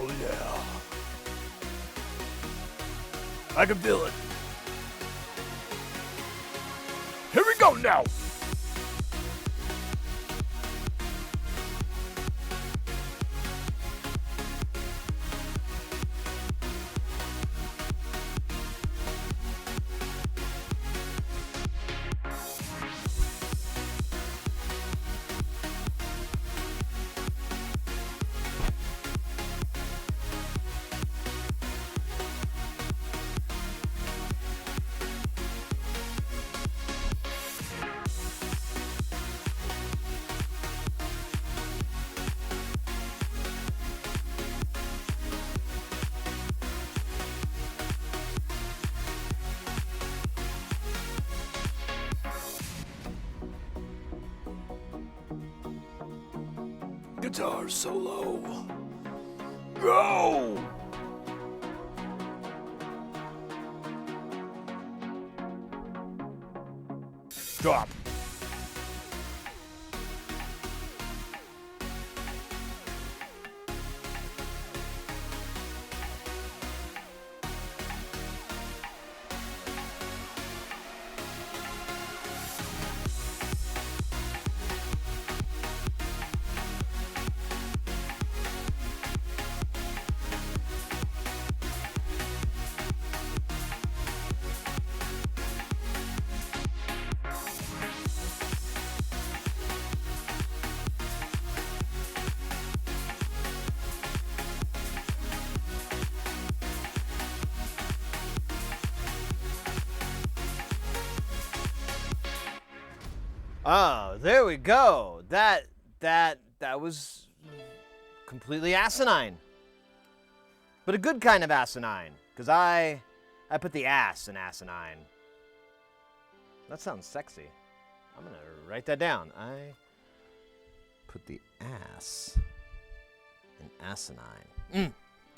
Oh yeah. I can feel it. Here we go now. Guitar solo. Go! Drop. Oh, there we go. That was completely asinine. But a good kind of asinine, because I put the ass in asinine. That sounds sexy. I'm gonna write that down. I put the ass in asinine.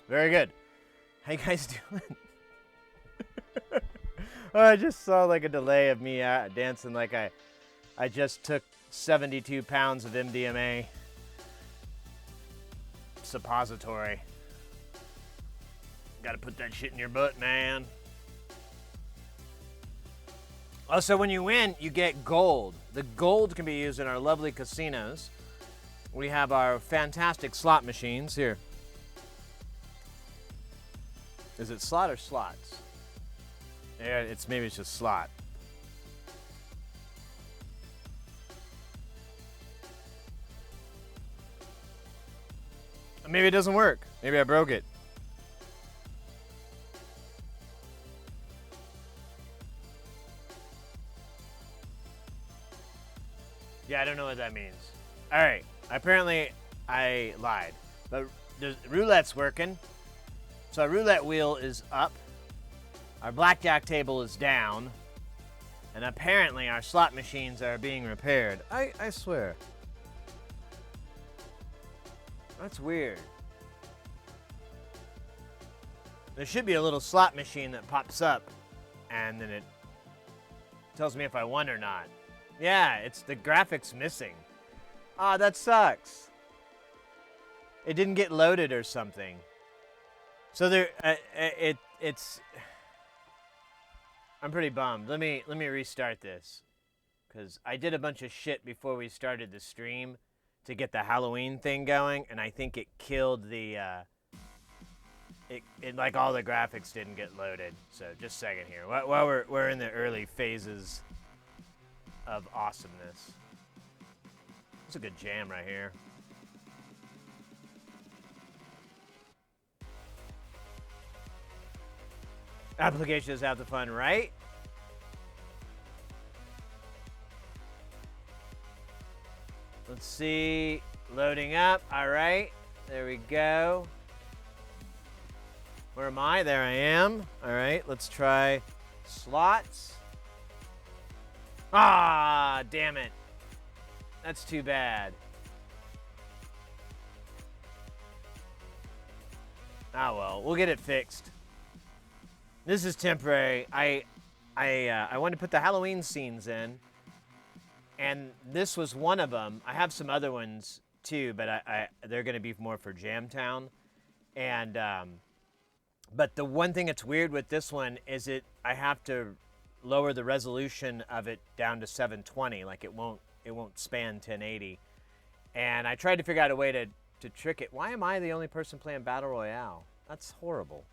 Very good. How you guys doing? Oh, I just saw like a delay of me dancing like I just took 72 pounds of MDMA suppository. Gotta put that shit in your butt, man. Also, when you win, you get gold. The gold can be used in our lovely casinos. We have our fantastic slot machines here. Is it slot or slots? Yeah, maybe it's just slot. Maybe it doesn't work. Maybe I broke it. Yeah, I don't know what that means. All right. Apparently, I lied. But the roulette's working. So our roulette wheel is up. Our blackjack table is down. And apparently, our slot machines are being repaired. I swear. That's weird. There should be a little slot machine that pops up, and then it tells me if I won or not. Yeah, it's the graphics missing. Ah, that sucks. It didn't get loaded or something. So there, it's. I'm pretty bummed. Let me restart this, because I did a bunch of shit before we started the stream to get the Halloween thing going, and I think it killed the, like all the graphics didn't get loaded. So just a second here. While we're in the early phases of awesomeness. It's a good jam right here. Applications have the fun, right? Let's see, loading up. All right, there we go. Where am I? There I am. All right, let's try slots. Ah, damn it. That's too bad. Ah, well, we'll get it fixed. This is temporary. I wanted to put the Halloween scenes in, and this was one of them. I have some other ones too, but they're going to be more for Jamtown. And but the one thing that's weird with this one is I have to lower the resolution of it down to 720. Like it won't span 1080. And I tried to figure out a way to trick it. Why am I the only person playing Battle Royale? That's horrible.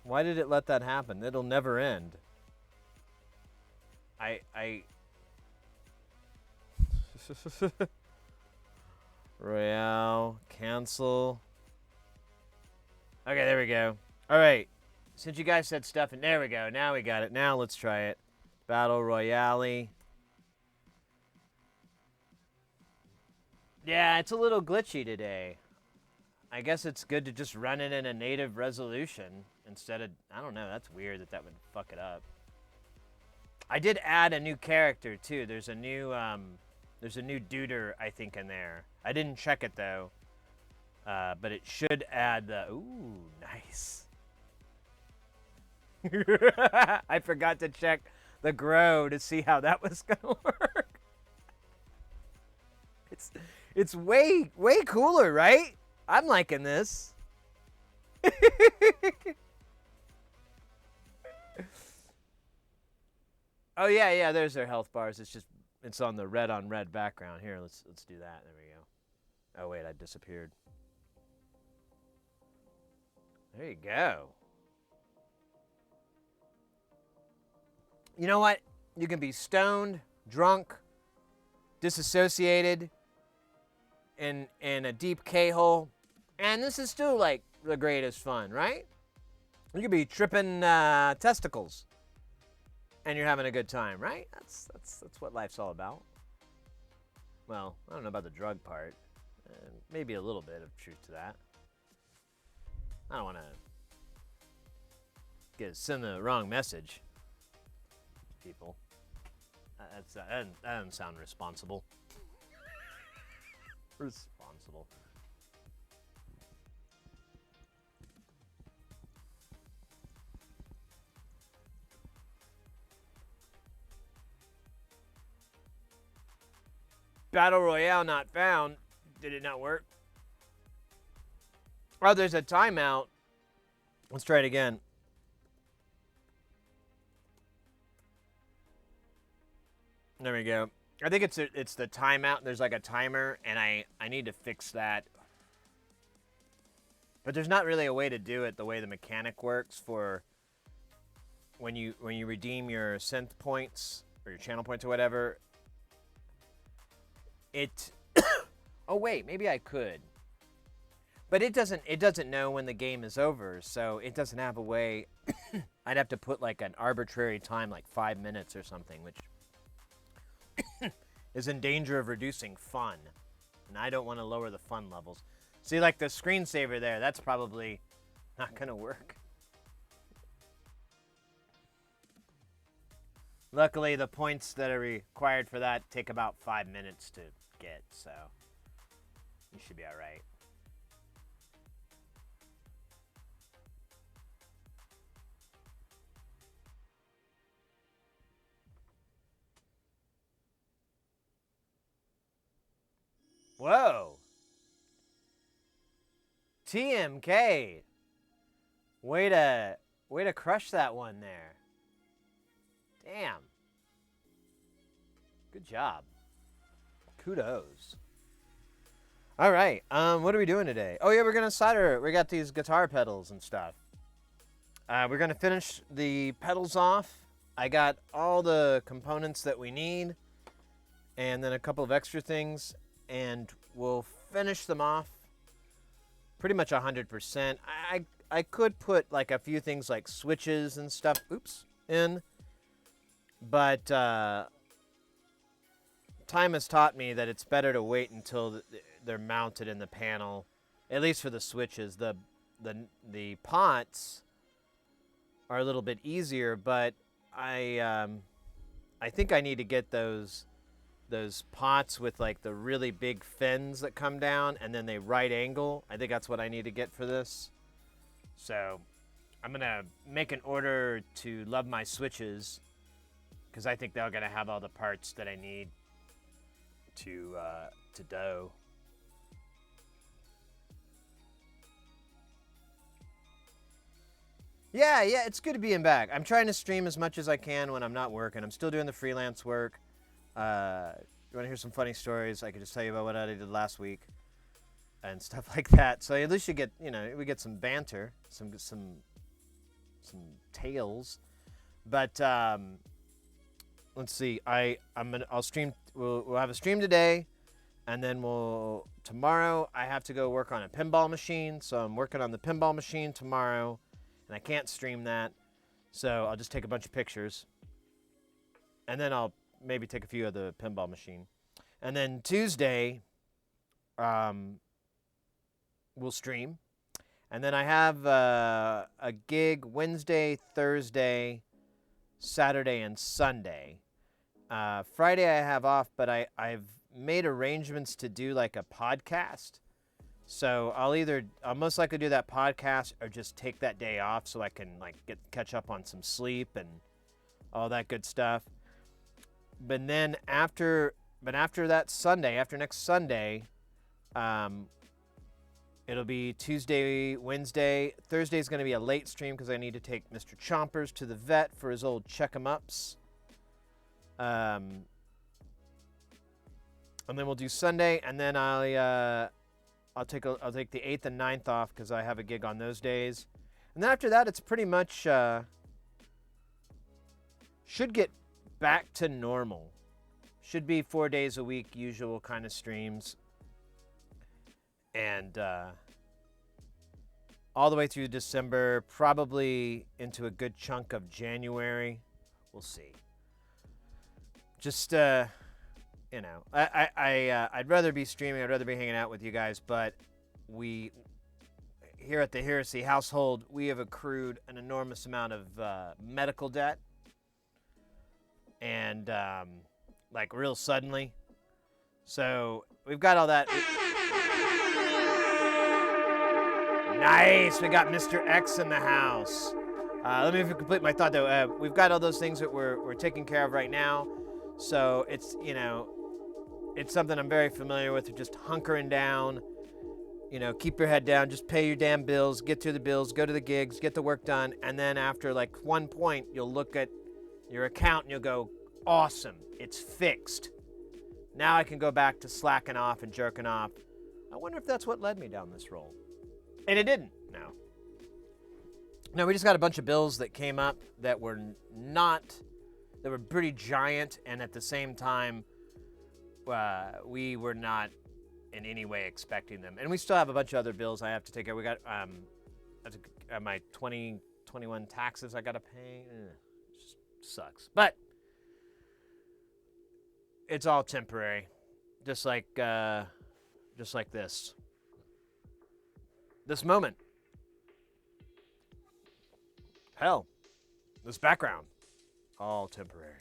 Why did it let that happen? It'll never end. Royale, cancel. Okay, there we go. All right. Since you guys said stuff, and there we go. Now we got it. Now let's try it. Battle Royale. Yeah, it's a little glitchy today. I guess it's good to just run it in a native resolution instead of, I don't know, that's weird that would fuck it up. I did add a new character too. There's a new duder, I think, in there. I didn't check it though. But it should add the, ooh, nice. I forgot to check the grow to see how that was gonna work. It's way cooler, right? I'm liking this. Oh yeah, there's their health bars. It's on the red on red background. Here, let's do that. There we go. Oh wait, I disappeared. There you go. You know what? You can be stoned, drunk, disassociated, in a deep K-hole, and this is still like the greatest fun, right? You could be tripping testicles, and you're having a good time, right? That's what life's all about. Well, I don't know about the drug part. Maybe a little bit of truth to that. I don't want to send the wrong message to people. That doesn't sound responsible. Responsible. Battle Royale not found. Did it not work? Oh, there's a timeout. Let's try it again. There we go. I think it's the timeout. There's like a timer, and I need to fix that. But there's not really a way to do it the way the mechanic works for when you redeem your synth points or your channel points or whatever. Oh wait, maybe I could. But it doesn't know when the game is over, so it doesn't have a way. I'd have to put like an arbitrary time, like 5 minutes or something, which is in danger of reducing fun. And I don't want to lower the fun levels. See, like the screensaver there, that's probably not going to work. Luckily, the points that are required for that take about 5 minutes to get, so you should be all right. Whoa. TMK. Way to crush that one there. Damn. Good job. Kudos. All right. What are we doing today? Oh yeah, we're gonna solder. We got these guitar pedals and stuff. We're gonna finish the pedals off. I got all the components that we need, and then a couple of extra things, and we'll finish them off pretty much 100%. I could put like a few things like switches and stuff, in, but time has taught me that it's better to wait until they're mounted in the panel, at least for the switches. The pots are a little bit easier, but I think I need to get those pots with like the really big fins that come down and then they right angle. I think that's what I need to get for this. So I'm gonna make an order to love my switches, because I think they're gonna have all the parts that I need to do. Yeah, it's good being back. I'm trying to stream as much as I can when I'm not working. I'm still doing the freelance work. You want to hear some funny stories? I could just tell you about what I did last week and stuff like that. So at least you get, we get some banter, some tales. But let's see. I'll stream. We'll have a stream today, and then tomorrow I have to go work on a pinball machine. So I'm working on the pinball machine tomorrow. And I can't stream that, so I'll just take a bunch of pictures. And then I'll maybe take a few of the pinball machine. And then Tuesday, we'll stream. And then I have a gig Wednesday, Thursday, Saturday, and Sunday. Friday I have off, but I've made arrangements to do like a podcast. So I'll most likely do that podcast or just take that day off so I can catch up on some sleep and all that good stuff. But then after that Sunday, after next Sunday, it'll be Tuesday, Wednesday. Thursday is going to be a late stream because I need to take Mr. Chompers to the vet for his old check-em-ups. And then we'll do Sunday, and then I'll take the 8th and 9th off because I have a gig on those days. And then after that, it's pretty much should get back to normal. Should be 4 days a week, usual kind of streams. And all the way through December, probably into a good chunk of January. We'll see. Just I'd rather be streaming. I'd rather be hanging out with you guys. But we, here at the Heresy household, we have accrued an enormous amount of medical debt. And, real suddenly. So, we've got all that. Nice! We got Mr. X in the house. Let me complete my thought, though. We've got all those things that we're taking care of right now. So, it's, it's something I'm very familiar with, just hunkering down, keep your head down, just pay your damn bills, get through the bills, go to the gigs, get the work done, and then after one point, you'll look at your account and you'll go, awesome, it's fixed. Now I can go back to slacking off and jerking off. I wonder if that's what led me down this roll. And it didn't, no. No, we just got a bunch of bills that came up that were pretty giant, and at the same time, we were not in any way expecting them. And we still have a bunch of other bills I have to take care of. We got my 2021 taxes I got to pay. It just sucks. But it's all temporary. Just like this. This moment. Hell, this background. All temporary.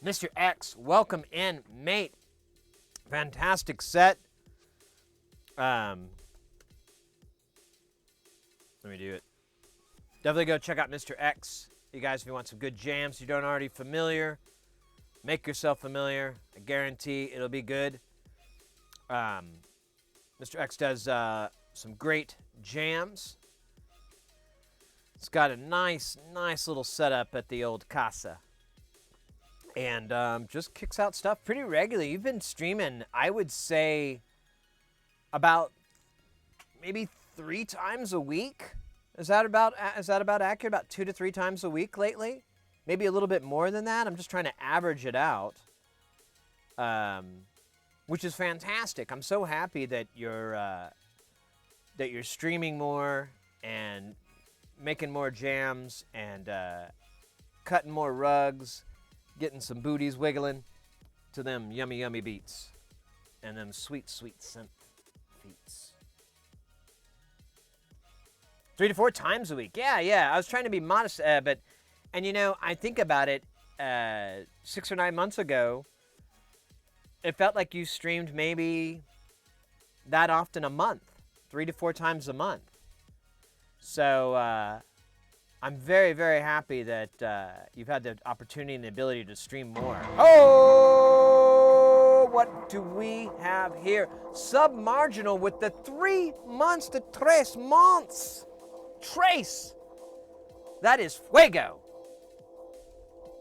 Mr. X, welcome in, mate. Fantastic set. Let me do it. Definitely go check out Mr. X. You guys, if you want some good jams, you don't already familiar, make yourself familiar. I guarantee it'll be good. Mr. X does some great jams. It's got a nice little setup at the old casa. And just kicks out stuff pretty regularly. You've been streaming, I would say, about maybe 3 times a week. Is that about accurate? About 2 to 3 times a week lately? Maybe a little bit more than that. I'm just trying to average it out, which is fantastic. I'm so happy that you're streaming more and making more jams and cutting more rugs, getting some booties wiggling to them yummy beats and them sweet synth beats. 3 to 4 times a week. Yeah. I was trying to be modest, but I think about it. 6 or 9 months ago, it felt like you streamed maybe that often a month, 3 to 4 times a month. So I'm very, very happy that you've had the opportunity and the ability to stream more. Oh, what do we have here? Submarginal with the 3 months to 3 months. trace. That is fuego.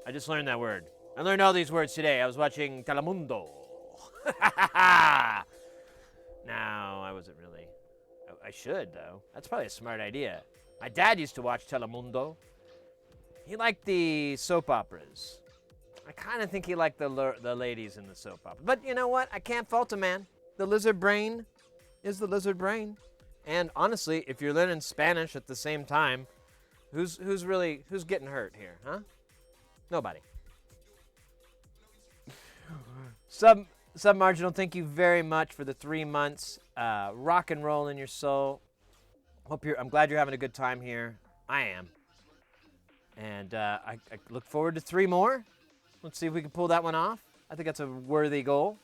I just learned that word. I learned all these words today. I was watching Telemundo. No, I wasn't really. I should, though. That's probably a smart idea. My dad used to watch Telemundo. He liked the soap operas. I kind of think he liked the ladies in the soap opera. But you know what? I can't fault a man. The lizard brain is the lizard brain. And honestly, if you're learning Spanish at the same time, who's getting hurt here, huh? Nobody. Submarginal, thank you very much for the 3 months. Rock and roll in your soul. I'm glad you're having a good time here. I am. And I look forward to 3 more. Let's see if we can pull that one off. I think that's a worthy goal.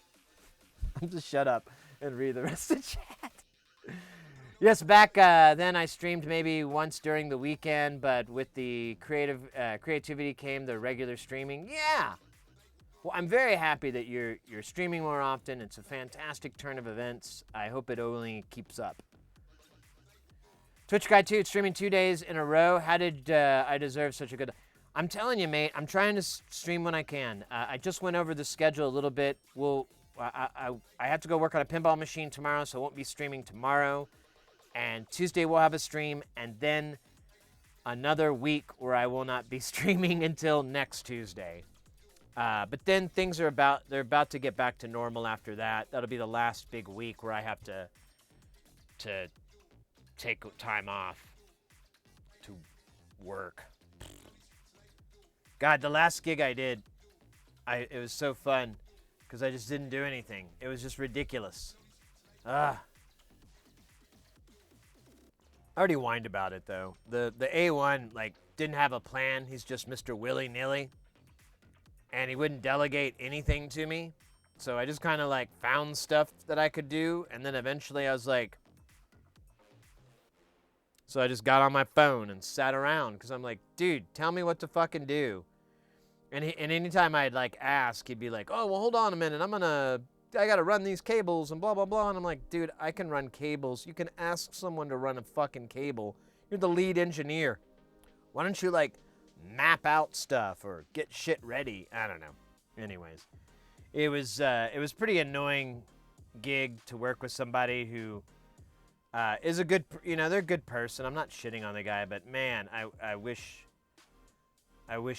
I'll just shut up and read the rest of the chat. Yes, back then I streamed maybe once during the weekend, but with the creativity came the regular streaming. Yeah. Well, I'm very happy that you're streaming more often. It's a fantastic turn of events. I hope it only keeps up. Twitch Guy 2, streaming 2 days in a row. How did I deserve such a good... I'm telling you, mate, I'm trying to stream when I can. I just went over the schedule a little bit. I have to go work on a pinball machine tomorrow, so I won't be streaming tomorrow. And Tuesday we'll have a stream, and then another week where I will not be streaming until next Tuesday. But then things are about to get back to normal after that. That'll be the last big week where I have to take time off to work. God, the last gig I did, it was so fun because I just didn't do anything. It was just ridiculous. I already whined about it though. The A1 didn't have a plan. He's just Mr. Willy-nilly. And he wouldn't delegate anything to me. So I just kind of found stuff that I could do. And then eventually I was like, so I just got on my phone and sat around because I'm like, dude, tell me what to fucking do. And anytime I'd ask, he'd be like, oh, well, hold on a minute. I got to run these cables and blah, blah, blah. And I'm like, dude, I can run cables. You can ask someone to run a fucking cable. You're the lead engineer. Why don't you map out stuff or get shit ready? I don't know. Anyways, it was pretty annoying gig to work with somebody who is a good, they're a good person. I'm not shitting on the guy, but man, I wish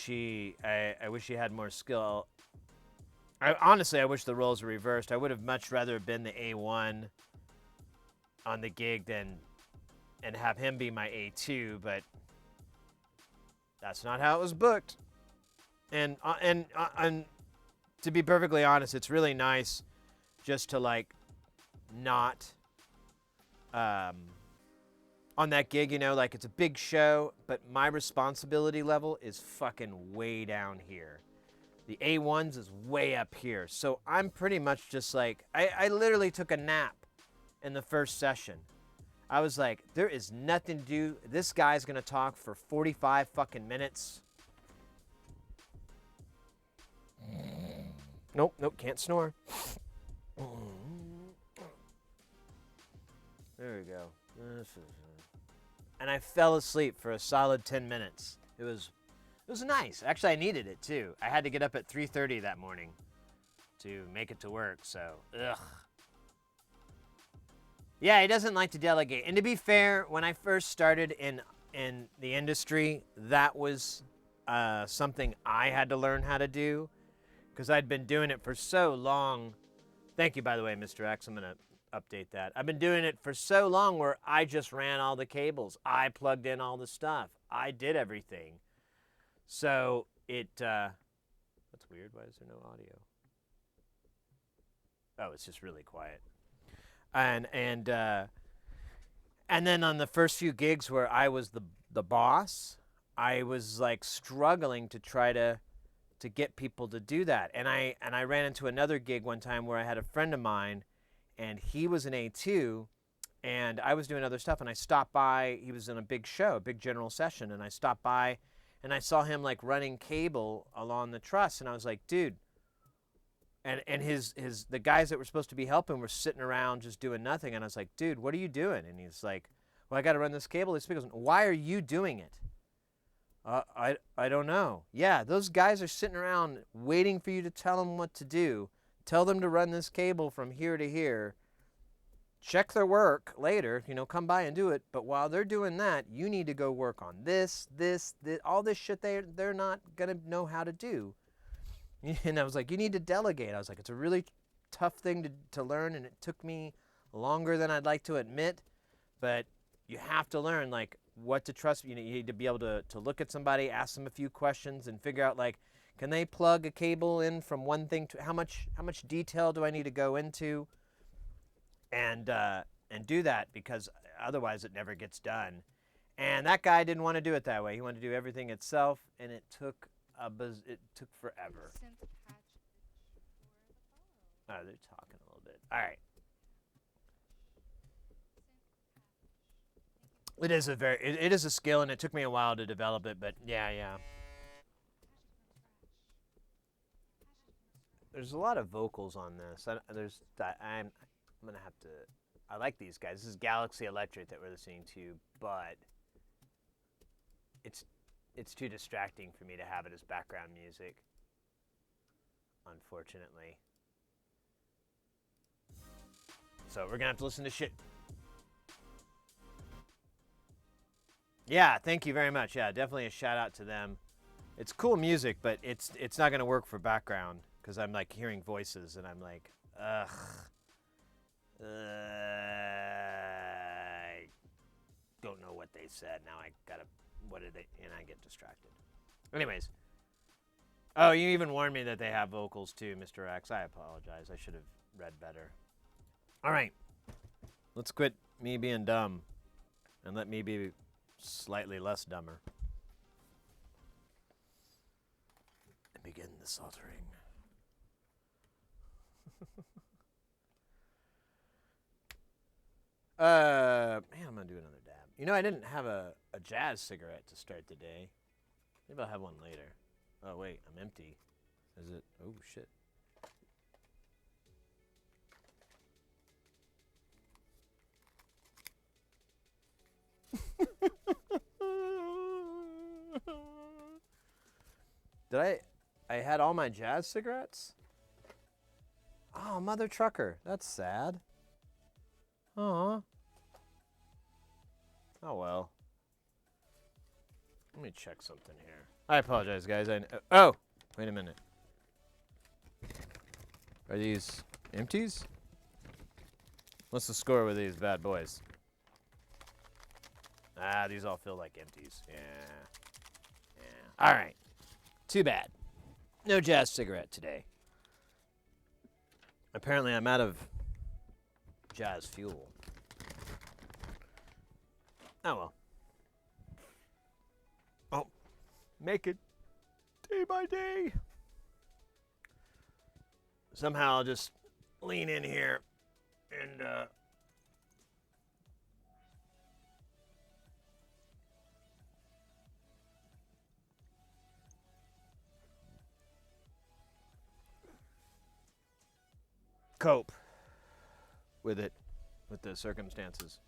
he had more skill. Honestly, I wish the roles were reversed. I would have much rather been the A1 on the gig and have him be my A2, but that's not how it was booked. And to be perfectly honest, it's really nice just to not on that gig, it's a big show, but my responsibility level is fucking way down here. The A1s is way up here. So I'm pretty much just I literally took a nap in the first session. I was like, there is nothing to do. This guy's gonna talk for 45 fucking minutes. Nope, can't snore. There we go. And I fell asleep for a solid 10 minutes. It was nice. Actually, I needed it too. I had to get up at 3:30 that morning to make it to work, so ugh. Yeah, he doesn't like to delegate. And to be fair, when I first started in the industry, that was something I had to learn how to do because I'd been doing it for so long. Thank you, by the way, Mr. X. I'm going to update that. I've been doing it for so long where I just ran all the cables. I plugged in all the stuff. I did everything. So that's weird. Why is there no audio? Oh, it's just really quiet. And then on the first few gigs where I was the boss, I was struggling to try to get people to do that. And I ran into another gig one time where I had a friend of mine, and he was an A2, and I was doing other stuff, and I stopped by. He was in a big show, a big general session, and I stopped by, and I saw him running cable along the truss, and I was like, dude. And the guys that were supposed to be helping were sitting around just doing nothing. And I was like, dude, what are you doing? And he's like, Well, I got to run this cable. This goes, why are you doing it? I don't know. Yeah, those guys are sitting around waiting for you to tell them what to do. Tell them to run this cable from here to here. Check their work later, come by and do it. But while they're doing that, you need to go work on this, all this shit they're not going to know how to do. And I was like, you need to delegate. I was like, it's a really tough thing to learn, and it took me longer than I'd like to admit. But you have to learn, like, what to trust. You need to be able to look at somebody, ask them a few questions, and figure out, like, can they plug a cable in from one thing to how much detail do I need to go into? And do that, because otherwise it never gets done. And that guy didn't want to do it that way. He wanted to do everything itself, and it took forever. Oh, they're talking a little bit. All right. It is a skill, and it took me a while to develop it, but yeah. There's a lot of vocals on this. I'm gonna have to. I like these guys. This is 𝕾𝕚 that we're listening to, but it's too distracting for me to have it as background music, unfortunately. So we're gonna have to listen to shit. Yeah, thank you very much. Yeah, definitely a shout out to them. It's cool music, but it's not gonna work for background because I'm like hearing voices and I'm like, ugh. I don't know what they said. Now I gotta, what did they, and I get distracted. Anyways. Oh, you even warned me that they have vocals too, Mr. X. I apologize. I should have read better. All right. Let's quit me being dumb and let me be slightly less dumber. And begin the soldering. Man, I'm gonna do another dab. I didn't have a jazz cigarette to start the day. Maybe I'll have one later. Oh wait, I'm empty. Is it? Oh shit. I had all my jazz cigarettes? Oh, mother trucker. That's sad. Aw. Oh well. Let me check something here. I apologize, guys. Oh, wait a minute. Are these empties? What's the score with these bad boys? Ah, these all feel like empties. Yeah. All right. Too bad. No jazz cigarette today. Apparently, I'm out of jazz fuel. Oh well. Oh, make it day by day. Somehow I'll just lean in here and cope with it, with the circumstances.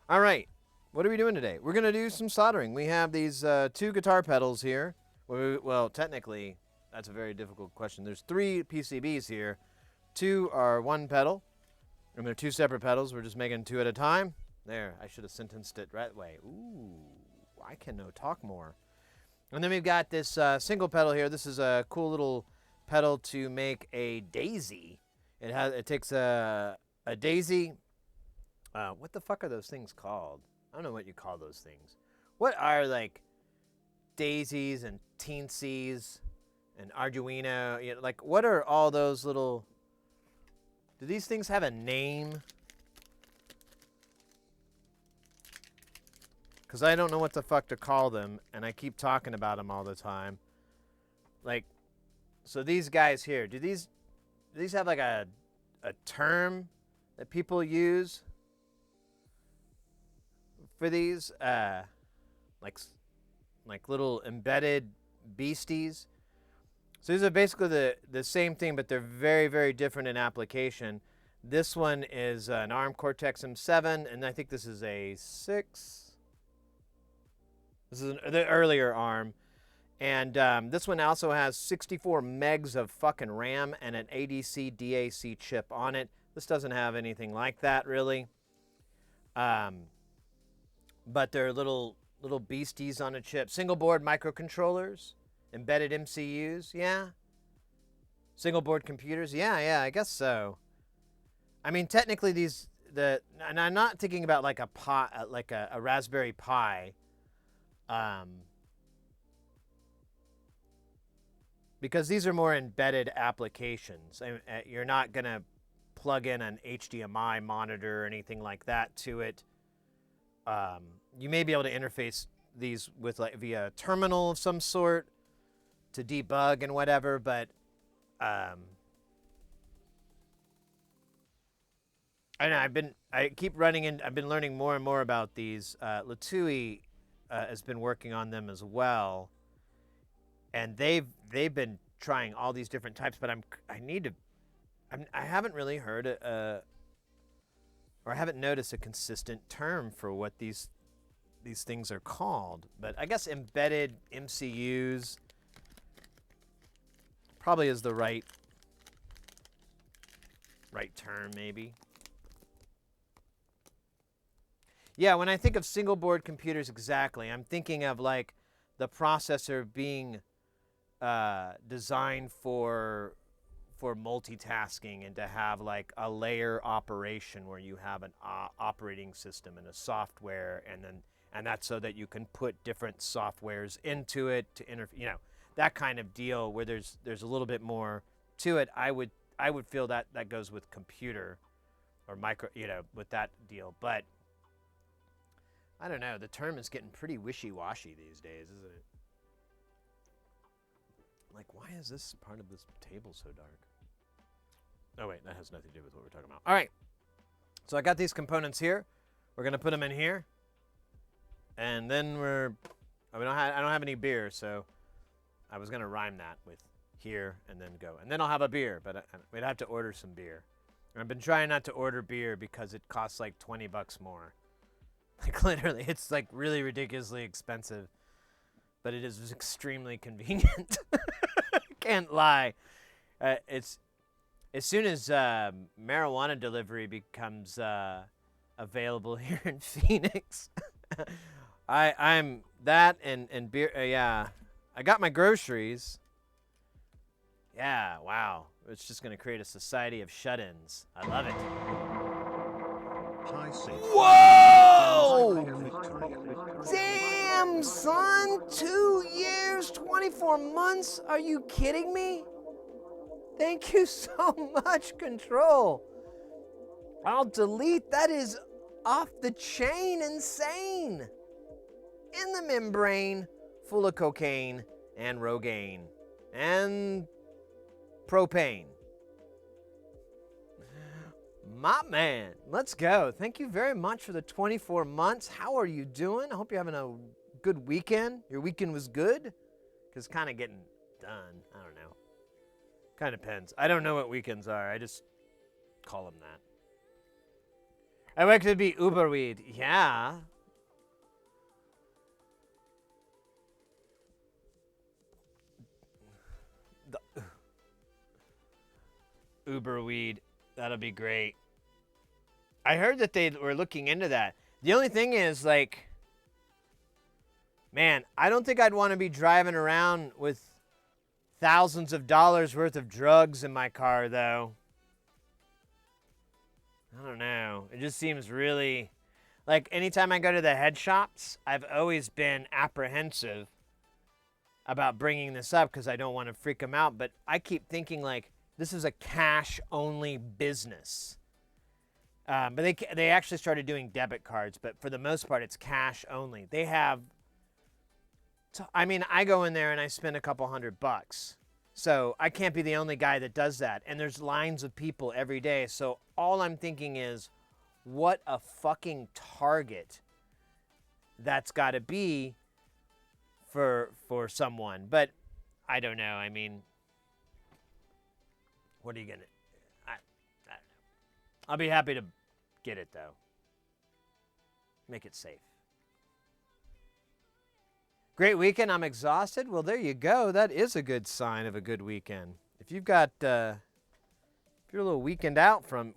All right, what are we doing today? We're going to do some soldering. We have these two guitar pedals here. Well, technically, that's a very difficult question. There's 3 PCBs here. 2 are one pedal, and they're 2 separate pedals. We're just making 2 at a time. There, I should have sentenced it right way. Ooh, I can talk more. And then we've got this single pedal here. This is a cool little pedal to make a daisy. It takes a daisy. What the fuck are those things called? I don't know what you call those things. What are like daisies and teensies and Arduino? Like what are all those little? Do these things have a name? Because I don't know what the fuck to call them, and I keep talking about them all the time. Like, so these guys here, do these have like a term that people use for these? Like little embedded beasties. So these are basically the same thing, but they're very, very different in application. This one is an ARM Cortex-M7, and I think this is a 6. This is the earlier ARM. And this one also has 64 megs of fucking RAM and an ADC DAC chip on it. This doesn't have anything like that, really. But they're little beasties on a chip. Single board microcontrollers, embedded MCUs, yeah. Single board computers, yeah, I guess so. I mean, technically and I'm not thinking about like a Raspberry Pi, because these are more embedded applications. You're not gonna plug in an HDMI monitor or anything like that to it. You may be able to interface these with via a terminal of some sort to debug and whatever, but I know I've been learning more and more about these. 𝕾𝕨 has been working on them as well, and they've been trying all these different types. But I haven't really heard or I haven't noticed a consistent term for what these things are called. But I guess embedded MCUs probably is the right term, maybe. Yeah, when I think of single board computers, exactly, I'm thinking of like the processor being designed for multitasking and to have like a layer operation where you have an operating system and a software, and that's so that you can put different softwares into it to that kind of deal where there's a little bit more to it. I would feel that goes with computer or micro, with that deal. But I don't know, the term is getting pretty wishy-washy these days, isn't it? Like, why is this part of this table so dark? Oh wait, that has nothing to do with what we're talking about. All right, so I got these components here. We're gonna put them in here, and then I don't have any beer, so I was gonna rhyme that with here and then go, and then I'll have a beer, but we'd have to order some beer. I've been trying not to order beer because it costs like $20 more. Like literally, it's like really ridiculously expensive, but it is extremely convenient. Can't lie. It's as soon as marijuana delivery becomes available here in Phoenix, I'm that and beer. Yeah, I got my groceries. Yeah, wow. It's just gonna create a society of shut-ins. I love it. Whoa! Damn, son! 2 years, 24 months? Are you kidding me? Thank you so much, Control. I'll delete. That is off the chain insane. In the membrane, full of cocaine and Rogaine and propane. My man, let's go. Thank you very much for the 24 months. How are you doing? I hope you're having a good weekend. Your weekend was good? Because it's kind of getting done. I don't know. Kind of depends. I don't know what weekends are. I just call them that. I like to be Uberweed. Yeah. Uberweed. That'll be great. I heard that they were looking into that. The only thing is, like, man, I don't think I'd want to be driving around with thousands of dollars worth of drugs in my car, though. I don't know. It just seems really... Like, anytime I go to the head shops, I've always been apprehensive about bringing this up because I don't want to freak them out. But I keep thinking, like, this is a cash-only business. But they actually started doing debit cards, but for the most part, it's cash only. They have... I mean, I go in there and I spend a couple $100. So I can't be the only guy that does that. And there's lines of people every day. So all I'm thinking is, what a fucking target that's got to be for someone. But I don't know. I mean, what are you going to... I don't know. I'll be happy to get it, though. Make it safe. Great weekend. I'm exhausted. Well, there you go. That is a good sign of a good weekend. If you've got, if you're a little weekend out from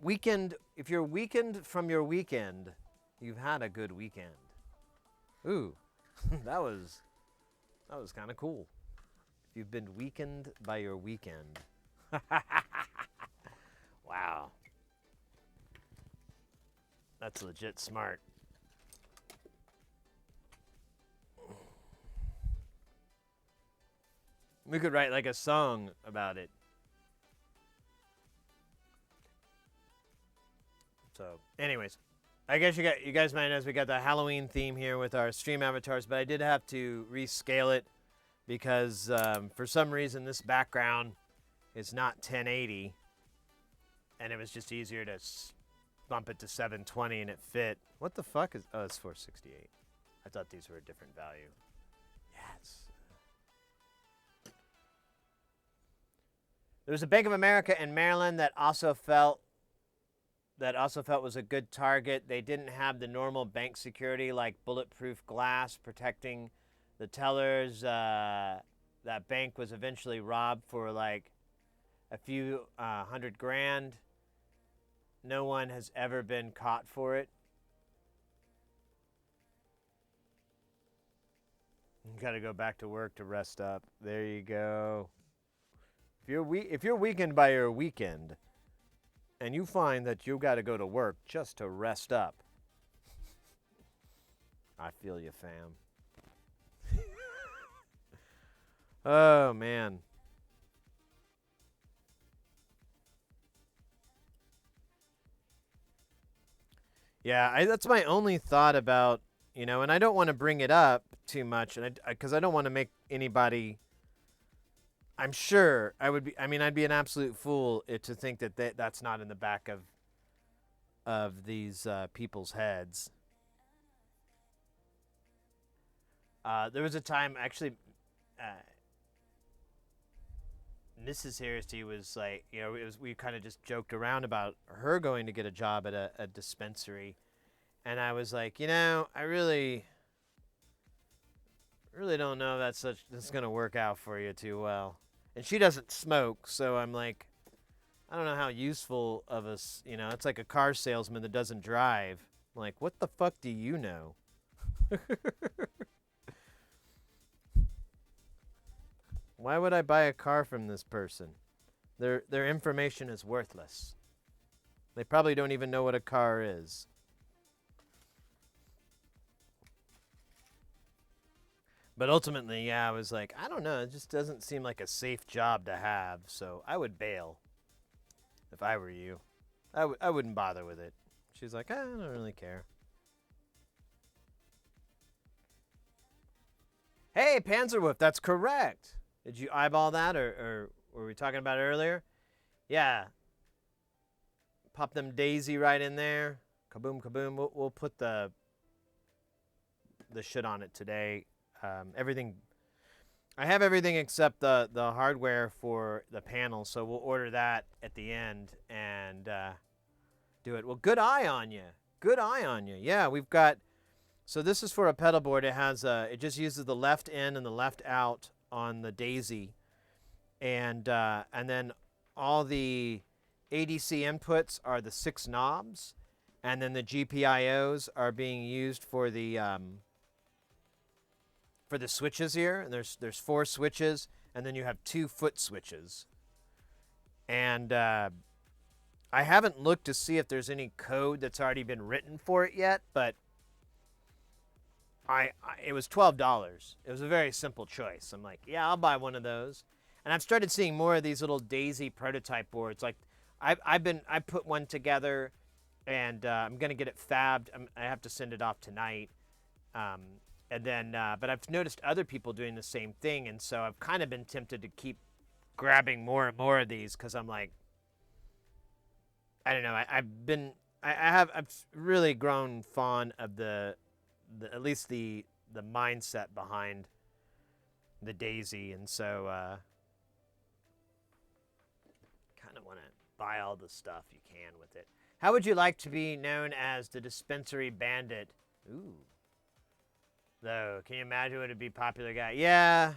if you're weakened from your weekend, you've had a good weekend. Ooh, that was kind of cool. If you've been weakened by your weekend. Wow. That's legit smart. We could write like a song about it. So, anyways, I guess you guys might notice we got the Halloween theme here with our stream avatars, but I did have to rescale it because for some reason this background is not 1080, and it was just easier to bump it to 720 and it fit. What the fuck is? Oh, it's 468. I thought these were a different value. Yes. There was a Bank of America in Maryland that also felt was a good target. They didn't have the normal bank security like bulletproof glass protecting the tellers. That bank was eventually robbed for like a few $100,000. No one has ever been caught for it. You got to go back to work to rest up. There you go. If you're weakened by your weekend, and you find that you got to go to work just to rest up, I feel you, fam. Oh man. Yeah, that's my only thought about, and I don't want to bring it up too much, and because I don't want to make anybody. I'm sure I'd be an absolute fool to think that that's not in the back of these people's heads. There was a time, actually, Mrs. Hairsty was like, we kind of just joked around about her going to get a job at a dispensary, and I was like, I really don't know if that's going to work out for you too well. And she doesn't smoke, so I'm like, I don't know how useful of us, it's like a car salesman that doesn't drive. I'm like, what the fuck do you know? Why would I buy a car from this person? Their information is worthless. They probably don't even know what a car is. But ultimately, yeah, I was like, I don't know. It just doesn't seem like a safe job to have. So I would bail if I were you. I wouldn't bother with it. She's like, I don't really care. Hey, Panzerwolf, that's correct. Did you eyeball that, or were we talking about it earlier? Yeah. Pop them Daisy right in there. Kaboom, kaboom. We'll put the shit on it today. Everything. I have everything except the hardware for the panel, so we'll order that at the end and do it. Well, good eye on you. Good eye on you. Yeah, we've got. So this is for a pedal board. It has it just uses the left in and the left out on the Daisy, and then all the ADC inputs are the 6 knobs, and then the GPIOs are being used for the switches here. And there's 4 switches, and then you have 2 foot switches. And I haven't looked to see if there's any code that's already been written for it yet, but it was $12. It was a very simple choice. I'm like, yeah, I'll buy one of those. And I've started seeing more of these little Daisy prototype boards. Like I put one together, and I'm gonna get it fabbed. I have to send it off tonight. And then, but I've noticed other people doing the same thing, and so I've kind of been tempted to keep grabbing more and more of these because I'm like, I don't know. I've really grown fond of the at least the mindset behind the Daisy, and so kind of want to buy all the stuff you can with it. How would you like to be known as the dispensary bandit? Ooh. Though, can you imagine what would be popular guy? Yeah.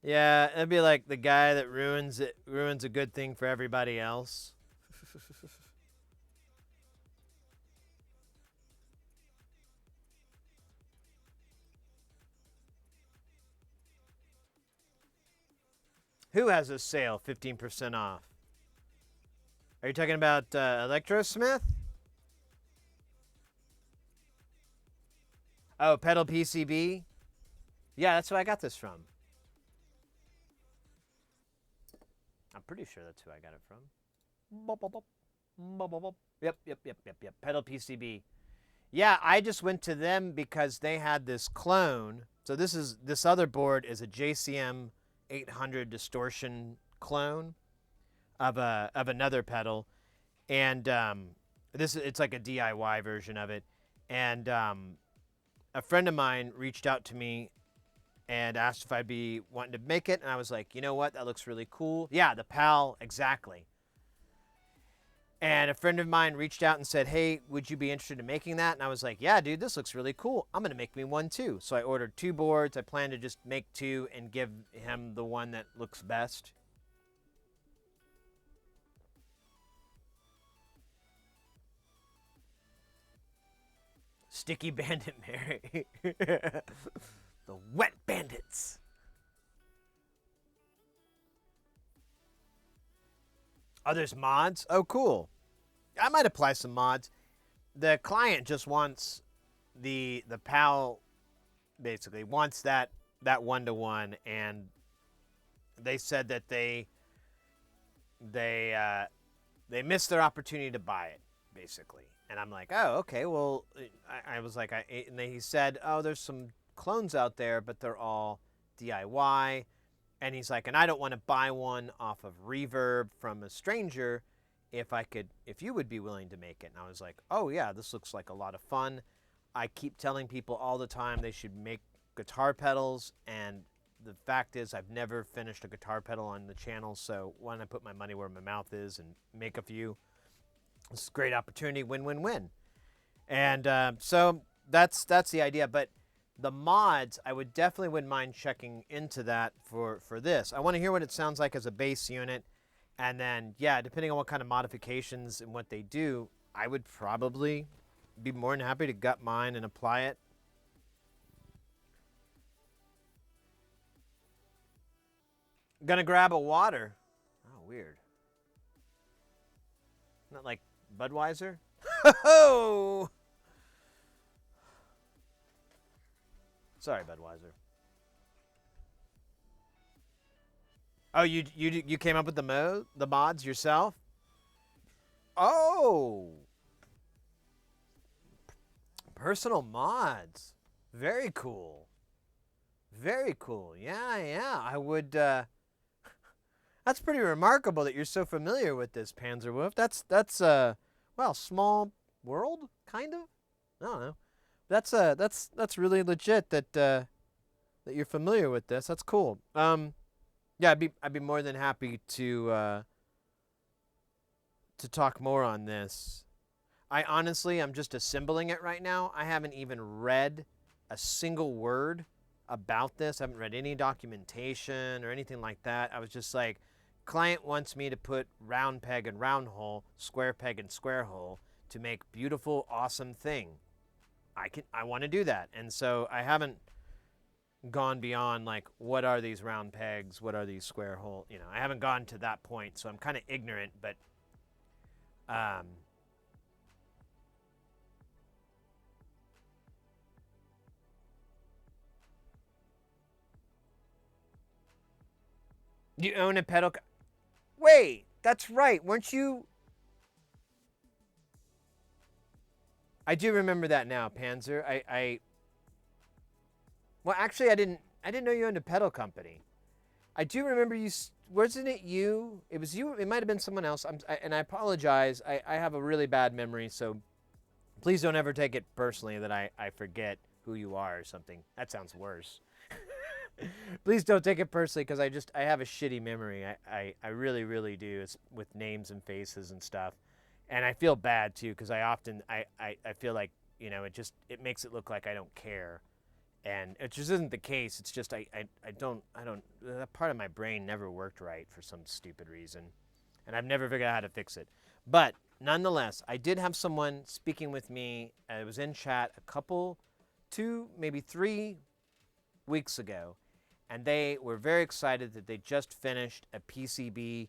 Yeah, it'd be like the guy that ruins a good thing for everybody else. Who has a sale 15% off? Are you talking about 𝕾𝕾�ญ𝕾𝕾? Oh, Pedal PCB? Yeah, that's who I got this from. I'm pretty sure that's who I got it from. Yep. Pedal PCB. Yeah, I just went to them because they had this clone. So this other board is a JCM 800 distortion clone of another pedal, and it's like a DIY version of it. And a friend of mine reached out to me and asked if I'd be wanting to make it, and I was like, you know what, that looks really cool. Yeah, the PAL, exactly. And a friend of mine reached out and said, hey, would you be interested in making that? And I was like, yeah, dude, this looks really cool. I'm going to make me one too. So I ordered 2 boards. I plan to just make 2 and give him the one that looks best. Sticky Bandit Mary. The Wet Bandits. Oh, there's mods? Oh, cool. I might apply some mods. The client just wants the PAL, basically, wants that 1-to-1, and they said that they missed their opportunity to buy it, basically. And I'm like, oh, okay, well, I was like, and then he said, oh, there's some clones out there, but they're all DIY. And he's like, and I don't want to buy one off of Reverb from a stranger if you would be willing to make it. And I was like, oh yeah, this looks like a lot of fun. I keep telling people all the time they should make guitar pedals, and the fact is I've never finished a guitar pedal on the channel, so why don't I put my money where my mouth is and make a few? It's a great opportunity, win-win-win. And so that's the idea. But the mods, I wouldn't mind checking into that for this. I want to hear what it sounds like as a bass unit. And then, yeah, depending on what kind of modifications and what they do, I would probably be more than happy to gut mine and apply it. Gonna grab a water. Oh, weird. Not like Budweiser? Ho-ho! Sorry, Budweiser. Oh, you came up with the mods yourself? Oh! Personal mods. Very cool. Very cool. Yeah. I would, that's pretty remarkable that you're so familiar with this, Panzerwolf. That's well, small world, kind of? I don't know. That's really legit that you're familiar with this. That's cool. Yeah, I'd be more than happy to talk more on this. I'm just assembling it right now. I haven't even read a single word about this. I haven't read any documentation or anything like that. I was just like, client wants me to put round peg and round hole, square peg and square hole to make beautiful, awesome thing. I want to do that. And so I haven't gone beyond like, what are these round pegs? What are these square hole? You know, I haven't gone to that point, so I'm kind of ignorant, but you own a pedal? Wait, that's right. Weren't you? I do remember that now, Panzer. Well, actually, I didn't know you owned a pedal company. I do remember you. Wasn't it you? It was you. It might have been someone else. And I apologize. I have a really bad memory, so please don't ever take it personally that I forget who you are or something. That sounds worse. Please don't take it personally, because I have a shitty memory. I really, really do. It's with names and faces and stuff. And I feel bad too, because I feel like, it makes it look like I don't care. And it just isn't the case. It's just I don't that part of my brain never worked right for some stupid reason. And I've never figured out how to fix it. But nonetheless, I did have someone speaking with me. I was in chat two, maybe 3 weeks ago, and they were very excited that they just finished a PCB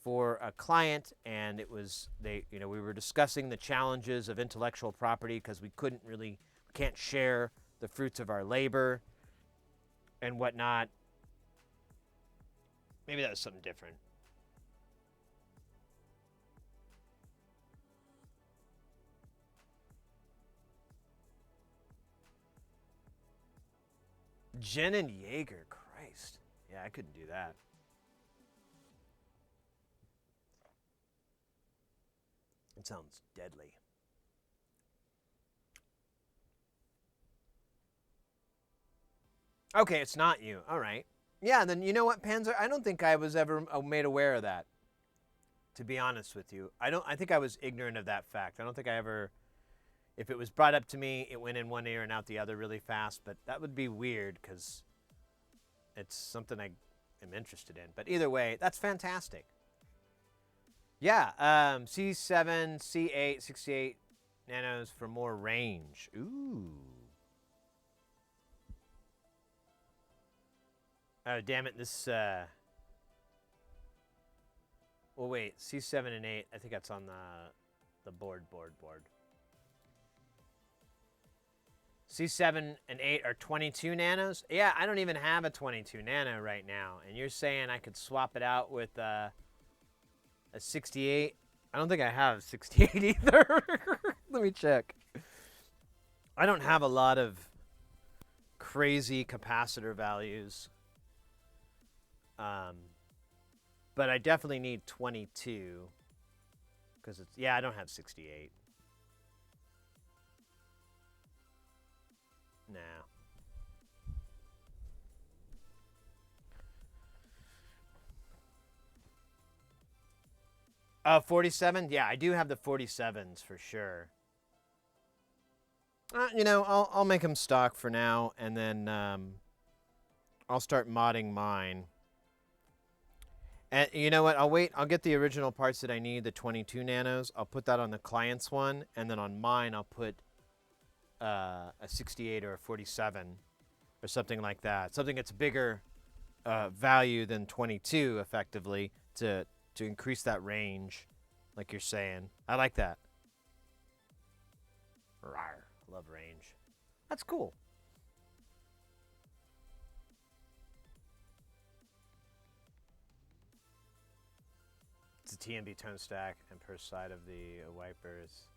for a client, and we were discussing the challenges of intellectual property, because we can't share the fruits of our labor and whatnot. Maybe that was something different. Gin and Jaeger, Christ. Yeah, I couldn't do that. It sounds deadly. Okay, it's not you. All right. Yeah, then you know what, Panzer? I don't think I was ever made aware of that, to be honest with you. I think I was ignorant of that fact. I don't think I ever, if it was brought up to me, it went in one ear and out the other really fast, but that would be weird, because it's something I am interested in. But either way, that's fantastic. Yeah, C7, C8, 68 nanos for more range. Ooh. Oh, damn it, this, well, wait, C7 and 8, I think that's on the board. C7 and 8 are 22 nanos? Yeah, I don't even have a 22 nano right now, and you're saying I could swap it out with, a 68? I don't think I have a 68 either. Let me check. I don't have a lot of crazy capacitor values. But I definitely need 22. Because I don't have 68. No. 47? Yeah, I do have the 47s for sure. I'll make them stock for now, and then I'll start modding mine. And you know what? I'll wait. I'll get the original parts that I need, the 22 nanos. I'll put that on the client's one, and then on mine I'll put a 68 or a 47 or something like that. Something that's bigger value than 22, effectively, to increase that range, like you're saying. I like that. Rawr. Love range. That's cool. It's a TMB tone stack, and per side of the wipers.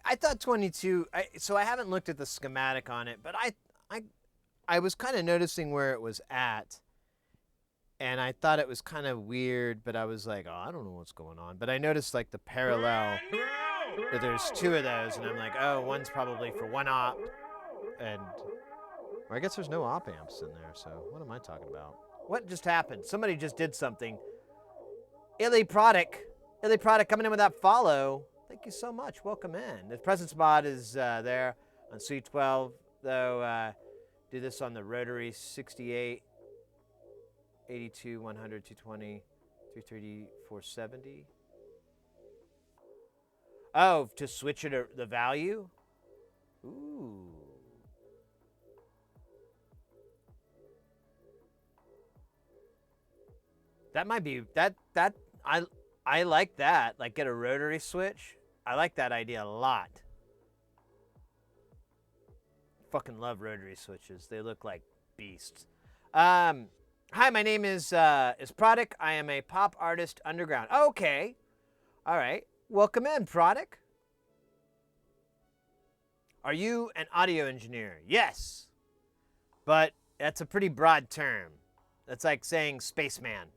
I thought 22. So I haven't looked at the schematic on it, but I was kind of noticing where it was at, and I thought it was kind of weird. But I was like, oh, I don't know what's going on. But I noticed like the parallel. That there's 2 of those, and I'm like, oh, one's probably for 1 op, and or I guess there's no op amps in there. So what am I talking about? What just happened? Somebody just did something. 𝕾𝕚𝕚𝕚 coming in with that follow. Thank you so much. Welcome in. The presence mod is there on C12, though. Do this on the rotary 68, 82, 100, 220, 330, 470. Oh, to switch it the value? Ooh. That might be I like that. Like, get a rotary switch. I like that idea a lot. Fucking love rotary switches. They look like beasts. Hi, my name is 𝕚𝕚𝕚𝕚. I am a pop artist underground. Okay. All right. Welcome in, 𝕚𝕚𝕚𝕚. Are you an audio engineer? Yes. But that's a pretty broad term. That's like saying spaceman.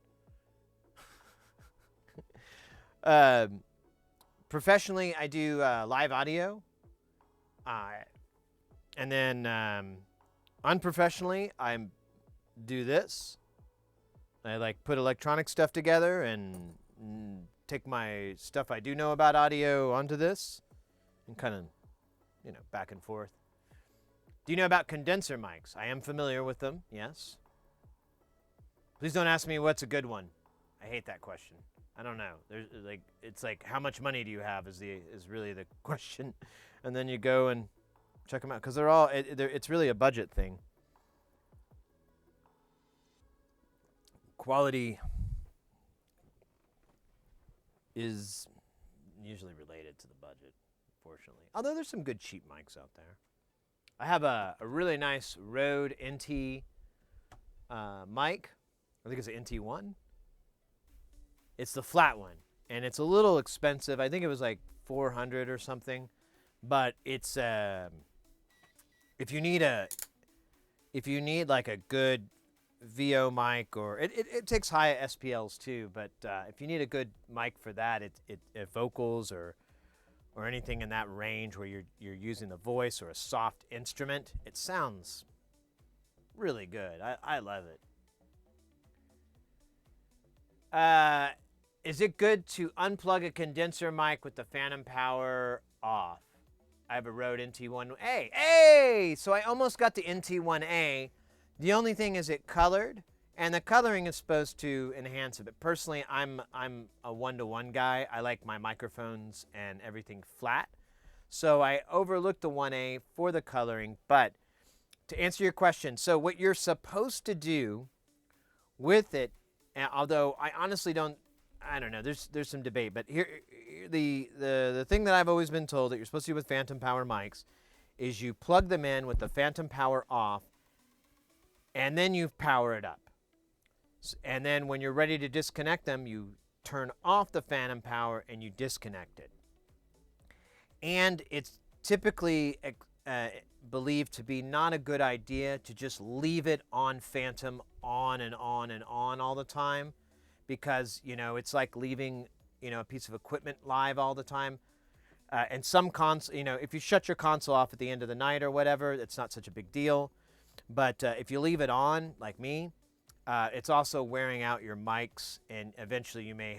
Professionally, I do live audio. And then unprofessionally, I do this. I like put electronic stuff together and take my stuff I do know about audio onto this and kind of, you know, back and forth. Do you know about condenser mics? I am familiar with them, yes. Please don't ask me what's a good one. I hate that question. I don't know. There's like, it's like, how much money do you have is really the question. And then you go and check them out because they're all, it's really a budget thing. Quality is usually related to the budget, fortunately. Although there's some good cheap mics out there. I have a really nice Rode NT mic. I think it's an NT1. It's the flat one, and it's a little expensive. I think it was like $400 or something. But it's if you need like a good VO mic, or it takes high SPLs too, but if you need a good mic for that, it vocals or anything in that range where you're using the voice or a soft instrument, it sounds really good. I love it. Is it good to unplug a condenser mic with the phantom power off? I have a Rode NT1A. Hey! So I almost got the NT1A. The only thing is it colored, and the coloring is supposed to enhance it. But personally, I'm a one-to-one guy. I like my microphones and everything flat. So I overlooked the 1A for the coloring. But to answer your question, so what you're supposed to do with it, although I honestly don't know, there's some debate, but here the thing that I've always been told that you're supposed to do with phantom power mics is you plug them in with the phantom power off, and then you power it up. And then when you're ready to disconnect them, you turn off the phantom power and you disconnect it. And it's typically believed to be not a good idea to just leave it on phantom on and on and on all the time, because, you know, it's like leaving, you know, a piece of equipment live all the time. And some console, you know, if you shut your console off at the end of the night or whatever, it's not such a big deal. But if you leave it on, like me, it's also wearing out your mics, and eventually you may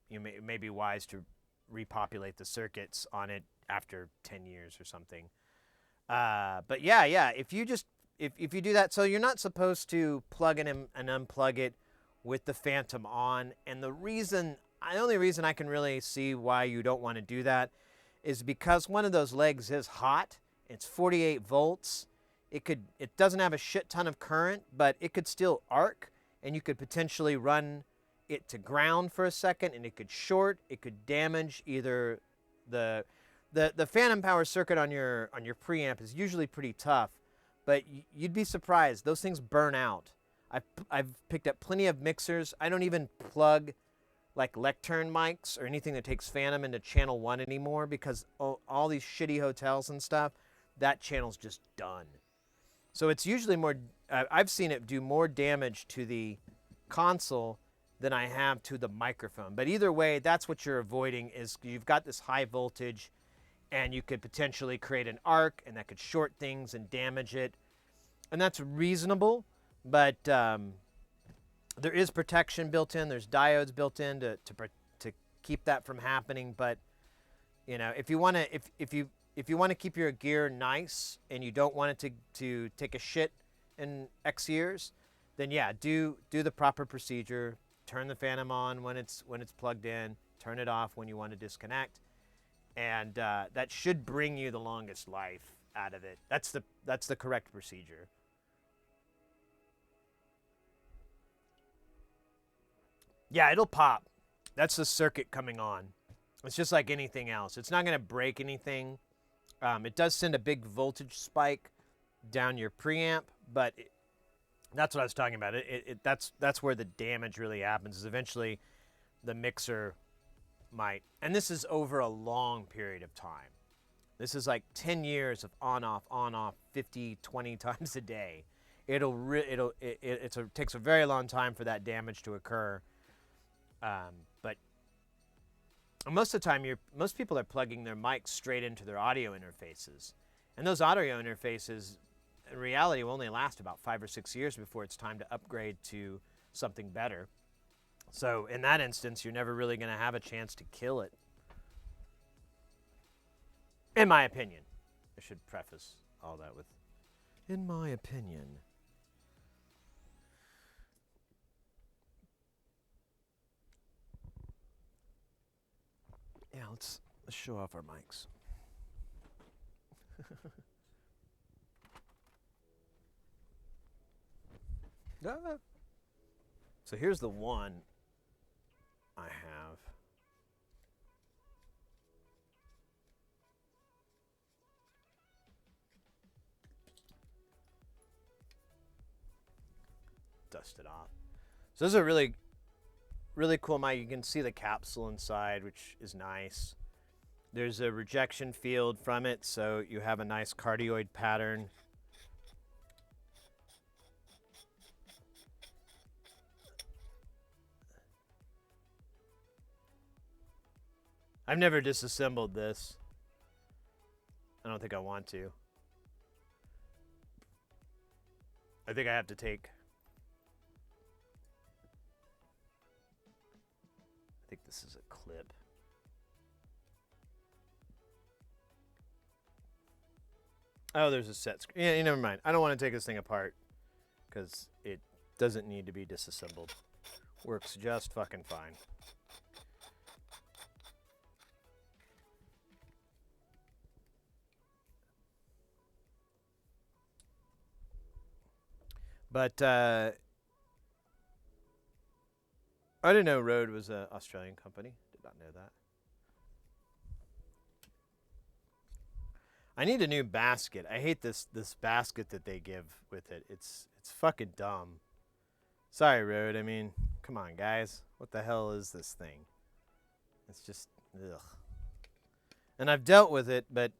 may be wise to repopulate the circuits on it after 10 years or something. But yeah, if you do that, so you're not supposed to plug it in and unplug it with the phantom on. And the only reason I can really see why you don't want to do that is because one of those legs is hot. It's 48 volts. It doesn't have a shit ton of current, but it could still arc, and you could potentially run it to ground for a second, and it could short. It could damage either the phantom power circuit on your preamp is usually pretty tough, but you'd be surprised. Those things burn out. I've picked up plenty of mixers. I don't even plug like lectern mics or anything that takes phantom into channel 1 anymore, because all these shitty hotels and stuff, that channel's just done. So it's usually more, I've seen it do more damage to the console than I have to the microphone. But either way, that's what you're avoiding, is you've got this high voltage and you could potentially create an arc, and that could short things and damage it. And that's reasonable, but there is protection built in. There's diodes built in to keep that from happening. But you know, if you want to keep your gear nice and you don't want it to take a shit in X years, then yeah, do the proper procedure. Turn the phantom on when it's plugged in. Turn it off when you want to disconnect, and that should bring you the longest life out of it. That's the correct procedure. Yeah, it'll pop. That's the circuit coming on. It's just like anything else. It's not going to break anything. It does send a big voltage spike down your preamp, but that's what I was talking about. That's where the damage really happens, is eventually the mixer might, and this is over a long period of time. This is like 10 years of on, off, 50, 20 times a day. It takes a very long time for that damage to occur. But most of the time, most people are plugging their mics straight into their audio interfaces, And those audio interfaces, in reality, will only last about 5 or 6 years before it's time to upgrade to something better. So in that instance, you're never really going to have a chance to kill it. In my opinion. I should preface all that with, in my opinion. Yeah, let's show off our mics. So here's the one I have. Dust it off. So this is a really cool mic. You can see the capsule inside, which is nice. There's a rejection field from it, so you have a nice cardioid pattern. I've never disassembled this. I don't think I want to. I think I have to take... I think this is a clip. Oh, there's a set screen. Yeah, never mind. I don't want to take this thing apart because it doesn't need to be disassembled. Works just fucking fine. But I didn't know Rode was an Australian company. Did not know that. I need a new basket. I hate this basket that they give with it. It's fucking dumb. Sorry, Rode. I mean, come on, guys. What the hell is this thing? It's just ugh. And I've dealt with it, but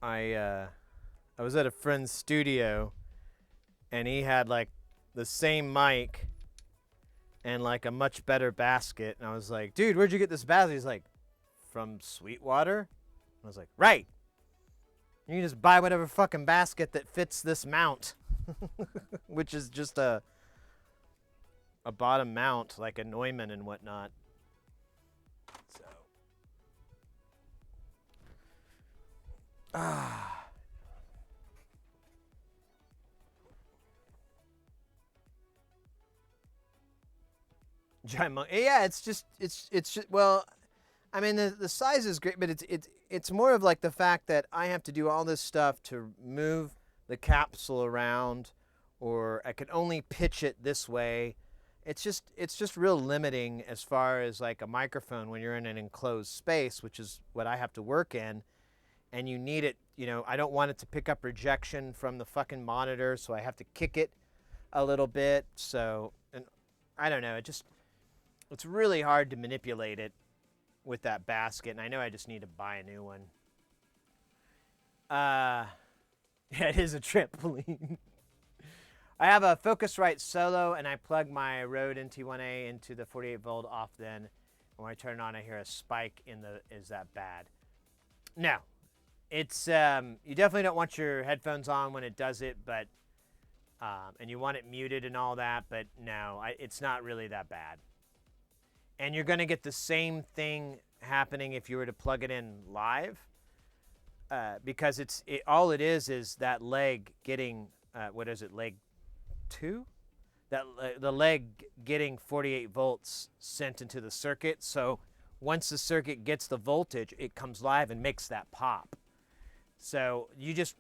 I was at a friend's studio, and he had like the same mic and like a much better basket. And I was like, dude, where'd you get this basket? He's like, from Sweetwater. I was like, right. You can just buy whatever fucking basket that fits this mount, which is just a bottom mount, like a Neumann and whatnot. So, giant monkey. Yeah, it's just well, I mean the size is great, but it's more of like the fact that I have to do all this stuff to move the capsule around, or I can only pitch it this way. It's just real limiting as far as like a microphone when you're in an enclosed space, which is what I have to work in, and you need it. You know, I don't want it to pick up rejection from the fucking monitor, so I have to kick it a little bit. So, and I don't know, it's really hard to manipulate it with that basket, and I know I just need to buy a new one. Yeah, it is a trampoline. I have a Focusrite Solo, and I plug my Rode NT1A into the 48-volt off then. And when I turn it on, I hear a spike in the, is that bad? No. It's, you definitely don't want your headphones on when it does it, but, and you want it muted and all that, but no, it's not really that bad. And you're going to get the same thing happening if you were to plug it in live, because all it is that leg getting, what is it, leg 2? The leg getting 48 volts sent into the circuit. So once the circuit gets the voltage, it comes live and makes that pop. So you just,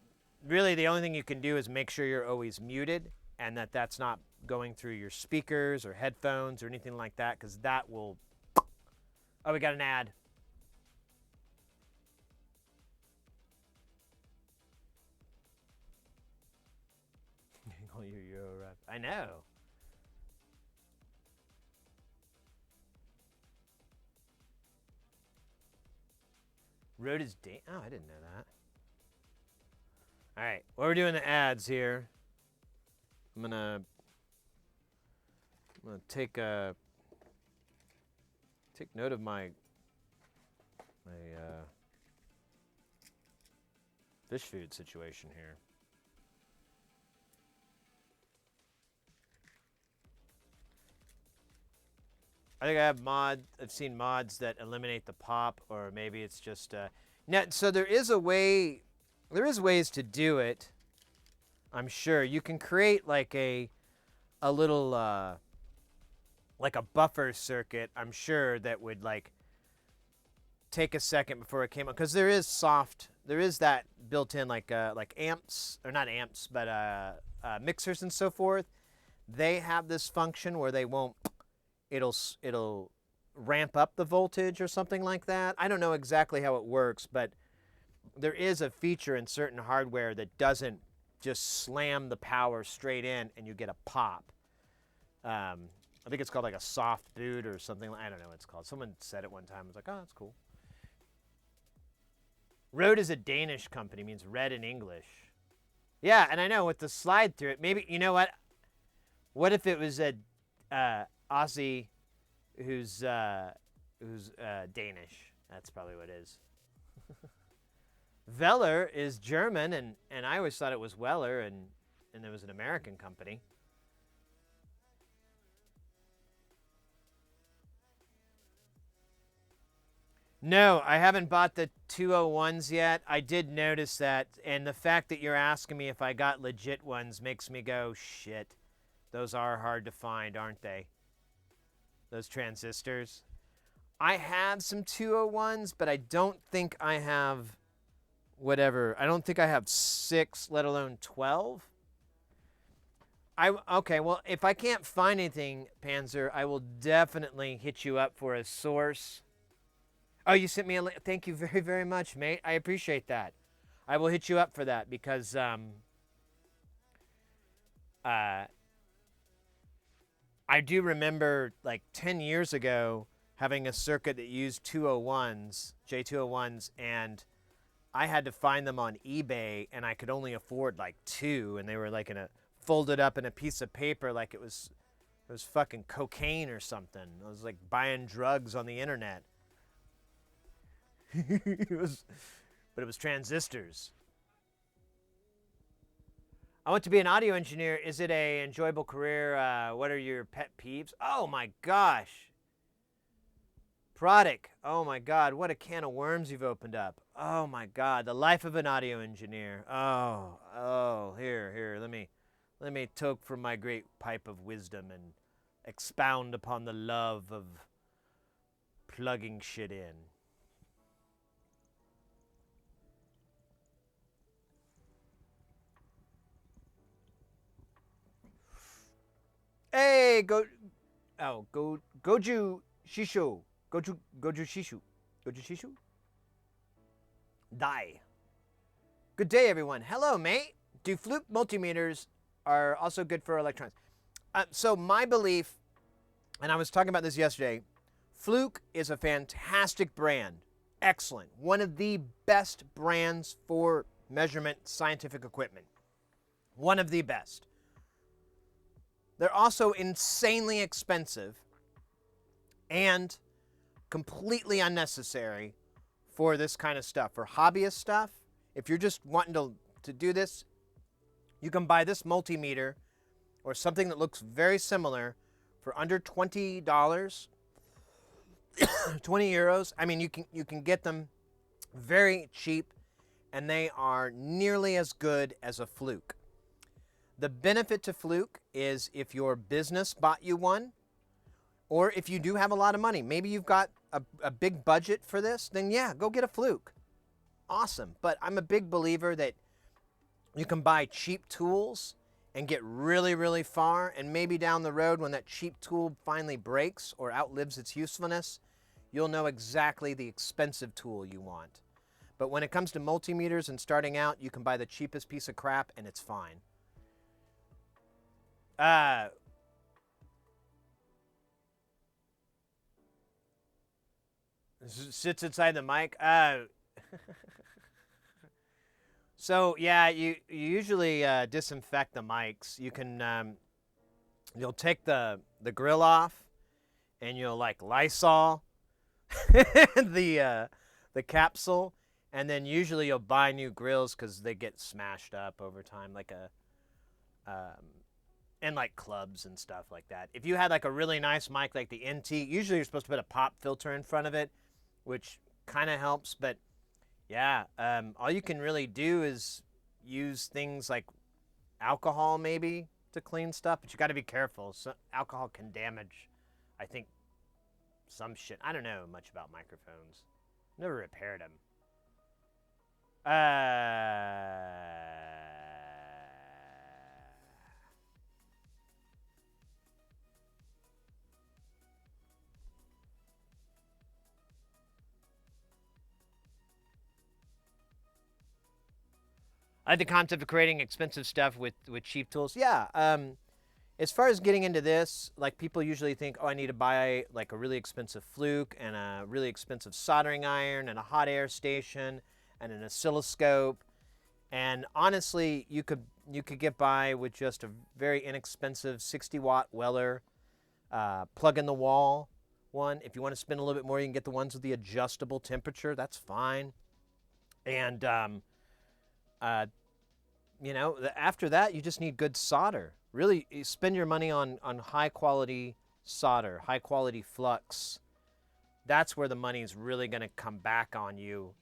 really the only thing you can do is make sure you're always muted and that's not going through your speakers or headphones or anything like that, because that will... Oh, we got an ad. I know. Road is oh, I didn't know that. All right, well, we're doing the ads here. I'm gonna take note of my fish food situation here. I think I've seen mods that eliminate the pop, or maybe it's just now. So there is ways to do it. I'm sure you can create like a little like a buffer circuit. I'm sure that would like take a second before it came up, because there is that built in like amps, or not amps, but mixers and so forth. They have this function where they won't. It'll ramp up the voltage or something like that. I don't know exactly how it works, but there is a feature in certain hardware that doesn't just slam the power straight in and you get a pop. I think it's called like a soft boot or something. I don't know what it's called. Someone said it one time. I was like, oh, that's cool. Rode is a Danish company, means red in English. Yeah, and I know with the slide through it, maybe, you know what? What if it was a Aussie who's Danish? That's probably what it is. Veller is German, and I always thought it was Weller, and it was an American company. No, I haven't bought the 201s yet. I did notice that, and the fact that you're asking me if I got legit ones makes me go, shit. Those are hard to find, aren't they? Those transistors. I have some 201s, but I don't think I have whatever. I don't think I have 6, let alone 12. Okay, well, if I can't find anything, Panzer, I will definitely hit you up for a source. Oh, you sent me a link. Thank you very, very much, mate. I appreciate that. I will hit you up for that because I do remember like 10 years ago having a circuit that used 201s, J201s, and I had to find them on eBay, and I could only afford like 2, and they were like folded up in a piece of paper like it was fucking cocaine or something. I was like buying drugs on the internet. But it was transistors. I want to be an audio engineer. Is it an enjoyable career? What are your pet peeves? Oh my gosh. Product. Oh my God, what a can of worms you've opened up. Oh my God, the life of an audio engineer. Oh, here, let me toke from my great pipe of wisdom and expound upon the love of plugging shit in. Hey, Goju Shishu. Goju Shishu. Die. Good day, everyone. Hello, mate. Do Fluke multimeters are also good for electronics? So my belief, and I was talking about this yesterday, Fluke is a fantastic brand. Excellent. One of the best brands for measurement scientific equipment. One of the best. They're also insanely expensive and completely unnecessary for this kind of stuff. For hobbyist stuff, if you're just wanting to do this, you can buy this multimeter or something that looks very similar for under $20, 20 euros. I mean, you can get them very cheap, and they are nearly as good as a Fluke. The benefit to Fluke is if your business bought you one, or if you do have a lot of money, maybe you've got a big budget for this, then yeah, go get a Fluke. Awesome. But I'm a big believer that you can buy cheap tools and get really, really far, and maybe down the road when that cheap tool finally breaks or outlives its usefulness, you'll know exactly the expensive tool you want. But when it comes to multimeters and starting out, you can buy the cheapest piece of crap and it's fine. Sits inside the mic. So yeah, you usually disinfect the mics. You can you'll take the grill off, and you'll like Lysol the capsule, And then usually you'll buy new grills because they get smashed up over time, like and like clubs and stuff like that. If you had like a really nice mic like the NT, usually you're supposed to put a pop filter in front of it, which kind of helps. But yeah, all you can really do is use things like alcohol maybe to clean stuff, but you got to be careful. So alcohol can damage, I think, some shit. I don't know much about microphones. Never repaired them. I like the concept of creating expensive stuff with cheap tools. Yeah. As far as getting into this, like people usually think, oh, I need to buy like a really expensive fluke and a really expensive soldering iron and a hot air station and an oscilloscope. And honestly, you could get by with just a very inexpensive 60-watt Weller plug in the wall one. If you want to spend a little bit more, you can get the ones with the adjustable temperature. That's fine. And you know, after that, you just need good solder. Really, you spend your money on high quality solder, high quality flux. That's where the money is really going to come back on you.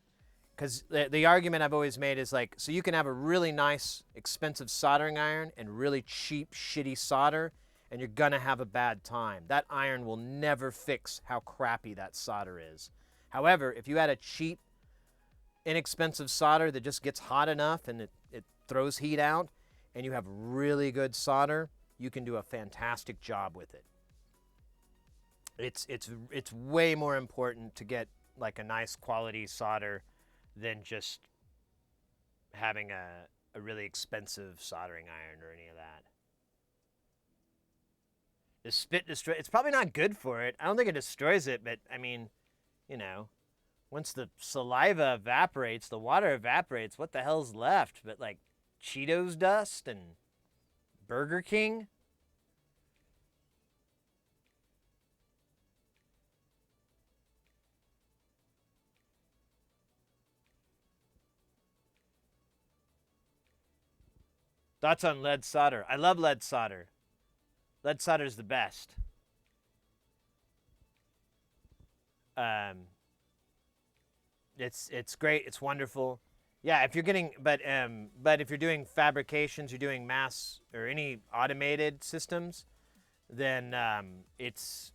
Because the argument I've always made is like, so you can have a really nice, expensive soldering iron and really cheap, shitty solder, and you're going to have a bad time. That iron will never fix how crappy that solder is. However, if you had a cheap, inexpensive solder that just gets hot enough and it throws heat out, and you have really good solder, you can do a fantastic job with it. It's way more important to get like a nice quality solder than just having a really expensive soldering iron or any of that. The spit destroy. It's probably not good for it. I don't think it destroys it, but I mean, you know, once the saliva evaporates, the water evaporates, what the hell's left but like Cheetos dust and Burger King? Thoughts on lead solder? I love lead solder. Lead solder is the best. It's great. It's wonderful. Yeah, if you're getting, but if you're doing fabrications, you're doing mass or any automated systems, then it's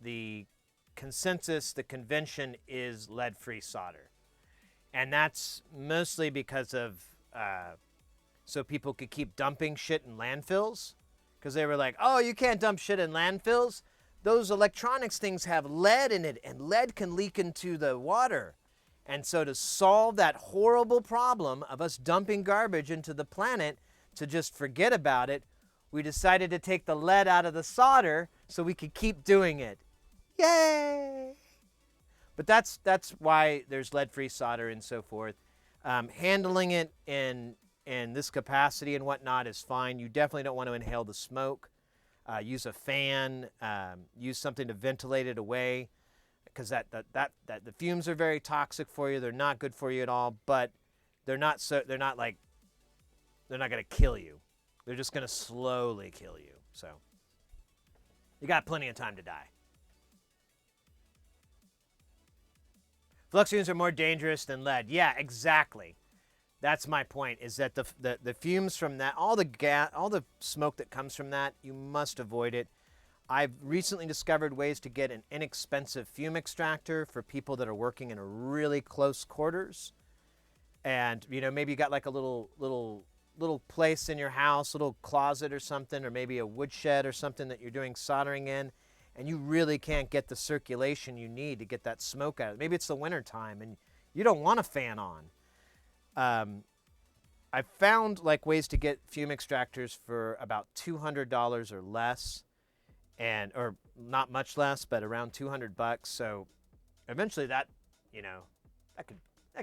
the consensus, the convention is lead-free solder, and that's mostly because of so people could keep dumping shit in landfills, because they were like, oh, you can't dump shit in landfills. Those electronics things have lead in it, and lead can leak into the water. And so to solve that horrible problem of us dumping garbage into the planet, to just forget about it, we decided to take the lead out of the solder so we could keep doing it. Yay! But that's why there's lead-free solder and so forth. Handling it in this capacity and whatnot is fine. You definitely don't want to inhale the smoke. Use a fan. Use something to ventilate it away, because the fumes are very toxic for you. They're not good for you at all. But they're not going to kill you. They're just going to slowly kill you. So you got plenty of time to die. Flux fumes are more dangerous than lead. Yeah, exactly. That's my point, is that the fumes from that, all the smoke that comes from that, you must avoid it. I've recently discovered ways to get an inexpensive fume extractor for people that are working in a really close quarters. And, you know, maybe you got like a little place in your house, little closet or something, or maybe a woodshed or something that you're doing soldering in, and you really can't get the circulation you need to get that smoke out. Maybe it's the winter time and you don't want a fan on. I found like ways to get fume extractors for about $200 or less, or not much less, but around $200. So eventually that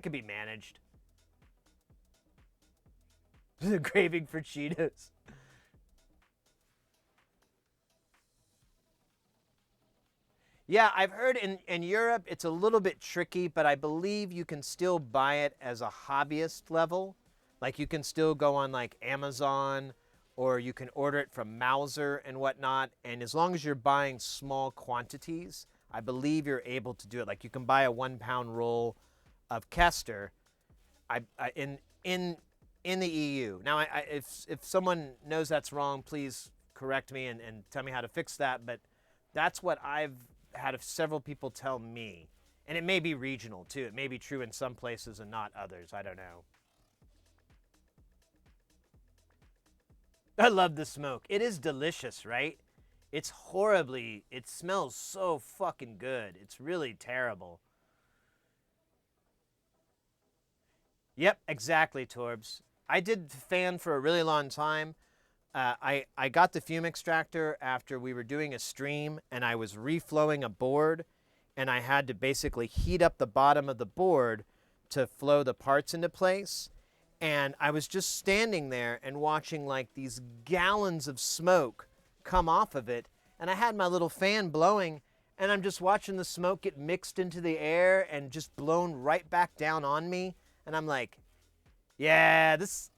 could be managed. The craving for Cheetos. Yeah, I've heard in Europe it's a little bit tricky, but I believe you can still buy it as a hobbyist level. Like you can still go on like Amazon or you can order it from Mauser and whatnot. And as long as you're buying small quantities, I believe you're able to do it. Like you can buy a 1 pound roll of Kester in the EU. Now, if someone knows that's wrong, please correct me and tell me how to fix that. But that's what I've had several people tell me. And it may be regional, too. It may be true in some places and not others. I don't know. I love the smoke. It is delicious, right? It smells so fucking good. It's really terrible. Yep, exactly, Torbs. I did fan for a really long time. I got the fume extractor after we were doing a stream and I was reflowing a board and I had to basically heat up the bottom of the board to flow the parts into place. And I was just standing there and watching like these gallons of smoke come off of it. And I had my little fan blowing and I'm just watching the smoke get mixed into the air and just blown right back down on me. And I'm like, yeah, this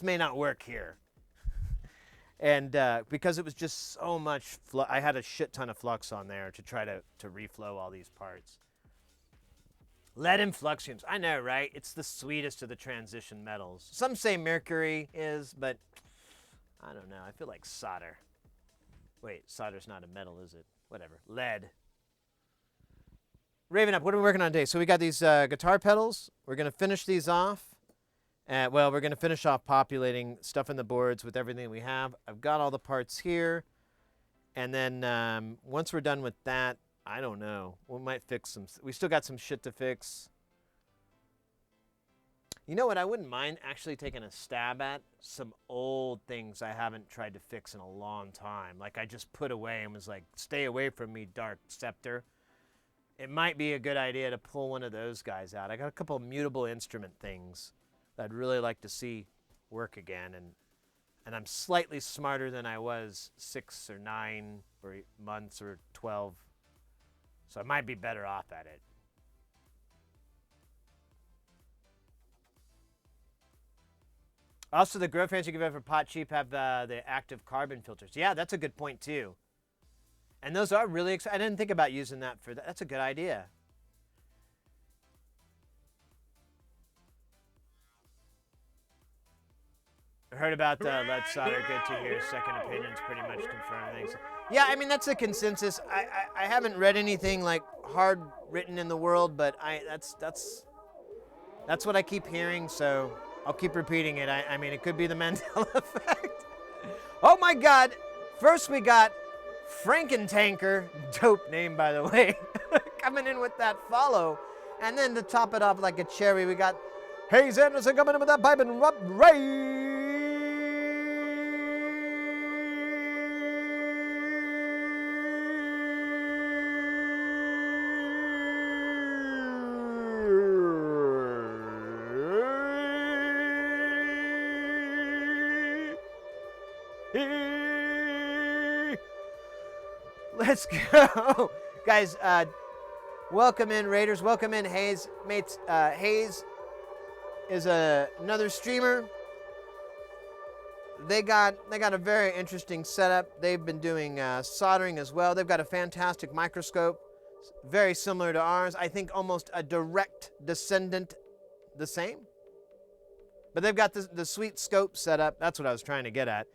may not work here. And because it was just so much, I had a shit ton of flux on there to try to reflow all these parts. Lead and flux fumes. I know, right? It's the sweetest of the transition metals. Some say mercury is, but I don't know. I feel like solder. Wait, solder's not a metal, is it? Whatever. Lead. Raven Up, what are we working on today? So we got these guitar pedals. We're going to finish these off. Well, we're going to finish off populating stuff in the boards with everything we have. I've got all the parts here. And then once we're done with that, I don't know. We might fix some. We still got some shit to fix. You know what? I wouldn't mind actually taking a stab at some old things I haven't tried to fix in a long time. Like I just put away and was like, stay away from me, Dark Scepter. It might be a good idea to pull one of those guys out. I got a couple of mutable instrument things that I'd really like to see work again. And I'm slightly smarter than I was 6 or 9 or 8 months or 12. So I might be better off at it. Also, the grow fans you give out for Pot Cheap have the active carbon filters. Yeah, that's a good point, too. And those are really exciting. I didn't think about using that for that. That's a good idea. I heard about lead solder. Good to hear. Second opinions pretty much confirm things. Yeah, I mean, that's a consensus. I haven't read anything like hard written in the world, but that's what I keep hearing, so I'll keep repeating it. I mean, it could be the Mandela effect. Oh my God! First we got Frankentanker, dope name by the way, coming in with that follow, and then to top it off like a cherry, we got Hayes Anderson coming in with that pipe and Rob Ray. Let's go. Guys, welcome in, Raiders. Welcome in, Hayes. Mates, Hayes is another streamer. They got a very interesting setup. They've been doing soldering as well. They've got a fantastic microscope, very similar to ours. I think almost a direct descendant, the same. But they've got the sweet scope setup. That's what I was trying to get at.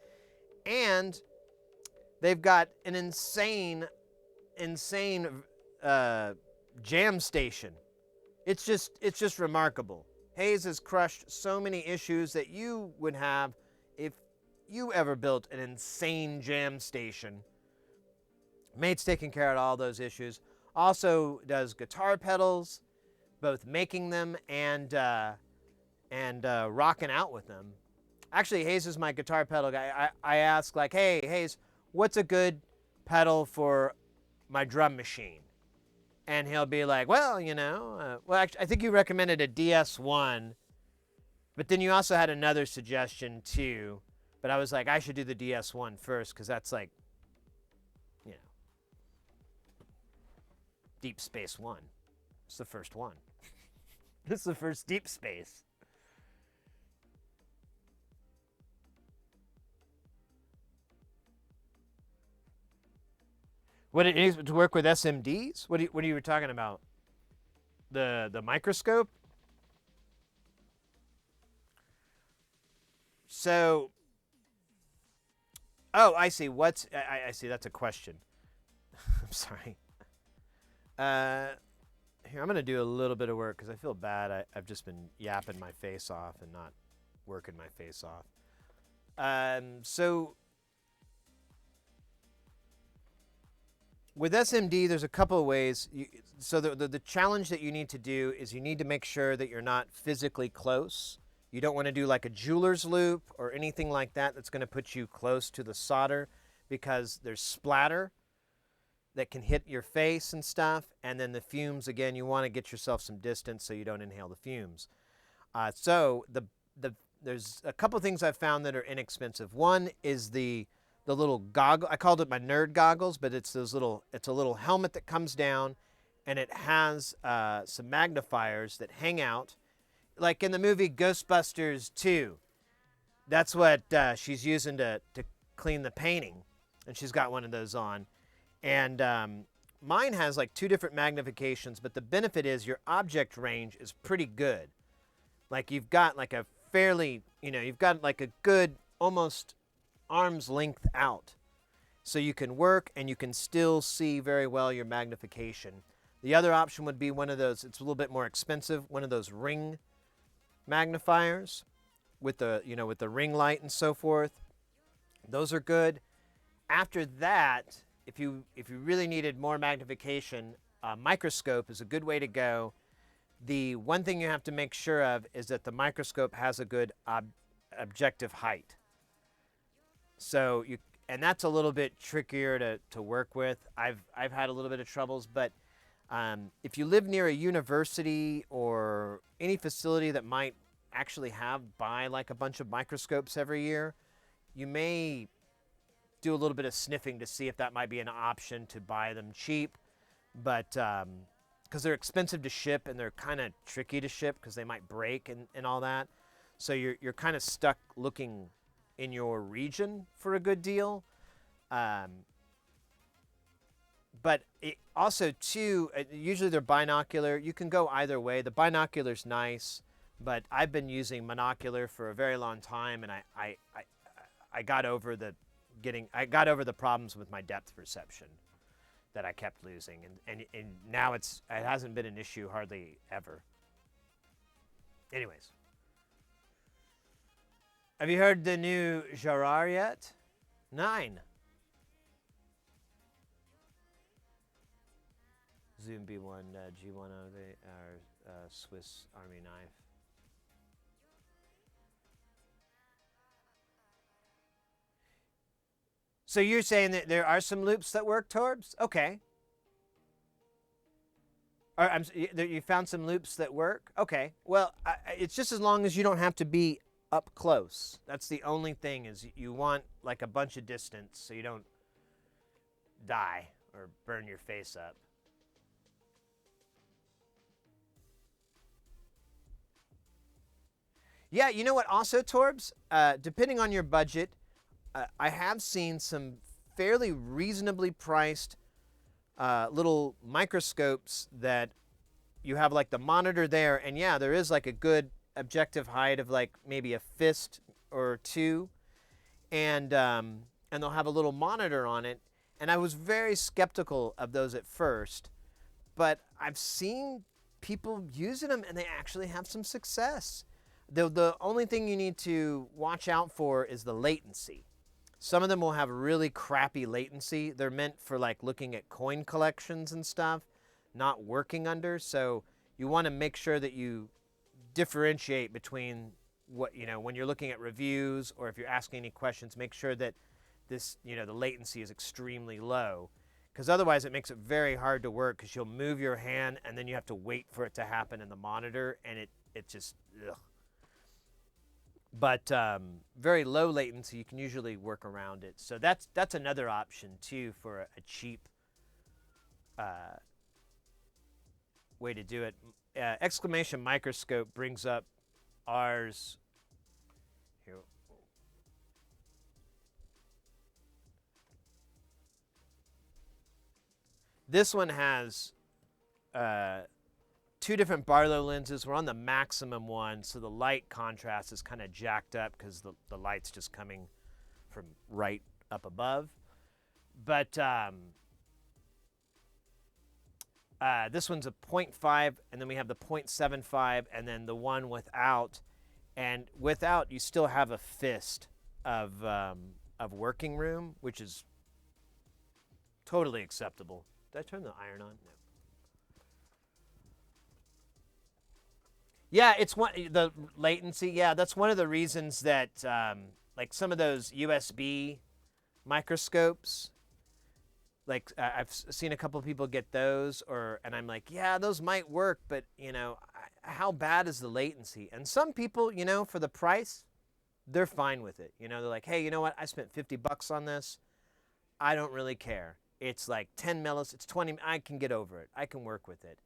And they've got an insane jam station. It's just remarkable. Hayes has crushed so many issues that you would have if you ever built an insane jam station. Mate's taking care of all those issues. Also does guitar pedals, both making them and rocking out with them. Actually, Hayes is my guitar pedal guy. I ask like, hey, Hayes, what's a good pedal for my drum machine? And he'll be like, well, you know, well, actually, I think you recommended a DS1, but then you also had another suggestion too. But I was like, I should do the DS1 first because that's like, you know, Deep Space One. It's the first one. This is the first deep space. What it is to work with SMDs? What are you talking about? The microscope? So, oh, I see. I see. That's a question. I'm sorry. Here, I'm going to do a little bit of work because I feel bad. I've just been yapping my face off and not working my face off. So, with SMD, there's a couple of ways. So the challenge that you need to do is you need to make sure that you're not physically close. You don't want to do like a jeweler's loop or anything like that that's going to put you close to the solder because there's splatter that can hit your face and stuff. And then the fumes, again, you want to get yourself some distance so you don't inhale the fumes. So there's a couple things I've found that are inexpensive. One is the little goggle. I called it my nerd goggles, but it's a little helmet that comes down, and it has some magnifiers that hang out, like in the movie Ghostbusters 2. That's what she's using to clean the painting, and she's got one of those on. And mine has like 2 different magnifications, but the benefit is your object range is pretty good. Like you've got like a fairly, you've got like a good almost arm's length out. So you can work and you can still see very well your magnification. The other option would be one of those, it's a little bit more expensive, one of those ring magnifiers with the, with the ring light and so forth. Those are good. After that, if you really needed more magnification, a microscope is a good way to go. The one thing you have to make sure of is that the microscope has a good objective height. So and that's a little bit trickier to work with. I've had a little bit of troubles, but if you live near a university or any facility that might actually buy like a bunch of microscopes every year, you may do a little bit of sniffing to see if that might be an option to buy them cheap, but because they're expensive to ship and they're kind of tricky to ship because they might break and all that. So you're kind of stuck looking in your region for a good deal. But also too, usually they're binocular. You can go either way. The binocular's nice, but I've been using monocular for a very long time, and I got over the problems with my depth perception that I kept losing, and now it hasn't been an issue hardly ever. Anyways, have you heard the new Gerard yet? 9. Zoom B1 G1 of our Swiss Army knife. So you're saying that there are some loops that work, Torbs? Okay. You found some loops that work? Okay. Well, it's just as long as you don't have to be up close. That's the only thing, is you want like a bunch of distance so you don't die or burn your face up. Yeah, you know what also, Torbs? Depending on your budget, I have seen some fairly reasonably priced little microscopes that you have like the monitor there, and yeah, there is like a good objective height of like maybe a fist or 2, and they'll have a little monitor on it. And I was very skeptical of those at first, but I've seen people using them and they actually have some success. The only thing you need to watch out for is the latency. Some of them will have really crappy latency. They're meant for like looking at coin collections and stuff, not working under. So you want to make sure that you differentiate between what, when you're looking at reviews or if you're asking any questions, make sure that this, the latency is extremely low, because otherwise it makes it very hard to work, because you'll move your hand and then you have to wait for it to happen in the monitor, and it just, ugh. But very low latency, you can usually work around it. So that's another option too for a cheap way to do it. Exclamation microscope brings up ours. Here. This one has 2 different Barlow lenses. We're on the maximum one, so the light contrast is kind of jacked up because the light's just coming from right up above. But this one's a 0.5, and then we have the 0.75, and then the one without. And without, you still have a fist of working room, which is totally acceptable. Did I turn the iron on? No. Yeah, it's the latency. Yeah, that's one of the reasons that like some of those USB microscopes, like I've seen a couple of people get those, and I'm like, yeah, those might work, but you know, how bad is the latency? And some people, you know, for the price, they're fine with it. You know, they're like, hey, you know what? I spent $50 on this. I don't really care. It's like 10 millis, it's 20. I can get over it. I can work with it.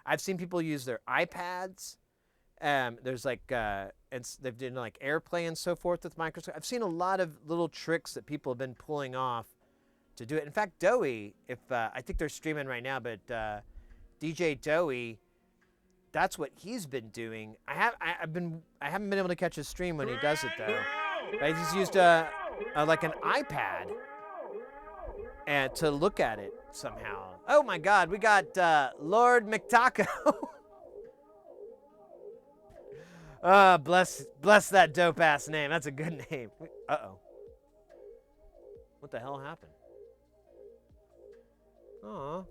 I've seen people use their iPads. There's like, they've done like AirPlay and so forth with microscope. I've seen a lot of little tricks that people have been pulling off to do it. In fact, 𝕾𝕇, I think they're streaming right now, but DJ 𝕾𝕇, that's what he's been doing. I haven't been able to catch his stream when he does it though. But he's used like an iPad and to look at it somehow. Oh my God, we got Lord 𝕾𝕘𝕘. Bless that dope ass name. That's a good name. Uh-oh. What the hell happened? Aw.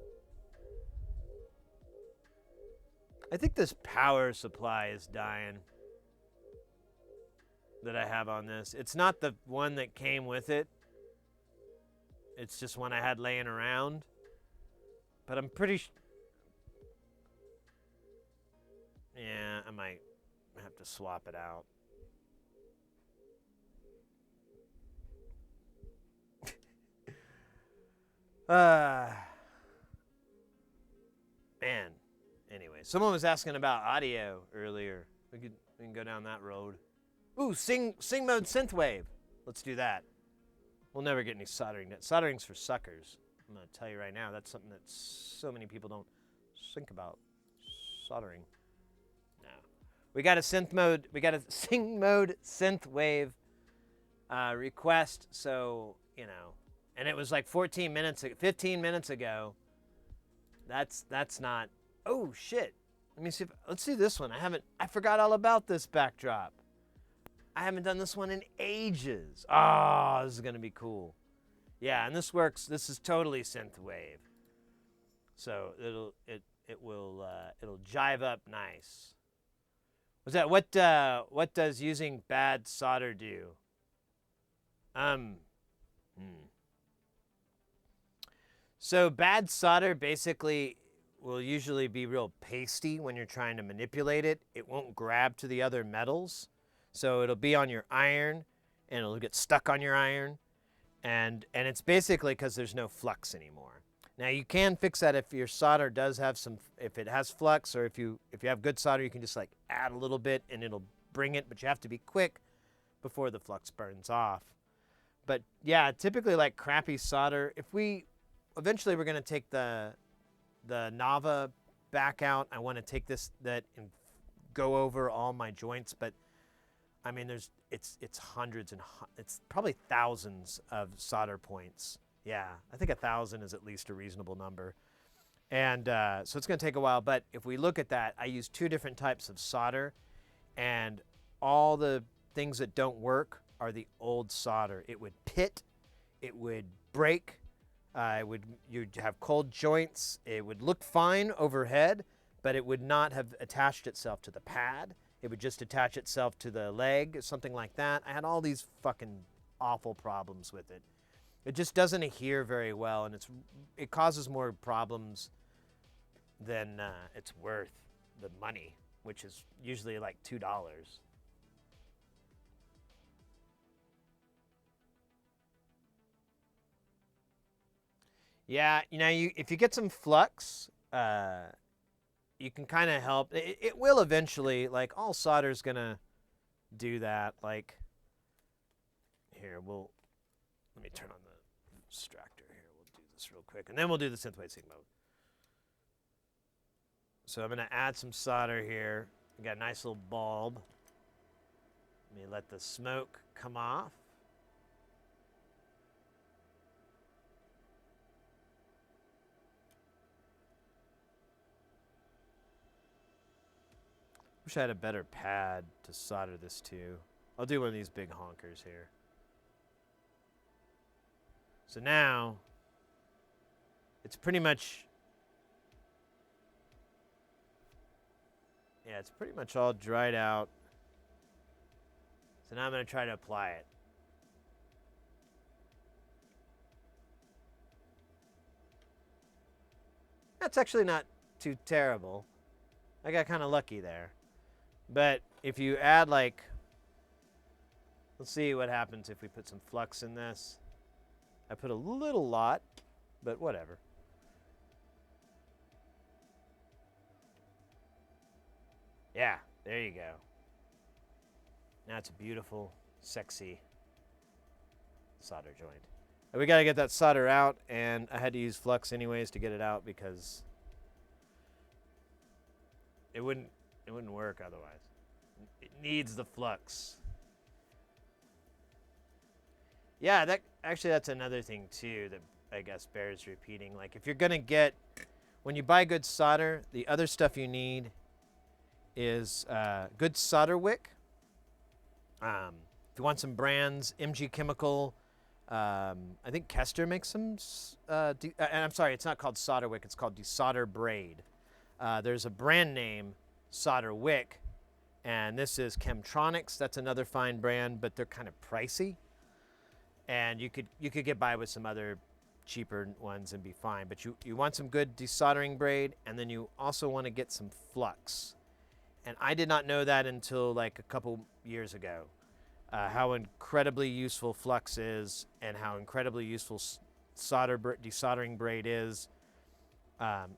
I think this power supply is dying that I have on this. It's not the one that came with it. It's just one I had laying around. But I'm pretty yeah, I might have to swap it out. Man. Anyway, someone was asking about audio earlier. We can go down that road. Ooh, sing mode synthwave. Let's do that. We'll never get any soldering. Soldering's for suckers. I'm gonna tell you right now, that's something that so many people don't think about. Soldering. No. We got a synth mode. We got a sing mode synthwave request. So you know, and it was like 15 minutes ago. That's not. Oh shit. Let me see let's do this one. I forgot all about this backdrop. I haven't done this one in ages. Oh, this is gonna be cool. Yeah, and this works. This is totally synthwave. So it'll jive up nice. Was that what does using bad solder do? So bad solder basically will usually be real pasty when you're trying to manipulate it. It won't grab to the other metals. So it'll be on your iron and it'll get stuck on your iron. And it's basically because there's no flux anymore. Now you can fix that if your solder does have if it has flux, or if you have good solder, you can just like add a little bit and it'll bring it, but you have to be quick before the flux burns off. But yeah, typically like crappy solder, eventually we're gonna take the 𝕆𝕯 back out. I want to take that and go over all my joints, but I mean, it's hundreds and it's probably thousands of solder points. Yeah, I think 1,000 is at least a reasonable number, and so it's going to take a while. But if we look at that, I use 2 different types of solder, and all the things that don't work are the old solder. It would pit, it would break. You'd have cold joints. It would look fine overhead, but it would not have attached itself to the pad. It would just attach itself to the leg, something like that. I had all these fucking awful problems with it. It just doesn't adhere very well, and it causes more problems than it's worth the money, which is usually like $2. Yeah, you know, if you get some flux, you can kind of help. It will eventually, like all solder's gonna do that. Like here, let me turn on the extractor here. We'll do this real quick, and then we'll do the synthwave sync mode. So I'm gonna add some solder here. We got a nice little bulb. Let me let the smoke come off. Wish I had a better pad to solder this to. I'll do one of these big honkers here. So now, it's pretty much, yeah, it's pretty much all dried out. So now I'm going to try to apply it. That's actually not too terrible. I got kind of lucky there. But if you add like, let's see what happens if we put some flux in this. I put a little lot, but whatever. Yeah, there you go. Now it's a beautiful, sexy solder joint. And we got to get that solder out, and I had to use flux anyways to get it out because it wouldn't work otherwise. It needs the flux. Yeah, that's another thing too that I guess bears repeating. Like if you're gonna get, when you buy good solder, the other stuff you need is good solder wick. If you want some brands, MG Chemical, I think Kester makes some. And I'm sorry, it's not called solder wick. It's called desolder braid. There's a brand name, solder wick, and this is Chemtronics. That's another fine brand, but they're kind of pricey. And you could get by with some other cheaper ones and be fine. But you want some good desoldering braid, and then you also want to get some flux. And I did not know that until like a couple years ago, how incredibly useful flux is and how incredibly useful desoldering braid is.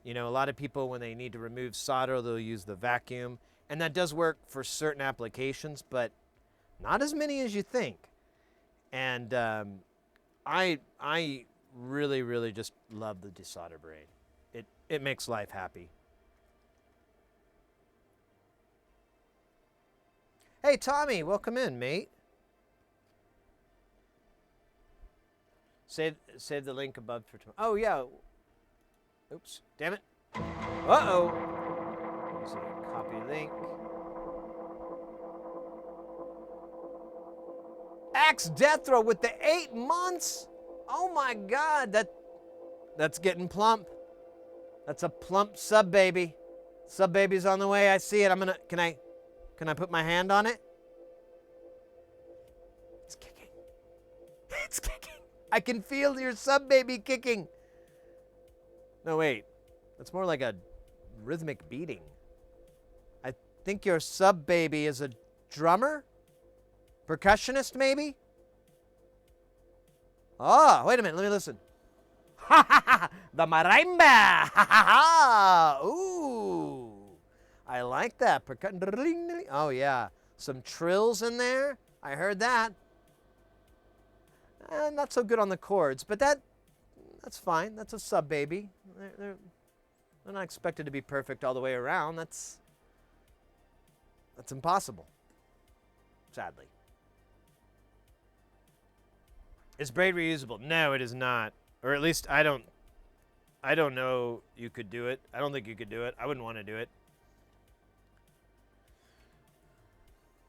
You know, a lot of people, when they need to remove solder, they'll use the vacuum. And that does work for certain applications, but not as many as you think. And I really, really just love the desolder braid. It makes life happy. Hey, Tommy, welcome in, mate. Save the link above for tomorrow. Oh, yeah. Oops, damn it. Uh-oh. Let's see, copy link. Axe Death Row with the 8 months. Oh my God, that's getting plump. That's a plump sub baby. Sub baby's on the way. I see it. Can I put my hand on it? It's kicking. It's kicking. I can feel your sub baby kicking. No, wait. That's more like a rhythmic beating. I think your sub baby is a drummer? Percussionist, maybe? Oh, wait a minute. Let me listen. Ha ha ha! The marimba! Ha ha ha! Ooh. I like that. Oh, yeah. Some trills in there. I heard that. Not so good on the chords, but that's fine. That's a sub baby. They're not expected to be perfect all the way around. That's impossible, sadly. Is braid reusable? No, it is not. Or at least I don't know you could do it. I don't think you could do it. I wouldn't want to do it.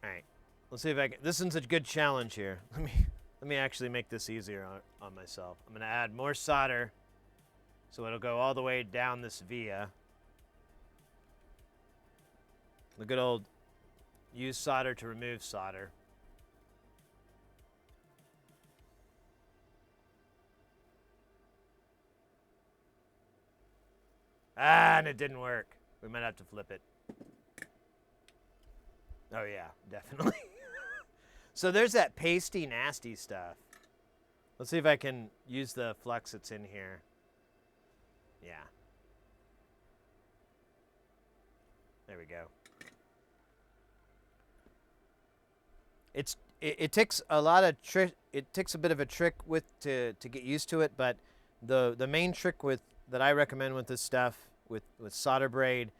All right. Let's see if I can. This is a good challenge here. Let me actually make this easier on myself. I'm going to add more solder so it'll go all the way down this via. The good old use solder to remove solder. And it didn't work. We might have to flip it. Oh yeah, definitely. So there's that pasty, nasty stuff. Let's see if I can use the flux that's in here. Yeah. There we go. It takes a lot of trick. It takes a bit of a trick to get used to it, but the main trick that I recommend with this stuff with solder braid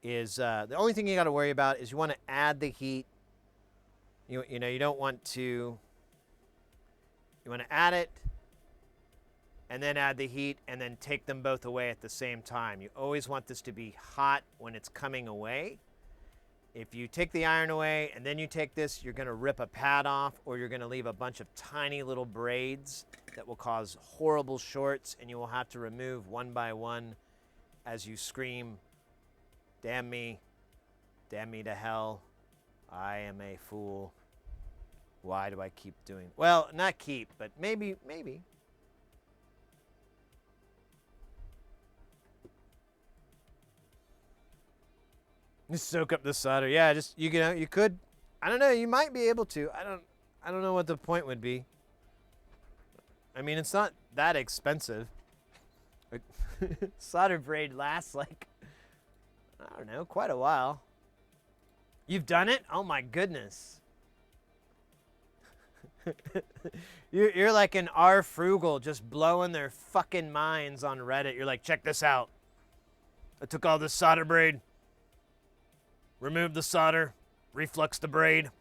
is the only thing you got to worry about is you want to add the heat. You know, you don't want to. You want to add it, and then add the heat, and then take them both away at the same time. You always want this to be hot when it's coming away. If you take the iron away and then you take this, you're going to rip a pad off, or you're going to leave a bunch of tiny little braids that will cause horrible shorts, and you will have to remove one by one as you scream, damn me to hell, I am a fool. Why do I keep doing? Well, not keep, but maybe. Just soak up the solder. Yeah, just you know, you could. I don't know. You might be able to. I don't know what the point would be. I mean, it's not that expensive. Solder braid lasts like, I don't know, quite a while. You've done it? Oh my goodness. You're like an R Frugal just blowing their fucking minds on Reddit. You're like, check this out. I took all this solder braid, removed the solder, refluxed the braid,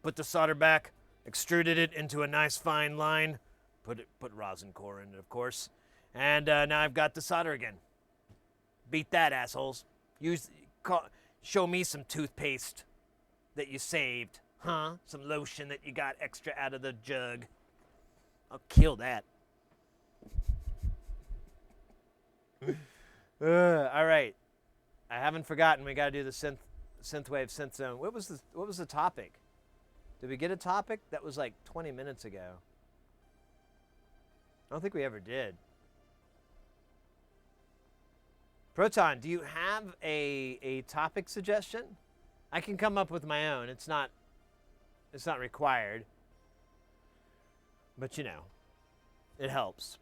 put the solder back, extruded it into a nice fine line, put rosin core in it, of course, and now I've got the solder again. Beat that, assholes. Show me some toothpaste that you saved, huh? Some lotion that you got extra out of the jug. I'll kill that. All right. I haven't forgotten. We got to do the synthwave synth zone. What was the topic? Did we get a topic? That was like 20 minutes ago. I don't think we ever did. Proton, do you have a topic suggestion? I can come up with my own. It's not required. But you know, it helps.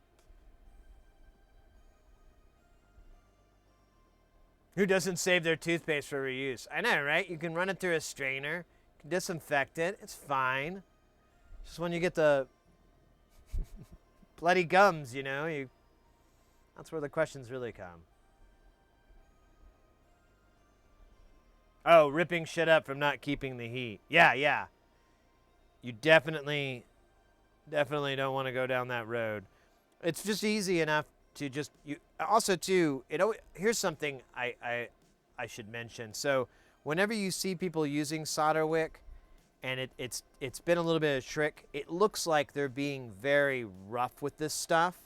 Who doesn't save their toothpaste for reuse? I know, right? You can run it through a strainer, you can disinfect it, it's fine. Just when you get the bloody gums, you know, that's where the questions really come. Oh, ripping shit up from not keeping the heat. Yeah. You definitely don't want to go down that road. It's just easy enough to just also too. Here's something I should mention. So whenever you see people using solder wick, and it's been a little bit of a trick, it looks like they're being very rough with this stuff.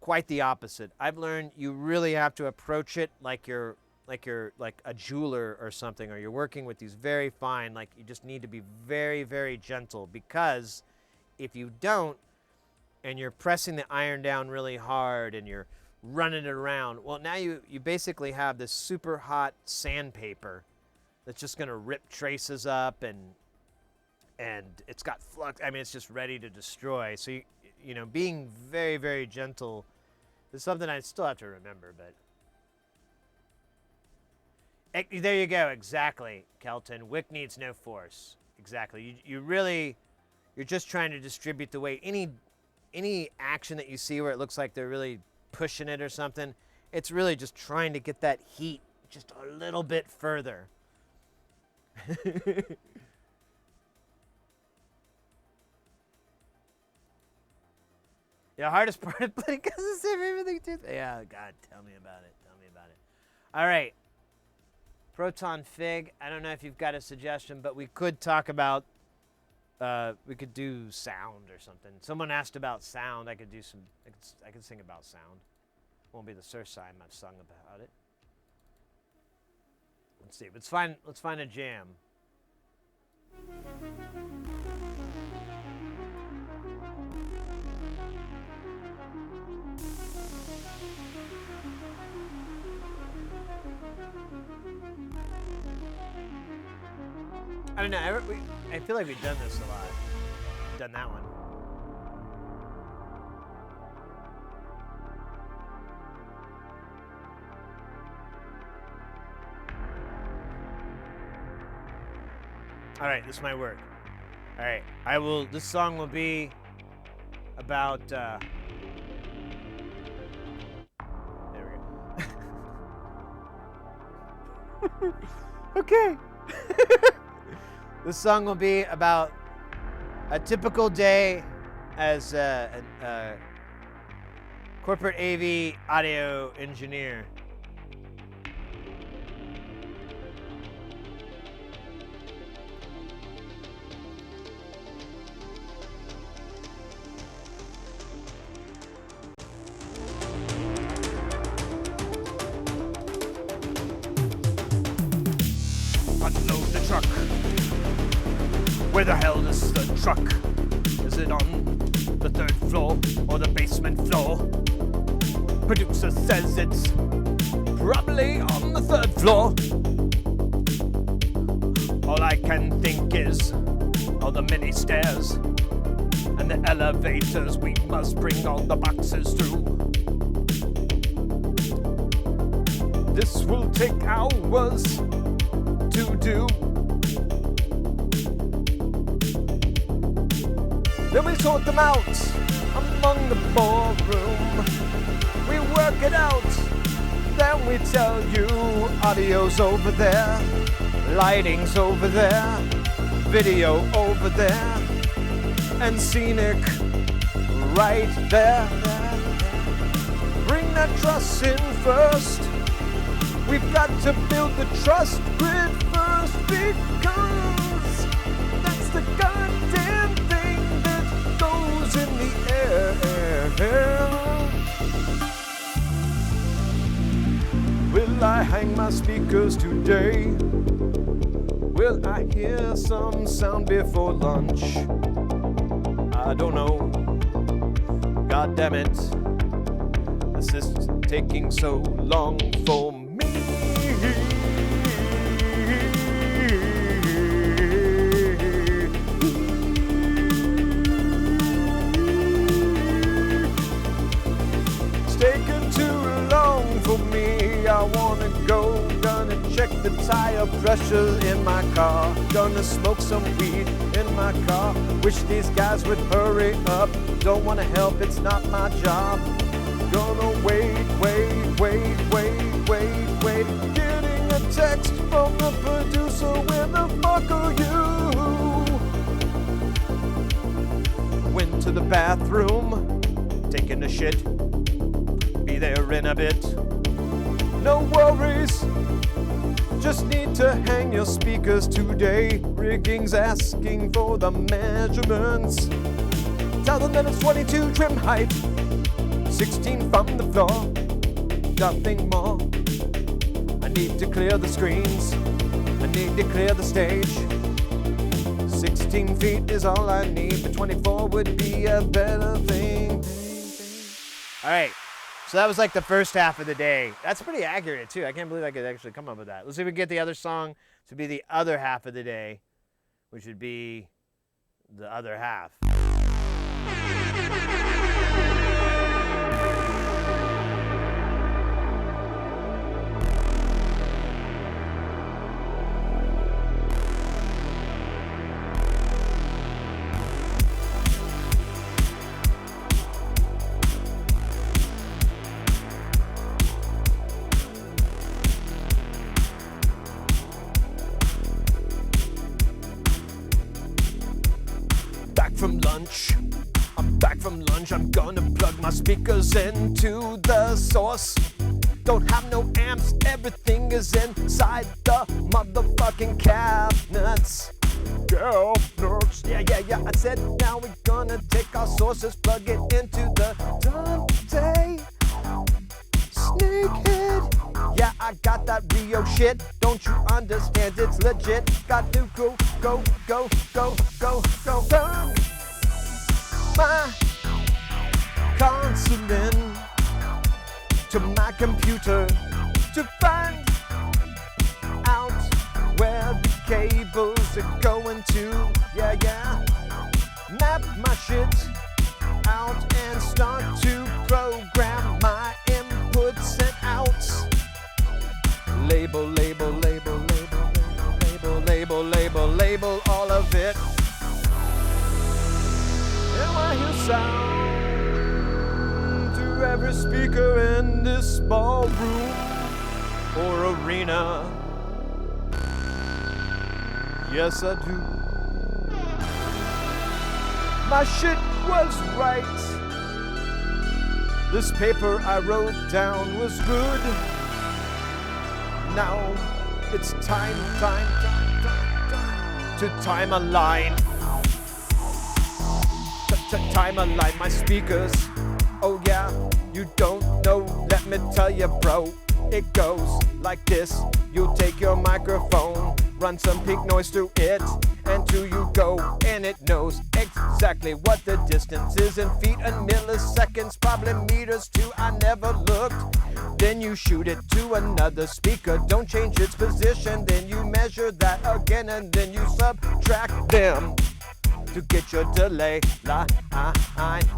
Quite the opposite. I've learned you really have to approach it like you're like a jeweler or something, or you're working with these very fine, like you just need to be very, very gentle, because if you don't, and you're pressing the iron down really hard and you're running it around, well, now you basically have this super hot sandpaper that's just going to rip traces up, and it's got flux. I mean, it's just ready to destroy. So you know, being very, very gentle is something I still have to remember, but there you go. Exactly, Kelton. Wick needs no force. Exactly. You're just trying to distribute the weight. Any action that you see where it looks like they're really pushing it or something, it's really just trying to get that heat just a little bit further. The hardest part of putting because everything too. Yeah, God, tell me about it. All right. Proton Fig, I don't know if you've got a suggestion, but we could talk about, we could do sound or something. Someone asked about sound. I could sing about sound. Won't be the first time I've sung about it. Let's see. Let's find a jam. I don't know. I feel like we've done this a lot. Done that one. All right, this might work. All right, this song will be about, there we go. Okay. This song will be about a typical day as a corporate AV audio engineer. Unload the truck. Where the hell is the truck? Is it on the 3rd floor or the basement floor? Producer says it's probably on the 3rd floor. All I can think is all the many stairs and the elevators we must bring all the boxes through. This will take hours to do. Then we sort them out among the ballroom. We work it out, then we tell you audio's over there, lighting's over there, video over there, and scenic right there. Bring that truss in first. We've got to build the trust grid first, because that's the goddamn thing that goes in the air. Will I hang my speakers today? Will I hear some sound before lunch? I don't know. God damn it. This is taking so long for me. It's taking too long for me. I wanna go, gonna check the tire pressure in my car, gonna smoke some weed in my car. Wish these guys would hurry up. Don't wanna help, it's not my job. Gonna wait. Getting a text from the producer, where the fuck are you? Went to the bathroom, taking a shit. Be there in a bit. No worries, just need to hang your speakers today. Rigging's asking for the measurements. Tell them that it's 22 trim height, 16 from the floor, nothing more. I need to clear the screens, I need to clear the stage. 16 feet is all I need, but 24 would be a better thing. All right, so that was like the first half of the day. That's pretty accurate too. I can't believe I could actually come up with that. Let's see if we can get the other song to be the other half of the day, which would be the other half. I'm back from lunch, I'm gonna plug my speakers into the source. Don't have no amps, everything is inside the motherfucking cabinets. Cabinets. Yeah, I said now we're gonna take our sources, plug it into the Dante Snakehead. Yeah, I got that Rio shit, don't you understand? It's legit. Got to go. My console in to my computer to find out where the cables are going to. Yeah. Map my shit out and start to program my inputs and outs. Label every speaker in this ballroom or arena. Yes, I do. My shit was right. This paper I wrote down was good. Now it's time to time a line. Time a line, my speakers. Oh yeah, you don't know, let me tell you, bro. It goes like this. You take your microphone, run some peak noise through it, and to you go, and it knows exactly what the distance is in feet and milliseconds, probably meters too, I never looked. Then you shoot it to another speaker, don't change its position, then you measure that again, and then you subtract them to get your delay line,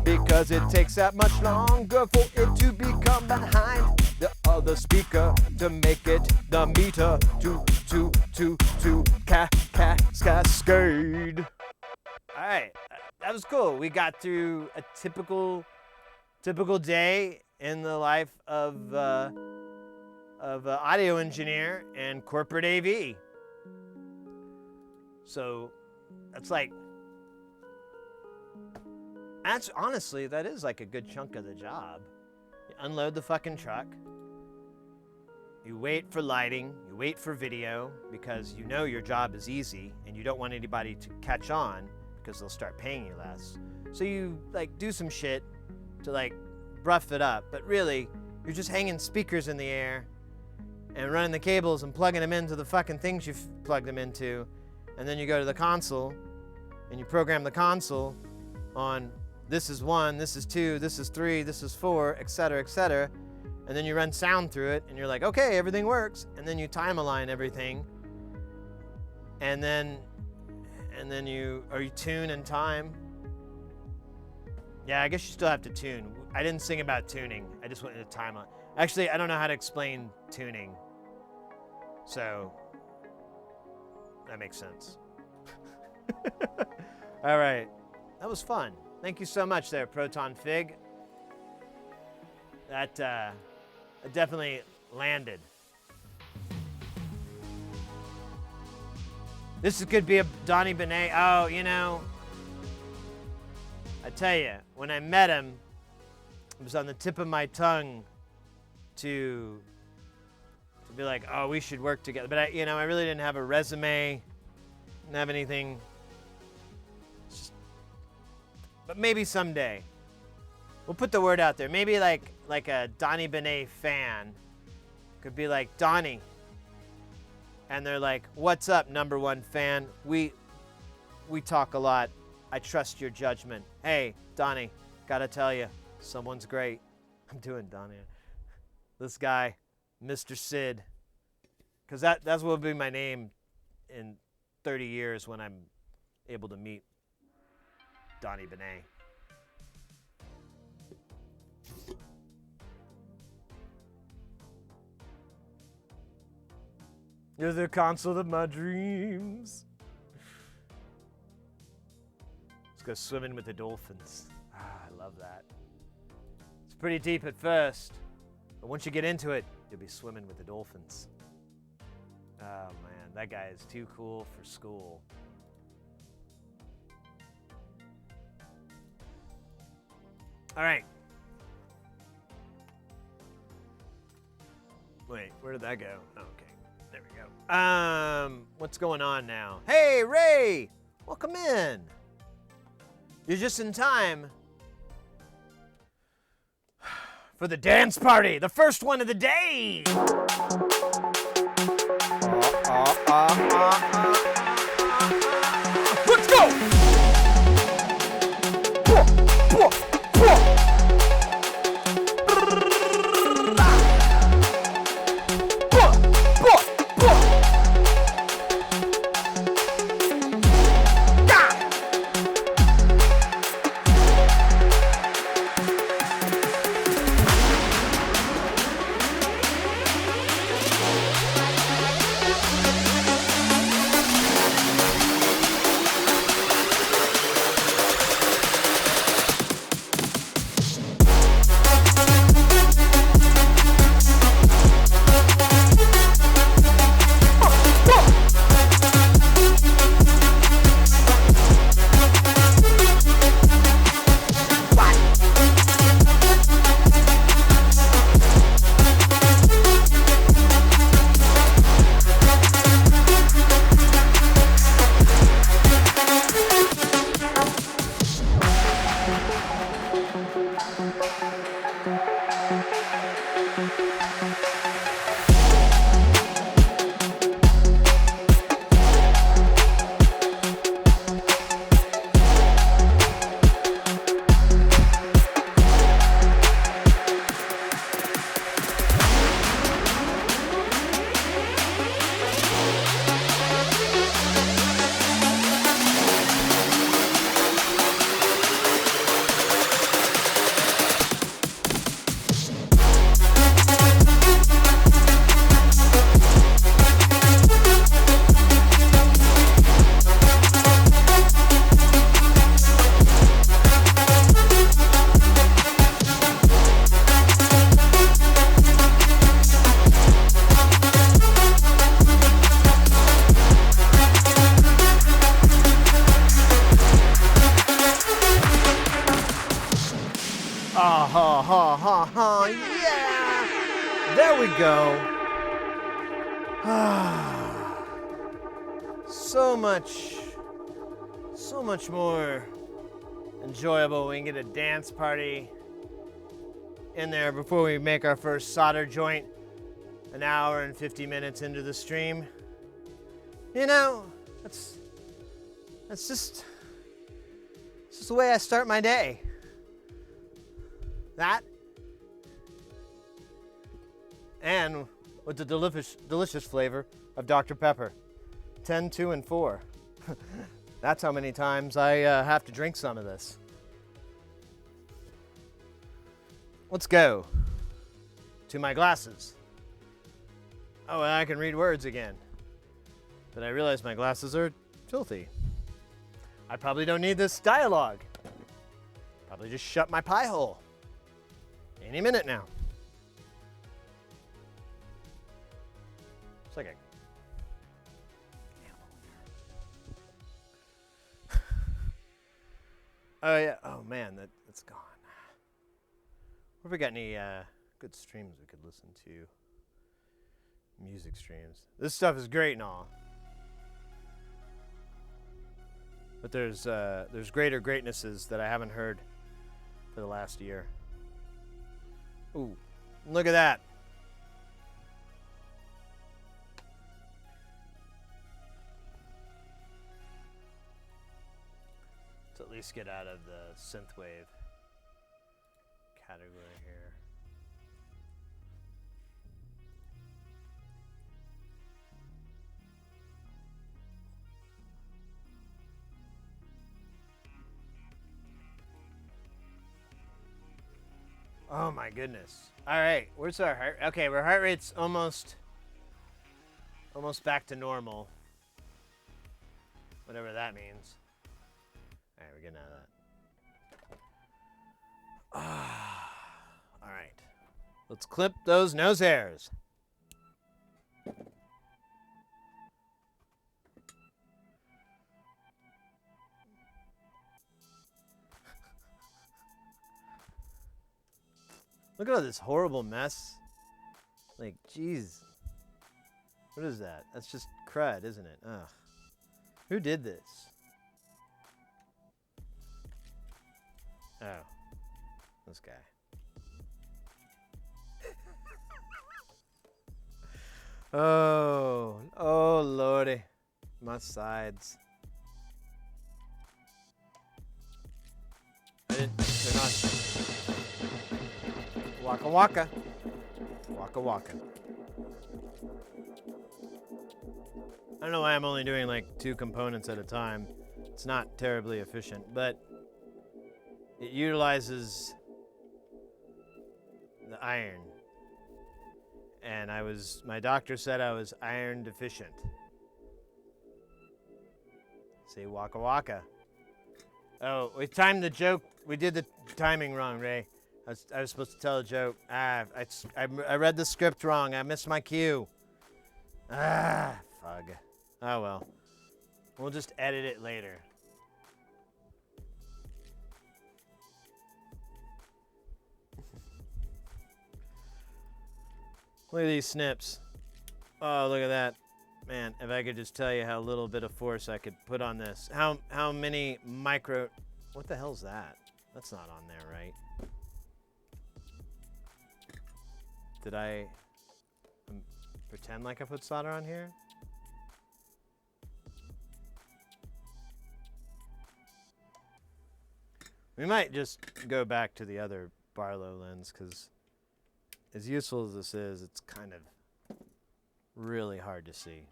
because it takes that much longer for it to become behind the other speaker to make it the meter to cascade. All right, that was cool. We got through a typical day in the life of audio engineer and corporate AV. So that's honestly, that is like a good chunk of the job. You unload the fucking truck. You wait for lighting, you wait for video, because you know your job is easy and you don't want anybody to catch on because they'll start paying you less. So you do some shit to rough it up, but really you're just hanging speakers in the air and running the cables and plugging them into the fucking things you've plugged them into, and then you go to the console and you program the console on this is 1, this is 2, this is 3, this is 4, etc., etc. And then you run sound through it, and you're like, okay, everything works. And then you time align everything. And then you tune and time. Yeah, I guess you still have to tune. I didn't sing about tuning. I just went into time. Actually, I don't know how to explain tuning. So that makes sense. All right, that was fun. Thank you so much there, Proton Fig. That definitely landed. This could be a 𝕾𝕾𝕰𝕽. Oh, I tell you, when I met him, it was on the tip of my tongue to be like, oh, we should work together. But I really didn't have a resume, didn't have anything. But maybe someday. We'll put the word out there. Maybe like a 𝕾𝕾𝕰𝕽 fan could be like, Donnie. And they're like, what's up, #1 fan? We talk a lot. I trust your judgment. Hey, Donnie, gotta tell you, someone's great. I'm doing Donnie. This guy, Mr. Sid. Because that's what will be my name in 30 years when I'm able to meet 𝕾𝕾𝕰𝕽. You're the console of my dreams. Let's go swimming with the dolphins. I love that. It's pretty deep at first, but once you get into it, you'll be swimming with the dolphins. Oh man, that guy is too cool for school. All right. Wait, where did that go? Oh, okay, there we go. What's going on now? Hey, Ray, welcome in. You're just in time for the dance party, the first one of the day. Let's go. Ha ha ha ha, yeah! There we go. So much more enjoyable. We can get a dance party in there before we make our first solder joint an hour and 50 minutes into the stream. You know, that's just the way I start my day. That, and with the delicious flavor of Dr. Pepper. 10, 2, and 4. That's how many times I have to drink some of this. Let's go to my glasses. Oh, and I can read words again. But I realize my glasses are filthy. I probably don't need this dialogue. Probably just shut my pie hole. Any minute now. It's like a oh yeah. Oh man, that's gone. What if we got any good streams we could listen to? Music streams. This stuff is great and all. But there's greater greatnesses that I haven't heard for the last year. Ooh, look at that. Let's at least get out of the synthwave category here. Oh my goodness. All right, where's our heart? Okay, our heart rate's almost back to normal. Whatever that means. All right, we're getting out of that. All right, let's clip those nose hairs. Look at all this horrible mess. Like, jeez. What is that? That's just crud, isn't it? Ugh. Who did this? Oh. This guy. Oh. Oh, lordy. My sides. They're not... Waka waka. Waka waka. I don't know why I'm only doing like 2 components at a time. It's not terribly efficient, but it utilizes the iron. And my doctor said I was iron deficient. Say waka waka. Oh, we timed the joke. We did the timing wrong, Ray. I was supposed to tell a joke. I read the script wrong. I missed my cue. Fug. Oh well. We'll just edit it later. Look at these snips. Oh, look at that. Man, if I could just tell you how little bit of force I could put on this. How many micro... What the hell's that? That's not on there, right? Did I pretend like I put solder on here? We might just go back to the other Barlow lens, because as useful as this is, it's kind of really hard to see.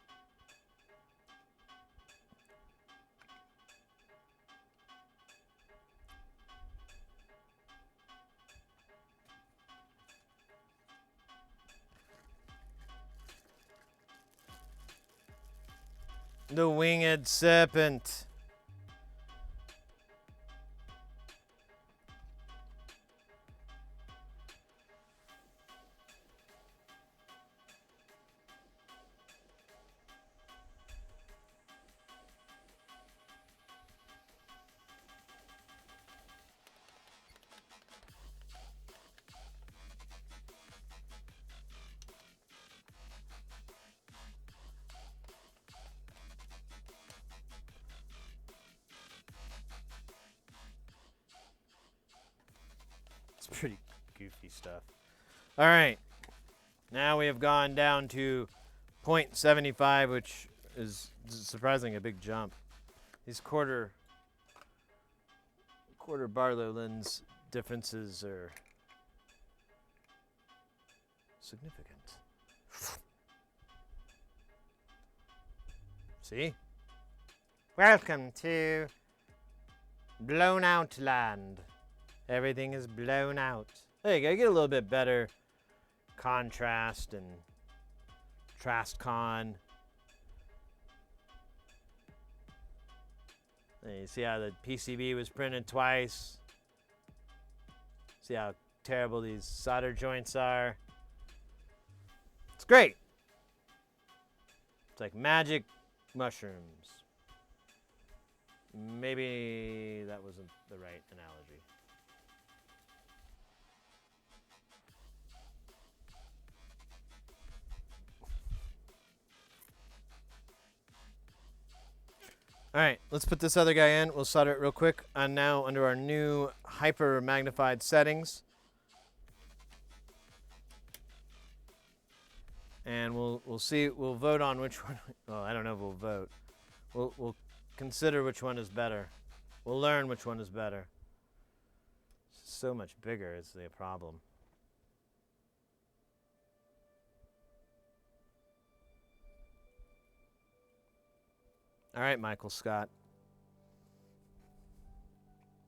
The winged serpent. It's pretty goofy stuff. All right. Now we have gone down to 0.75, which is surprisingly a big jump. These quarter Barlow lens differences are significant. See? Welcome to blown out land. Everything is blown out. There you go. Get a little bit better contrast and trastcon. And you see how the PCB was printed twice. See how terrible these solder joints are. It's great. It's like magic mushrooms. Maybe that wasn't the right analogy. All right, let's put this other guy in. We'll solder it real quick. And now under our new hyper magnified settings. And we'll see, we'll vote on which one. Well, I don't know if we'll vote. We'll consider which one is better. We'll learn which one is better. It's so much bigger is the problem. All right, Michael Scott.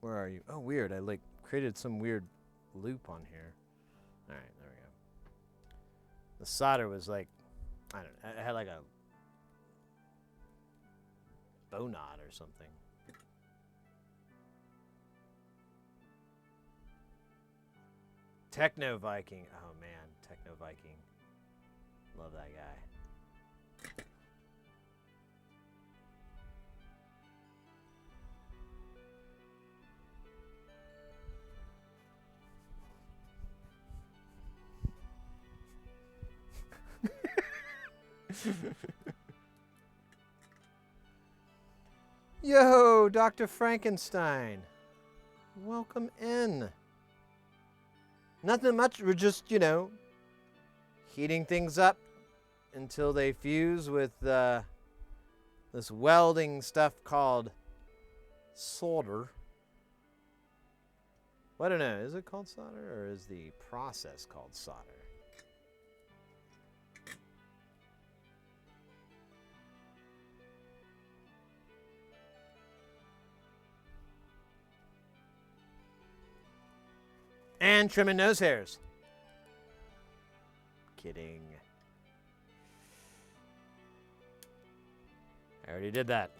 Where are you? Oh, weird. I like created some weird loop on here. All right, there we go. The solder was like, I don't know, it had like a bow knot or something. Techno Viking. Oh man, Techno Viking. Love that guy. Yo, Dr. Frankenstein. Welcome in. Nothing much. We're just, you know, heating things up until they fuse with this welding stuff called solder. Well, I don't know. Is it called solder or is the process called solder? And trimming nose hairs. Kidding. I already did that.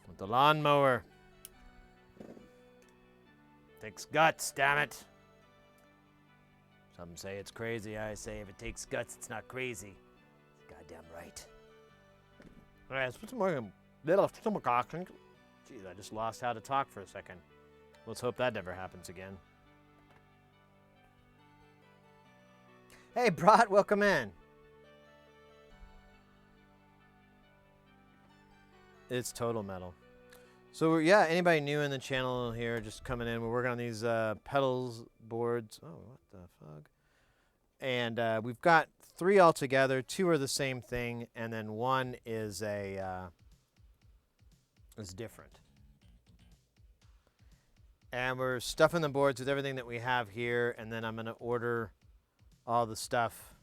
With the lawnmower. Takes guts, damn it. Some say it's crazy. I say if it takes guts, it's not crazy. Goddamn right. All right, let's put some more. Jeez, I just lost how to talk for a second. Let's hope that never happens again. Hey, Brat, welcome in. It's total metal. So yeah, anybody new in the channel here, just coming in, we're working on these pedals boards. Oh, what the fuck? And we've got 3 altogether. 2 are the same thing, and then 1 is different. And we're stuffing the boards with everything that we have here, and then I'm gonna order all the stuff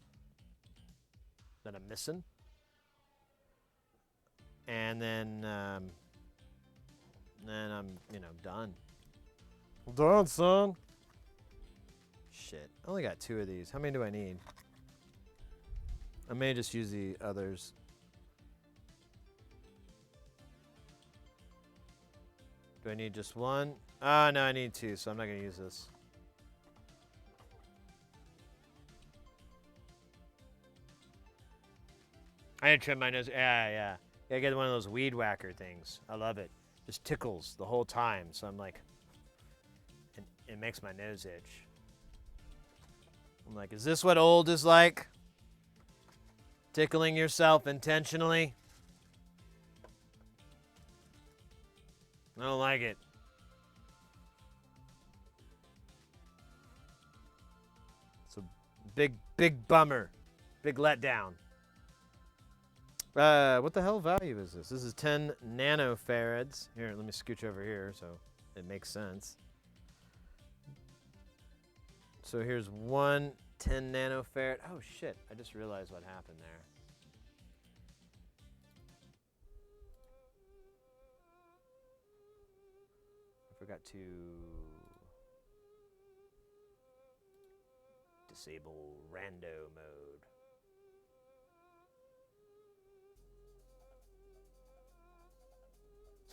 that I'm missing, and then I'm, done. Done, son. Shit, I only got 2 of these. How many do I need? I may just use the others. Do I need just 1? Oh, no, I need 2, so I'm not gonna use this. I need to trim my nose. Yeah. I get one of those weed whacker things. I love it. Just tickles the whole time. So I'm like, it makes my nose itch. I'm like, is this what old is like? Tickling yourself intentionally? I don't like it. It's a big bummer. Big letdown. What the hell value is this? This is 10 nanofarads. Here, let me scooch over here so it makes sense. So here's 1 10 nanofarad. Oh shit, I just realized what happened there. I forgot to disable rando mode.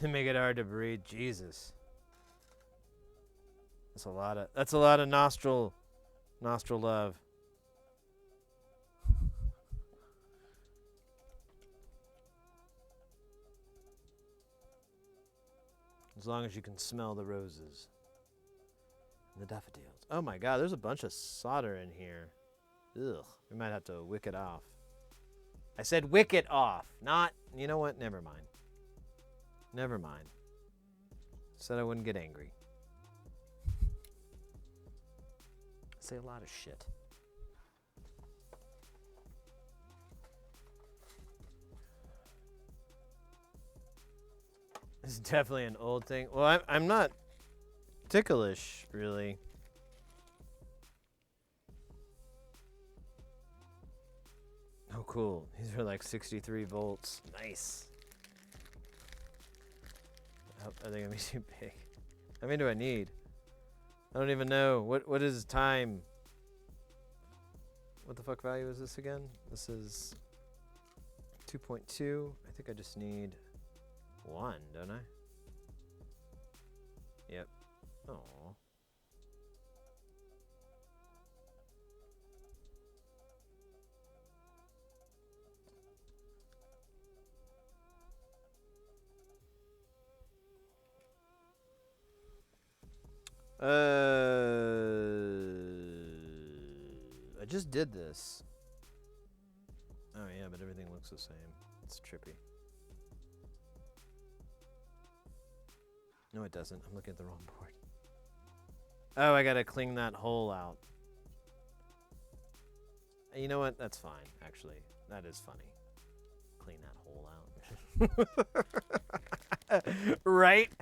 To make it hard to breathe. Jesus. That's a lot of nostril love. As long as you can smell the roses and the daffodils. Oh my god, there's a bunch of solder in here. Ugh, we might have to wick it off. I said wick it off, not, you know what, never mind. Never mind. Said I wouldn't get angry. I say a lot of shit. This is definitely an old thing. Well, I'm not ticklish, really. Oh, cool. These are like 63 volts. Nice. Are they gonna be too big? How many do I need? I don't even know. What is time? What the fuck value is this again? This is 2.2. I think I just need 1, don't I? Yep. Oh. I just did this. Oh yeah, but everything looks the same. It's trippy. No, it doesn't. I'm looking at the wrong board. Oh, I gotta clean that hole out. You know what? That's fine, actually. That is funny. Clean that hole out. Right?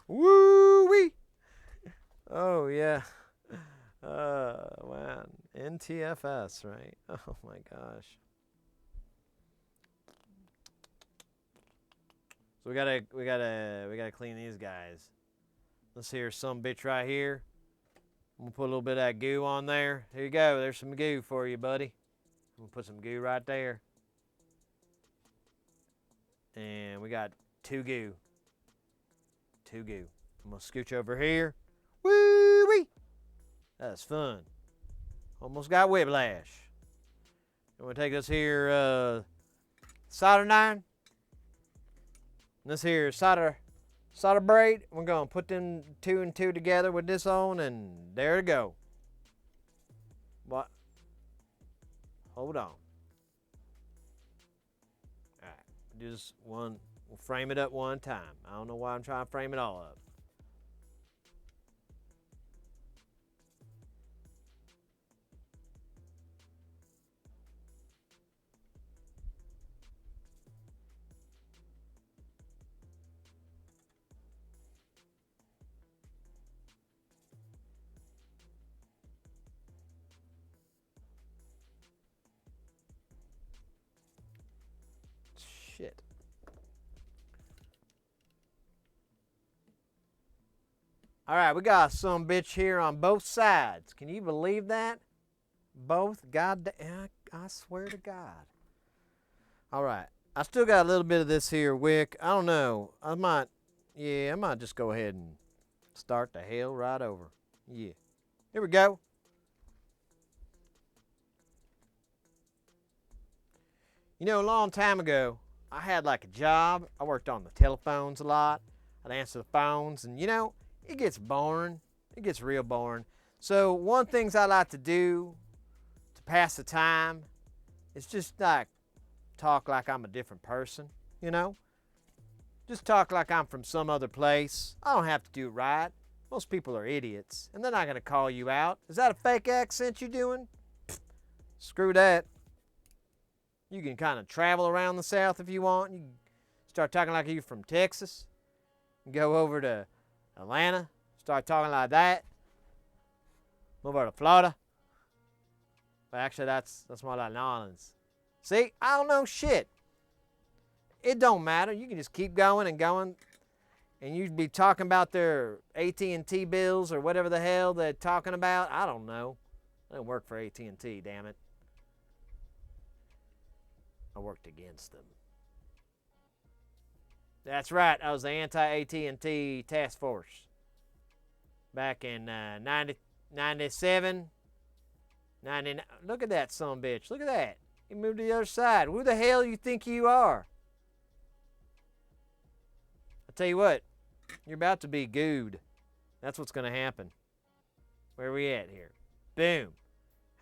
Woo-wee! Oh, yeah. Man. NTFS, right? Oh, my gosh. So we gotta clean these guys. Let's hear some bitch right here. I'm gonna put a little bit of that goo on there. Here you go. There's some goo for you, buddy. I'm gonna put some goo right there. And we got 2 goo. 2 goo. I'm gonna scooch over here. Woo-wee! That's fun. Almost got whiplash. I'm gonna take this here solder iron. This here solder braid. We're gonna put them 2 and 2 together with this on, and there to go. What? Hold on. All right, do this 1, We'll frame it up one time. I don't know why I'm trying to frame it all up. Shit. All right, we got some bitch here on both sides. Can you believe that? Both? God, I swear to God. All right, I still got a little bit of this here wick. I don't know. I might just go ahead and start the hell right over. Yeah. Here we go. You know, a long time ago, I had like a job. I worked on the telephones a lot. I'd answer the phones, and you know, it gets boring. It gets real boring. So one of the things I like to do to pass the time is just like talk like I'm a different person, you know? Just talk like I'm from some other place. I don't have to do it right. Most people are idiots, and they're not going to call you out. Is that a fake accent you're doing? Pfft, screw that. You can kind of travel around the South if you want. You can start talking like you're from Texas. You go over to Atlanta, start talking like that. Move over to Florida. But actually, that's more like New Orleans. See, I don't know shit. It don't matter. You can just keep going and going, and you'd be talking about their AT&T bills or whatever the hell they're talking about. I don't know. I don't work for AT&T, damn it. I worked against them. That's right. I was the anti-AT&T task force back in 97, 99. Look at that son of a bitch. Look at that. He moved to the other side. Who the hell you think you are? I tell you what, you're about to be gooed. That's what's going to happen. Where are we at here? Boom.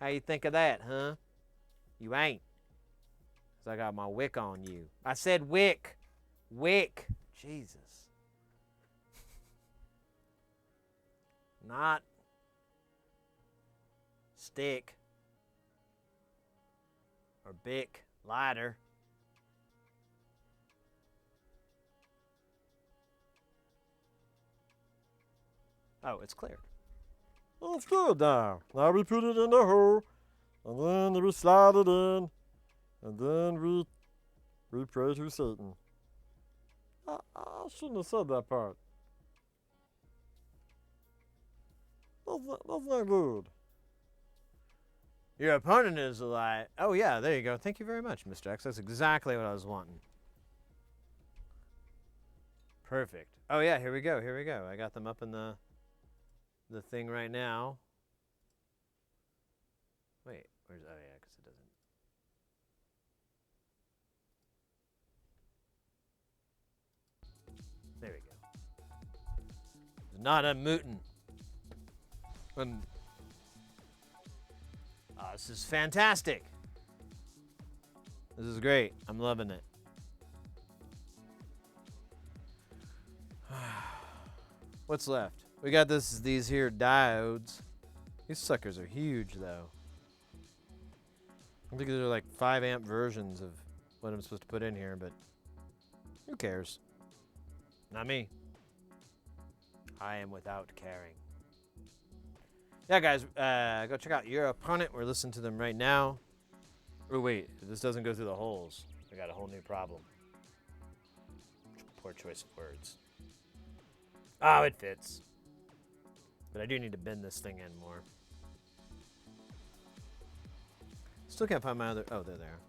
How you think of that, huh? You ain't. Because I got my wick on you. I said wick. Wick. Jesus. Not stick or bic lighter. Oh, it's clear. It's good now. Now we put it in the hole, and then we slide it in, and then we pray to Satan. I shouldn't have said that part. That's not good. Your opponent is like, oh yeah, there you go. Thank you very much, Mr. X. That's exactly what I was wanting. Perfect. Oh yeah, here we go. Here we go. I got them up in the thing right now. Wait, where's, oh yeah, because it doesn't. There we go. It's not a mutant. And this is fantastic. This is great. I'm loving it. What's left? We got these here diodes. These suckers are huge, though. I think they're like 5 amp versions of what I'm supposed to put in here, but who cares? Not me. I am without caring. Yeah, guys, go check out Your Opponent. We're listening to them right now. Oh, wait, if this doesn't go through the holes, I got a whole new problem. Poor choice of words. Oh, it fits. But I do need to bend this thing in more. Still can't find my other... Oh, they're there.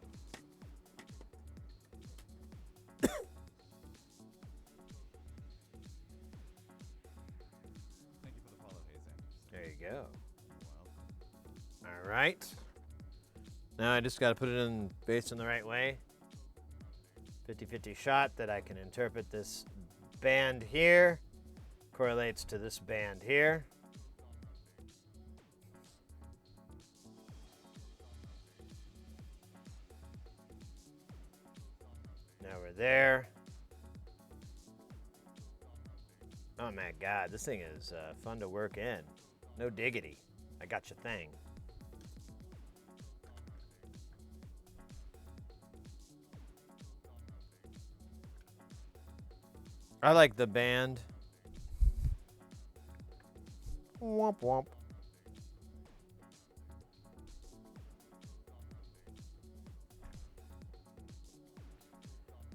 Thank you for the follow, Hazing. There you go. All right. Now I just got to put it in facing the right way. 50-50 shot that I can interpret this band here. Correlates to this band here. Now we're there. Oh my God, this thing is fun to work in. No diggity. I got your thing. I like the band. Womp womp.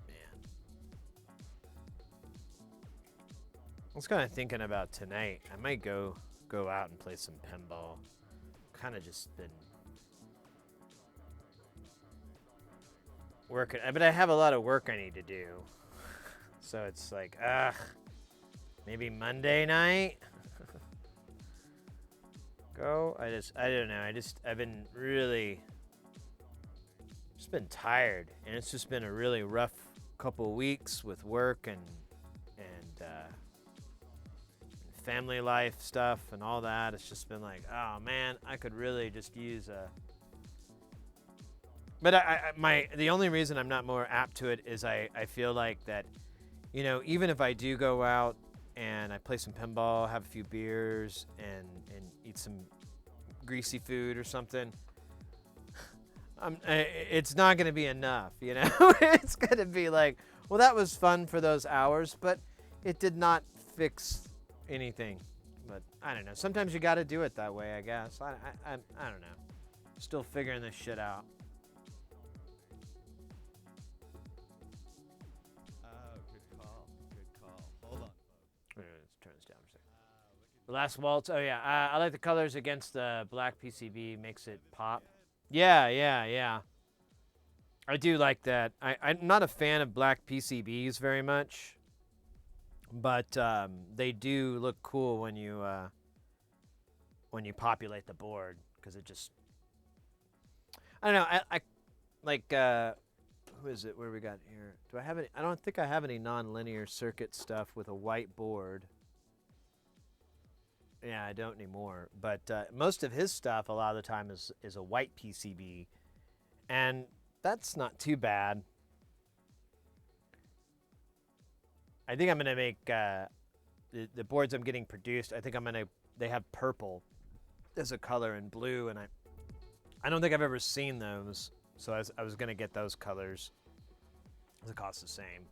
Man. I was kind of thinking about tonight. I might go out and play some pinball. Kind of just been working, but I have a lot of work I need to do. So it's like, maybe Monday night. Go. I don't know. I've been really just been tired, and it's just been a really rough couple of weeks with work and family life stuff and all that. It's just been like, oh man, I could really just use a. But the only reason I'm not more apt to it is I feel like that, you know, even if I do go out and I play some pinball, have a few beers, and eat some greasy food or something, it's not going to be enough, you know? It's going to be like, well, that was fun for those hours, but it did not fix anything. But I don't know. Sometimes you got to do it that way, I guess. I don't know. Still figuring this shit out. Good call. Good call. Hold on, folks. Let's turn this down for a second. The last waltz. Oh yeah, I like the colors against the black PCB. Makes it pop. Yeah. I do like that. I'm not a fan of black PCBs very much, but they do look cool when you populate the board, because it just, I don't know. I like who is it? Where we got here? Do I have any? I don't think I have any non-linear circuit stuff with a white board. Yeah, I don't anymore. But most of his stuff, a lot of the time, is a white PCB, and that's not too bad. I think I'm gonna make the boards I'm getting produced. I think they have purple as a color and blue, and I don't think I've ever seen those, so I was gonna get those colors. They cost the same.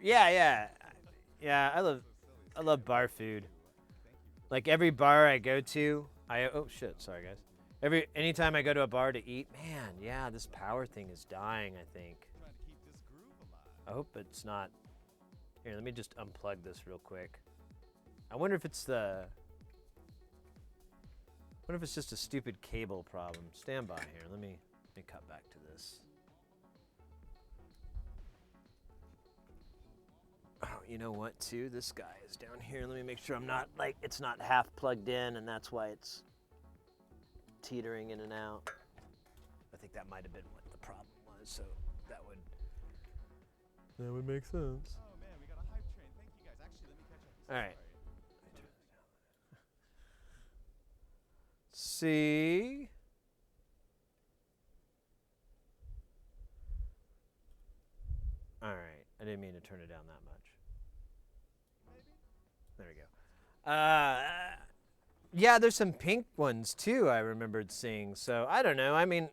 Yeah. I love bar food. Like every bar I go to, oh shit, sorry guys. Anytime I go to a bar to eat, man, yeah, this power thing is dying, I think. Trying to keep this groove alive. I hope it's not. Here, let me just unplug this real quick. I wonder if it's just a stupid cable problem. Stand by here. Let me cut back to this. Oh, you know what, too? This guy is down here. Let me make sure I'm not, it's not half plugged in, and that's why it's teetering in and out. I think that might have been what the problem was, so that would make sense. Oh man, we got a hype train. Thank you guys. Actually, let me catch up. All right. See? All right. I didn't mean to turn it down that much. There we go. Yeah, there's some pink ones too I remembered seeing. So I don't know. I mean,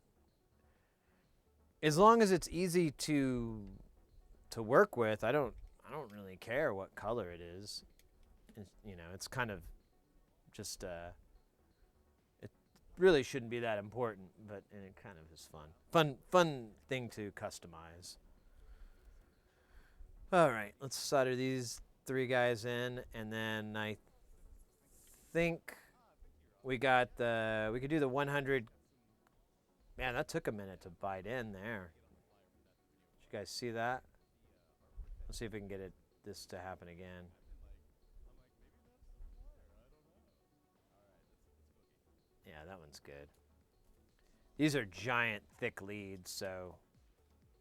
as long as it's easy to work with, I don't really care what color it is. You know, it's kind of just it really shouldn't be that important, but it kind of is fun. Fun thing to customize. All right, let's solder these 3 guys in, and then I think we could do the 100. Man, that took a minute to bite in there. Did you guys see that? Let's see if we can get this to happen again. Yeah, that one's good. These are giant, thick leads, so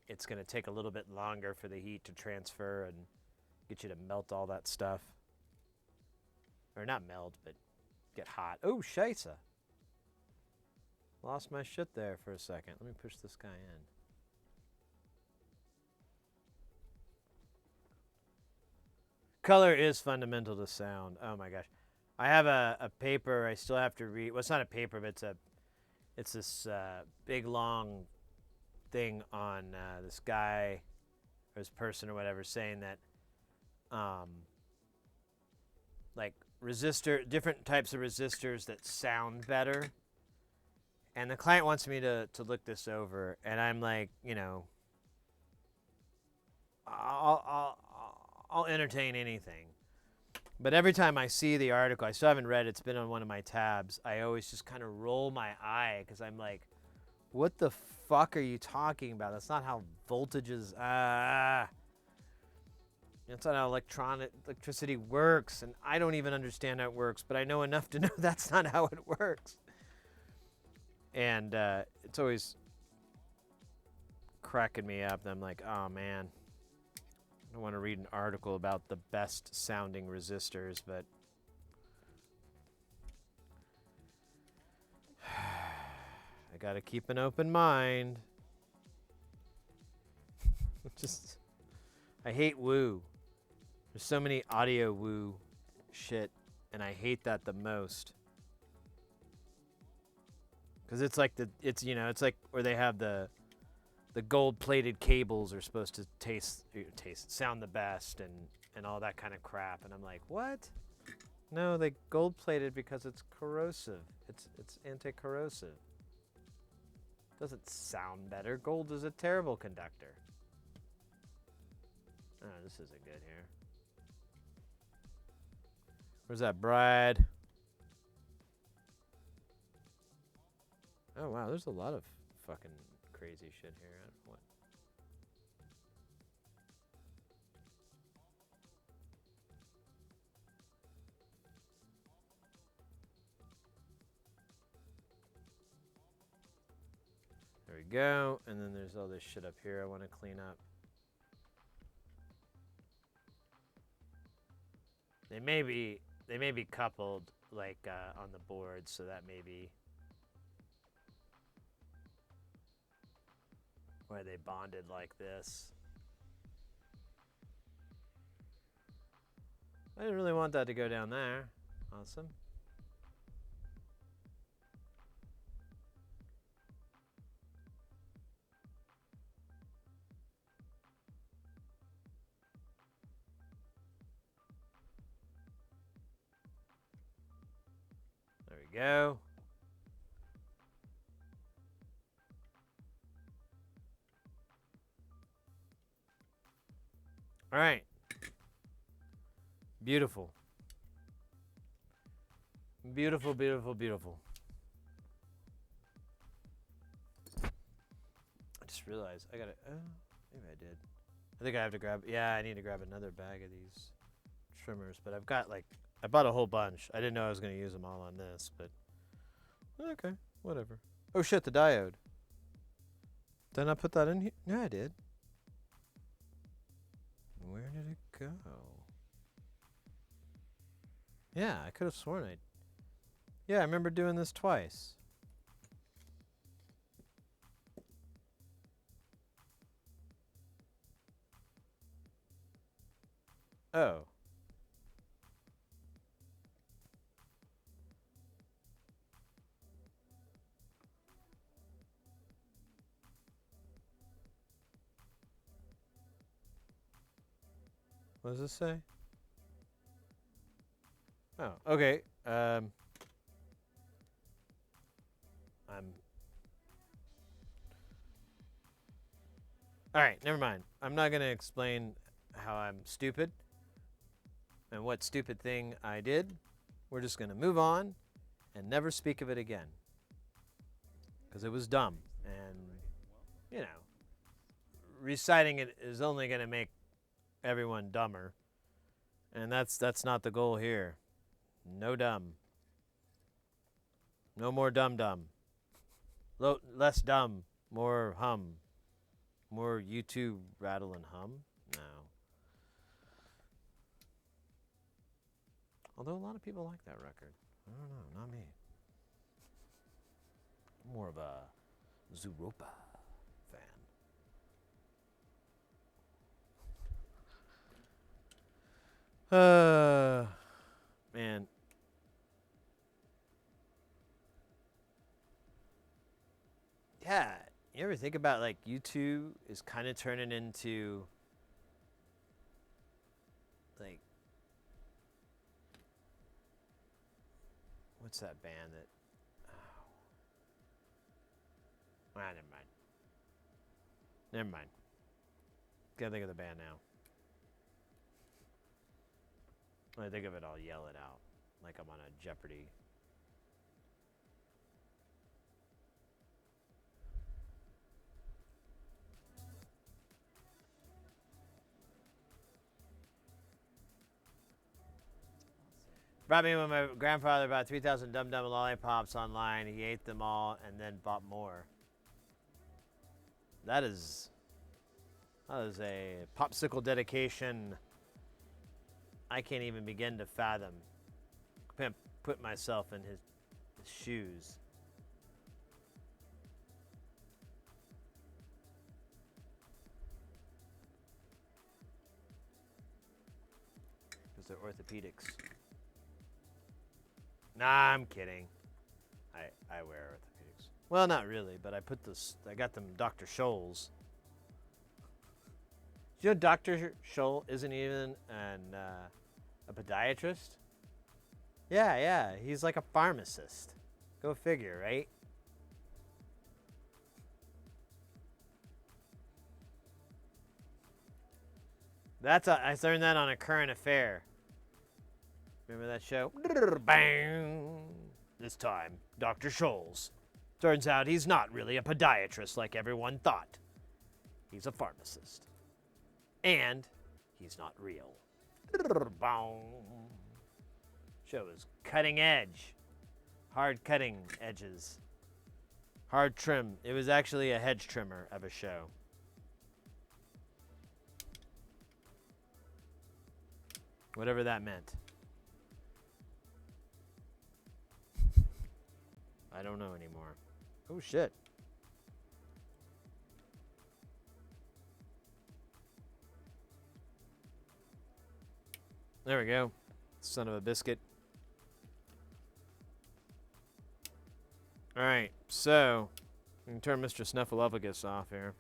it's going to take a little bit longer for the heat to transfer and get you to melt all that stuff. Or not melt, but get hot. Oh, scheisse. Lost my shit there for a second. Let me push this guy in. Color is fundamental to sound. Oh my gosh. I have a paper I still have to read. Well, it's not a paper, but it's this big long thing on this guy or this person or whatever saying that like different types of resistors that sound better. And the client wants me to look this over, and I'm like, you know, I'll entertain anything. But every time I see the article, I still haven't read it, it's been on one of my tabs, I always just kind of roll my eye because I'm like, what the fuck are you talking about? That's not how voltages, that's not how electricity works, and I don't even understand how it works, but I know enough to know that's not how it works. And it's always cracking me up. I'm like, oh man, I don't want to read an article about the best sounding resistors, but I gotta keep an open mind. I hate woo. There's so many audio woo shit, and I hate that the most. Cause it's like it's like where they have the gold-plated cables are supposed to sound the best and all that kind of crap, and I'm like, what? No, they gold-plated because it's corrosive. It's anti-corrosive. Doesn't sound better. Gold is a terrible conductor. Oh, this isn't good here. Where's that bride? Oh wow, there's a lot of fucking crazy shit here. What? There we go. And then there's all this shit up here I want to clean up. They may be coupled like on the board, so that may be why they bonded like this. I didn't really want that to go down there. Awesome. There we go. All right. Beautiful. Beautiful, beautiful, beautiful. I just realized I gotta, maybe I did. I think I have to grab, yeah, I need to grab another bag of these trimmers, but I've got I bought a whole bunch. I didn't know I was gonna use them all on this, but okay, whatever. Oh shit, the diode. Did I not put that in here? Yeah, I did. Where did it go? Yeah, I could have sworn I... Yeah, I remember doing this twice. Oh. What does this say? Oh, okay. Alright, never mind. I'm not gonna explain how I'm stupid and what stupid thing I did. We're just gonna move on and never speak of it again. Because it was dumb. And, you know, reciting it is only gonna make everyone dumber, and that's not the goal here. No dumb. No more dumb. Less dumb, more hum. More YouTube rattle and hum. No. Although a lot of people like that record. I don't know, not me. I'm more of a Zooropa fan. Man. Yeah, you ever think about like U2 is kind of turning into like what's that band that? Oh. Ah, never mind. Never mind. Can't think of the band now. When I think of it, I'll yell it out like I'm on a Jeopardy. Brought me when my grandfather bought 3,000 Dum Dum lollipops online. He ate them all and then bought more. That is a popsicle dedication I can't even begin to fathom. Can't put myself in his shoes. Because they're orthopedics. Nah, I'm kidding. I wear orthopedics. Well, not really, but I got them Dr. Scholl's. Do you know Dr. Scholl isn't even a podiatrist? Yeah, he's like a pharmacist. Go figure, right? I learned that on A Current Affair. Remember that show? Bang! This time, Dr. Scholl's. Turns out he's not really a podiatrist like everyone thought. He's a pharmacist. And he's not real. Show is cutting edge. Hard cutting edges. Hard trim. It was actually a hedge trimmer of a show. Whatever that meant. I don't know anymore. Oh shit. There we go. Son of a biscuit. Alright, so we can turn Mr. 𝕵𝖙𝖚𝕚 off here.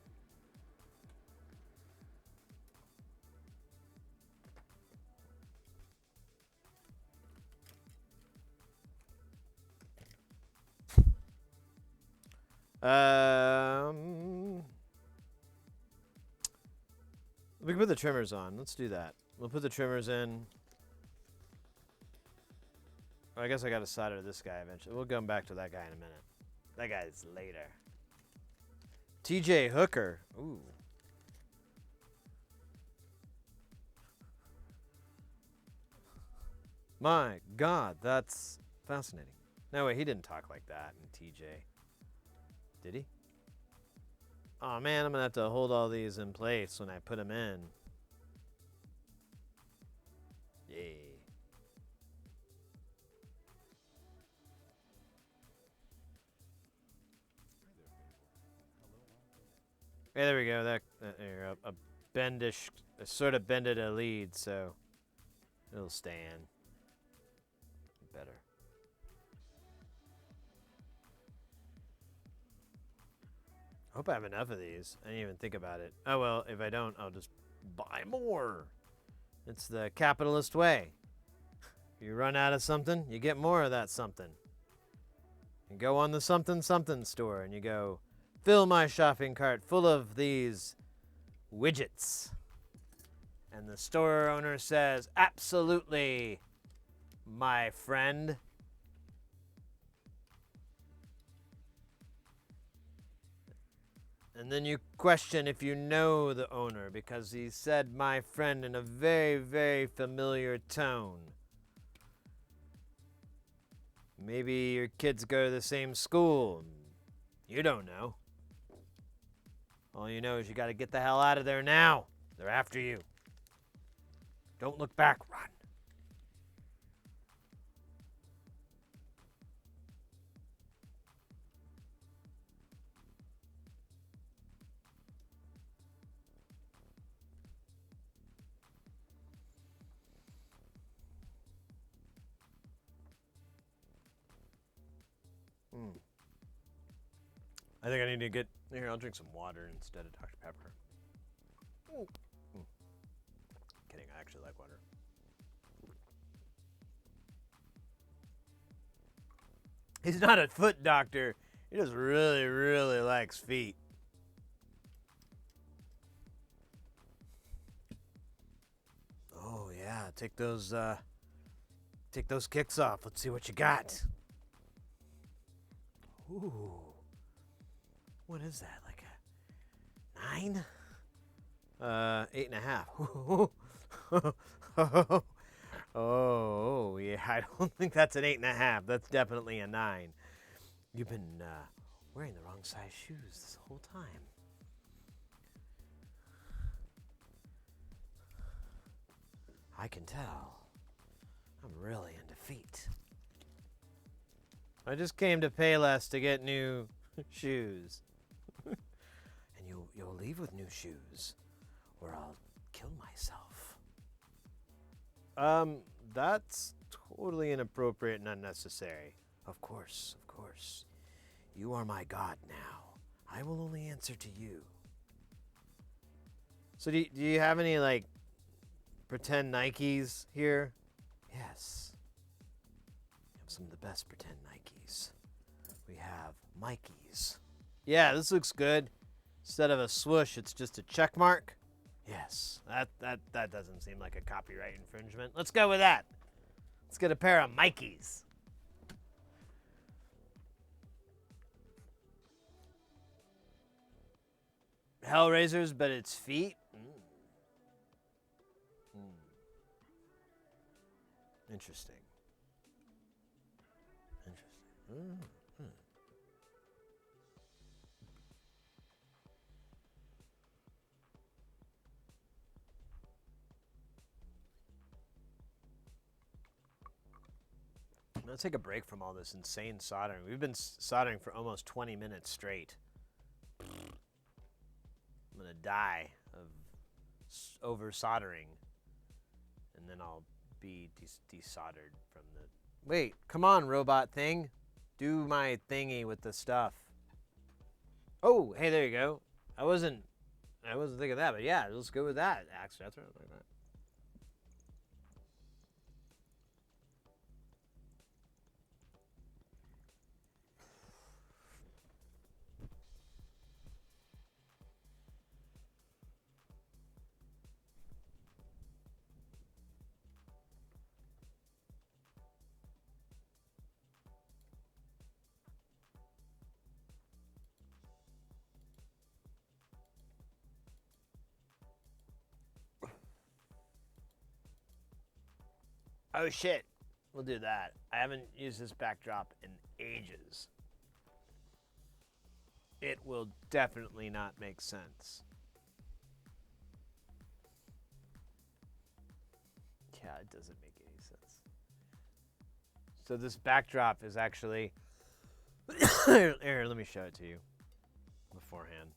We can put the trimmers on. Let's do that. We'll put the trimmers in. I guess I got to solder this guy eventually. We'll come back to that guy in a minute. That guy's later. TJ Hooker. Ooh. My God, that's fascinating. No, wait, he didn't talk like that in TJ. Did he? Oh man, I'm gonna have to hold all these in place when I put them in. Yay. Hey, there we go. There you go. A bendish, a sort of bended a lead, so it'll stand better. I hope I have enough of these. I didn't even think about it. Oh well, if I don't, I'll just buy more. It's the capitalist way. If you run out of something, you get more of that something. You go on the something something store and you go, fill my shopping cart full of these widgets. And the store owner says, absolutely, my friend. And then you question if you know the owner because he said my friend in a very, very familiar tone. Maybe your kids go to the same school. You don't know. All you know is you got to get the hell out of there now. They're after you. Don't look back, run. I think I need to get here. I'll drink some water instead of Dr. Pepper. Kidding, I actually like water. He's not a foot doctor. He just really, really likes feet. Oh yeah, take those kicks off. Let's see what you got. Ooh. What is that? Like a 9? 8.5. Oh, yeah. I don't think that's an 8.5. That's definitely a 9. You've been wearing the wrong size shoes this whole time. I can tell. I'm really into feet. I just came to Payless to get new shoes. And you'll leave with new shoes, or I'll kill myself. That's totally inappropriate and unnecessary. Of course, of course. You are my god now. I will only answer to you. So do you have any, like, pretend Nikes here? Yes. We have some of the best pretend Nikes. We have Mikeys. Yeah, this looks good. Instead of a swoosh, it's just a check mark. Yes, that doesn't seem like a copyright infringement. Let's go with that. Let's get a pair of Mikeys. Hellraisers, but it's feet? Interesting. Interesting. I'm gonna take a break from all this insane soldering. We've been soldering for almost 20 minutes straight. I'm gonna die of over soldering, and then I'll be desoldered from the. Wait, come on, robot thing, do my thingy with the stuff. Oh, hey, there you go. I wasn't thinking of that, but yeah, let's go with that. Actually, that's right, like that. Oh shit, we'll do that. I haven't used this backdrop in ages. It will definitely not make sense. Yeah, it doesn't make any sense. So this backdrop is actually, here, let me show it to you beforehand.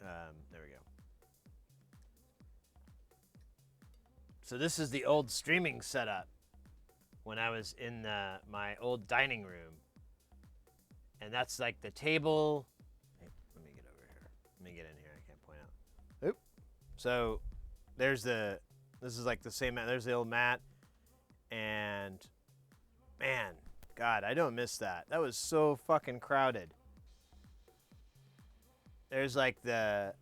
There we go. So this is the old streaming setup when I was in my old dining room. And that's like the table. Hey, let me get over here. Let me get in here. I can't point out. Oop. So there's this is like the same mat. There's the old mat. And man, God, I don't miss that. That was so fucking crowded. There's like the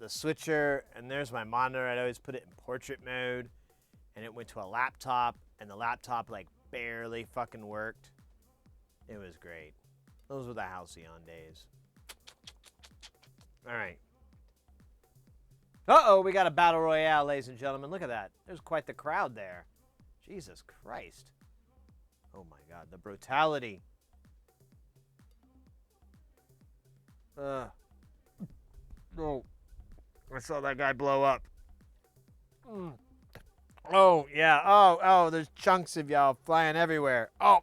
switcher, and there's my monitor. I'd always put it in portrait mode, and it went to a laptop, and the laptop like barely fucking worked. It was great. Those were the Halcyon days. All right. Uh-oh, we got a battle royale, ladies and gentlemen. Look at that. There's quite the crowd there. Jesus Christ. Oh my God, the brutality. Oh, I saw that guy blow up. Oh, yeah. Oh, there's chunks of y'all flying everywhere. Oh.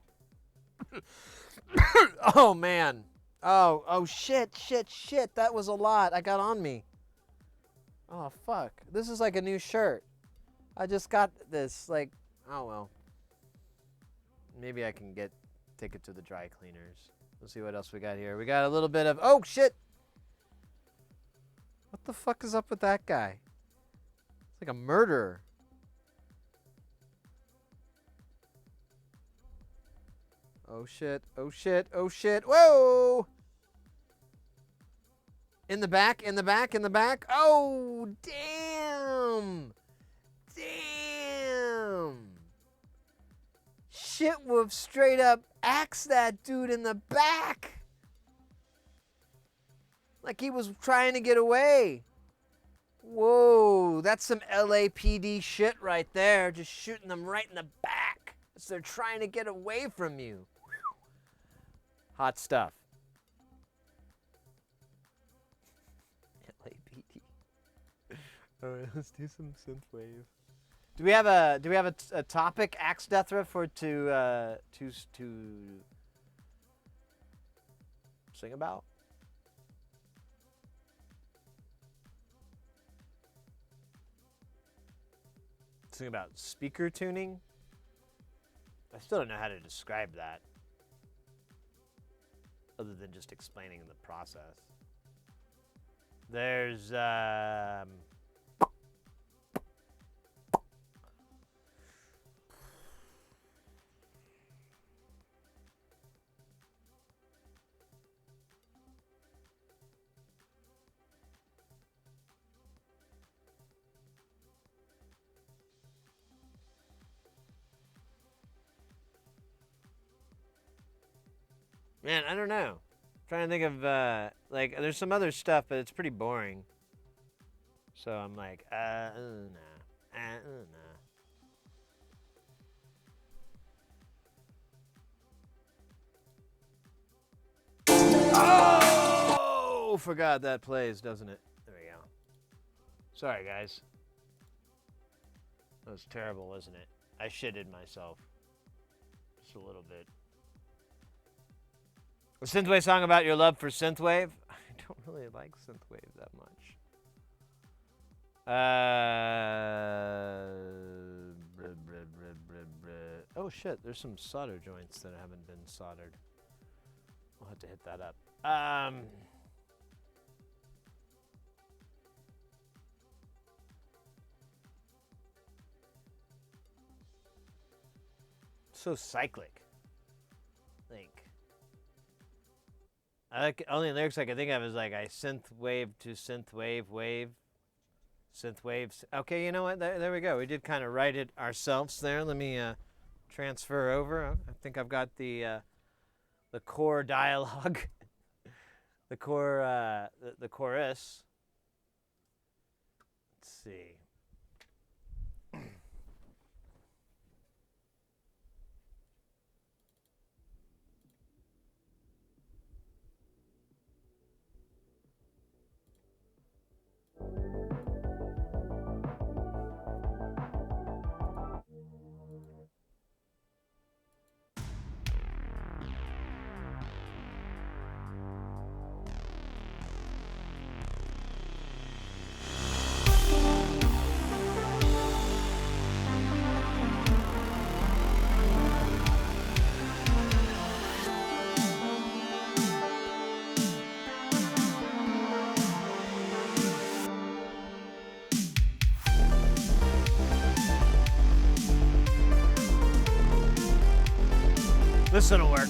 Oh, man. Oh, shit. That was a lot I got on me. Oh, fuck. This is like a new shirt. I just got this, oh, well. Maybe I can take it to the dry cleaners. Let's see what else we got here. We got a little bit of, oh shit! What the fuck is up with that guy? It's like a murderer. Oh shit, oh shit, oh shit, whoa! In the back, in the back, in the back. Oh, damn! Damn! Shit wolf straight up axed that dude in the back. Like he was trying to get away. Whoa, that's some LAPD shit right there. Just shooting them right in the back as they're trying to get away from you. Whew. Hot stuff. LAPD. All right, let's do some synthwave. Do we have a topic, Axe Deathra, for to sing about? Sing about speaker tuning? I still don't know how to describe that, other than just explaining the process. There's man, I don't know. Trying to think of like there's some other stuff, but it's pretty boring. So I'm like, nah. Oh, forgot that plays, doesn't it? There we go. Sorry, guys. That was terrible, wasn't it? I shitted myself. Just a little bit. A synthwave song about your love for synthwave? I don't really like synthwave that much. Oh shit, there's some solder joints that haven't been soldered. We'll have to hit that up. So cyclic. Only lyrics I can think of is like I synthwave to synthwave wave. Synthwaves. Okay, you know what? There we go. We did kind of write it ourselves there. Let me transfer over. I think I've got the core dialogue, the chorus. Let's see. This'll work.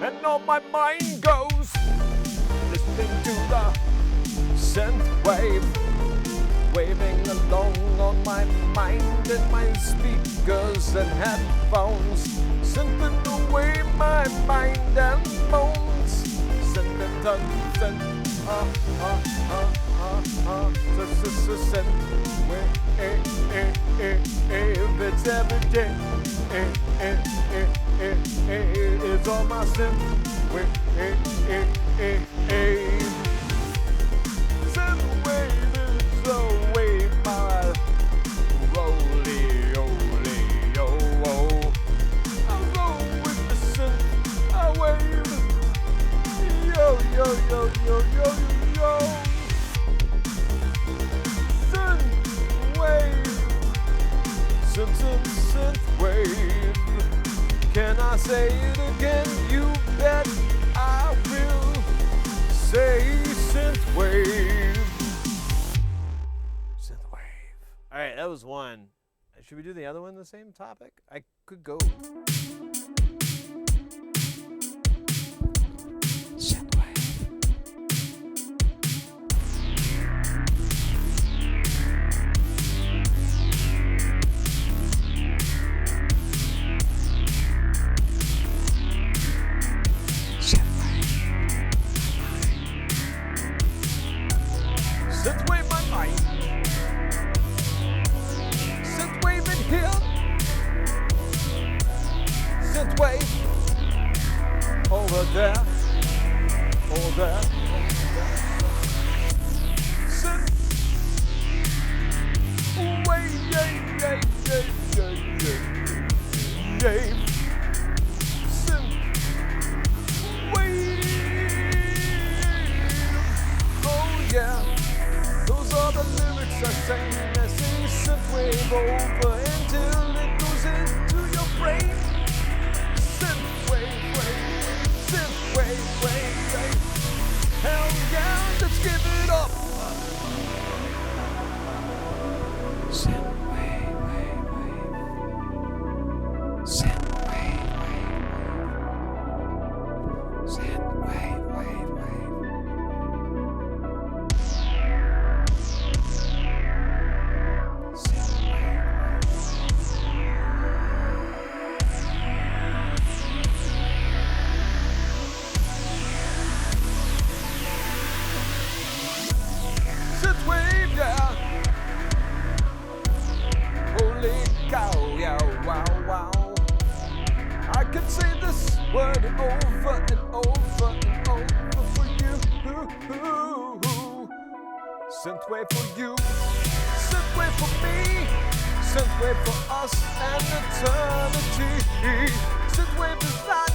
And all my mind goes listening to the synth wave, waving along on my mind and my speakers and headphones, synthing away my mind and bones, synthing it's every day. It's all my synth wave. Synth wave is the way my yo, yo, yo, yo. Synth wave. Synth wave. Can I say it again? You bet I will. Say synth wave. Synth wave. All right, that was one. Should we do the other one, the same topic? I could go. Synthwave my mind. Synthwave in here. Synthwave over there. Over there. Synthwave, yay, yay, yay, yay, yay, yay. Synthwave. Oh yeah. Those are the lyrics I sang. I sing synthwave over until it goes into your brain. Synthwave, wave, synthwave, wave, wave. Hell yeah, let's give it up. Synthwave, wave, wave. Synthwave, wave, wave. Synthwave, wave, wave. Synthwave, yeah. Holy cow, yeah, wow, wow. I could say this word over and over and over for you. Synthwave for you. Synthwave for me. Synthwave for us and eternity. Synthwave is not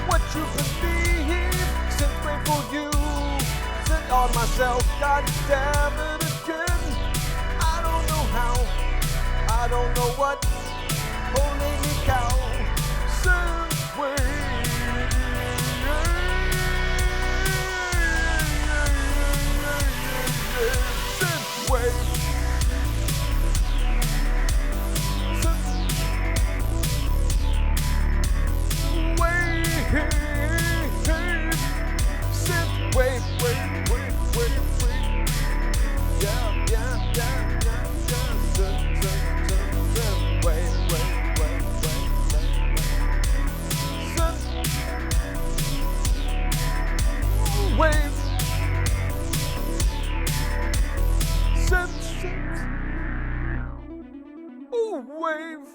what you believe. Synthwave for you. Synth on myself, god damn it again. I don't know how, I don't know what. Holy cow, synthwave. Synthwave. Synthwave, wave, wave, wave, wave. Yeah, yeah, yeah, yeah, yeah. Synthwave, wave, wave, wave, wave, wave. Synth, ooh, wave.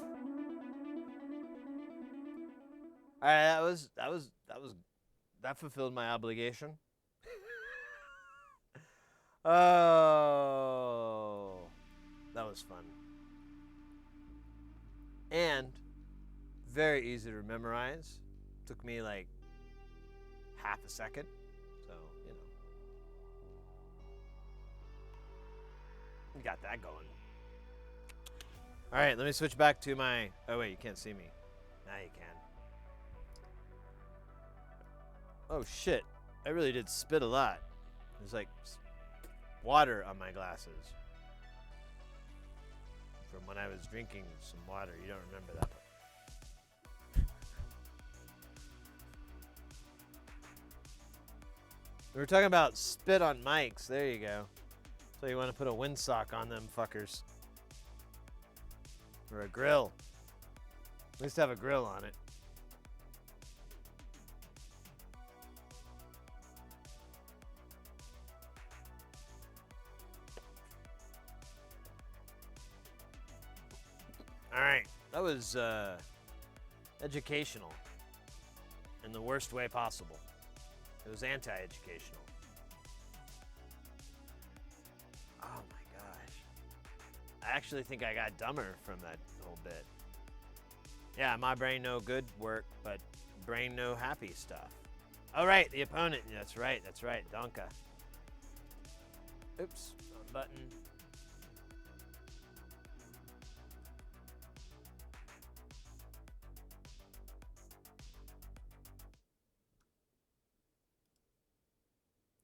All right, that fulfilled my obligation. Oh, that was fun. And very easy to memorize. Took me like half a second. So, you know. We got that going. All right, let me switch back to my... Oh, wait, you can't see me. Now you can. Oh, shit. I really did spit a lot. There's like water on my glasses. From when I was drinking some water. You don't remember that. We were talking about spit on mics. There you go. So you want to put a windsock on them fuckers. Or a grill. At least have a grill on it. All right, that was educational in the worst way possible. It was anti-educational. Oh my gosh. I actually think I got dumber from that whole bit. Yeah, my brain no good work, but brain no happy stuff. All right, the opponent. That's right. That's right. Donka. Oops. Wrong button.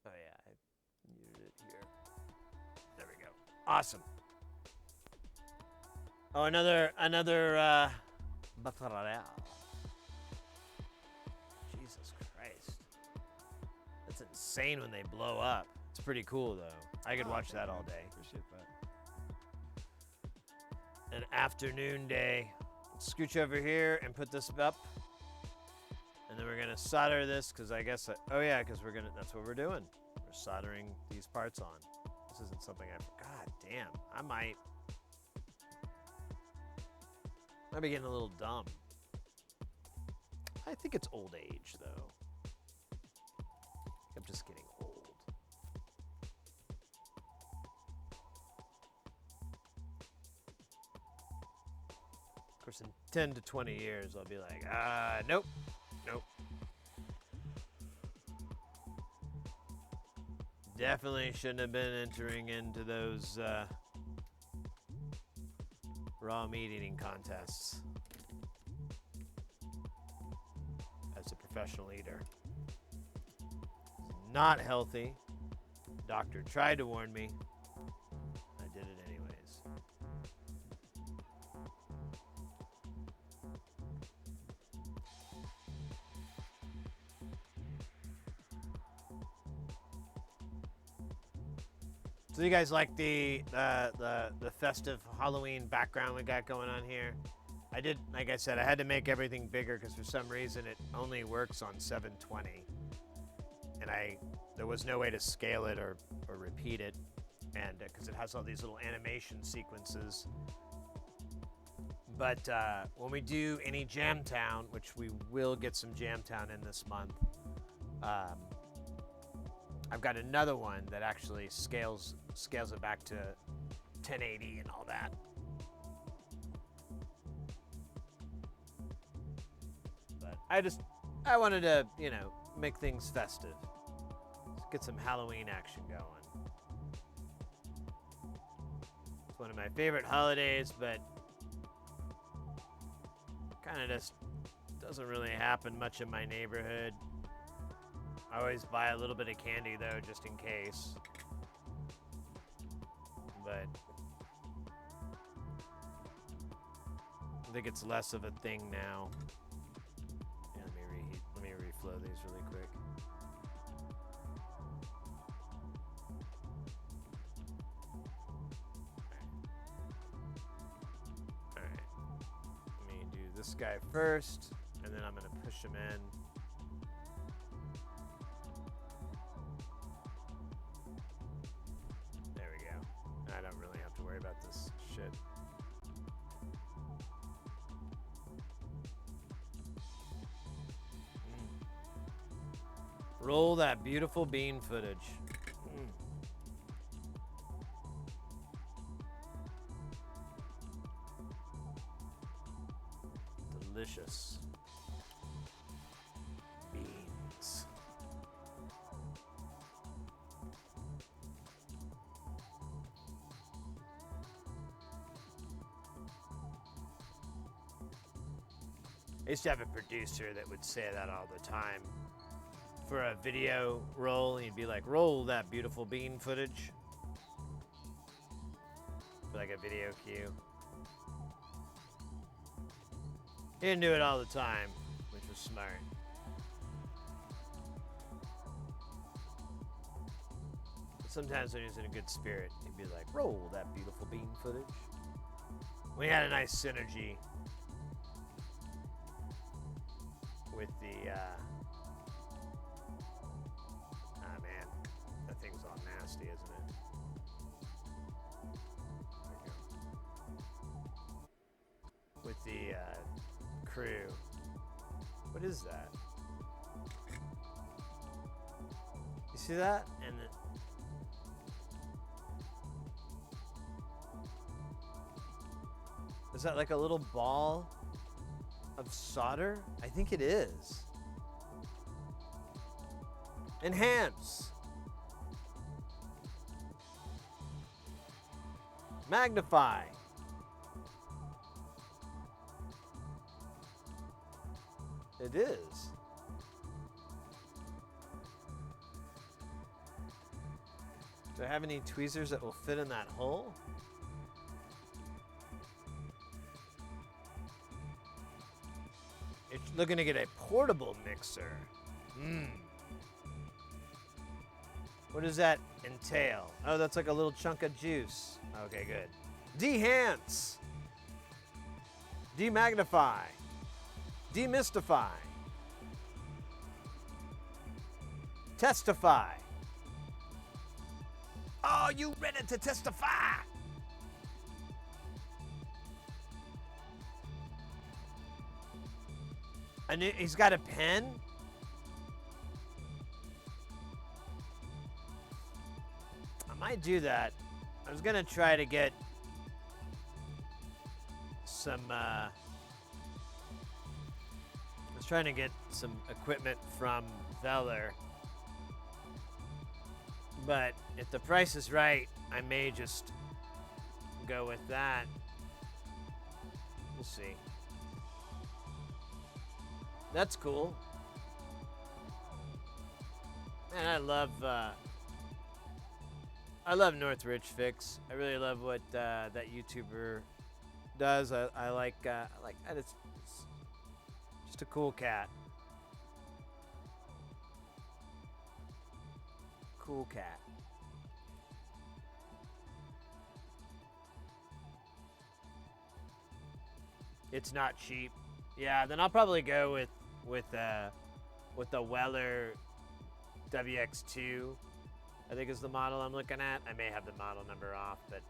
Oh yeah, I muted it here. There we go. Awesome. Oh, another 𝕵𝕵𝕰𝕽. Jesus Christ. That's insane when they blow up. It's pretty cool though. I could watch that all day. Appreciate that. An afternoon day. Scooch over here and put this up. And then we're gonna solder this because I guess, oh yeah, because that's what we're doing. We're soldering these parts on. This isn't something God damn, I might be getting a little dumb. I think it's old age though. I'm just getting old. Of course, in 10 to 20 years, I'll be like, nope. Definitely shouldn't have been entering into those raw meat eating contests as a professional eater. Not healthy. Doctor tried to warn me. I did it anyways. So you guys like the festive Halloween background we got going on here? I did, like I said, I had to make everything bigger because for some reason it only works on 720, and there was no way to scale it or repeat it, and because it has all these little animation sequences. But when we do any Jamtown, which we will get some Jamtown in this month, I've got another one that actually scales it back to 1080 and all that. But I wanted to, make things festive. Let's get some Halloween action going. It's one of my favorite holidays, but kind of just doesn't really happen much in my neighborhood. I always buy a little bit of candy though, just in case. But I think it's less of a thing now. Yeah, let me reflow these really quick. All right. Let me do this guy first, and then I'm gonna push him in. I don't really have to worry about this shit. Roll that beautiful bean footage. Delicious. Beans. I used to have a producer that would say that all the time. For a video roll, he'd be like, roll that beautiful bean footage. For like a video cue. He didn't do it all the time, which was smart. But sometimes when he was in a good spirit, he'd be like, roll that beautiful bean footage. We had a nice synergy with the, man, that thing's all nasty, isn't it? There we go. With the, crew. What is that? You see that? And is that like a little ball of solder? I think it is. Enhance. Magnify. It is. Do I have any tweezers that will fit in that hole? It's looking to get a portable mixer. What does that entail? Oh, that's like a little chunk of juice. Okay, good. Dehance. Demagnify. Demystify. Testify. Are you ready to testify? And he's got a pen? I might do that. I was gonna try to get some, I was trying to get some equipment from 𝕚𝕚, but if the price is right, I may just go with that. We'll see. That's cool. Man, I love 𝕚𝕚𝕚. I really love what that YouTuber does. I like and it's just a cool cat. Cool cat. It's not cheap. Yeah, then I'll probably go with the 𝕚𝕚 WX2. I think is the model I'm looking at. I may have the model number off, but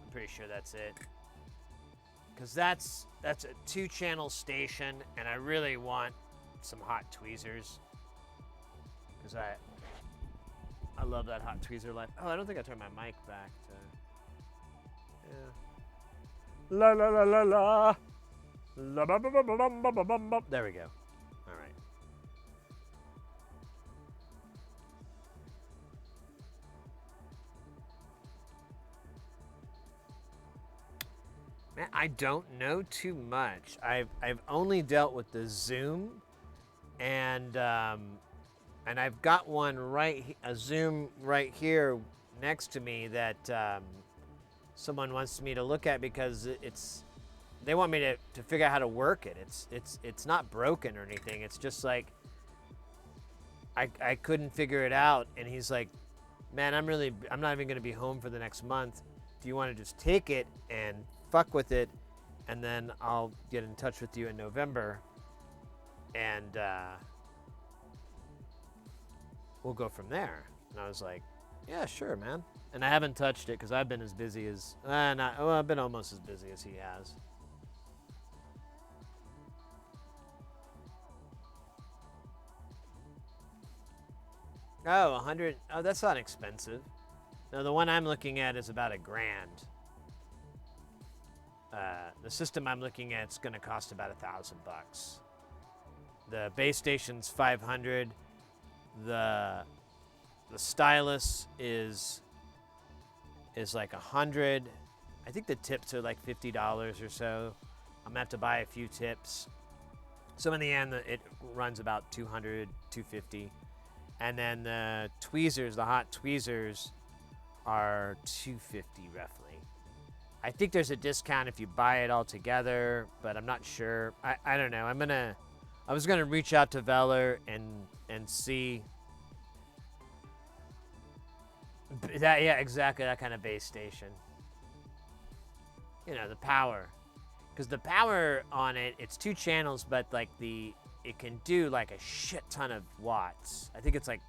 I'm pretty sure that's it. Because that's a 2-channel station, and I really want some hot tweezers. Because I love that hot tweezer life. Oh, I don't think I turned my mic back to. Yeah. La la la la la. La ba ba ba ba ba ba ba ba. There we go. All right. Man, I don't know too much. I've only dealt with the Zoom, and I've got one a Zoom right here next to me that someone wants me to look at because they want me to figure out how to work it. It's not broken or anything. It's just like I couldn't figure it out, and he's like, man, I'm not even gonna be home for the next month. Do you want to just take it and fuck with it, and then I'll get in touch with you in November, and we'll go from there. And I was like, yeah, sure, man. And I haven't touched it because I've been as busy as I've been almost as busy as he has. Oh, 100. Oh, that's not expensive. No, the one I'm looking at is about $1,000. The system I'm looking at is going to cost about $1,000. The base station's $500. The stylus is like $100. I think the tips are like $50 or so. I'm gonna have to buy a few tips. So in the end, it runs about $200, $250. And then the tweezers, the hot tweezers, are $250 roughly. I think there's a discount if you buy it all together, but I'm not sure. I don't know. I was gonna reach out to 𝕚𝕚 and see that. Yeah, exactly, that kind of base station. You know, the power, because the power on it, it's 2 channels, but like it can do like a shit ton of watts. I think it's like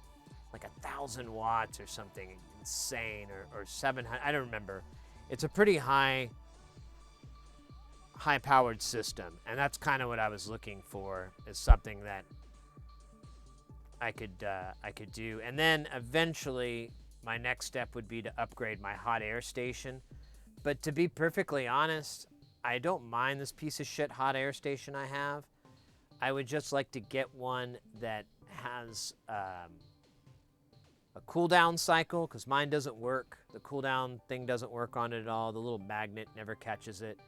1,000 watts or something insane, or 700. I don't remember. It's a pretty high-powered system, and that's kind of what I was looking for, is something that I could do. And then eventually, my next step would be to upgrade my hot air station. But to be perfectly honest, I don't mind this piece of shit hot air station I have. I would just like to get one that has a cooldown cycle, because mine doesn't work. The cooldown thing doesn't work on it at all. The little magnet never catches it.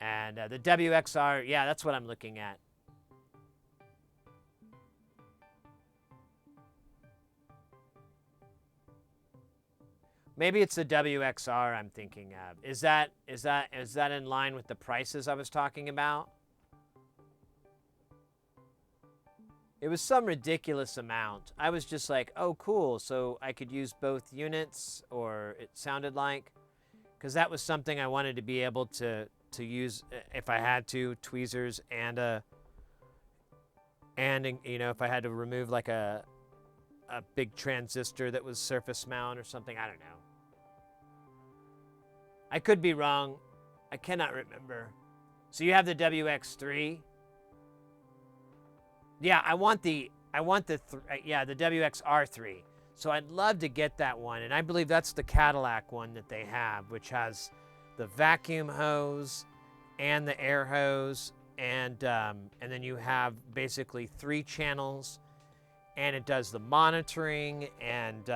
And the WXR, yeah, that's what I'm looking at. Maybe it's the WXR I'm thinking of. Is that in line with the prices I was talking about? It was some ridiculous amount. I was just like, oh, cool. So I could use both units, or it sounded like, because that was something I wanted to be able to use if I had to, tweezers and you know, if I had to remove like a big transistor that was surface mount or something. I don't know. I could be wrong. I cannot remember. So you have the WX3. Yeah, I want the WXR3. So I'd love to get that one, and I believe that's the Cadillac one that they have, which has the vacuum hose and the air hose, and then you have basically 3 channels, and it does the monitoring, and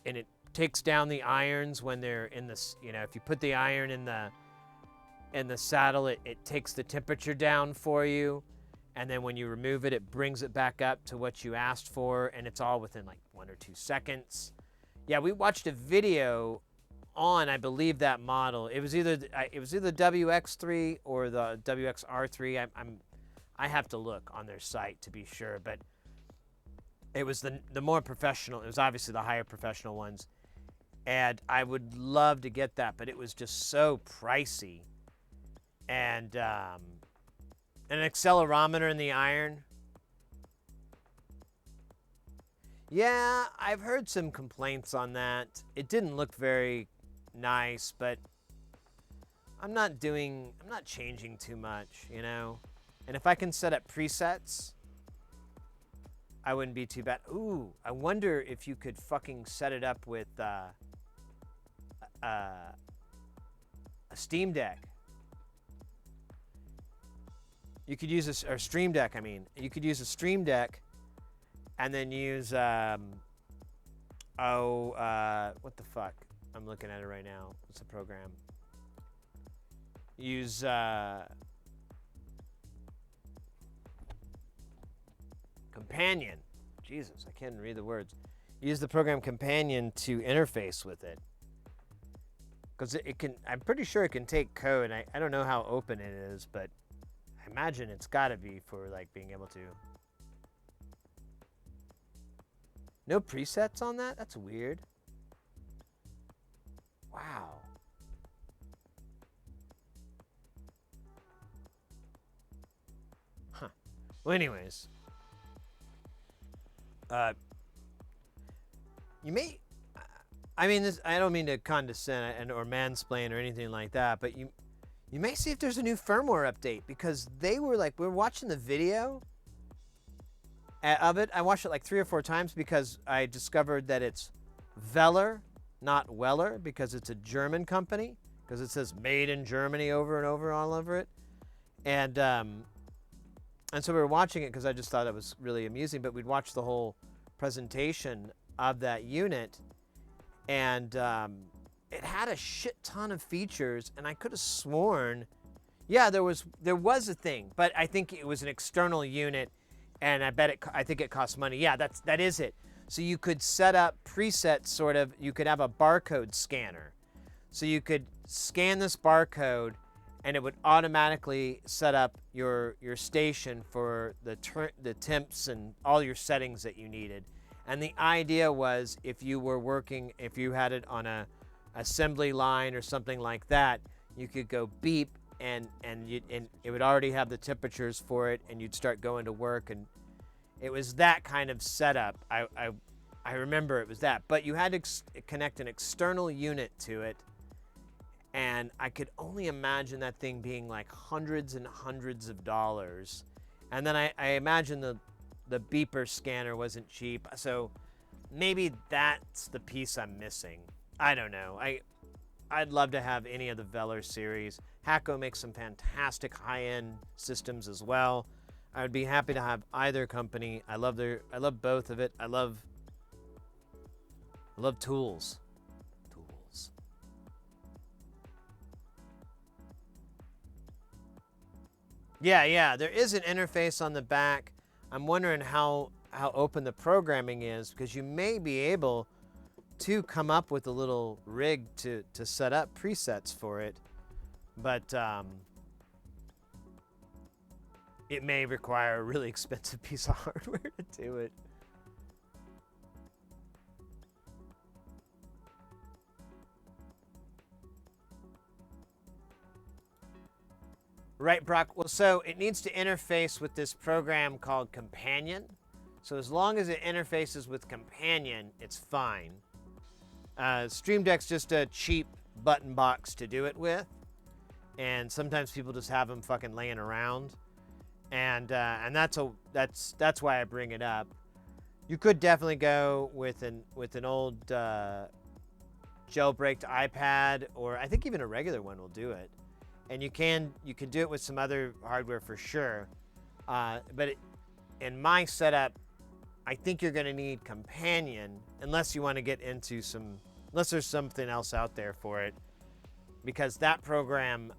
it takes down the irons when they're in this. You know, if you put the iron in the saddle, it takes the temperature down for you. And then when you remove it, it brings it back up to what you asked for, and it's all within like 1 or 2 seconds. Yeah, we watched a video on, I believe, that model. It was either WX3 or the WXR3. I have to look on their site to be sure, but it was the more professional. It was obviously the higher professional ones, and I would love to get that, but it was just so pricey. And an accelerometer in the iron. Yeah, I've heard some complaints on that. It didn't look very nice, but I'm not changing too much, you know? And if I can set up presets, I wouldn't be too bad. Ooh, I wonder if you could fucking set it up with a Steam Deck. You could use or Stream Deck, I mean. You could use a Stream Deck and then use, what the fuck? I'm looking at it right now. What's the program? Use, Companion. Jesus, I can't read the words. Use the program Companion to interface with it. Because it can, I'm pretty sure it can take code. I don't know how open it is, but I imagine it's got to be for like being able to. No presets on that? That's weird. Wow. Huh. Well, anyways. You may, I mean, this, I don't mean to condescend or mansplain or anything like that, but you may see if there's a new firmware update, because they were like, we were watching the video of it. I watched it like 3 or 4 times because I discovered that it's Veller, not Weller, because it's a German company, because it says made in Germany over and over all over it. And so we were watching it because I just thought it was really amusing, but we'd watch the whole presentation of that unit, and it had a shit ton of features, and I could have sworn, yeah, there was a thing, but I think it was an external unit, and I think it costs money. Yeah, that is it. So you could set up presets, sort of. You could have a barcode scanner, so you could scan this barcode, and it would automatically set up your station for the temps and all your settings that you needed. And the idea was, if you had it on a assembly line or something like that, you could go beep, and it would already have the temperatures for it, and you'd start going to work. And it was that kind of setup. I remember it was that, but you had to connect an external unit to it. And I could only imagine that thing being like hundreds and hundreds of dollars. And then I imagine the beeper scanner wasn't cheap. So maybe that's the piece I'm missing. I don't know. I'd love to have any of the Veller series. Hakko makes some fantastic high-end systems as well. I would be happy to have either company. I love both of it. I love tools. Tools. Yeah, there is an interface on the back. I'm wondering how open the programming is, because you may be able to come up with a little rig to set up presets for it, but it may require a really expensive piece of hardware to do it. Right, Brock. Well, so it needs to interface with this program called Companion. So as long as it interfaces with Companion, it's fine. Stream Deck's just a cheap button box to do it with, and sometimes people just have them fucking laying around, and that's why I bring it up. You could definitely go with an old jailbreaked iPad, or I think even a regular one will do it. And you can do it with some other hardware for sure, but in my setup, I think you're going to need Companion, unless you want to get into unless there's something else out there for it, because that program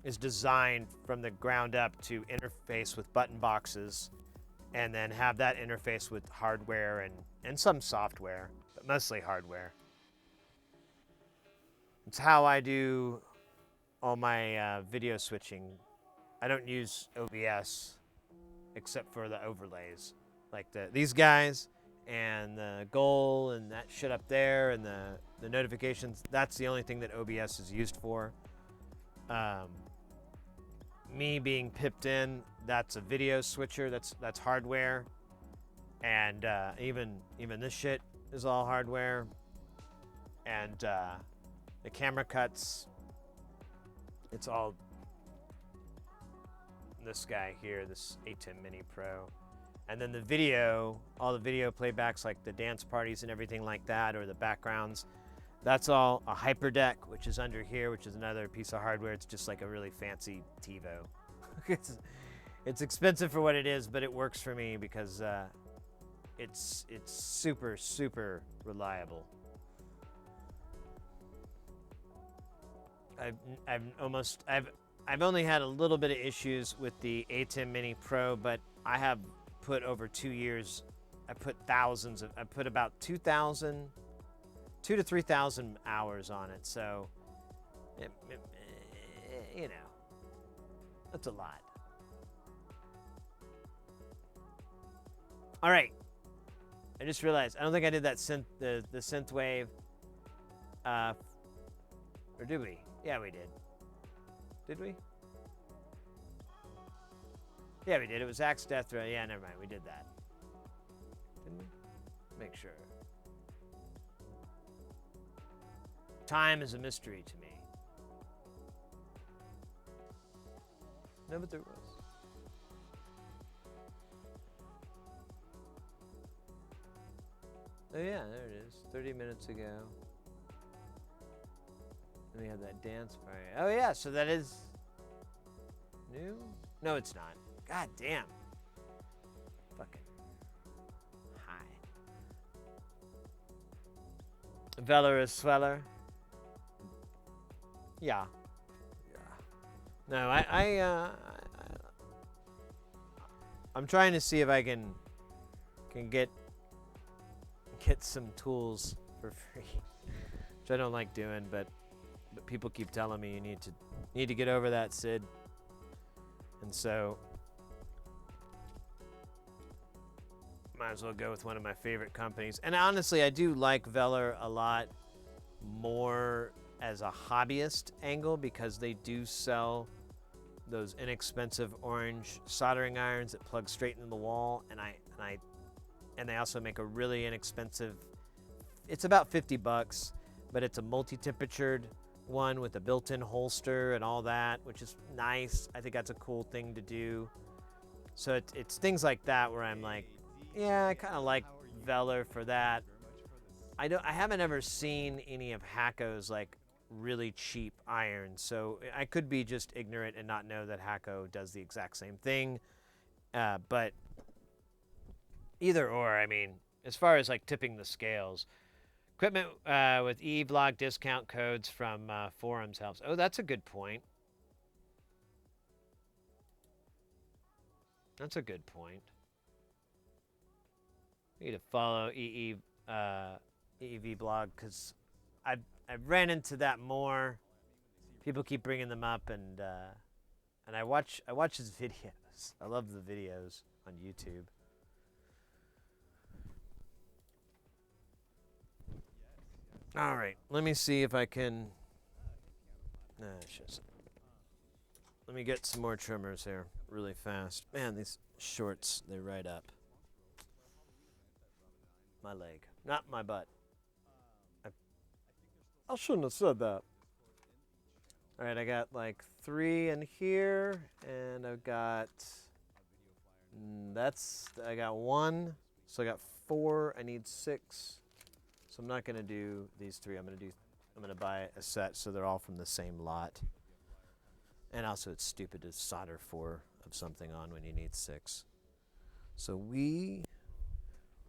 is designed from the ground up to interface with button boxes, and then have that interface with hardware and some software, but mostly hardware. It's how I do all my video switching. I don't use OBS except for the overlays, like these guys and the goal and that shit up there and the notifications. That's the only thing that OBS is used for. Me being pipped in, that's a video switcher. That's hardware, and even this shit is all hardware. And the camera cuts, it's all this guy here, this 𝕃10 Mini Pro. And then the video, all the video playbacks, like the dance parties and everything like that, or the backgrounds, that's all a HyperDeck, which is under here, which is another piece of hardware. It's just like a really fancy TiVo. It's expensive for what it is, but it works for me because it's super, super reliable. I've only had a little bit of issues with the 𝕃10 Mini Pro, but I have put over 2 years. I put about 2,000 to 3,000 hours on it. So, you know, that's a lot. All right. I just realized I don't think I did that the synthwave. Or did we? Yeah, we did. Did we? Yeah, we did. It was Axe Death Row. Yeah, never mind. We did that. Didn't we? Make sure. Time is a mystery to me. No, but there was. Oh yeah, there it is. 30 minutes ago. And we had that dance party. Oh yeah, so that is new? No, it's not. God damn. Fucking hi. Veller is Sweller. Yeah. No, I'm trying to see if I can get some tools for free, which I don't like doing, but people keep telling me you need to get over that, Sid. And so might as well go with one of my favorite companies. And honestly, I do like Veller a lot more as a hobbyist angle, because they do sell those inexpensive orange soldering irons that plug straight into the wall, and they also make a really inexpensive, it's about $50, but it's a multi-temperatured one with a built-in holster and all that, which is nice. I think that's a cool thing to do. So it's things like that where I'm like, yeah, I kind of like Veller for that. I haven't ever seen any of Hacko's like really cheap iron. So I could be just ignorant and not know that 𝕆𝑘𝕚 does the exact same thing. But either or, I mean, as far as like tipping the scales, equipment with 𝕆𝑇𝔔𝑗 discount codes from forums helps. Oh, that's a good point. That's a good point. I need to follow EEV blog because I've ran into that more. People keep bringing them up, and I watch his videos. I love the videos on YouTube. All right, let me see if I can. Let me get some more trimmers here really fast. Man, these shorts, they ride up my leg, not my butt. I shouldn't have said that. All right, I got like 3 in here, and I've got I got 1, so I got 4. I need 6, so I'm not gonna do these 3. I'm gonna buy a set so they're all from the same lot. And also, it's stupid to solder 4 of something on when you need 6. So we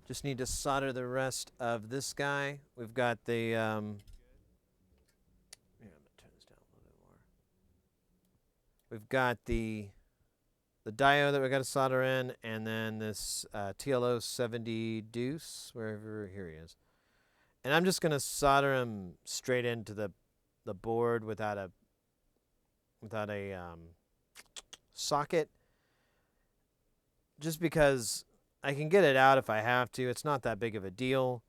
just need to solder the rest of this guy. We've got the here, I'm gonna turn this down a little bit more. We've got the diode that we got to solder in, and then this TLO 70 deuce, wherever, here he is. And I'm just gonna solder him straight into the board without a socket, just because I can get it out if I have to. It's not that big of a deal,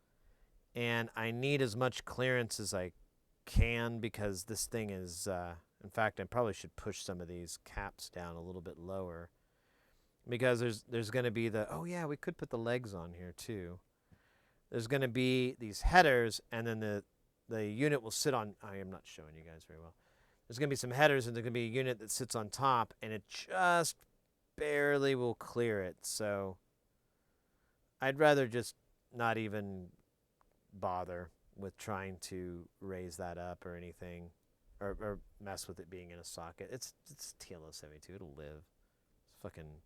and I need as much clearance as I can because this thing is, in fact, I probably should push some of these caps down a little bit lower because there's going to be oh yeah, we could put the legs on here too. There's going to be these headers, and then the unit will sit on, I am not showing you guys very well. There's going to be some headers, and there's going to be a unit that sits on top, and it just barely will clear it. So I'd rather just not even bother with trying to raise that up or anything, or mess with it being in a socket. It's TLO 72. It'll live. It's fucking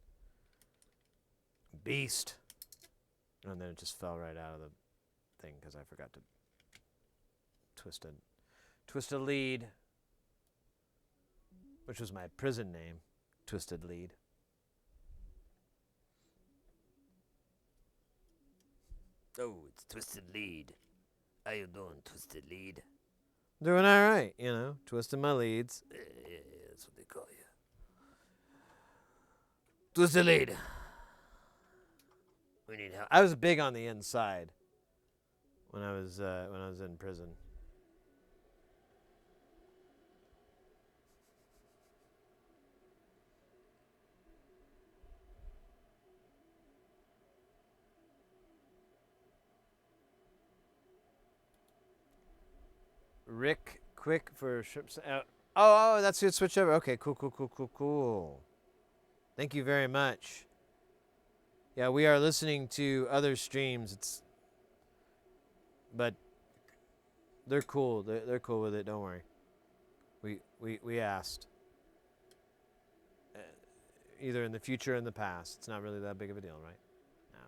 beast. And then it just fell right out of the thing because I forgot to twist a lead. Which was my prison name, Twisted Lead. Oh, it's Twisted Lead. How you doing, Twisted Lead? Doing all right, you know, twisting my leads. Yeah, that's what they call you. Twisted Lead. We need help. I was big on the inside when I was in prison. Rick, quick for ships. Oh, that's who it switched over. Okay, cool. Thank you very much. Yeah, we are listening to other streams. But they're cool. They're cool with it. Don't worry. We asked. Either in the future or in the past. It's not really that big of a deal, right? No.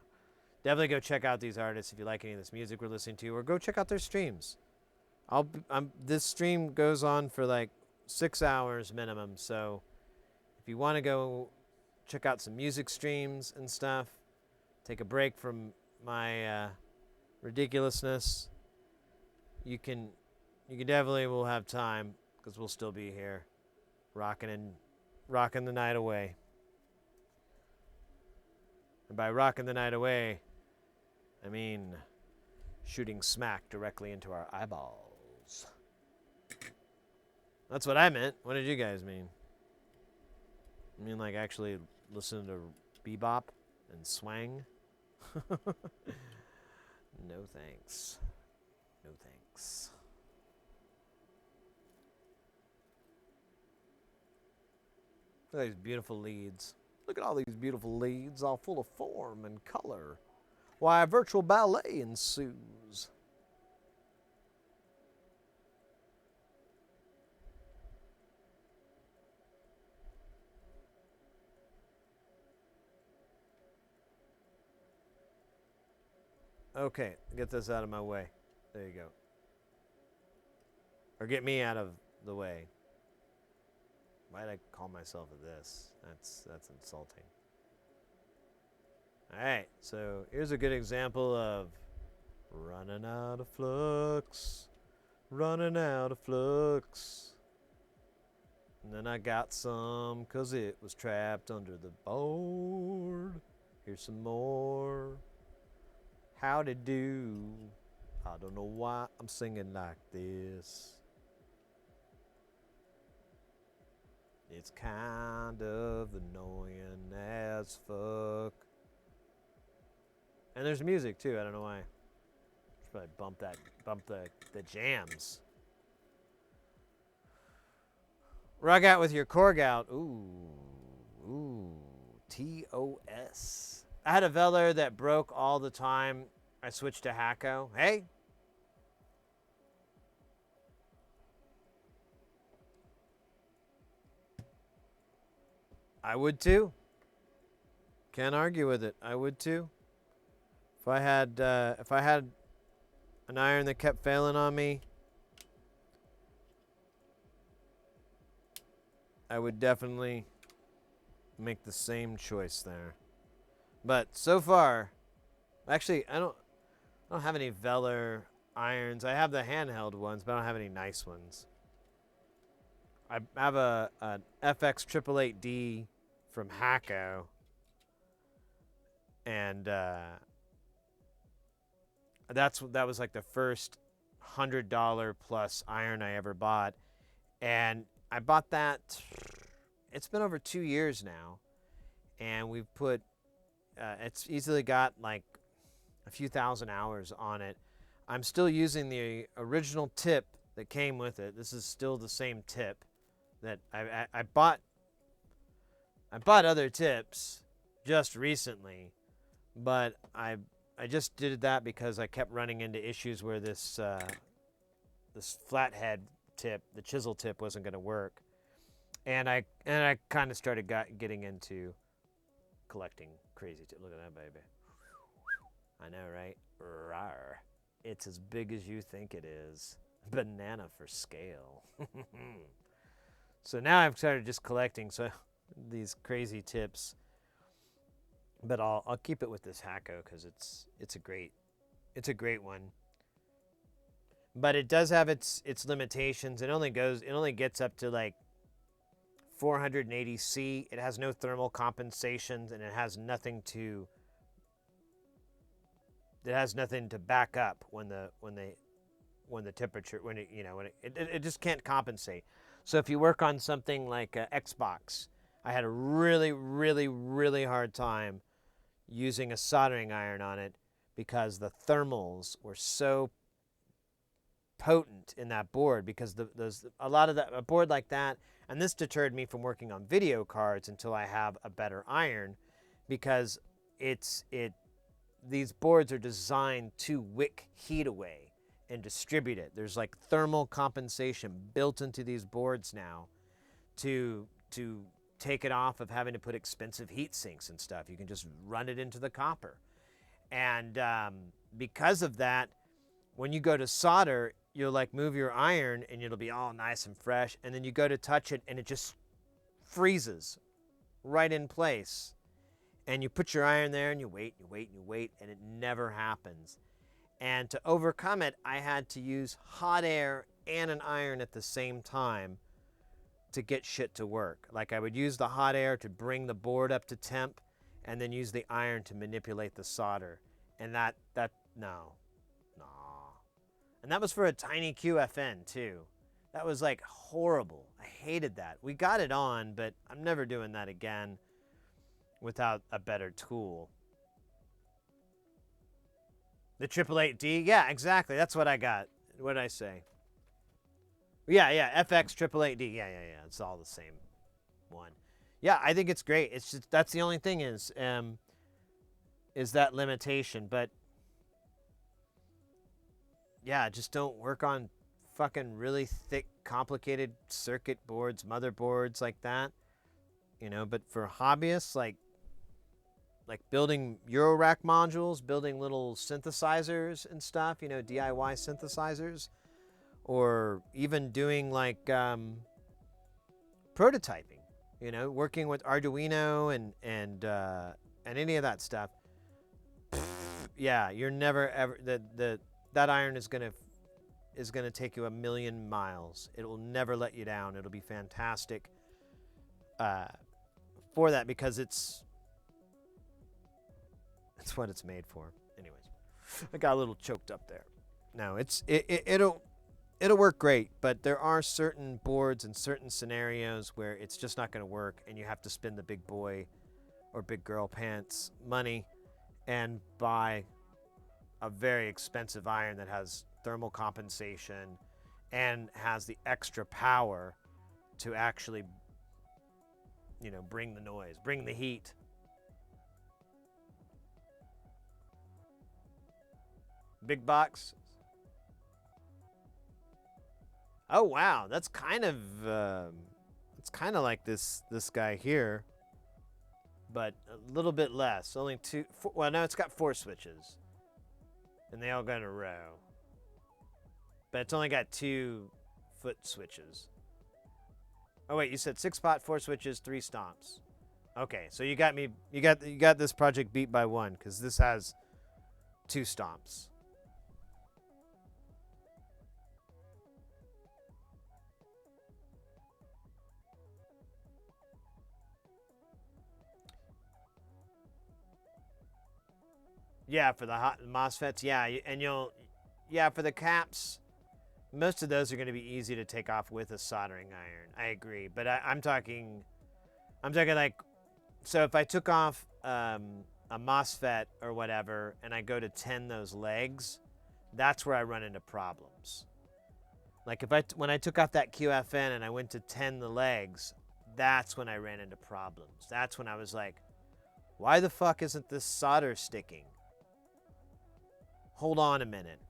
Definitely go check out these artists if you like any of this music we're listening to, or go check out their streams. This stream goes on for like 6 hours minimum, so if you want to go check out some music streams and stuff, take a break from my ridiculousness, you definitely will have time because we'll still be here rocking the night away. And by rocking the night away, I mean shooting smack directly into our eyeballs. That's what I meant. What did you guys mean? I mean, like, actually listen to bebop and swang? No thanks. No thanks. Look at these beautiful leads. Look at all these beautiful leads, all full of form and color. Why, a virtual ballet ensues. Okay, get this out of my way. There you go. Or get me out of the way. Why'd I call myself this? That's insulting. Alright, so here's a good example of running out of flux. Running out of flux. And then I got some 'cause it was trapped under the board. Here's some more. How'd it do? I don't know why I'm singing like this. It's kind of annoying as fuck. And there's music too, I don't know why. Should probably bump the jams. Rug out with your core gout. Ooh, TOS. I had a Veller that broke all the time. I switched to Hacko. Hey. I would too. Can't argue with it. I would too. If I had an iron that kept failing on me, I would definitely make the same choice there. But so far, actually, I don't have any Veller irons. I have the handheld ones, but I don't have any nice ones. I have an FX 888D from Hacko, and that was like the first $100 plus iron I ever bought, and I bought that. It's been over 2 years now, and we've put. It's easily got like a few thousand hours on it. I'm still using the original tip that came with it. This is still the same tip that I bought. I bought other tips just recently, but I just did that because I kept running into issues where this flathead tip, the chisel tip, wasn't going to work, and I kind of started getting into collecting crazy tips. Look at that baby. I know, right? Rawr. It's as big as you think it is. Banana for scale. So now I've started just collecting these crazy tips, but I'll keep it with this Hacko because it's a great one. But it does have its limitations. It only gets up to like 480 C. It has no thermal compensations, and it has nothing to back up when the temperature it just can't compensate. So if you work on something like Xbox, I had a really, really, really hard time using a soldering iron on it because the thermals were so potent in that board, because a board like that, and this deterred me from working on video cards until I have a better iron, because these boards are designed to wick heat away and distribute it. There's like thermal compensation built into these boards now to take it off of having to put expensive heat sinks and stuff. You can just run it into the copper. And because of that, when you go to solder, you'll like move your iron and it'll be all nice and fresh, and then you go to touch it and it just freezes right in place. And you put your iron there and you wait, and it never happens. And to overcome it, I had to use hot air and an iron at the same time to get shit to work. Like I would use the hot air to bring the board up to temp, and then use the iron to manipulate the solder. And no. And that was for a tiny QFN too. That was like horrible. I hated that. We got it on, but I'm never doing that again without a better tool. The 888D, yeah, exactly. That's what I got. What did I say? Yeah, FX 888D. Yeah. It's all the same one. Yeah, I think it's great. It's just that's the only thing is that limitation. But yeah, just don't work on fucking really thick, complicated circuit boards, motherboards like that. But for hobbyists, like, like building Euro rack modules, building little synthesizers and stuff, you know, DIY synthesizers, or even doing like prototyping, you know, working with Arduino and any of that stuff. Yeah, you're never ever that iron is gonna take you 1,000,000 miles. It will never let you down. It'll be fantastic for that, because it's what it's made for. Anyways, I got a little choked up there. No, it'll work great, but there are certain boards and certain scenarios where it's just not going to work, and you have to spend the big boy or big girl pants money and buy a very expensive iron that has thermal compensation and has the extra power to actually, you know, bring the noise, bring the heat. Big box. Oh wow, that's kind of like this guy here, but a little bit less. Only well, no, it's got 4 switches, and they all go in a row. But it's only got 2 foot switches. Oh wait, you said 6-pot, 4 switches, 3 stomps. Okay, so you got me. You got this project beat by 1, because this has 2 stomps. Yeah, for the hot MOSFETs, yeah, yeah, for the caps, most of those are going to be easy to take off with a soldering iron. I agree, but I'm talking like, so if I took off a MOSFET or whatever, and I go to 10 those legs, that's where I run into problems. Like when I took off that QFN and I went to 10 the legs, that's when I ran into problems. That's when I was like, why the fuck isn't this solder sticking? Hold on a minute.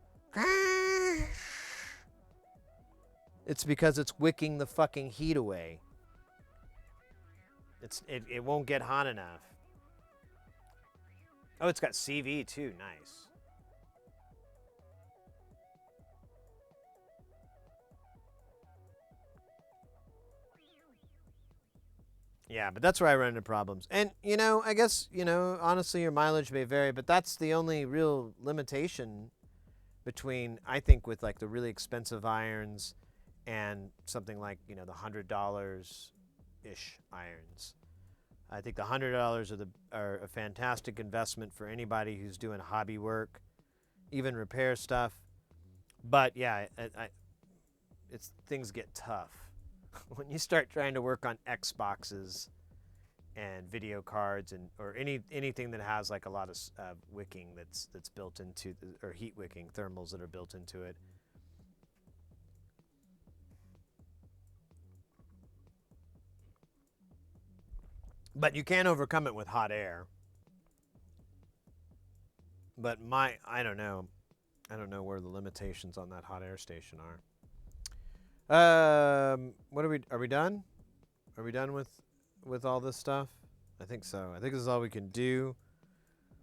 It's because it's wicking the fucking heat away. It won't get hot enough. Oh, it's got CV too. Nice. Yeah, but that's where I run into problems. And, you know, I guess, you know, honestly, your mileage may vary, but that's the only real limitation between, I think, with like the really expensive irons and something like, you know, the $100-ish irons. I think the $100 are a fantastic investment for anybody who's doing hobby work, even repair stuff. But yeah, things get tough when you start trying to work on Xboxes and video cards or anything that has like a lot of wicking that's built into or heat wicking thermals that are built into it. But you can overcome it with hot air. But I don't know where the limitations on that hot air station are. What are we done? Are we done with all this stuff? I think so. I think this is all we can do.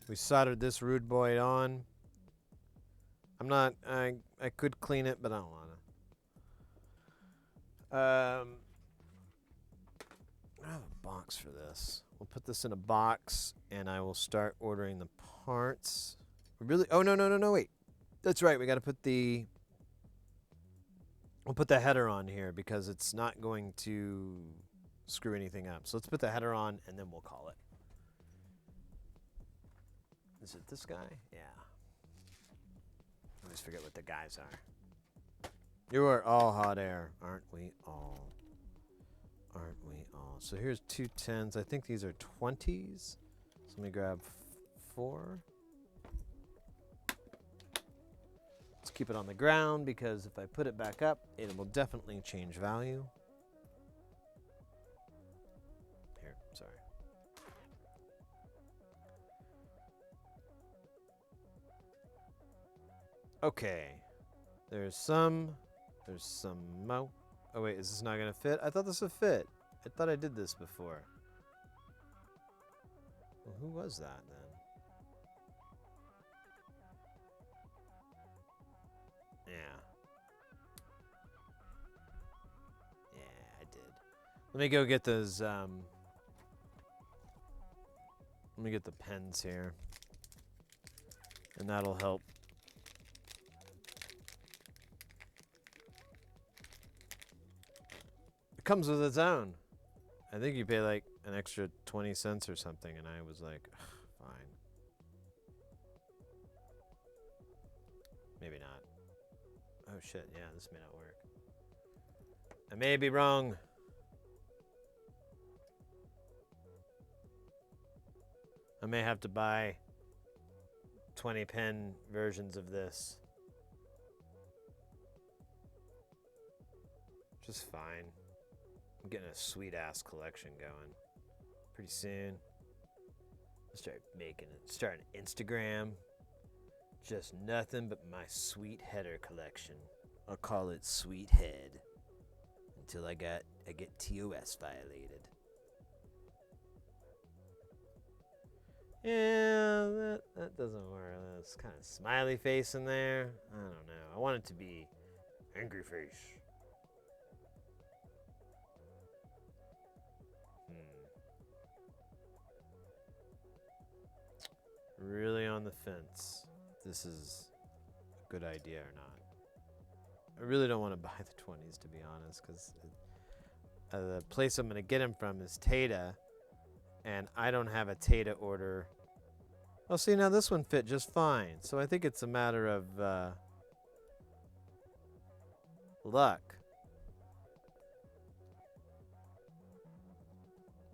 We soldered this rude boy on. I could clean it, but I don't want to. I have a box for this. We'll put this in a box, and I will start ordering the parts. Oh, no, wait. That's right. We got to put we'll put the header on here because it's not going to screw anything up. So let's put the header on, and then we'll call it. Is it this guy? Yeah. I always forget what the guys are. You are all hot air, aren't we all? Aren't we all? So here's 2 10s. I think these are 20s. So let me grab 4. Let's keep it on the ground because if I put it back up, it will definitely change value. Here, sorry. Okay. There's some mo. Oh wait, is this not gonna fit? I thought this would fit. I thought I did this before. Well, who was that then? Yeah. Yeah, I did. Let me go get those, let me get the pens here. And that'll help. It comes with its own. I think you pay like an extra 20 cents or something, and I was like, fine. Maybe not. Oh shit, yeah, this may not work. I may be wrong. I may have to buy 20 pen versions of this. Just fine. I'm getting a sweet ass collection going. Pretty soon. I'll start making it. Start an Instagram. Just nothing but my sweet header collection. I'll call it Sweet Head. Until I get TOS violated. Yeah, that doesn't work. That's kind of smiley face in there. I don't know. I want it to be angry face. Really on the fence. If this is a good idea or not. I really don't want to buy the 20s, to be honest, because the place I'm going to get them from is Tata, and I don't have a Tata order. Oh, see, now this one fit just fine. So I think it's a matter of luck.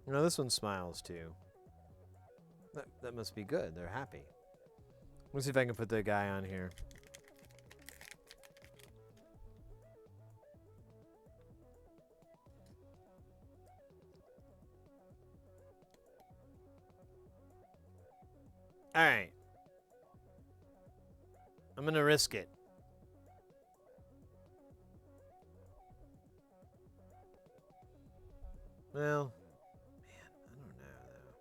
You know, this one smiles too. That must be good. They're happy. Let's see if I can put the guy on here. All right. I'm going to risk it. Well, man, I don't know, though.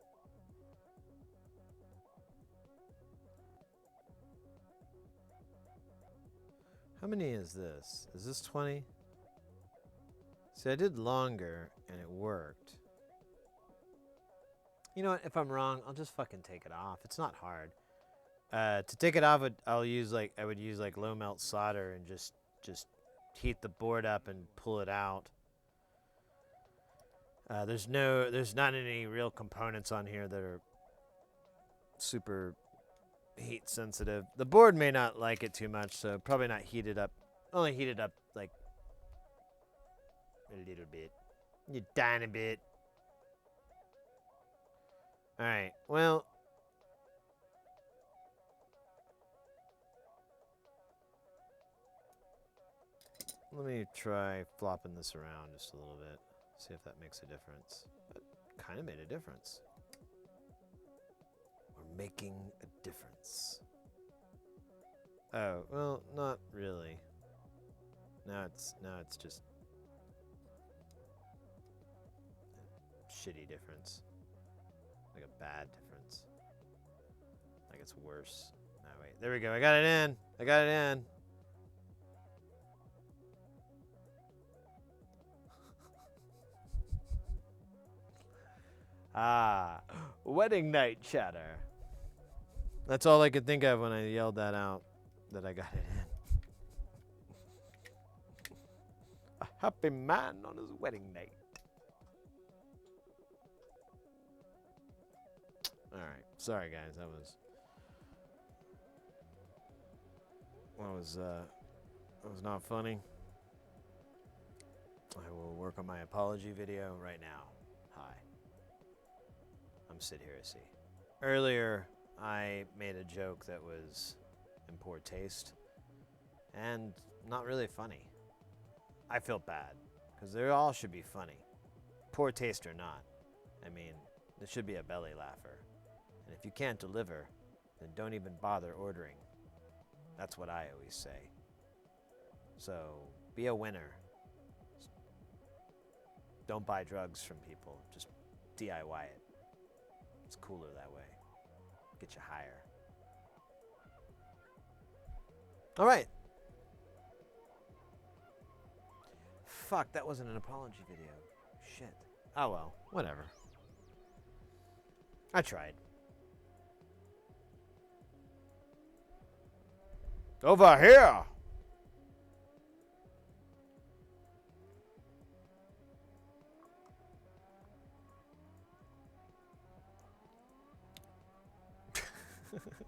How many is this? Is this 20? See, I did longer, and it worked. You know what? If I'm wrong, I'll just fucking take it off. It's not hard. To take it off, I would use like low melt solder and just heat the board up and pull it out. There's not any real components on here that are super heat sensitive. The board may not like it too much, so probably not heat it up. Only heat it up like a little bit, a tiny bit. All right. Well, let me try flopping this around just a little bit. See if that makes a difference. That kind of made a difference. We're making a difference. Oh, well, not really. Now it's just a shitty difference. Like a bad difference. Like it's worse. No, wait. There we go. I got it in. I got it in. Ah, wedding night chatter. That's all I could think of when I yelled that out, that I got it in. A happy man on his wedding night. All right, sorry guys, that was not funny. I will work on my apology video right now. Hi. I'm 𝕚𝖙'𝖘. Earlier, I made a joke that was in poor taste and not really funny. I feel bad because they all should be funny, poor taste or not. I mean, there should be a belly laugher. And if you can't deliver, then don't even bother ordering. That's what I always say. So be a winner. Don't buy drugs from people. Just DIY it. It's cooler that way. Get you higher. All right. Fuck, that wasn't an apology video. Shit. Oh well, whatever. I tried. Over here!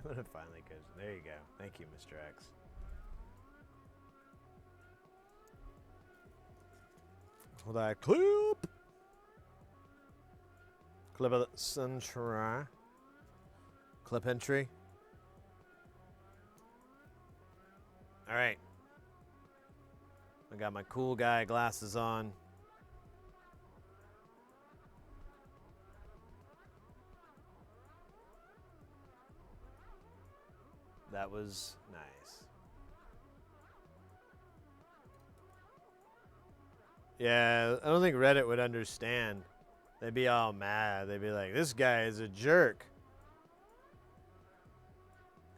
When it finally goes. There you go. Thank you, Mr. X. Hold on, clip. Clip of the century. Clip entry. All right. I got my cool guy glasses on. That was nice. Yeah, I don't think Reddit would understand. They'd be all mad. They'd be like, this guy is a jerk.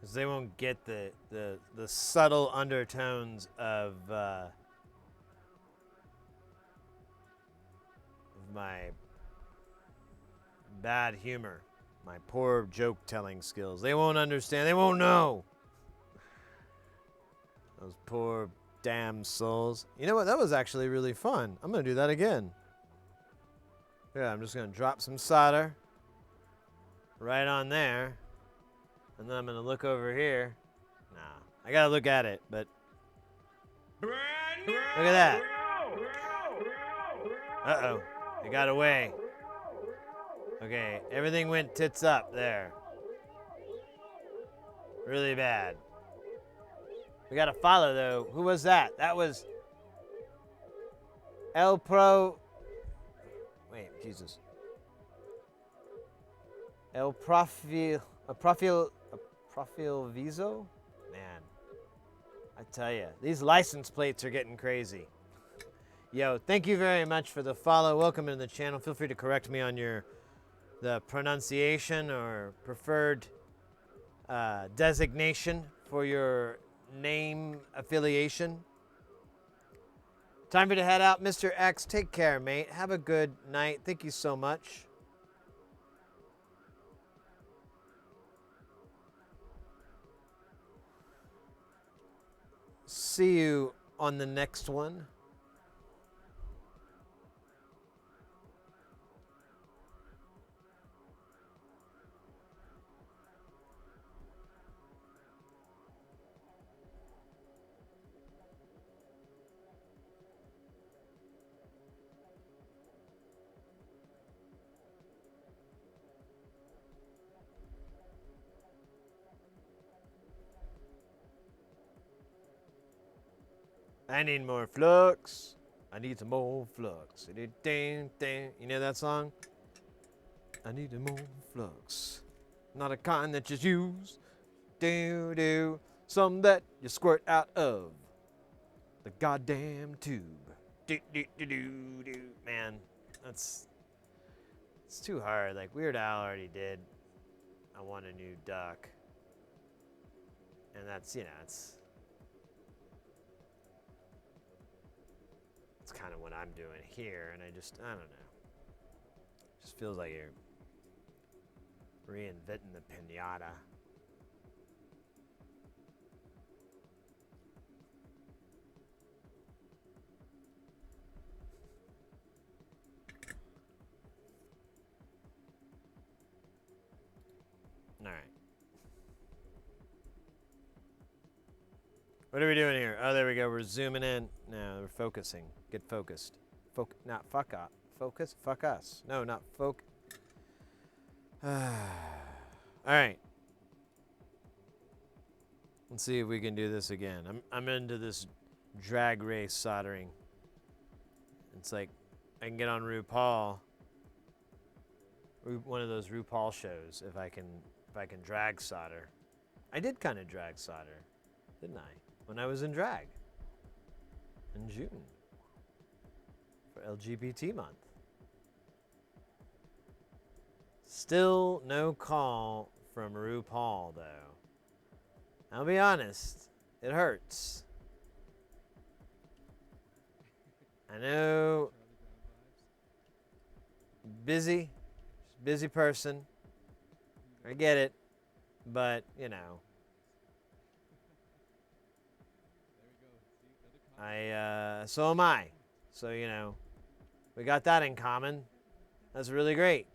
Because they won't get the subtle undertones of my bad humor. My poor joke-telling skills. They won't understand. They won't know. Those poor damn souls. You know what? That was actually really fun. I'm going to do that again. Yeah, I'm just going to drop some solder right on there. And then I'm going to look over here. Nah, I got to look at it, but look at that. Uh-oh. It got away. Okay, everything went tits up there. Really bad. We got to follow, though. Who was that? That was 𝕾𝕚. Wait, Jesus. 𝕾𝕚𝕚? Man, I tell you, these license plates are getting crazy. Yo, thank you very much for the follow. Welcome to the channel. Feel free to correct me on the pronunciation or preferred designation for your name affiliation. Time for you to head out. Mr. X, take care, mate. Have a good night. Thank you so much. See you on the next one. I need more flux. I need some more flux. You know that song? I need more flux. Not a kind that you use. Some that you squirt out of the goddamn tube. Man, it's too hard. Like Weird Al already did I Want a New Duck. And that's, you know, it's kind of what I'm doing here, and I don't know. It just feels like you're reinventing the pinata. All right. What are we doing here? Oh, there we go. We're zooming in. No, we're focusing. Get focused. Not fuck up. Focus? Fuck us. No, not folk. All right. Let's see if we can do this again. I'm into this drag race soldering. It's like I can get on RuPaul. One of those RuPaul shows if I can drag solder. I did kind of drag solder, didn't I? When I was in drag in June for LGBT month. Still no call from RuPaul, though. I'll be honest, it hurts. I know, busy person. I get it, but you know, so am I. So you know, we got that in common. That's really great.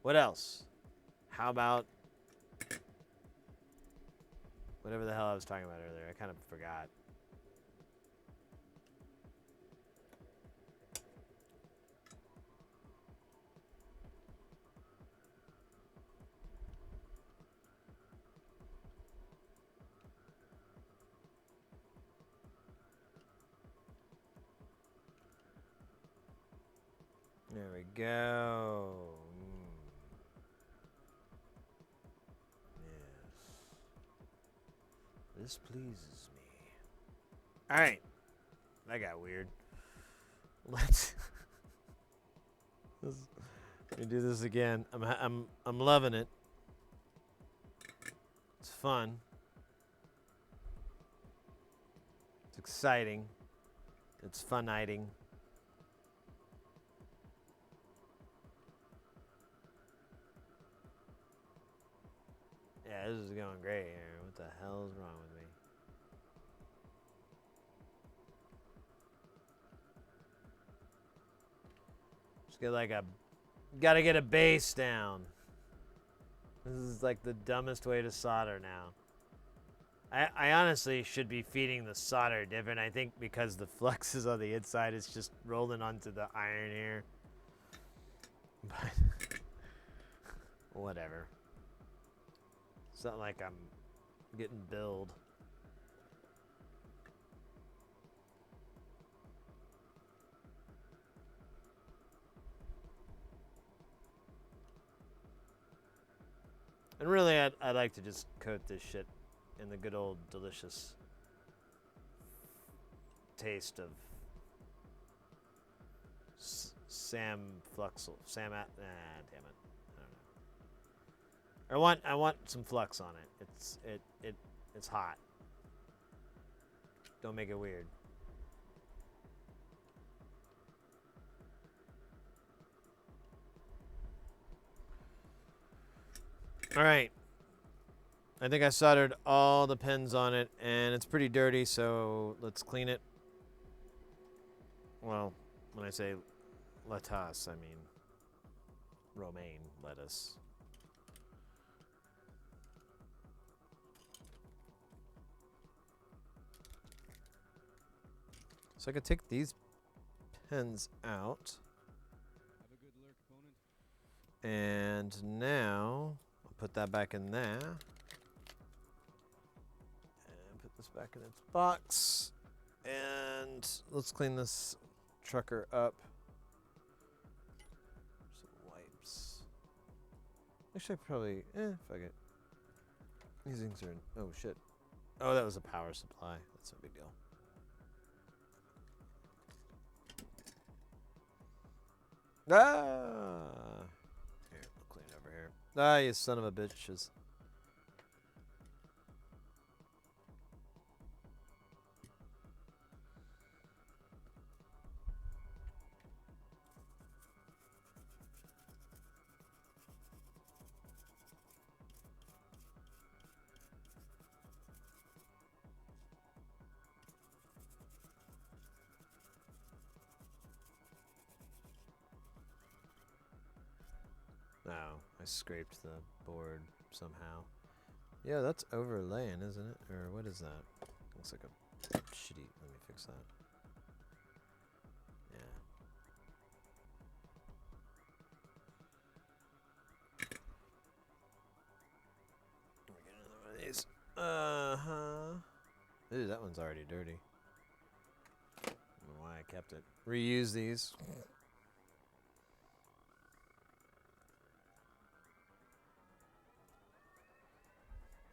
What else? How about whatever the hell I was talking about earlier? I kind of forgot. There we go. Yes. This pleases me. All right. That got weird. Let's let me do this again. I'm loving it. It's fun. It's exciting. It's fun-iting. Yeah, this is going great here. What the hell is wrong with me? Just get like a... Gotta get a base down. This is like the dumbest way to solder now. I honestly should be feeding the solder different. I think because the flux is on the inside, it's just rolling onto the iron here. But... whatever. It's not like I'm getting billed. And really, I'd like to just coat this shit in the good old delicious taste of Sam Fluxel. Damn it. I don't know. I want some flux on it. It's hot. Don't make it weird. All right. I think I soldered all the pins on it, and it's pretty dirty, so let's clean it. Well, when I say lettuce, I mean romaine lettuce. So I could take these pins out. Have a good lurk, opponent. And now I'll put that back in there. And put this back in its box. And let's clean this trucker up. Some wipes. Actually, I probably, fuck it. These things are, oh shit. Oh, that was a power supply. That's no big deal. Ah! Here, we'll clean it over here. Ah, you son of a bitches. No, I scraped the board somehow. Yeah, that's overlaying, isn't it? Or what is that? Looks like a shitty. Let me fix that. Yeah. Let me get another one of these. Ooh, that one's already dirty. I don't know why I kept it. Reuse these.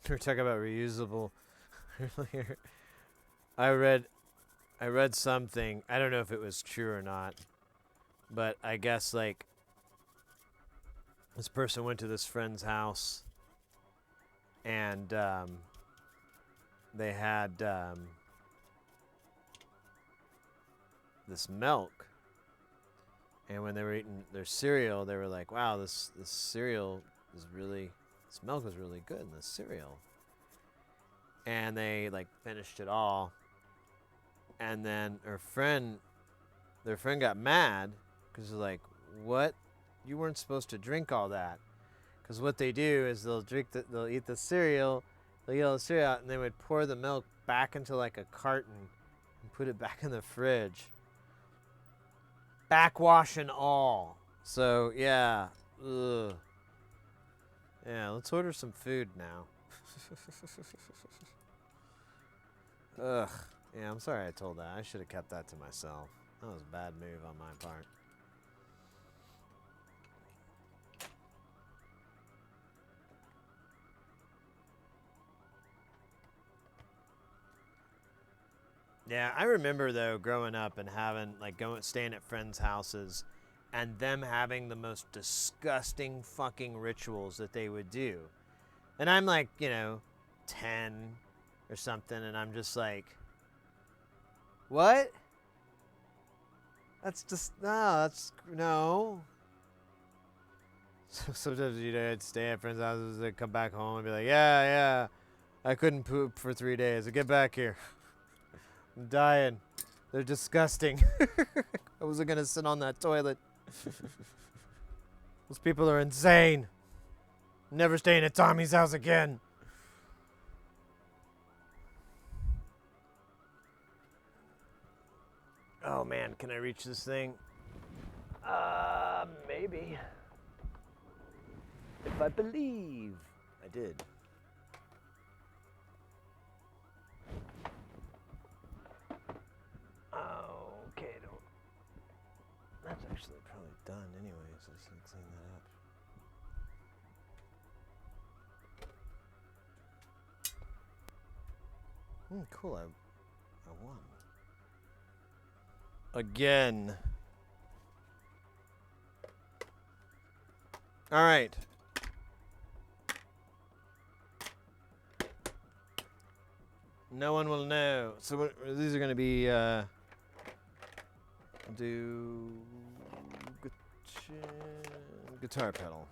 We were talking about reusable earlier. I read something. I don't know if it was true or not, but I guess like this person went to this friend's house, and they had this milk. And when they were eating their cereal, they were like, "Wow, this cereal is really, this milk is really good in this cereal." And they like finished it all. And then their friend got mad because they're like, "What? You weren't supposed to drink all that." Because what they do is they'll eat the cereal, they'll eat all the cereal out, and they would pour the milk back into like a carton and put it back in the fridge. Backwash and all. So yeah, ugh. Yeah, let's order some food now. Ugh. Yeah, I'm sorry I told that. I should have kept that to myself. That was a bad move on my part. Yeah, I remember though growing up and having like staying at friends' houses and them having the most disgusting fucking rituals that they would do. And I'm like, 10 or something, and I'm just like, what? That's just, no. So sometimes, I'd stay at friends' houses, I'd come back home and be like, yeah, I couldn't poop for 3 days. Get back here. I'm dying. They're disgusting. I wasn't going to sit on that toilet. Those people are insane. Never staying at Tommy's house again. Oh man, can I reach this thing? Maybe. If I believe. I did. Okay, that's actually probably done anyway, so let's clean that up. Cool, I won. Again. All right. No one will know. So these are going to be, I'll do guitar pedal.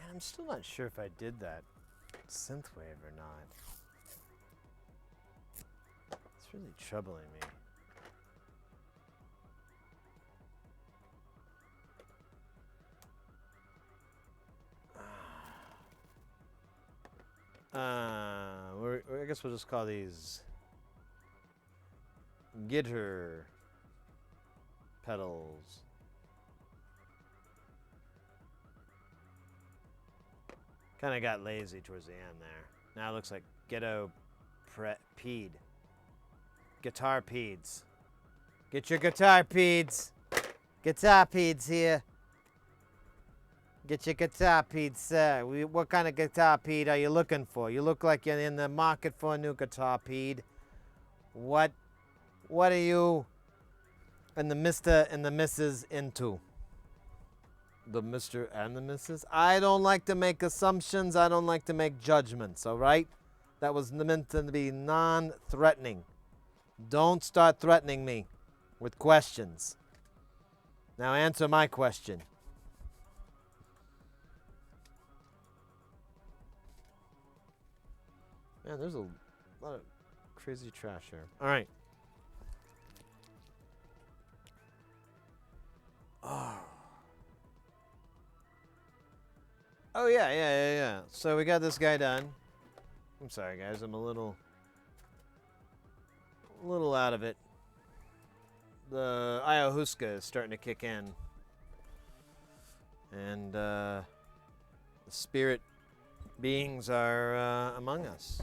I'm still not sure if I did that synthwave or not. It's really troubling me. I guess we'll just call these guitar pedals. Kind of got lazy towards the end there. Now it looks like ped. Guitar peds. Get your guitar peds. Guitar peds here. Get your guitar peds, sir. What kind of guitar ped are you looking for? You look like you're in the market for a new guitar ped. What are you and the Mr. and the Mrs. into? The Mr. and the Mrs.? I don't like to make assumptions. I don't like to make judgments, all right? That was meant to be non-threatening. Don't start threatening me with questions. Now answer my question. Man, there's a lot of crazy trash here. All right. Oh, yeah. So we got this guy done. I'm sorry, guys. I'm a little out of it. The ayahuasca is starting to kick in. And the spirit beings are among us.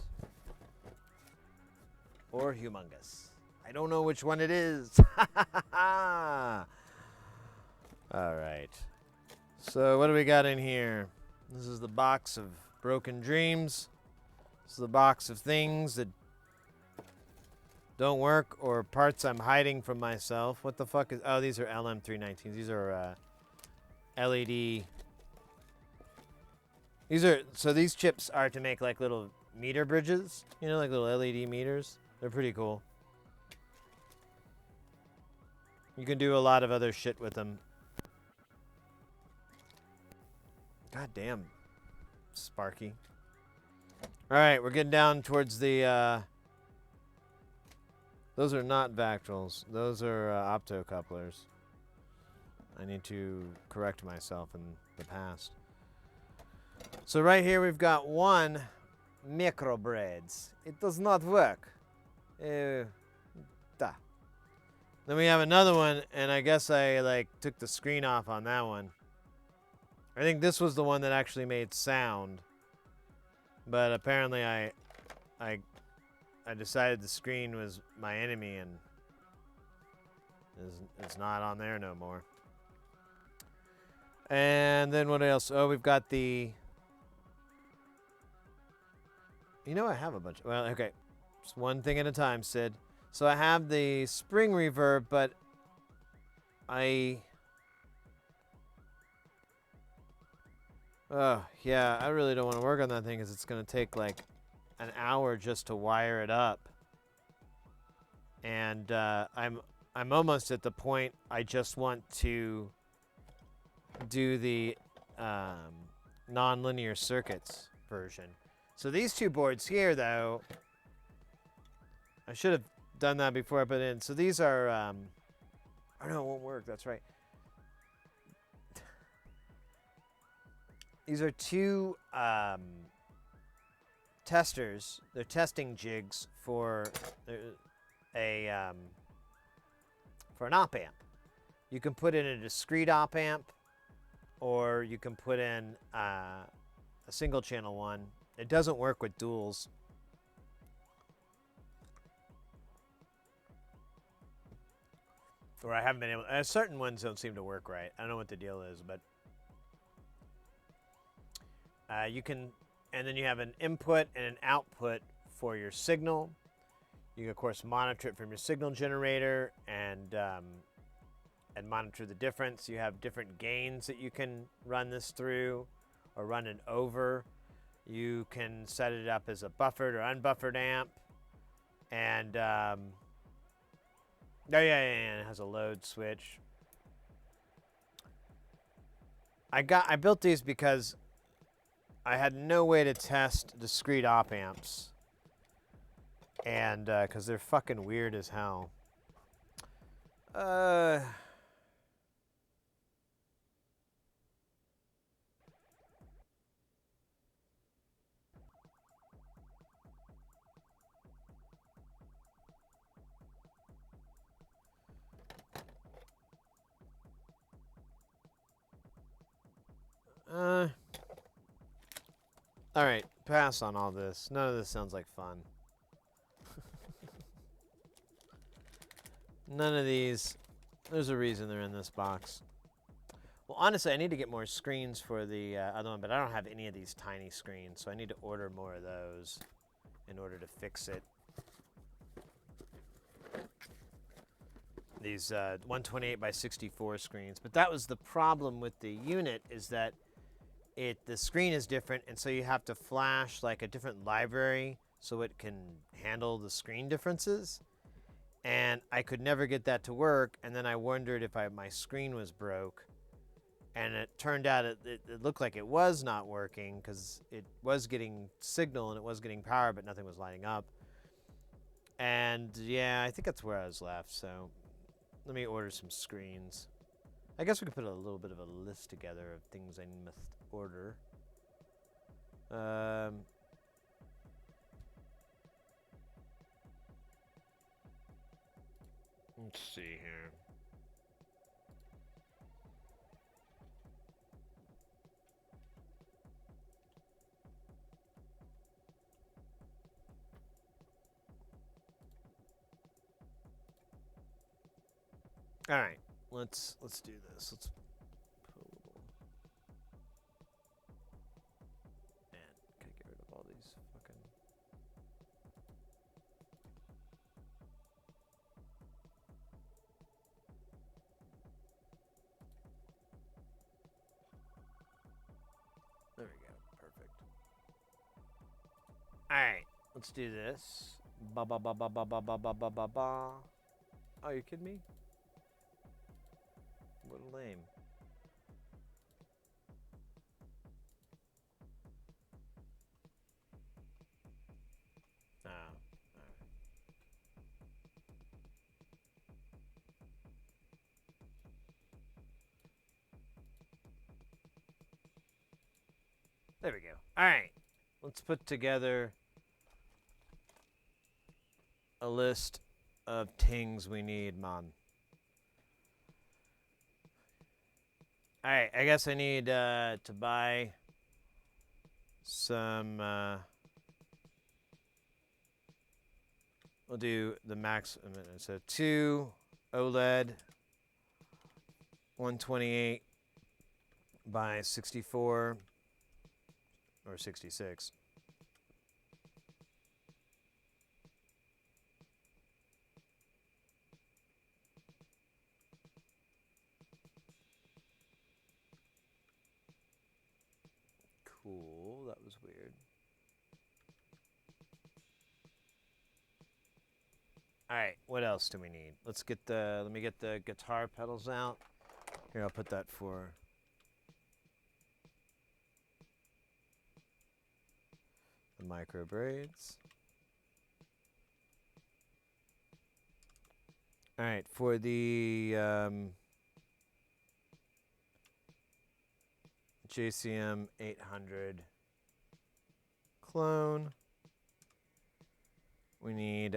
Or humongous. I don't know which one it is. All right. So what do we got in here? This is the box of broken dreams. This is the box of things that don't work or parts I'm hiding from myself. What the fuck is... Oh, these are LM319s. These are LED... So these chips are to make like little meter bridges. You know, like little LED meters. They're pretty cool. You can do a lot of other shit with them. God damn, Sparky. All right, we're getting down towards the... Those are not Vactrals. Those are optocouplers. I need to correct myself in the past. So right here we've got one microbreads. It does not work. Then we have another one, and I guess I like took the screen off on that one. I think this was the one that actually made sound, but apparently I decided the screen was my enemy and it's not on there no more. And then what else? Oh, we've got the... You know, I have a bunch. Well, okay. Just one thing at a time, Sid. So I have the spring reverb, but I... Oh, yeah, I really don't want to work on that thing because it's going to take like an hour just to wire it up. And I'm almost at the point I just want to do the non-linear circuits version. So these two boards here, though, I should have done that before I put it in. So these are, oh no, it won't work. That's right. These are two testers. They're testing jigs for an op-amp. You can put in a discrete op-amp, or you can put in a single-channel one. It doesn't work with duals. Or I haven't been able... certain ones don't seem to work right. I don't know what the deal is, but... you can... And then you have an input and an output for your signal. You can, of course, monitor it from your signal generator and monitor the difference. You have different gains that you can run this through or run it over. You can set it up as a buffered or unbuffered amp. And, oh, yeah, it has a load switch. I built these because I had no way to test discrete op amps. And, because they're fucking weird as hell. All right, pass on all this. None of this sounds like fun. None of these. There's a reason they're in this box. Well, honestly, I need to get more screens for the other one, but I don't have any of these tiny screens, so I need to order more of those in order to fix it. These 128 by 64 screens. But that was the problem with the unit, is that the screen is different, and so you have to flash like a different library so it can handle the screen differences. And I could never get that to work, and then I wondered if my screen was broke. And it turned out it looked like it was not working because it was getting signal and it was getting power, but nothing was lighting up. And yeah, I think that's where I was left, so let me order some screens. I guess we could put a little bit of a list together of things I must order. Let's see here. All right, let's do this. Let's put a little. Man, can I get rid of all these fucking? There we go. Perfect. All right, let's do this. Ba ba ba ba ba ba ba ba ba ba ba. Oh, you kidding me? What a lame. Oh, alright. There we go. All right, let's put together a list of things we need, man. All right, I guess I need to buy some. We'll do the max. So 2 OLED 128 by 64 or 66. Cool, that was weird. All right, what else do we need? Let me get the guitar pedals out. Here, I'll put that for the micro braids. All right, for the JCM 800 clone, we need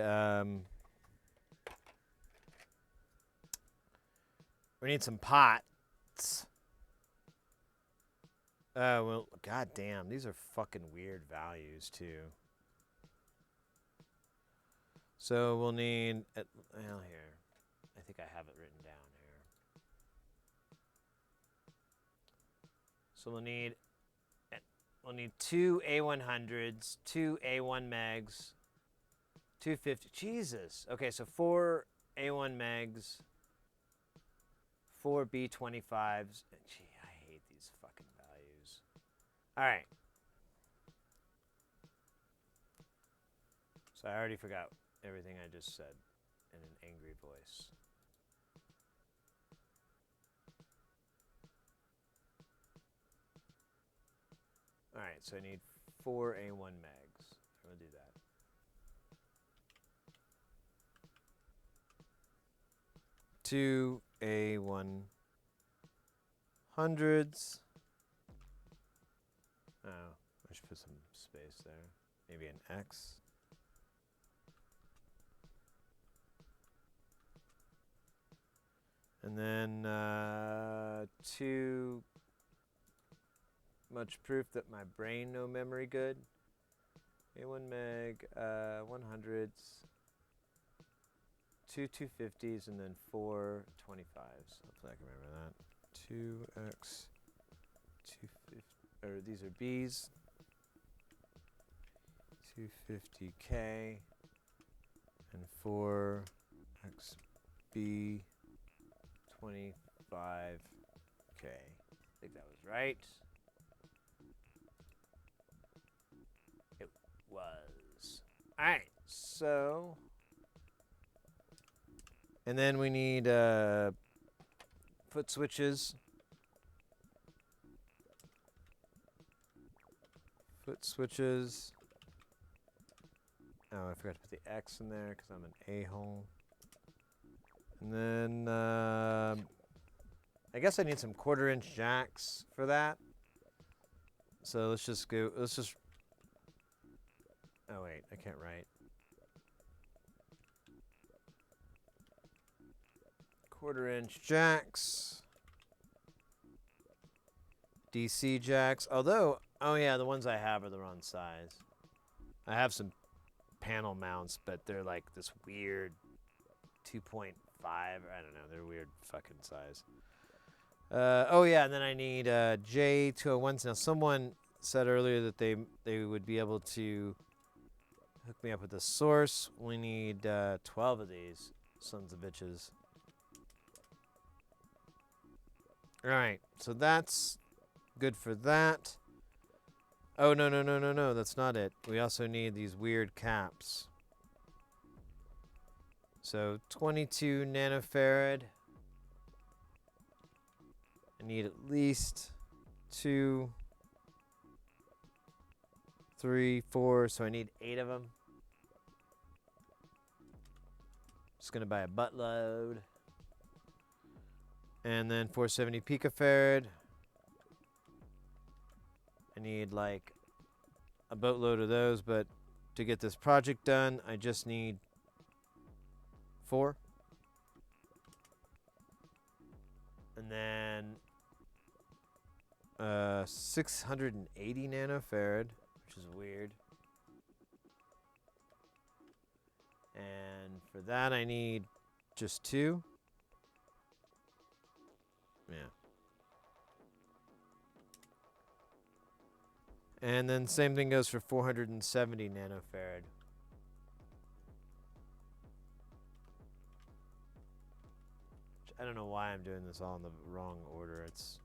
some pots. Well, goddamn, these are fucking weird values too. So we'll need, well, here, I think I have it written down here. So we'll need 2 A100s, 2 A1 megs, 250. Jesus. Okay, so 4 A1 megs, 4 B25s. Gee, I hate these fucking values. All right. So I already forgot everything I just said in an angry voice. All right, so I need 4 A1 megs. I'm going to do that. Two A100s. Oh, I should put some space there. Maybe an X. And then too much proof that my brain no memory good. A1 meg, 100s, 2 250s, and then 4 25s. Hopefully I can remember that. 2x 250, or these are B's. 250K and 4x B 25K. I think that was right. It was. All right, so. And then we need foot switches. Foot switches. Oh, I forgot to put the X in there because I'm an a-hole. And then I guess I need some 1/4-inch jacks for that. So let's just go. Oh wait, I can't write. 1/4-inch jacks. DC jacks. Although, oh yeah, the ones I have are the wrong size. I have some panel mounts, but they're like this weird 2.5 5. I don't know. They're weird fucking size. Oh yeah, and then I need J201s. Now someone said earlier that they would be able to hook me up with the source. We need 12 of these sons of bitches. All right, so that's good for that. Oh no, that's not it. We also need these weird caps. So 22 nanofarad. I need at least 2, 3, 4, so I need 8 of them. Just gonna buy a buttload. And then 470 picofarad. I need like a boatload of those, but to get this project done, I just need 4. And then 680 nanofarad, which is weird. And for that, I need just 2. Yeah. And then same thing goes for 470 nanofarad. I don't know why I'm doing this all in the wrong order. It's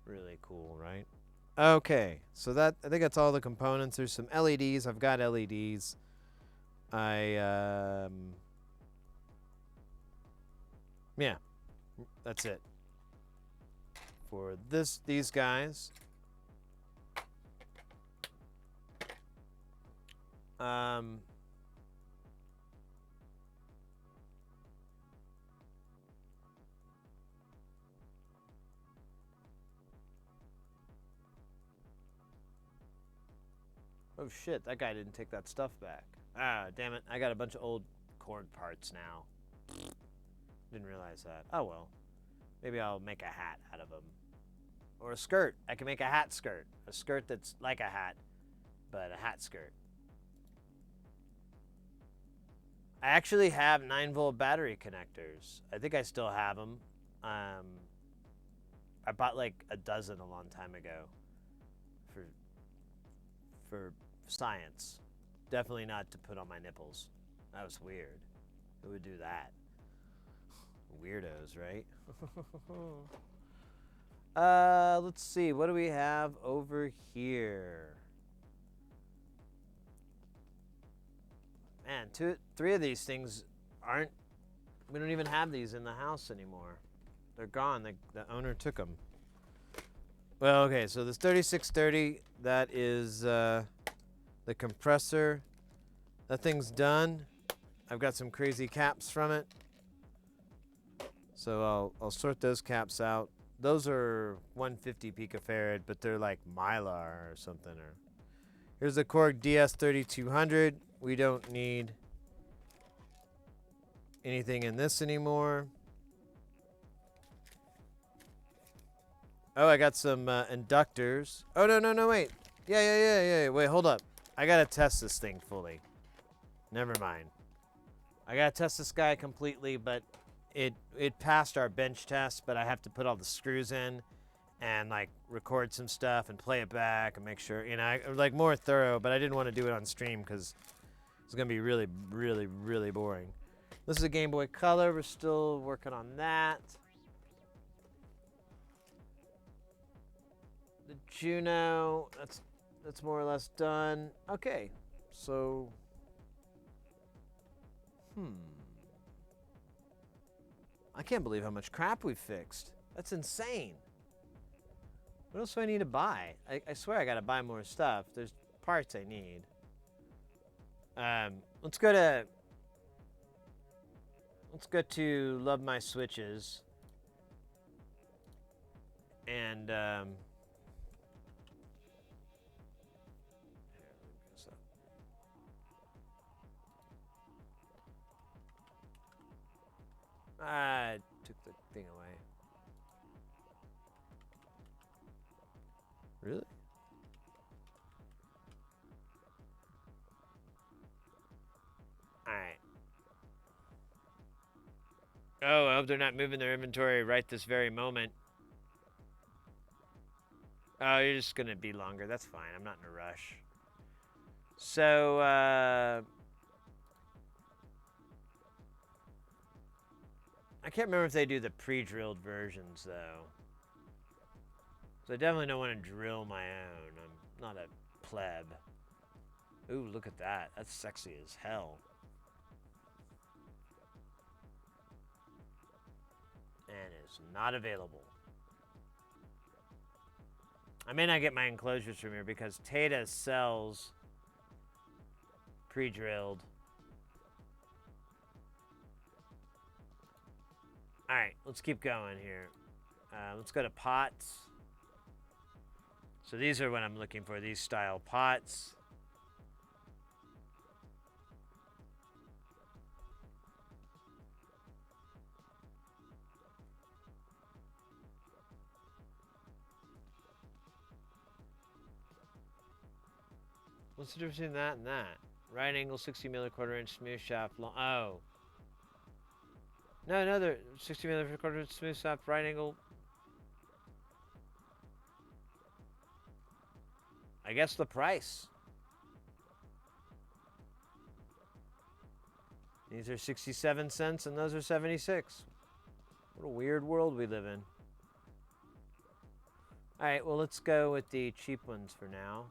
really cool, right? Okay, so I think that's all the components. There's some LEDs. I've got LEDs. Yeah, that's it. For these guys. Oh shit, that guy didn't take that stuff back. Ah, damn it. I got a bunch of old cord parts now. Didn't realize that. Oh well. Maybe I'll make a hat out of them. Or a skirt. I can make a hat skirt. A skirt that's like a hat, but a hat skirt. I actually have 9-volt battery connectors. I think I still have them. I bought like a dozen a long time ago for science. Definitely not to put on my nipples. That was weird. Who would do that? Weirdos, right? Let's see. What do we have over here? Man, 3 of these things aren't. We don't even have these in the house anymore. They're gone. The owner took them. Well, okay. So this 3630, that is the compressor. That thing's done. I've got some crazy caps from it. So I'll sort those caps out. Those are 150 picofarad, but they're like Mylar or something. Or here's the Korg DS3200. We don't need anything in this anymore. Oh, I got some inductors. Oh, no, wait. Yeah. Wait, hold up. I gotta test this thing fully. Never mind. I gotta test this guy completely, but it passed our bench test, but I have to put all the screws in and like record some stuff and play it back and make sure, I like more thorough, but I didn't want to do it on stream because it's gonna be really, really, really boring. This is a Game Boy Color. We're still working on that. The Juno, that's more or less done. Okay, so I can't believe how much crap we've fixed. That's insane. What else do I need to buy? I swear I gotta buy more stuff. There's parts I need. Let's go to Love My Switches. And here, let me go. I took the thing away. Really? Alright. hope they're not moving their inventory right this very moment. Oh, you're just gonna be longer. That's fine. I'm not in a rush. So, I can't remember if they do the pre-drilled versions, though. So I definitely don't want to drill my own. I'm not a pleb. Ooh, look at that. That's sexy as hell. And it's not available. I may not get my enclosures from here because Tata sells pre-drilled. All right, let's keep going here. Let's go to pots. So these are what I'm looking for, these style pots. What's the difference between that and that? Right angle, 60mm, 1/4" smooth shaft, long. Oh. No, they're 60mm, 1/4" smooth shaft, right angle. I guess the price. These are 67 cents and those are 76. What a weird world we live in. All right, well, let's go with the cheap ones for now.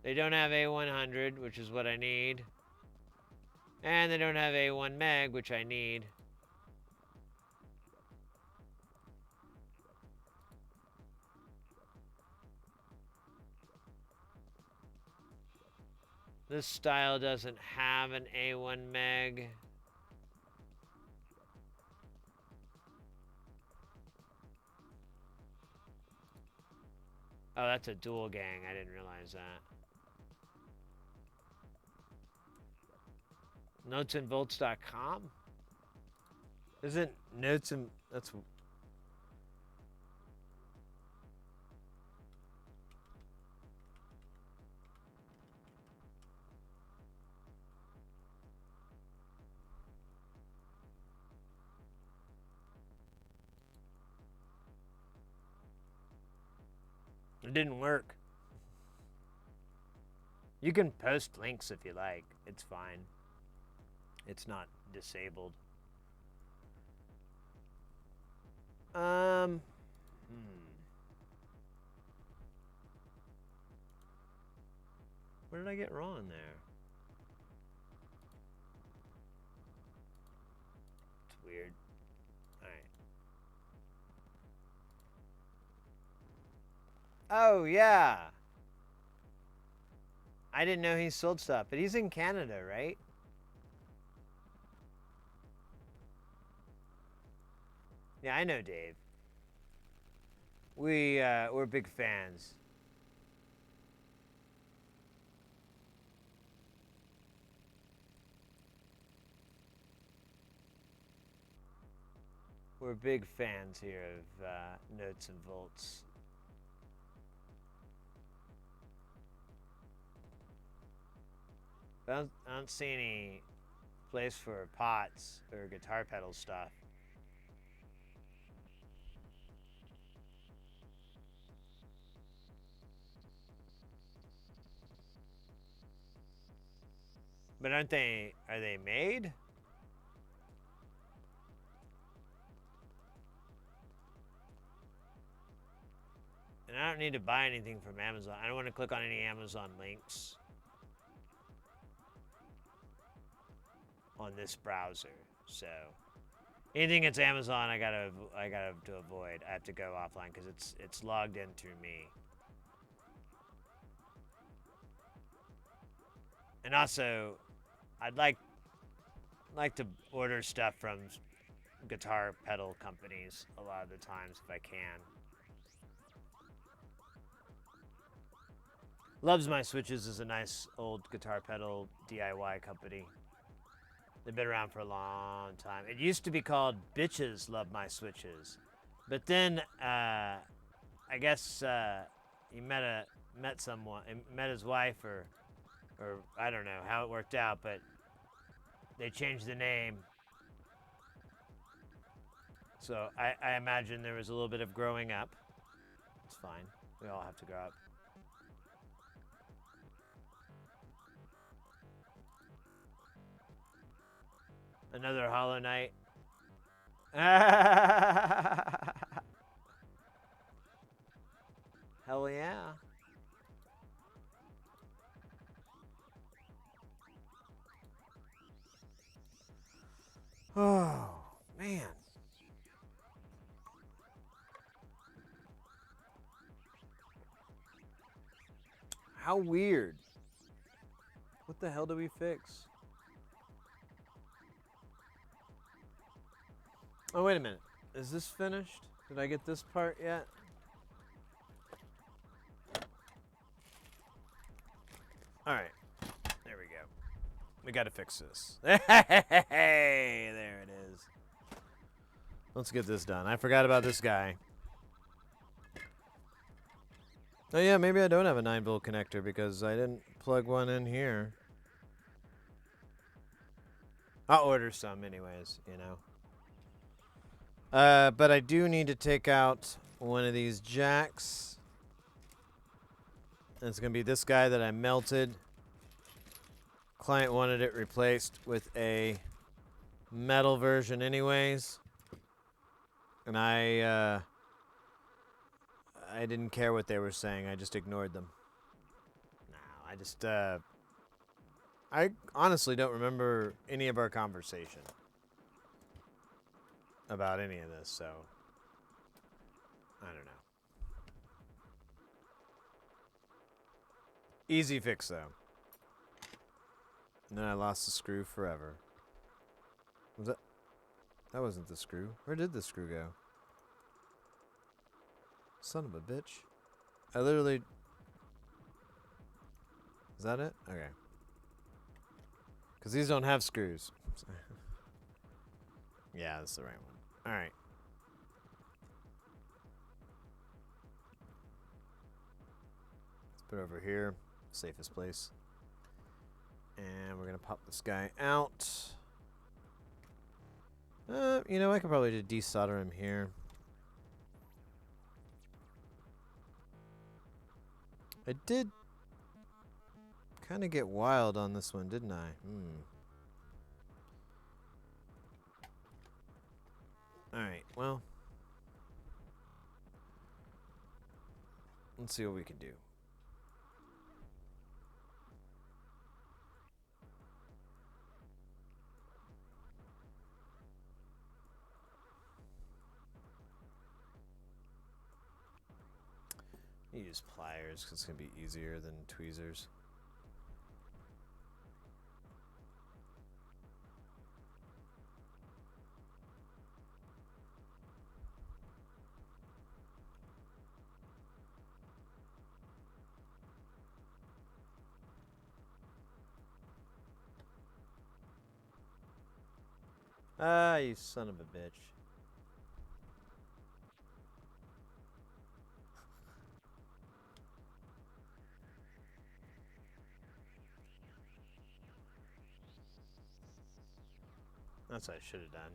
They don't have A100, which is what I need. And they don't have A1 meg, which I need. This style doesn't have an A1 meg. Oh, that's a dual gang. I didn't realize that. Notesandvolts.com? Isn't notes and that's it didn't work. You can post links if you like. It's fine. It's not disabled. What did I get wrong there? It's weird. Alright. Oh, yeah. I didn't know he sold stuff, but he's in Canada, right? Yeah, I know Dave. We're big fans. We're big fans here of Notes and Volts. I don't see any place for pots or guitar pedal stuff. But are they made? And I don't need to buy anything from Amazon. I don't want to click on any Amazon links on this browser. So anything that's Amazon, I gotta to avoid. I have to go offline because it's logged in through me. And also, I'd like to order stuff from guitar pedal companies a lot of the times if I can. Loves My Switches is a nice old guitar pedal DIY company. They've been around for a long time. It used to be called Bitches Love My Switches. But then, I guess he met his wife or Or I don't know how it worked out, but they changed the name. So I imagine there was a little bit of growing up. It's fine. We all have to grow up. Another Hollow Knight. Hell yeah. Oh, man. How weird. What the hell do we fix? Oh, wait a minute. Is this finished? Did I get this part yet? All right. There we go. We got to fix this. Hey, there it is. Let's get this done. I forgot about this guy. Oh, yeah, maybe I don't have a 9-volt connector because I didn't plug one in here. I'll order some anyways, you know. But I do need to take out one of these jacks. And it's going to be this guy that I melted. Client wanted it replaced with a metal version anyways. And I didn't care what they were saying. I just ignored them. No, I honestly don't remember any of our conversation about any of this, so I don't know. Easy fix, though. And then I lost the screw forever. Was that? That wasn't the screw. Where did the screw go? Son of a bitch. I literally... Is that it? Okay. Because these don't have screws. Yeah, that's the right one. Alright. Let's put it over here. Safest place. And we're going to pop this guy out. You know, I could probably just desolder him here. I did kind of get wild on this one, didn't I? Alright, well. Let's see what we can do. Use pliers because it's going to be easier than tweezers. Ah, you son of a bitch. That's what I should have done.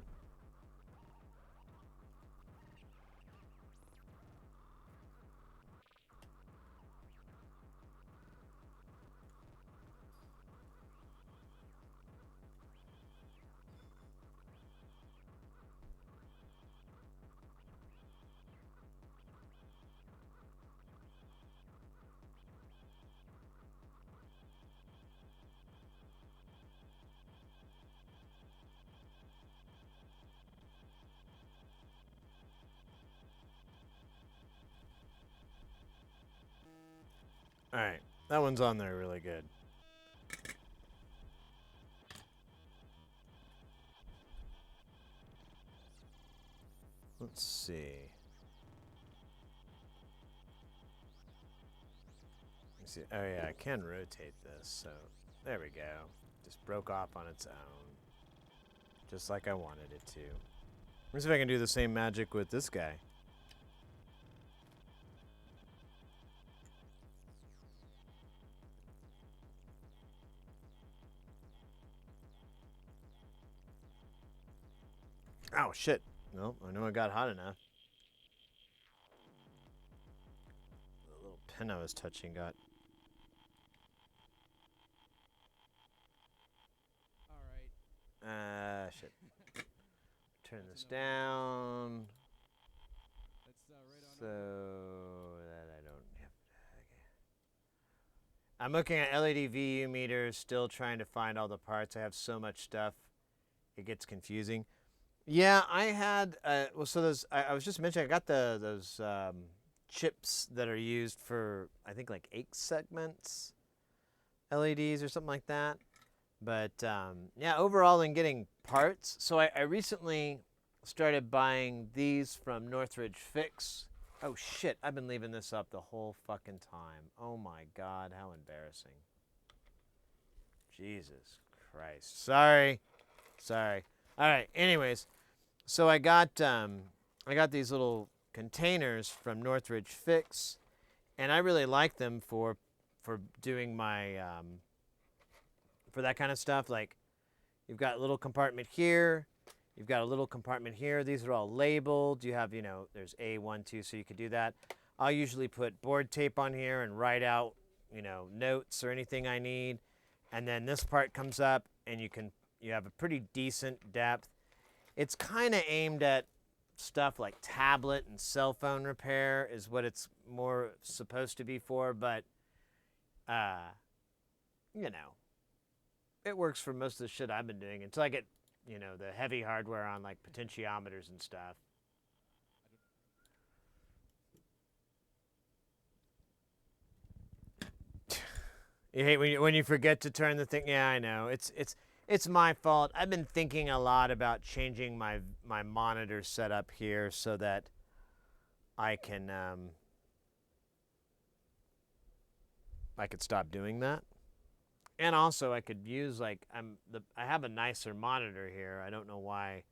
Alright, that one's on there really good. Let's see. Oh yeah, I can rotate this, so there we go. Just broke off on its own. Just like I wanted it to. Let's see if I can do the same magic with this guy. shit. No, I know it got hot enough. The little pin I was touching got... Alright. shit. Turn this down. That's right on. So that I don't have... Okay. I'm looking at LED VU meters, still trying to find all the parts. I have so much stuff. It gets confusing. Yeah, I had, well, so those, I was just mentioning, I got those chips that are used for, I think, like 8 segments LEDs or something like that. But, yeah, overall in getting parts, so I recently started buying these from 𝕾𝕆𝕷𝕯𝕰𝕽. Oh, shit, I've been leaving this up the whole fucking time. Oh, my God, how embarrassing. Jesus Christ. Sorry. All right, anyways. So I got these little containers from 𝕾𝕆𝕯𝕯𝕰, and I really like them for doing my for that kind of stuff. Like, you've got a little compartment here, you've got a little compartment here. These are all labeled. You have, you know, there's A1, 2, so you could do that. I'll usually put board tape on here and write out, you know, notes or anything I need, and then this part comes up, and you have a pretty decent depth. It's kind of aimed at stuff like tablet and cell phone repair is what it's more supposed to be for, but, you know, it works for most of the shit I've been doing until I get, you know, the heavy hardware on, like potentiometers and stuff. You hate when you forget to turn the thing. Yeah, I know. It's my fault. I've been thinking a lot about changing my monitor setup here so that I can I could stop doing that. And also I could use, like, I have a nicer monitor here. I don't know why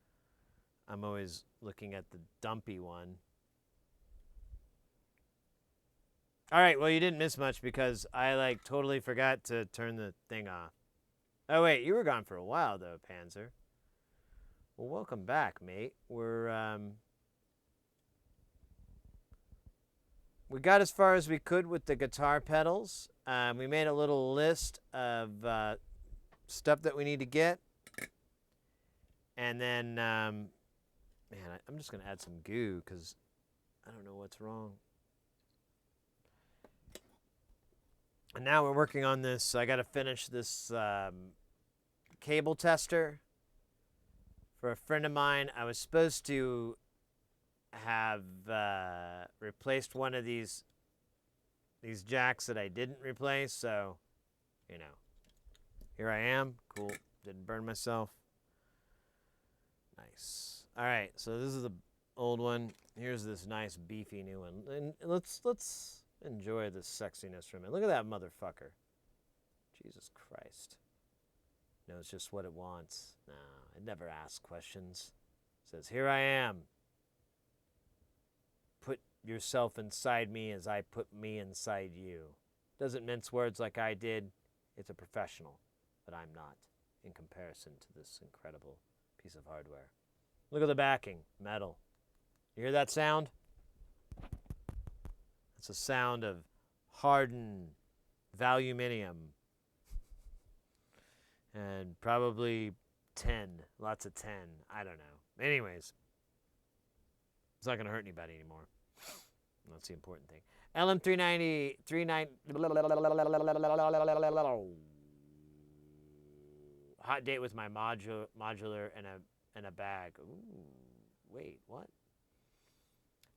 I'm always looking at the dumpy one. All right, well, you didn't miss much because I, like, totally forgot to turn the thing off. Oh, wait, you were gone for a while, though, Panzer. Well, welcome back, mate. We got as far as we could with the guitar pedals. We made a little list of stuff that we need to get. And then, man, I'm just going to add some goo because I don't know what's wrong. And now we're working on this. I got to finish this cable tester for a friend of mine. I was supposed to have replaced one of these jacks that I didn't replace. So, you know, here I am. Cool. Didn't burn myself. Nice. All right. So this is the old one. Here's this nice beefy new one. And let's enjoy the sexiness from it. Look at that motherfucker. Jesus Christ. Knows just what it wants. No, it never asks questions. It says, here I am. Put yourself inside me as I put me inside you. Doesn't mince words like I did. It's a professional, but I'm not in comparison to this incredible piece of hardware. Look at the backing. Metal. You hear that sound? It's a sound of hardened aluminium. And probably 10. Lots of 10. I don't know. Anyways. It's not going to hurt anybody anymore. That's the important thing. LM390... Hot date with my modular and a bag. Ooh. Wait, what?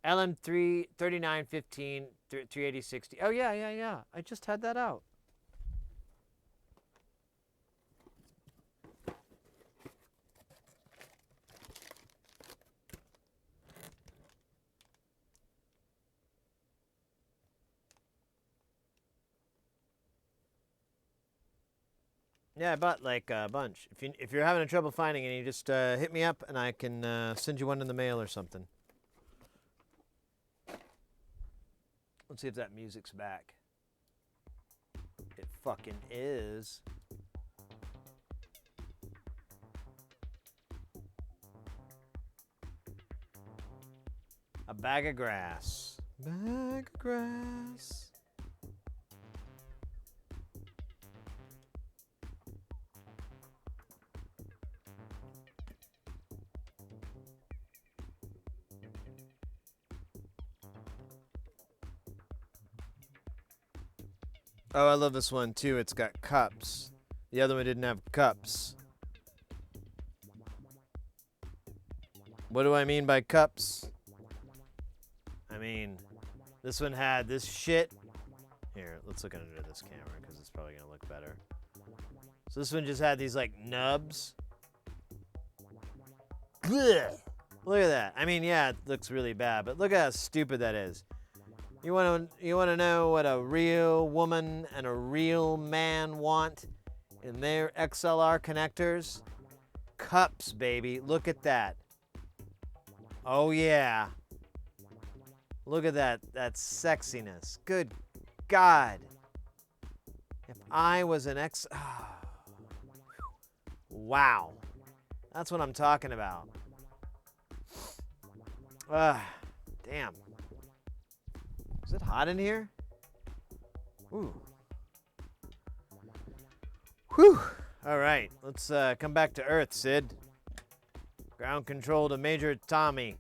LM3 3915 38060. Oh yeah. I just had that out. Yeah, I bought like a bunch. If you're having trouble finding any, just hit me up and I can send you one in the mail or something. Let's see if that music's back. It fucking is. A bag of grass. Bag of grass. Oh, I love this one too. It's got cups. The other one didn't have cups. What do I mean by cups? I mean, this one had this shit. Here, let's look under this camera because it's probably gonna look better. So this one just had these like nubs. Blech. Look at that. I mean, yeah, it looks really bad, but look at how stupid that is. You want to know what a real woman and a real man want in their XLR connectors? Cups, baby. Look at that. Oh yeah. Look at that sexiness. Good God. If I was an wow. That's what I'm talking about. Damn. Is it hot in here? Ooh. Whew. All right, let's come back to Earth, Sid. Ground control to Major Tommy.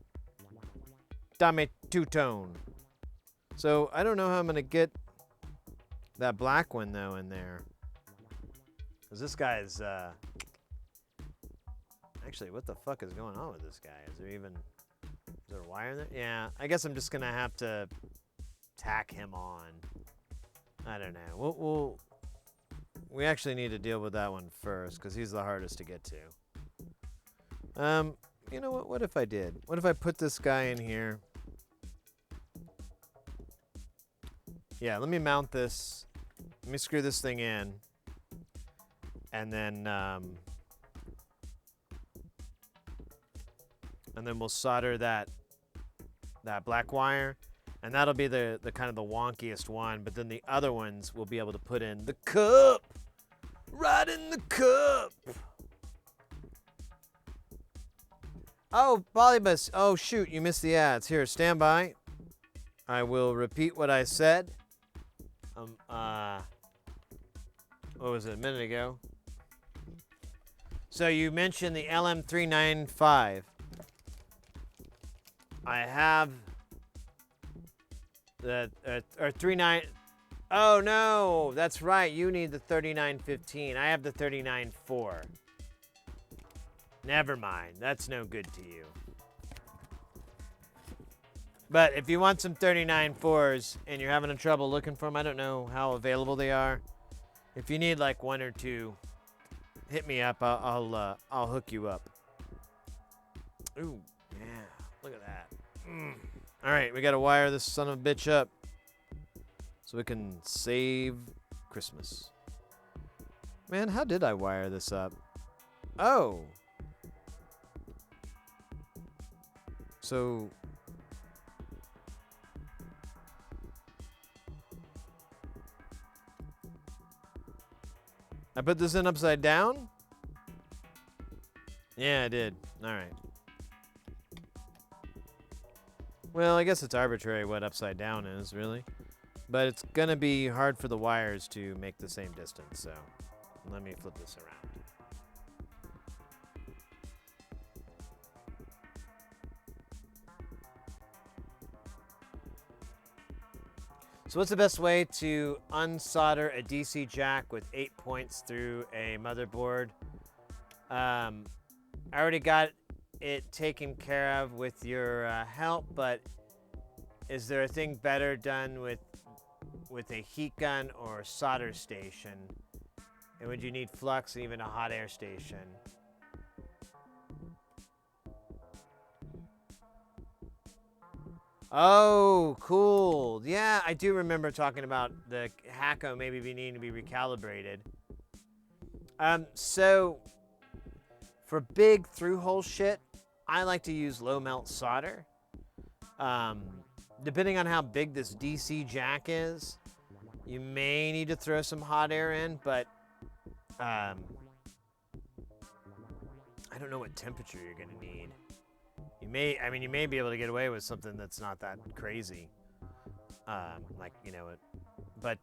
Tommy Two-Tone. So, I don't know how I'm going to get that black one, though, in there. Because this guy's, Actually, what the fuck is going on with this guy? Is there a wire in there? Yeah, I guess I'm just going to have to tack him on. I don't know. We actually need to deal with that one first because he's the hardest to get to. You know what? What if I did? What if I put this guy in here? Yeah, let me mount this. Let me screw this thing in. And then we'll solder that black wire. And that'll be the kind of the wonkiest one, but then the other ones we'll be able to put in the cup. Right in the cup. Oh, Bolibus. Oh, shoot, you missed the ads. Here, stand by. I will repeat what I said. What was it, a minute ago? So you mentioned the LM395. I have the or 39. Oh no, that's right. You need the 3915. I have the 39.4. Never mind. That's no good to you. But if you want some 39.4s and you're having trouble looking for them, I don't know how available they are. If you need like one or two, hit me up. I'll hook you up. Ooh, yeah. Look at that. All right, we got to wire this son of a bitch up so we can save Christmas. Man, how did I wire this up? Oh. So I put this in upside down? Yeah, I did. All right. Well, I guess it's arbitrary what upside down is, really. But it's going to be hard for the wires to make the same distance, so let me flip this around. So what's the best way to unsolder a DC jack with 8 points through a motherboard? I already got it taken care of with your help, but is there a thing better done with a heat gun or solder station? And would you need flux and even a hot air station? Oh, cool. Yeah, I do remember talking about the Hacko maybe needing to be recalibrated. So for big through-hole shit, I like to use low-melt solder. Depending on how big this DC jack is, you may need to throw some hot air in, but I don't know what temperature you're going to need. You may be able to get away with something that's not that crazy. Like, you know, but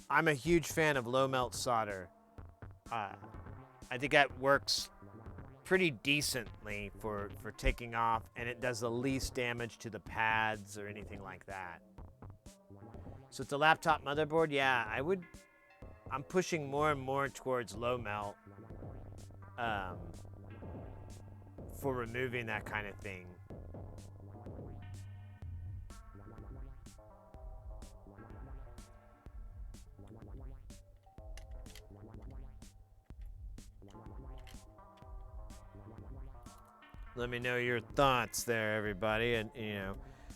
I'm a huge fan of low melt solder. I think that works pretty decently for taking off, and it does the least damage to the pads or anything like that. So it's a laptop motherboard. Yeah, I'm pushing more and more towards low melt for removing that kind of thing. Let me know your thoughts there, everybody. And, you know,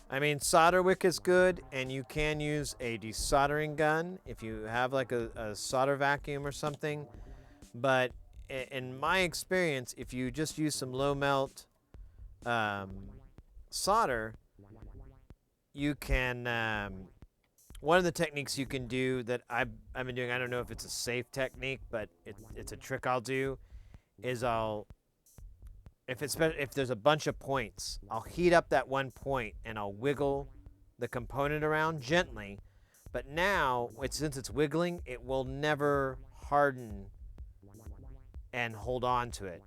I mean, solder wick is good, and you can use a desoldering gun if you have like a solder vacuum or something. But in my experience, if you just use some low melt solder, you can, one of the techniques you can do that I've been doing, I don't know if it's a safe technique, but it's a trick I'll do, is if there's a bunch of points, I'll heat up that one point and I'll wiggle the component around gently. But now, since it's wiggling, it will never harden and hold on to it.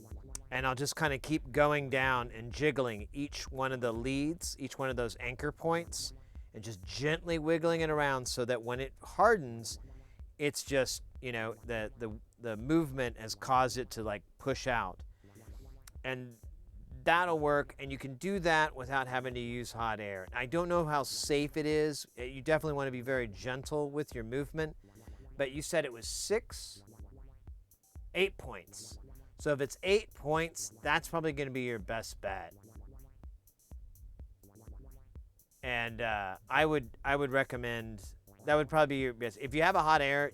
And I'll just kind of keep going down and jiggling each one of the leads, each one of those anchor points, and just gently wiggling it around so that when it hardens, it's just, you know, the movement has caused it to like push out. And that'll work, and you can do that without having to use hot air. I don't know how safe it is. You definitely want to be very gentle with your movement, but you said it was 8 points. So if it's 8 points, that's probably going to be your best bet. And I would recommend, that would probably be your best. If you have a hot air,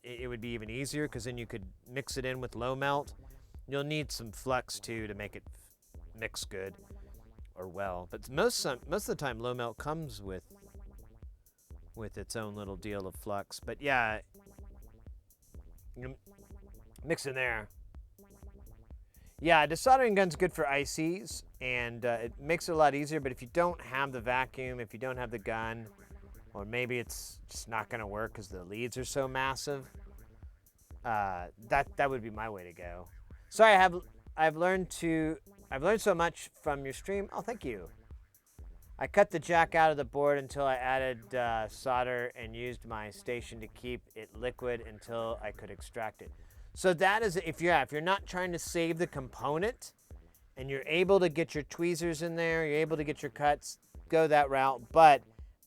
it would be even easier, because then you could mix it in with low melt. You'll need some flux too to make it mix good or well. But most of the time, low melt comes with its own little deal of flux. But yeah, you mix in there. Yeah, desoldering gun's good for ICs, and it makes it a lot easier. But if you don't have the vacuum, if you don't have the gun, or maybe it's just not going to work because the leads are so massive, that would be my way to go. Sorry, I've learned so much from your stream. Oh, thank you. I cut the jack out of the board until I added solder and used my station to keep it liquid until I could extract it. So that is, if you're not trying to save the component and you're able to get your tweezers in there, you're able to get your cuts, go that route. But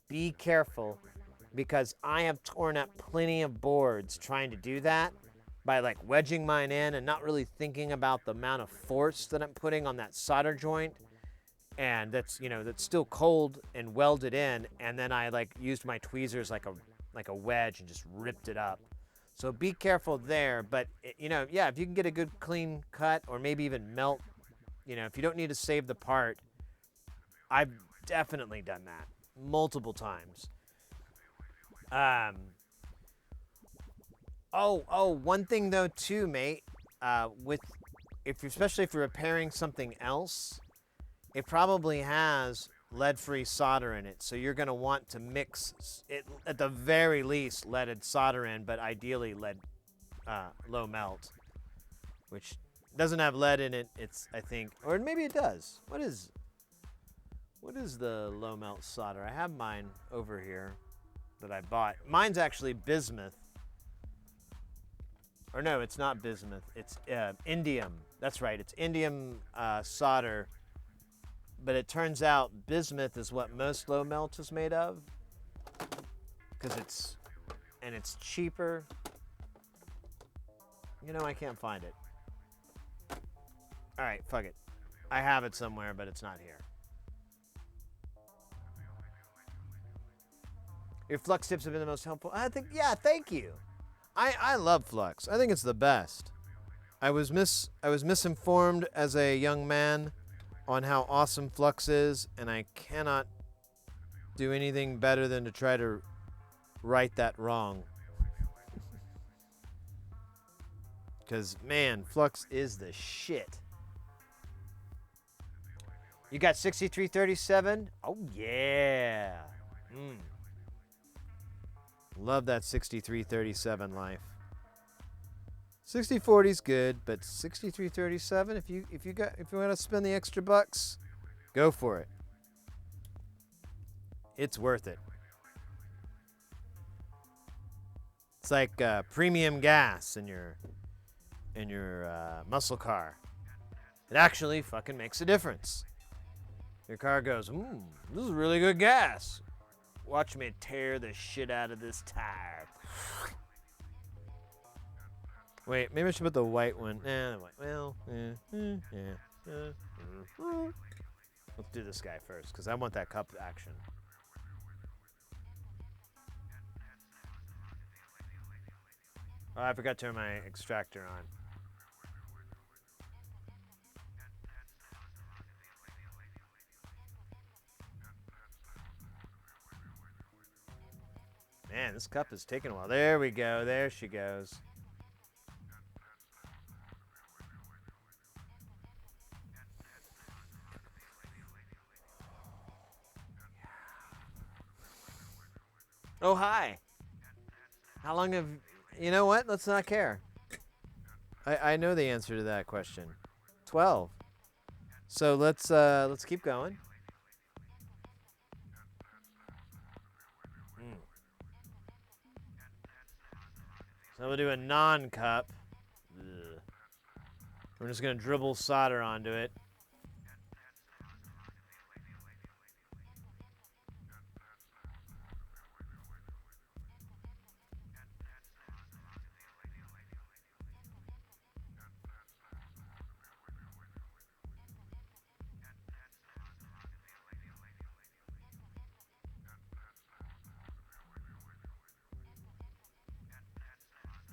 be careful, because I have torn up plenty of boards trying to do that, by like wedging mine in and not really thinking about the amount of force that I'm putting on that solder joint, and that's still cold and welded in, and then I like used my tweezers like a wedge and just ripped it up. So be careful there. But yeah, if you can get a good clean cut, or maybe even melt, if you don't need to save the part, I've definitely done that multiple times. One thing though too, mate, especially if you're repairing something else, it probably has lead-free solder in it. So you're going to want to mix it, at the very least, leaded solder in, but ideally lead low melt, which doesn't have lead in it. It's, I think, or maybe it does. What is the low melt solder? I have mine over here that I bought. Mine's actually bismuth. Or no, it's not bismuth. It's indium. That's right. It's indium solder. But it turns out bismuth is what most low melt is made of, because it's cheaper. I can't find it. All right, fuck it. I have it somewhere, but it's not here. Your flux tips have been the most helpful. I think, yeah, thank you. I love flux. I think it's the best. I was misinformed as a young man on how awesome flux is, and I cannot do anything better than to try to right that wrong. Because, man, flux is the shit. You got 6337? Oh, yeah. Love that 6337 life. 6040's good, but 6337, if you want to spend the extra bucks, go for it. It's worth it. It's like premium gas in your muscle car. It actually fucking makes a difference. Your car goes, this is really good gas. Watch me tear the shit out of this tire. Wait, maybe I should put the white one. The white. Well, let's do this guy first, because I want that cup action. Oh, I forgot to turn my extractor on. Man, this cup is taking a while. There we go. There she goes. Oh, hi. How long have... You know what? Let's not care. I know the answer to that question. 12. So let's keep going. So we'll do a non-cup. We're just going to dribble solder onto it.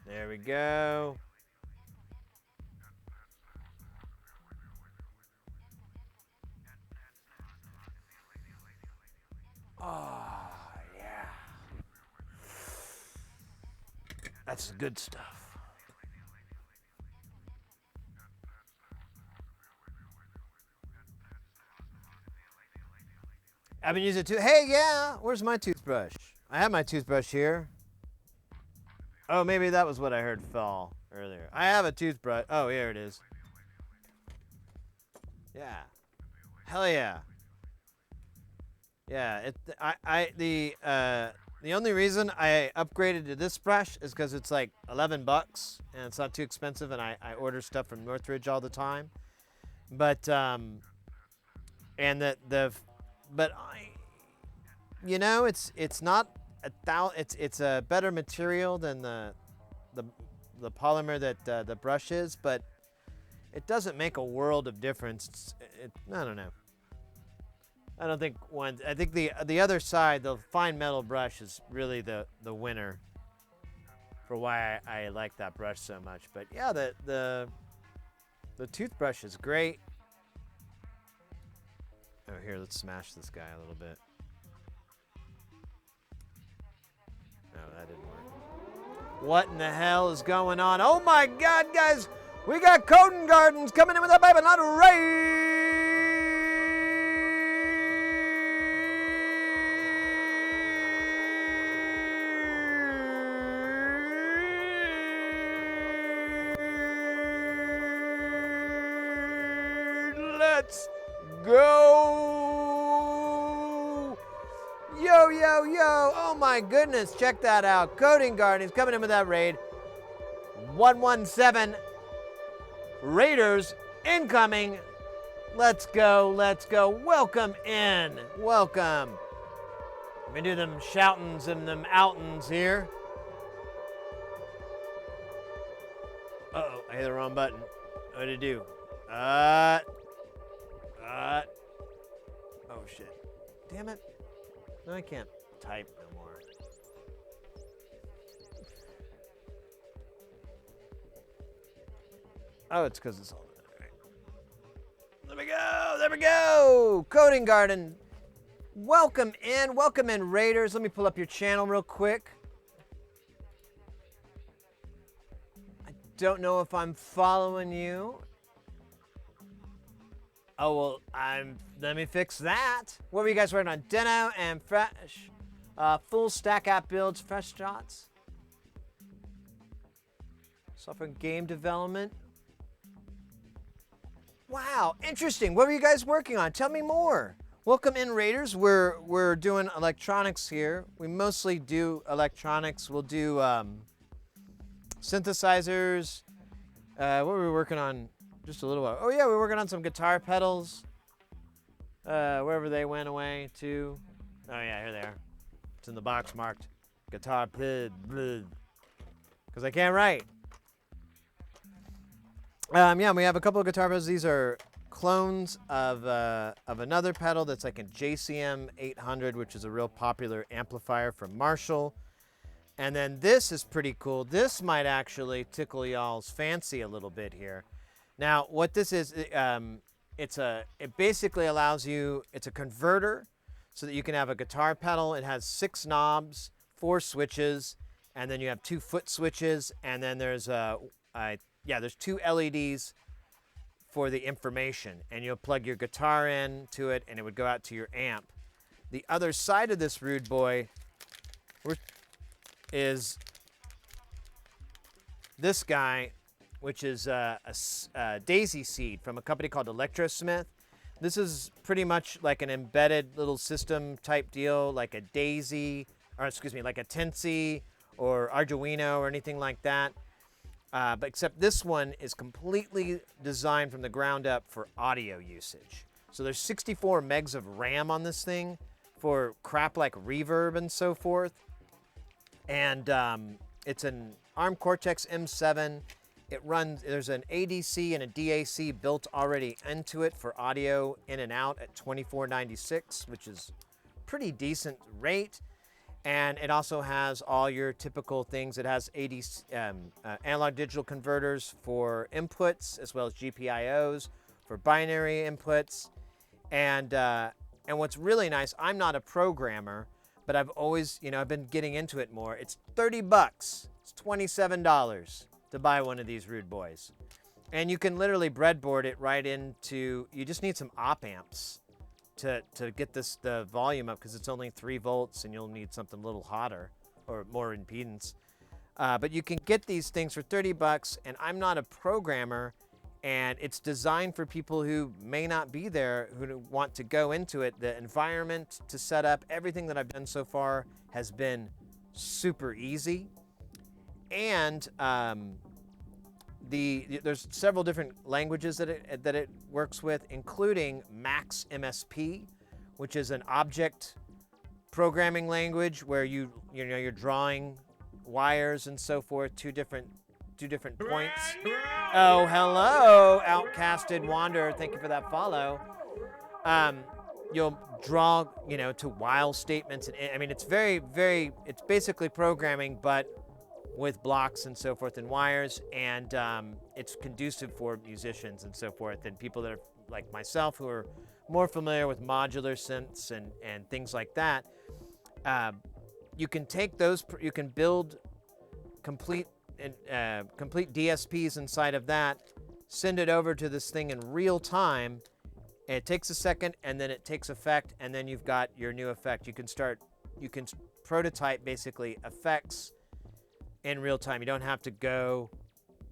There we go. Oh, yeah. That's the good stuff. I've been using it too. Hey, yeah, where's my toothbrush? I have my toothbrush here. Oh, maybe that was what I heard fall earlier. I have a toothbrush. Oh, here it is. Yeah. Hell yeah. Yeah. The only reason I upgraded to this brush is because it's like 11 bucks and it's not too expensive, and I order stuff from Northridge all the time. But it's not. It's a better material than the polymer that the brush is, but it doesn't make a world of difference. I don't know. I don't think one. I think the other side, the fine metal brush, is really the winner for why I like that brush so much. But yeah, the toothbrush is great. Oh, here, let's smash this guy a little bit. No, that didn't work. What in the hell is going on? Oh my God, guys! We got Coden Gardens coming in with a baby, not Let's go! Yo, yo, yo! Oh my goodness, check that out. Coding Gardens coming in with that raid. 117 Raiders incoming. Let's go, let's go. Welcome in. Welcome. Let me do them shoutins and them outins here. Uh-oh, I hit the wrong button. What did I do? Oh shit. Damn it. No, I can't type no more. Oh, it's because it's all right. There we go. There we go. Coding Garden. Welcome in, Raiders. Let me pull up your channel real quick. I don't know if I'm following you. Oh, well, let me fix that. What were you guys working on? Deno and fresh, full stack app builds, fresh shots. Software and game development. Wow, interesting. What were you guys working on? Tell me more. Welcome in, Raiders. We're doing electronics here. We mostly do electronics. We'll do synthesizers. What were we working on just a little while? Oh yeah, we were working on some guitar pedals. Wherever they went away to. Oh yeah, here they are. It's in the box marked guitar ped. Because I can't write. Yeah, we have a couple of guitar pedals. These are clones of another pedal that's like a JCM 800, which is a real popular amplifier from Marshall. And then this is pretty cool. This might actually tickle y'all's fancy a little bit here. Now, what this is, it basically allows you, it's a converter so that you can have a guitar pedal. It has 6 knobs, 4 switches, and then you have 2 foot switches, and then there's there's 2 LEDs for the information, and you'll plug your guitar in to it, and it would go out to your amp. The other side of this rude boy is this guy, which is a daisy seed from a company called 𝕾𝕘𝕾. This is pretty much like an embedded little system type deal, like a daisy, or excuse me, like a Tensy or Arduino or anything like that. But except this one is completely designed from the ground up for audio usage. So there's 64 megs of RAM on this thing for crap like reverb and so forth. And it's an ARM Cortex M7. It runs, there's an ADC and a DAC built already into it for audio in and out at 2496, which is pretty decent rate. And it also has all your typical things. It has analog digital converters for inputs, as well as GPIOs for binary inputs. And what's really nice, I'm not a programmer, but I've always, I've been getting into it more. It's 30 bucks. It's $27 to buy one of these rude boys. And you can literally breadboard it right into, you just need some op amps to get the volume up, because it's only 3 volts and you'll need something a little hotter or more impedance. But you can get these things for 30 bucks, and I'm not a programmer, and it's designed for people who may not be there, who want to go into it. The environment to set up, everything that I've done so far has been super easy. And there's several different languages that it works with, including Max MSP, which is an object programming language where you're drawing wires and so forth, two different points. Oh, hello, Outcasted Wanderer. Thank you for that follow. You'll draw, to while statements. I mean, it's it's basically programming, but with blocks and so forth and wires, and it's conducive for musicians and so forth, and people that are like myself who are more familiar with modular synths and things like that. You can take those, you can build complete DSPs inside of that, send it over to this thing in real time. It takes a second, and then it takes effect, and then you've got your new effect. You can prototype basically effects in real time. You don't have to go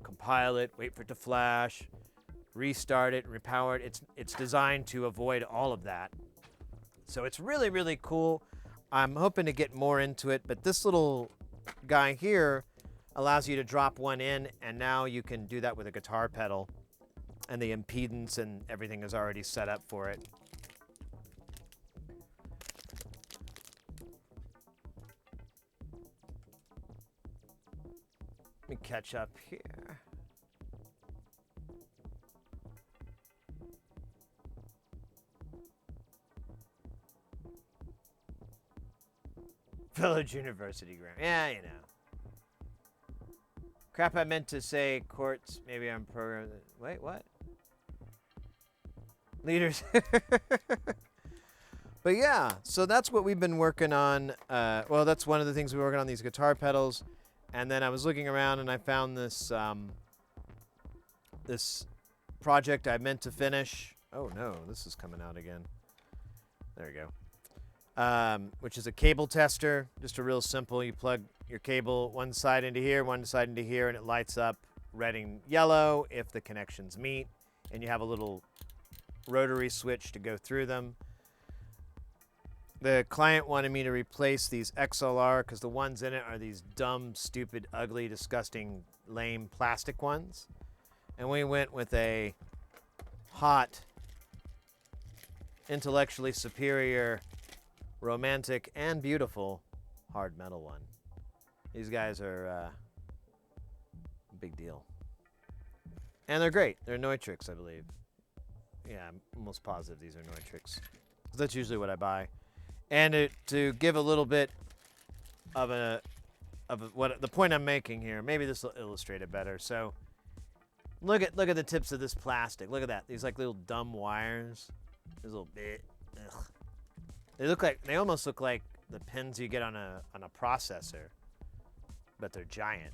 compile it, wait for it to flash, restart it, repower it. It's designed to avoid all of that. So it's really, really cool. I'm hoping to get more into it, but this little guy here allows you to drop one in, and now you can do that with a guitar pedal, and the impedance and everything is already set up for it. Let me catch up here. Village University grant. Yeah, Crap, I meant to say courts. Maybe I'm programmed. Wait, what? Leaders. But yeah, so that's what we've been working on. Well, that's one of the things we're working on, these guitar pedals. And then I was looking around and I found this this project I meant to finish Oh no, this is coming out again. There you go. Which is a cable tester. Just a real simple. You plug your cable one side into here, one side into here, and it lights up red and yellow if the connections meet. And you have a little rotary switch to go through them. The client wanted me to replace these XLR because the ones in it are these dumb, stupid, ugly, disgusting, lame plastic ones. And we went with a hot, intellectually superior, romantic, and beautiful hard metal one. These guys are a big deal. And they're great. They're ''𝕚𝕽, I believe. Yeah, I'm almost positive these are ''𝕚𝕽. That's usually what I buy. And to give a little bit of what the point I'm making here, maybe this will illustrate it better. So look at the tips of this plastic. Look at that. These like little dumb wires. These little bit. Ugh. They almost look like the pins you get on a processor, but they're giant.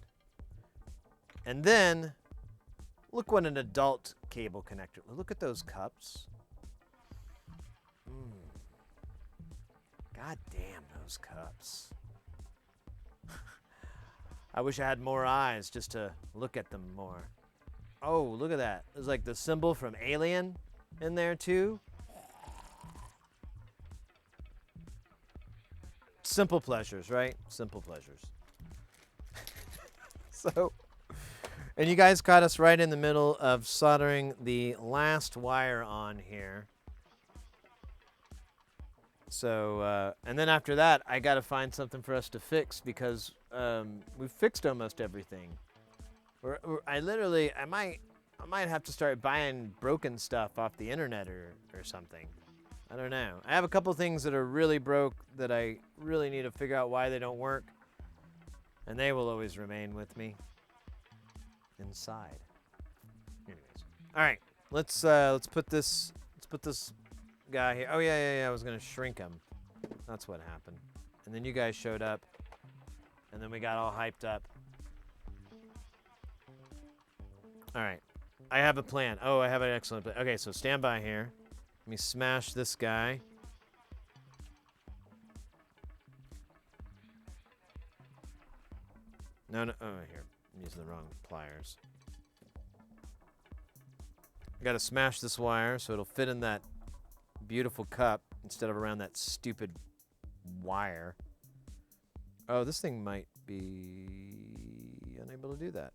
And then look what an adult cable connector. Look at those cups. God damn those cups. I wish I had more eyes just to look at them more. Oh, look at that. There's like the symbol from Alien in there too. Simple pleasures, right? Simple pleasures. So, and you guys caught us right in the middle of soldering the last wire on here. So, and then after that, I got to find something for us to fix because we've fixed almost everything. I might have to start buying broken stuff off the internet or something. I don't know. I have a couple things that are really broke that I really need to figure out why they don't work, and they will always remain with me inside. Anyways, all right. Let's put this guy here. Oh yeah. I was gonna shrink him. That's what happened. And then you guys showed up, and then we got all hyped up. All right. I have a plan. Oh, I have an excellent plan. Okay, so stand by here. Let me smash this guy. No. Oh, here. I'm using the wrong pliers. I gotta smash this wire so it'll fit in that beautiful cup instead of around that stupid wire. Oh, this thing might be unable to do that.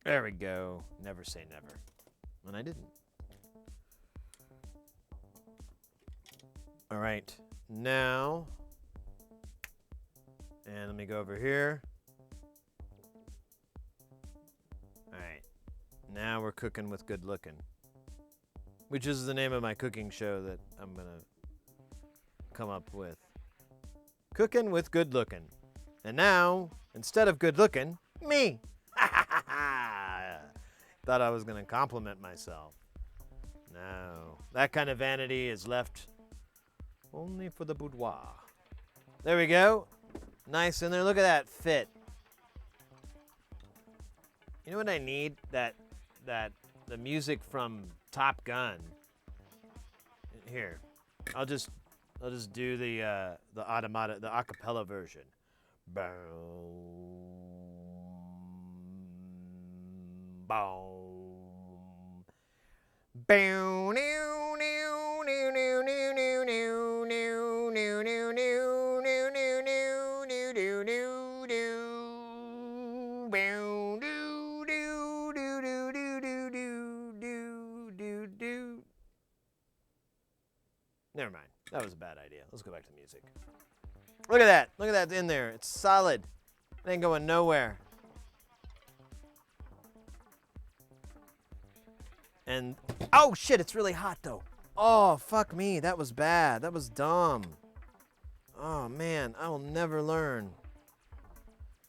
There we go. Never say never. And I didn't. All right. Now, and let me go over here. All right. Now we're cooking with good looking, which is the name of my cooking show that I'm going to come up with. Cooking with good looking. And now, instead of good looking, me. Thought I was going to compliment myself. No. That kind of vanity is left only for the boudoir. There we go. Nice in there. Look at that fit. You know what I need? The music from Top Gun. Here. I'll just do the automata, the acapella version. Boom. Boom. Boom. New, new, new, new, new, new, new, new, new, new, new, new, new, new, new, new, new, new. Boom. Do, do, do, do, do, do, do, do, do. Never mind. That was a bad idea. Let's go back to the music. Look at that. Look at that in there. It's solid. It ain't going nowhere. And, oh shit, it's really hot though. Oh, fuck me, that was bad. That was dumb. Oh man, I will never learn.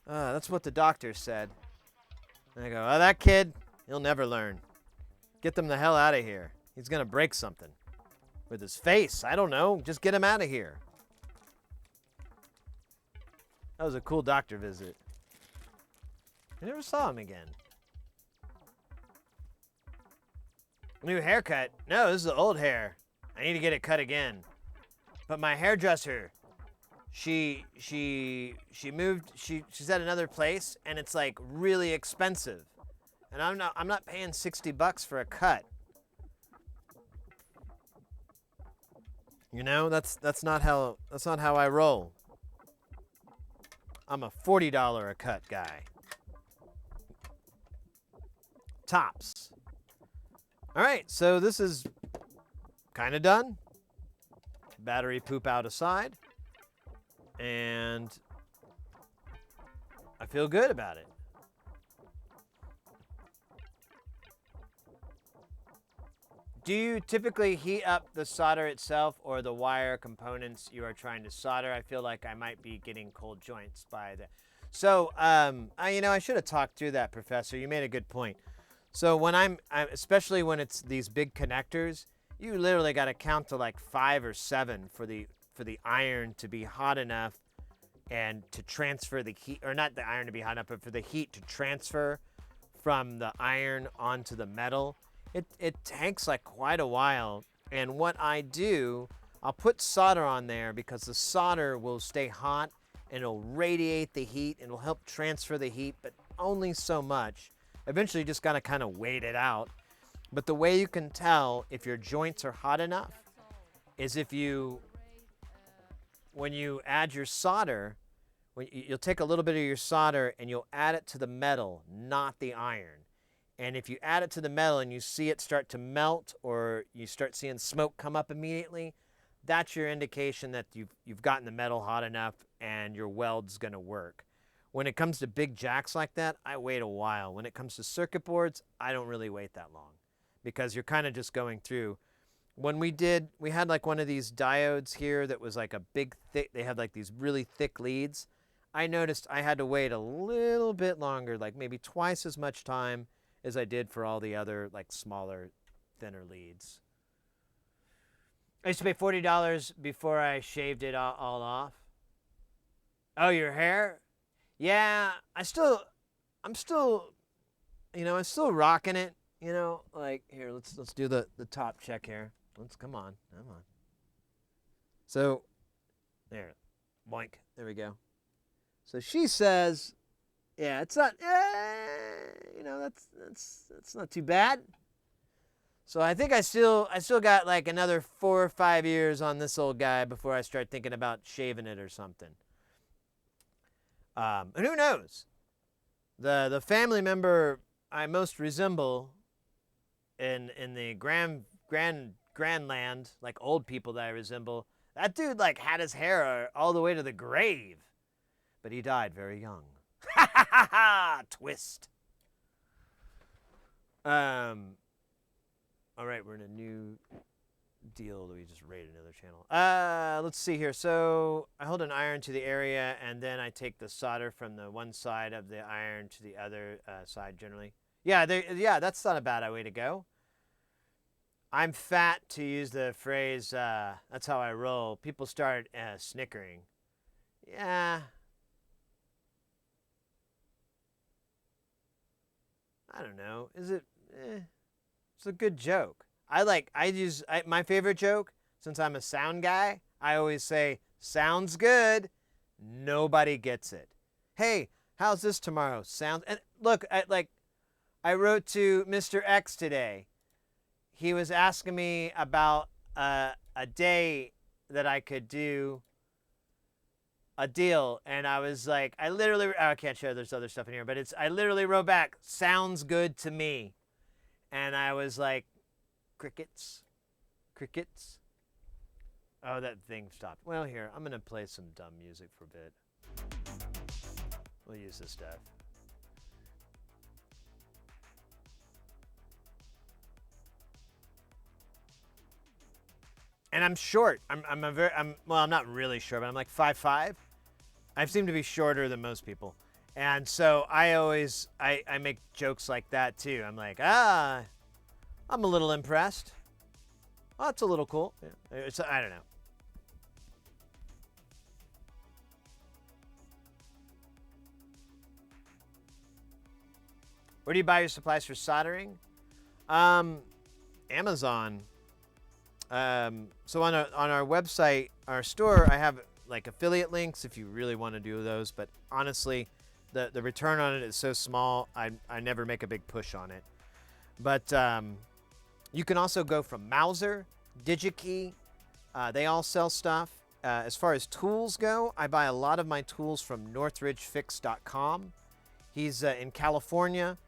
That's what the doctor said. And I go, oh, that kid, he'll never learn. Get them the hell out of here. He's gonna break something. With his face, I don't know, just get him out of here. That was a cool doctor visit. I never saw him again. New haircut? No, this is the old hair. I need to get it cut again. But my hairdresser, she moved. She's at another place, and it's like really expensive. And I'm not paying $60 for a cut. You know, that's not how I roll. I'm a $40 a cut guy. Tops. All right, so this is kind of done. Battery poop out aside. And I feel good about it. Do you typically heat up the solder itself or the wire components you are trying to solder? I feel like I might be getting cold joints by the... So, I should have talked through that, Professor. You made a good point. So when especially when it's these big connectors, you literally got to count to like 5 or 7 for the iron to be hot enough and to transfer the heat, or not the iron to be hot enough, but for the heat to transfer from the iron onto the metal. It takes like quite a while. And what I do, I'll put solder on there because the solder will stay hot and it'll radiate the heat and it'll help transfer the heat, but only so much. Eventually you just gotta kind of wait it out. But the way you can tell if your joints are hot enough is when you add your solder, you'll take a little bit of your solder and you'll add it to the metal, not the iron. And if you add it to the metal and you see it start to melt or you start seeing smoke come up immediately, that's your indication that you've gotten the metal hot enough and your weld's gonna work. When it comes to big jacks like that, I wait a while. When it comes to circuit boards, I don't really wait that long because you're kind of just going through. When we had like one of these diodes here that was like a big thick, they had like these really thick leads. I noticed I had to wait a little bit longer, like maybe twice as much time as I did for all the other like smaller, thinner leads. I used to pay $40 before I shaved it all off. Oh, your hair? Yeah, I'm still rocking it. You know, like here, let's do the top check here. Come on. So, there, boink. There we go. So she says, yeah, it's not. That's not too bad. So I think I still got like another 4 or 5 years on this old guy before I start thinking about shaving it or something. And who knows? The family member I most resemble in the grand land, like old people that I resemble, that dude like had his hair all the way to the grave, but he died very young. Ha ha ha ha! Twist. All right, we're in a new deal. We just raided another channel. Let's see here. So I hold an iron to the area, and then I take the solder from the one side of the iron to the other side. Generally, yeah, that's not a bad way to go. I'm fat, to use the phrase. That's how I roll. People start snickering. Yeah. I don't know. Is it? It's a good joke. My favorite joke, since I'm a sound guy, I always say, sounds good. Nobody gets it. Hey, how's this tomorrow? Sounds, and look, I wrote to Mr. X today. He was asking me about a day that I could do a deal, and I was like, I can't share, there's other stuff in here, but I literally wrote back, sounds good to me. And I was like, crickets. Oh, that thing stopped. Well, here, I'm going to play some dumb music for a bit. We'll use this stuff. And I'm short. I'm not really short, but I'm like 5'5". I seem to be shorter than most people. And so I make jokes like that too. I'm like, I'm a little impressed. Oh, that's a little cool. Yeah. I don't know. Where do you buy your supplies for soldering? Amazon. So on our website, our store, I have like affiliate links if you really want to do those. But honestly, the return on it is so small, I never make a big push on it. But you can also go from Mauser, DigiKey. They all sell stuff. As far as tools go, I buy a lot of my tools from 𝕾𝕆𝕗𝕋.com. He's in California.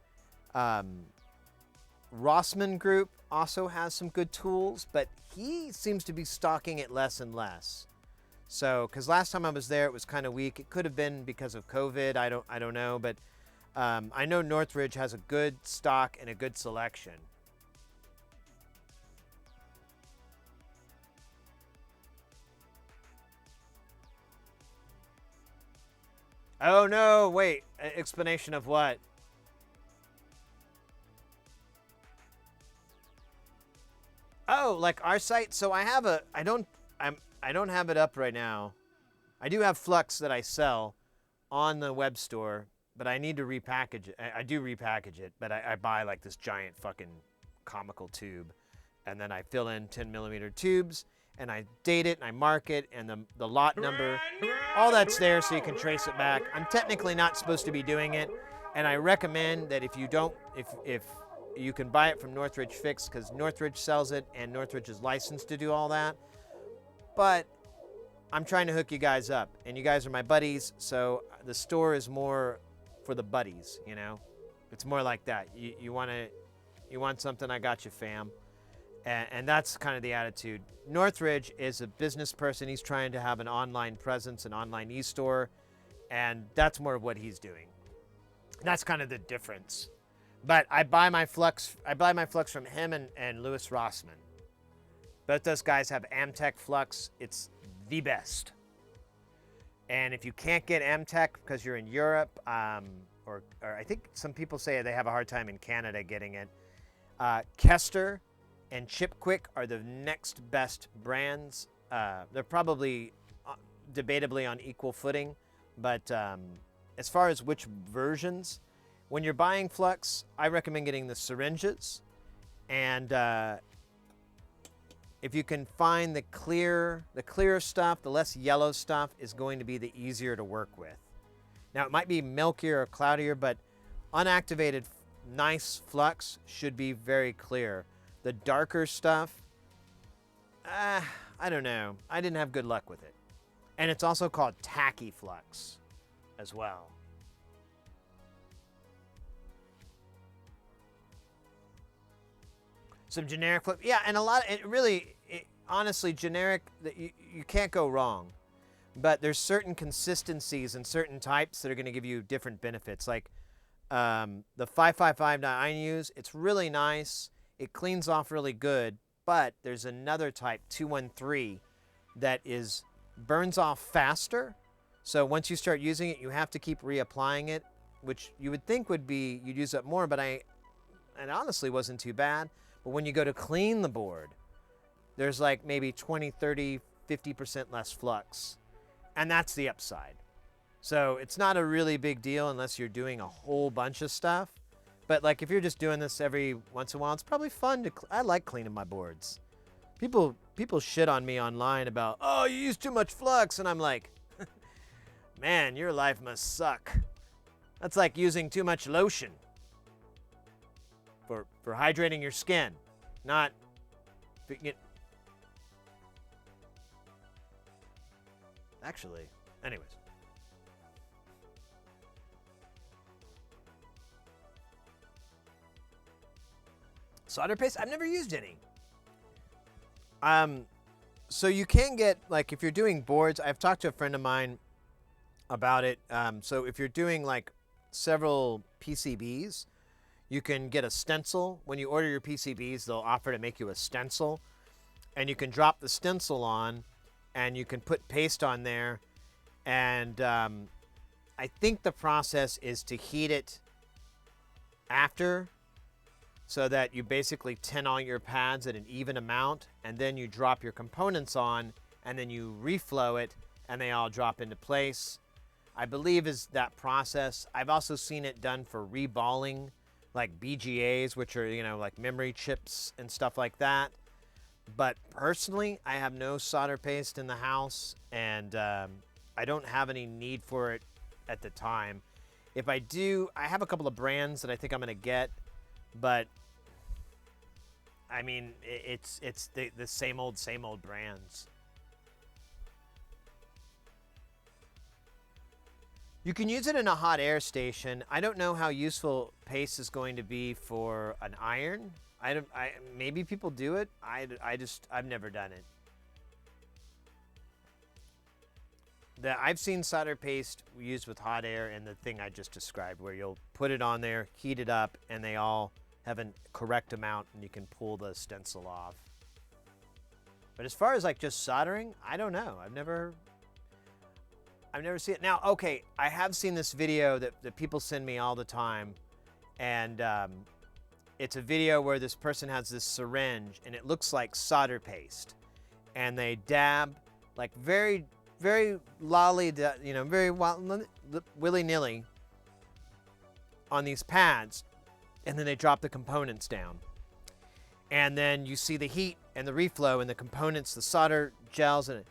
Rossmann Group also has some good tools, but he seems to be stocking it less and less. So, because last time I was there, it was kind of weak. It could have been because of COVID. I don't know, but I know Northridge has a good stock and a good selection. Oh no! Wait, explanation of what? Oh, like our site. So I have I don't have it up right now. I do have Flux that I sell on the web store, but I need to repackage it. I do repackage it, but I buy like this giant fucking comical tube, and then I fill in 10-millimeter tubes, and I date it, and I mark it, and the lot number, all that's there so you can trace it back. I'm technically not supposed to be doing it, and I recommend that if you can buy it from Northridge Fix, because Northridge sells it, and Northridge is licensed to do all that. But I'm trying to hook you guys up, and you guys are my buddies, so the store is more for the buddies, you know? It's more like that. You want something, I got you, fam. And that's kind of the attitude. Northridge is a business person. He's trying to have an online presence, an online e-store, and that's more of what he's doing. That's kind of the difference. But I buy my Flux from him and Louis Rossmann. Both those guys have Amtech Flux. It's the best. And if you can't get Amtech because you're in Europe, or I think some people say they have a hard time in Canada getting it, Kester and Chipquick are the next best brands. They're probably debatably on equal footing, but as far as which versions, when you're buying Flux, I recommend getting the syringes, and if you can find the clearer stuff, the less yellow stuff is going to be the easier to work with. Now, it might be milkier or cloudier, but unactivated, nice Flux should be very clear. The darker stuff, I don't know. I didn't have good luck with it. And it's also called tacky Flux as well. Some generic flip, yeah, and a lot. Honestly, generic. You can't go wrong, but there's certain consistencies and certain types that are going to give you different benefits. Like the 555 that I use, it's really nice. It cleans off really good. But there's another type, 213, that burns off faster. So once you start using it, you have to keep reapplying it, which you would think would be you'd use up more. But it honestly wasn't too bad. But when you go to clean the board, there's like maybe 20, 30, 50% less flux. And that's the upside. So it's not a really big deal unless you're doing a whole bunch of stuff. But like if you're just doing this every once in a while, it's probably fun I like cleaning my boards. People shit on me online about, oh, you use too much flux. And I'm like, man, your life must suck. That's like using too much lotion. For hydrating your skin, not. Actually, anyways. Solder paste? I've never used any. So you can get, like, if you're doing boards, I've talked to a friend of mine about it. So if you're doing like several PCBs, you can get a stencil. When you order your PCBs, they'll offer to make you a stencil. And you can drop the stencil on, and you can put paste on there. And I think the process is to heat it after, so that you basically tin all your pads at an even amount, and then you drop your components on, and then you reflow it, and they all drop into place. I believe is that process. I've also seen it done for reballing like BGAs, which are, you know, like memory chips and stuff like that. But personally, I have no solder paste in the house, and I don't have any need for it at the time. If I do, I have a couple of brands that I think I'm gonna get, but I mean, it's the same old brands. You can use it in a hot air station. I don't know how useful paste is going to be for an iron. Maybe people do it. I've never done it. I've seen solder paste used with hot air and the thing I just described, where you'll put it on there, heat it up, and they all have a correct amount, and you can pull the stencil off. But as far as like just soldering, I don't know. I've never seen it. Now, okay, I have seen this video that people send me all the time, and it's a video where this person has this syringe, and it looks like solder paste, and they dab like very willy-nilly on these pads, and then they drop the components down. And then you see the heat and the reflow and the components, the solder gels in it.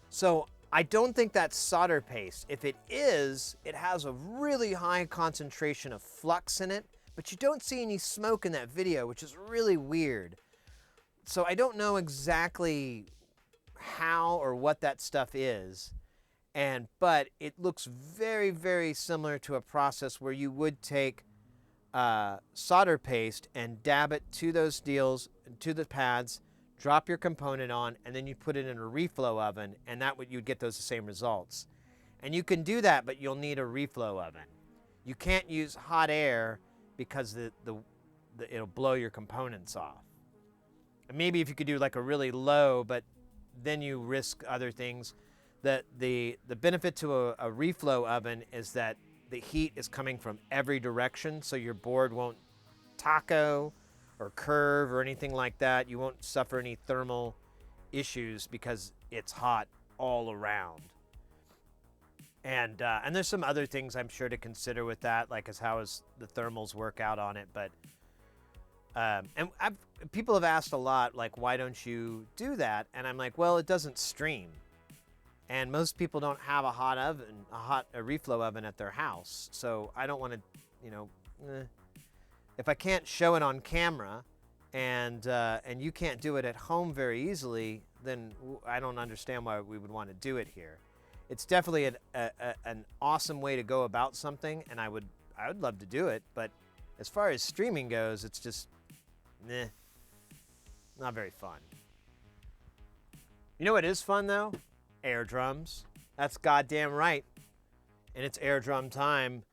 So I don't think that's solder paste. If it is, it has a really high concentration of flux in it, but you don't see any smoke in that video, which is really weird. So I don't know exactly how or what that stuff is, but it looks very, very similar to a process where you would take solder paste and dab it to those deals, to the pads, drop your component on, and then you put it in a reflow oven, and you'd get those same results. And you can do that, but you'll need a reflow oven. You can't use hot air because it'll blow your components off. And maybe if you could do like a really low, but then you risk other things. The benefit to a reflow oven is that the heat is coming from every direction, so your board won't taco or curve or anything like that. You won't suffer any thermal issues because it's hot all around. And there's some other things I'm sure to consider with that, like how the thermals work out on it. But people have asked a lot, like, why don't you do that? And I'm like, well, it doesn't stream. And most people don't have a reflow oven at their house. So I don't want to, if I can't show it on camera and you can't do it at home very easily, then I don't understand why we would want to do it here. It's definitely an awesome way to go about something, and I would love to do it. But as far as streaming goes, it's just, not very fun. You know what is fun though? Air drums. That's goddamn right. And it's air drum time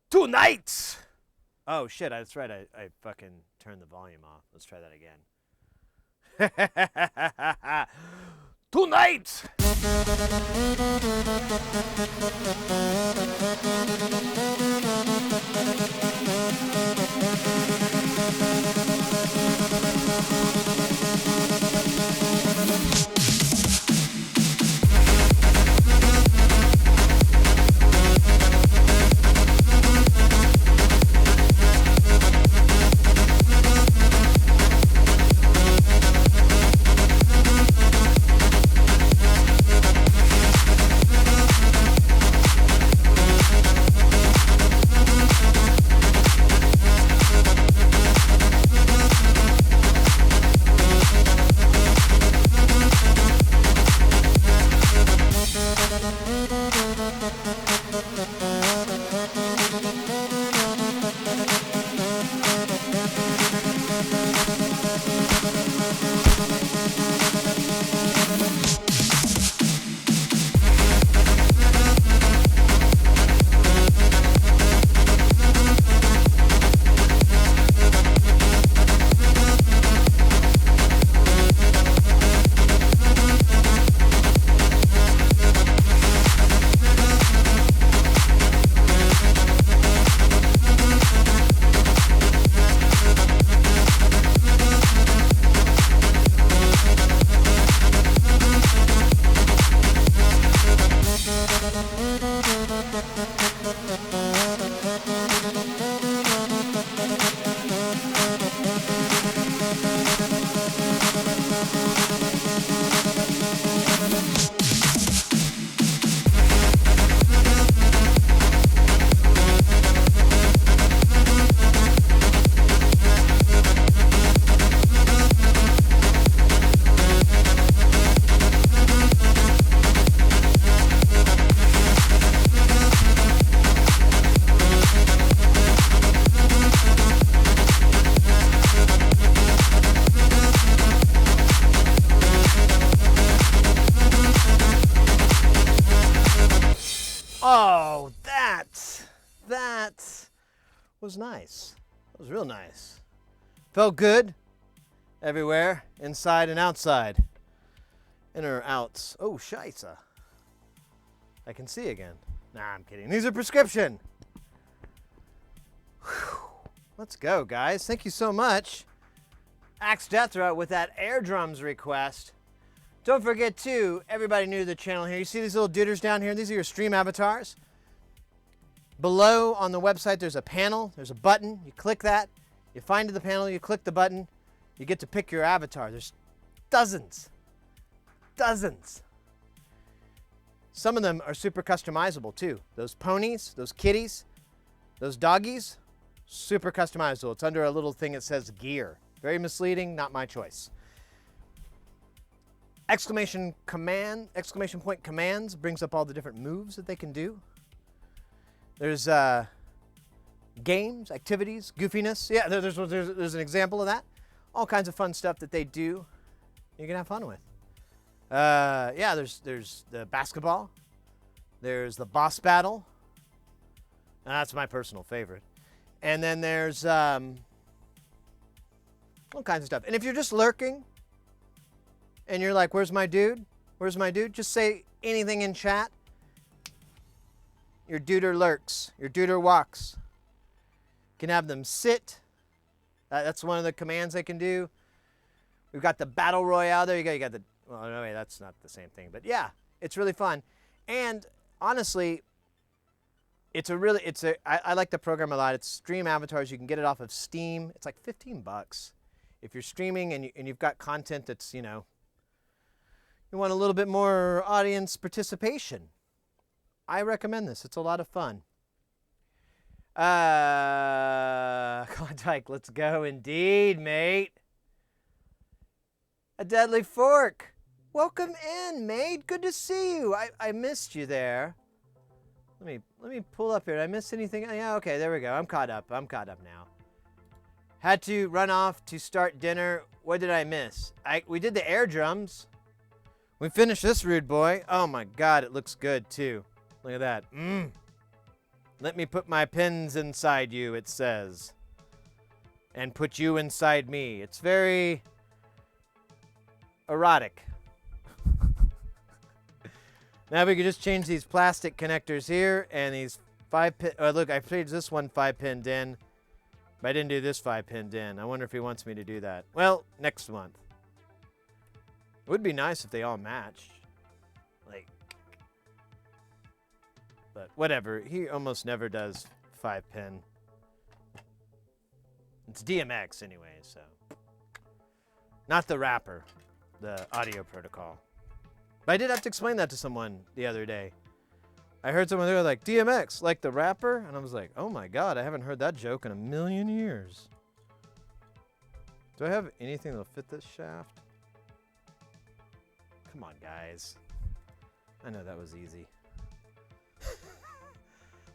tonight. Oh shit, that's right. I fucking turned the volume off. Let's try that again. Tonight. Oh, that was nice. That was real nice. Felt good everywhere, inside and outside. Inner outs. Oh, scheisse. I can see again. Nah, I'm kidding. These are prescription. Whew. Let's go, guys. Thank you so much. Axe Jethro with that air drums request. Don't forget, too, everybody new to the channel here, you see these little dooders down here? These are your stream avatars. Below on the website, there's a panel. There's a button. You click that. You find the panel. You click the button. You get to pick your avatar. There's dozens. Dozens. Some of them are super customizable, too. Those ponies, those kitties, those doggies, super customizable. It's under a little thing that says gear. Very misleading, not my choice. Exclamation point commands brings up all the different moves that they can do. There's games, activities, goofiness. Yeah, there's an example of that. All kinds of fun stuff that they do. You can have fun with. Yeah, there's the basketball. There's the boss battle. That's my personal favorite. And then there's all kinds of stuff. And if you're just lurking and you're like, where's my dude? Where's my dude? Just say anything in chat. Your duder lurks. Your duder walks. You can have them sit. That's one of the commands they can do. We've got the battle royale there. You got the, well, no, wait, that's not the same thing. But yeah, it's really fun. And honestly, I like the program a lot. It's Stream Avatars. You can get it off of Steam. It's like $15. If you're streaming and you've got content that's, you want a little bit more audience participation, I recommend this. It's a lot of fun. Klondike, let's go indeed, mate. A Deadly Fork. Welcome in, mate. Good to see you. I missed you there. Let me pull up here. Did I miss anything? Yeah, okay, there we go. I'm caught up now. Had to run off to start dinner. What did I miss? We did the air drums. We finished this rude boy. Oh my God, it looks good too. Look at that. Let me put my pins inside you, it says. And put you inside me. It's very erotic. Now we can just change these plastic connectors here and these 5-pin. Oh, look, I played this one 5-pinned in, but I didn't do this 5-pinned in. I wonder if he wants me to do that. Well, next month. It would be nice if they all matched. But whatever. He almost never does 5-pin. It's DMX anyway, so. Not the rapper, the audio protocol. But I did have to explain that to someone the other day. I heard someone, they were like, DMX, like the rapper? And I was like, oh my God, I haven't heard that joke in a million years. Do I have anything that'll fit this shaft? Come on, guys. I know that was easy.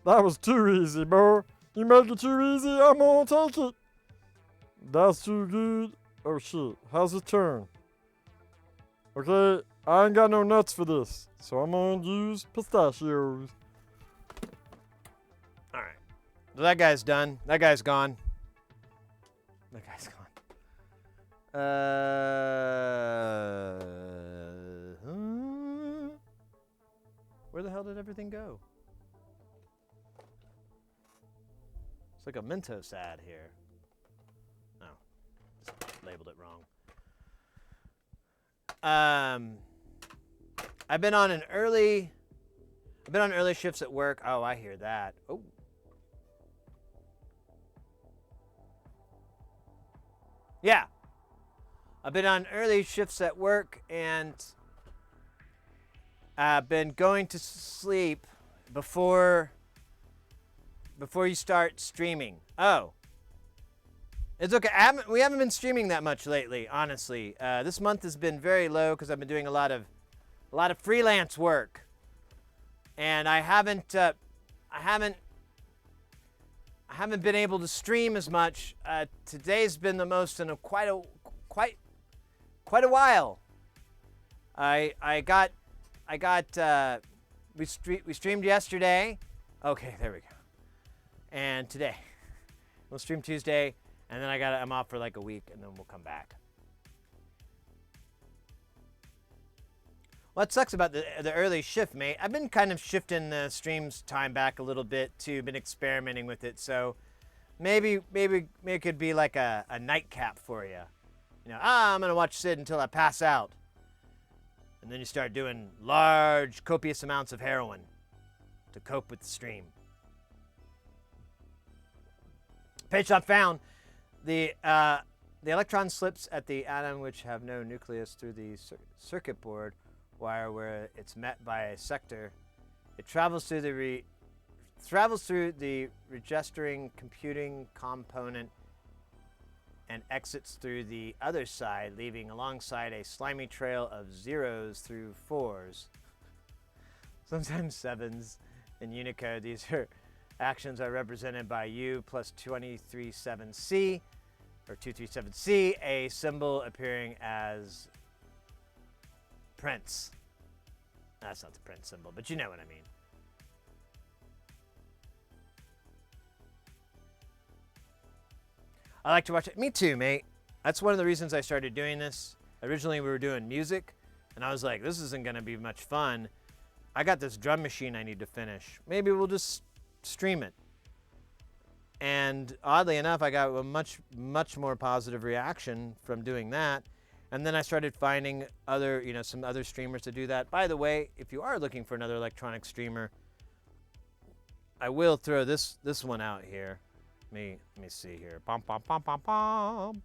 That was too easy, bro. You make it too easy, I'm gonna take it. That's too good. Oh shit, how's it turn? Okay, I ain't got no nuts for this, so I'm gonna use pistachios. Alright. So that guy's done. That guy's gone. That guy's gone. Where the hell did everything go? It's like a Mentos ad here. Oh, just labeled it wrong. I've been on early shifts at work. Oh, I hear that. Oh. Yeah. I've been on early shifts at work, and I've been going to sleep before you start streaming. Oh. It's okay. We haven't been streaming that much lately, honestly. This month has been very low because I've been doing a lot of freelance work, and I haven't been able to stream as much. Today's been the most in quite a while. We streamed yesterday. Okay, there we go. And today, we'll stream Tuesday. And then I'm off for like a week, and then we'll come back. What sucks about the early shift, mate? I've been kind of shifting the stream's time back a little bit too. Been experimenting with it, so maybe it could be like a nightcap for you. You know, I'm gonna watch Sid until I pass out, and then you start doing large, copious amounts of heroin to cope with the stream. Page not found. The electron slips at the atom, which have no nucleus, through the circuit board wire where it's met by a sector. It travels through the registering computing component and exits through the other side, leaving alongside a slimy trail of zeros through fours, sometimes sevens. In Unicode, these actions are represented by U plus 237C. Or 237C, a symbol appearing as Prince. That's not the Prince symbol, but you know what I mean. I like to watch it. Me too, mate. That's one of the reasons I started doing this. Originally, we were doing music, and I was like, this isn't going to be much fun. I got this drum machine I need to finish. Maybe we'll just stream it. And oddly enough, I got a much more positive reaction from doing that. And then I started finding some other streamers to do that. By the way, if you are looking for another electronic streamer, I will throw this one out here. Let me see here. Bum, bum, bum, bum, bum.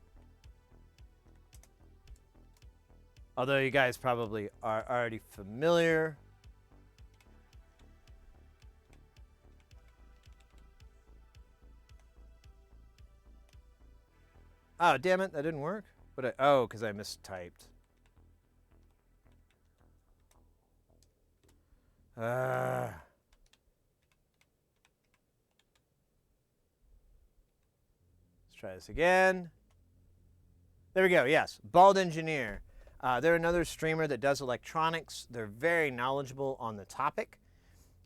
Although you guys probably are already familiar. Oh, damn it, that didn't work? Because I mistyped. Let's try this again. There we go, yes. Bald Engineer. They're another streamer that does electronics. They're very knowledgeable on the topic.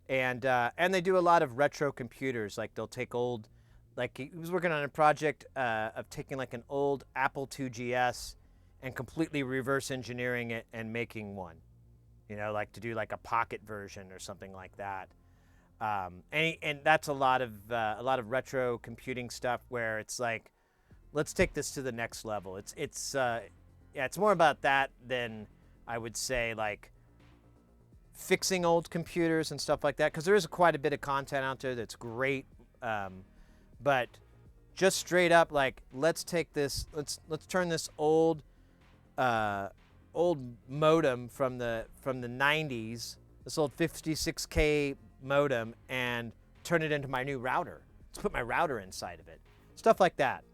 And they do a lot of retro computers. Like they'll take old... Like he was working on a project of taking like an old Apple IIgs and completely reverse engineering it and making one, you know, like to do like a pocket version or something like that. And that's a lot of retro computing stuff where it's like, let's take this to the next level. It's more about that than I would say like fixing old computers and stuff like that, because there is quite a bit of content out there that's great. But just straight up, like, let's take this, let's turn this old modem from the 90s, this old 56K modem, and turn it into my new router. Let's put my router inside of it. Stuff like that.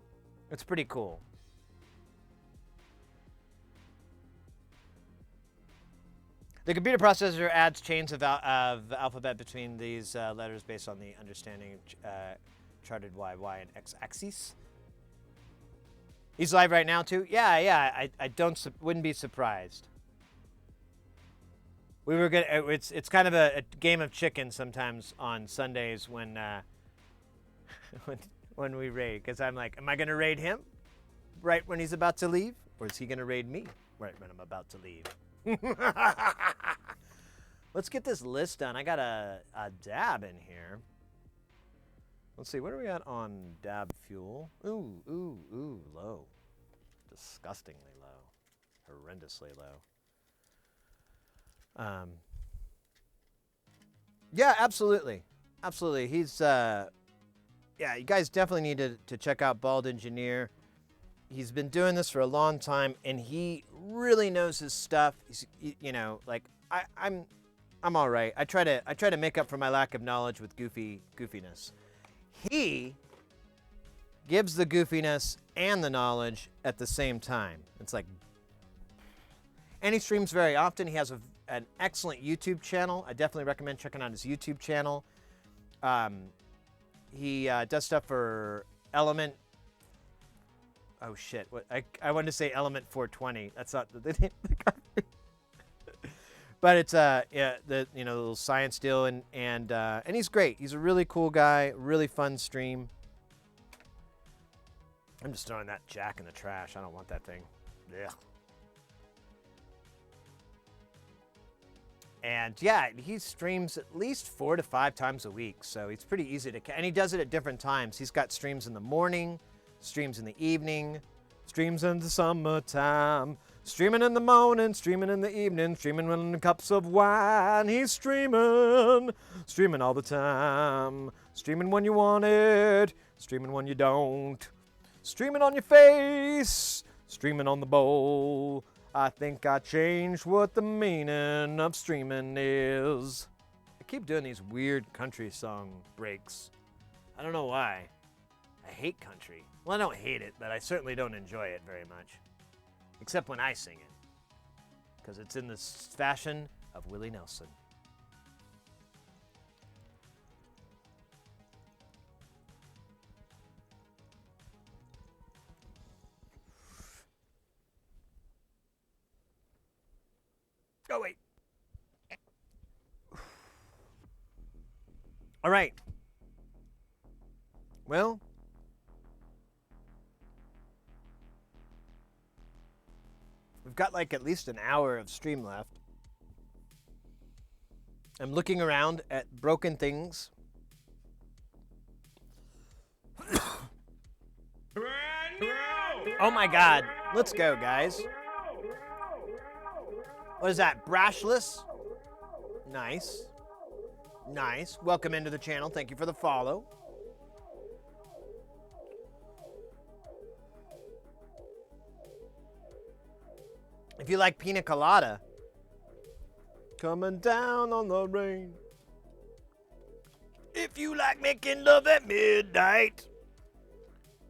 It's pretty cool. The computer processor adds chains of alphabet between these letters based on the understanding charted Y and X axes. He's live right now too. Yeah. I wouldn't be surprised. We were gonna. It's kind of a game of chicken sometimes on Sundays when when we raid, because I'm like, am I gonna raid him right when he's about to leave, or is he gonna raid me right when I'm about to leave? Let's get this list done. I got a dab in here. Let's see, what are we at on dab fuel? Ooh, low. Disgustingly low. Horrendously low. Yeah, absolutely. He's, yeah, you guys definitely need to check out Bald Engineer. he's been doing this for a long time, and he really knows his stuff. You know, like I'm all right. I try to make up for my lack of knowledge with goofiness. He gives the goofiness and the knowledge at the same time. It's like, and he streams very often. He has an excellent YouTube channel. I definitely recommend checking out his YouTube channel. He does stuff for Element. Oh shit! What I wanted to say Element 420. That's not the name of the company. But it's yeah, the little science deal, and he's great. He's a really cool guy. Really fun stream. I'm just throwing that jack in the trash. I don't want that thing. Yeah. And yeah, he streams at least 4 to 5 times a week, so it's pretty easy to. And he does it at different times. He's got streams in the morning, streams in the evening, streams in the summertime, streaming in the morning, streaming in the evening, streaming in cups of wine. He's streaming all the time, streaming when you want it, streaming when you don't, streaming on your face, streaming on the bowl. I think I changed what the meaning of streaming is. I keep doing these weird country song breaks. I don't know why. I hate country. Well, I don't hate it, but I certainly don't enjoy it very much. Except when I sing it. Because it's in the fashion of Willie Nelson. Oh, wait. All right. Well, we've got like at least an hour of stream left. I'm looking around at broken things. Oh my God. Let's go, guys. What is that? Brashless? Nice. Nice. Welcome into the channel. Thank you for the follow. If you like pina colada, coming down on the rain. If you like making love at midnight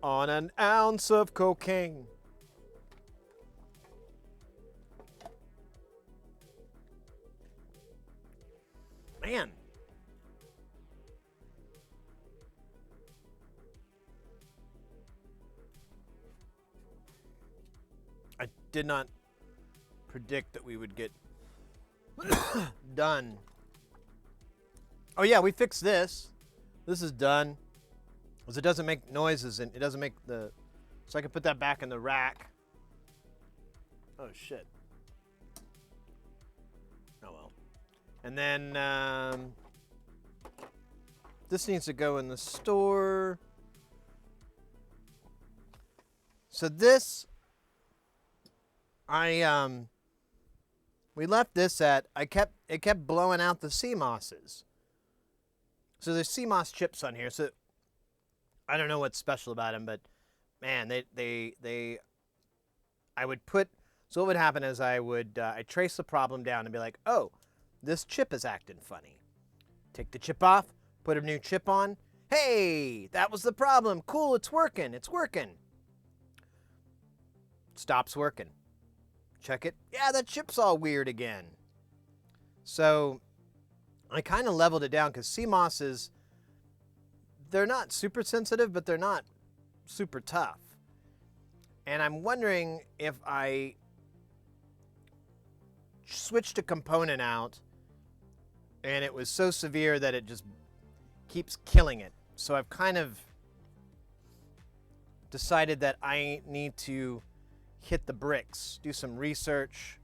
on an ounce of cocaine. Man. I did not predict that we would get done. Oh yeah, we fixed this. This is done. Because it doesn't make noises and it doesn't make the... So I can put that back in the rack. Oh shit. Oh well. And then this needs to go in the store. So this, we left this at, it kept blowing out the CMOSs. So there's CMOS chips on here. So I don't know what's special about them, but man, I would put, so what would happen is I'd trace the problem down and be like, oh, this chip is acting funny. Take the chip off, put a new chip on. Hey, that was the problem. Cool, it's working, it's working. Stops working. Check it. Yeah, that chip's all weird again. So I kind of leveled it down because CMOSs, they're not super sensitive, but they're not super tough. And I'm wondering if I switched a component out and it was so severe that it just keeps killing it. So I've kind of decided that I need to hit the bricks, do some research,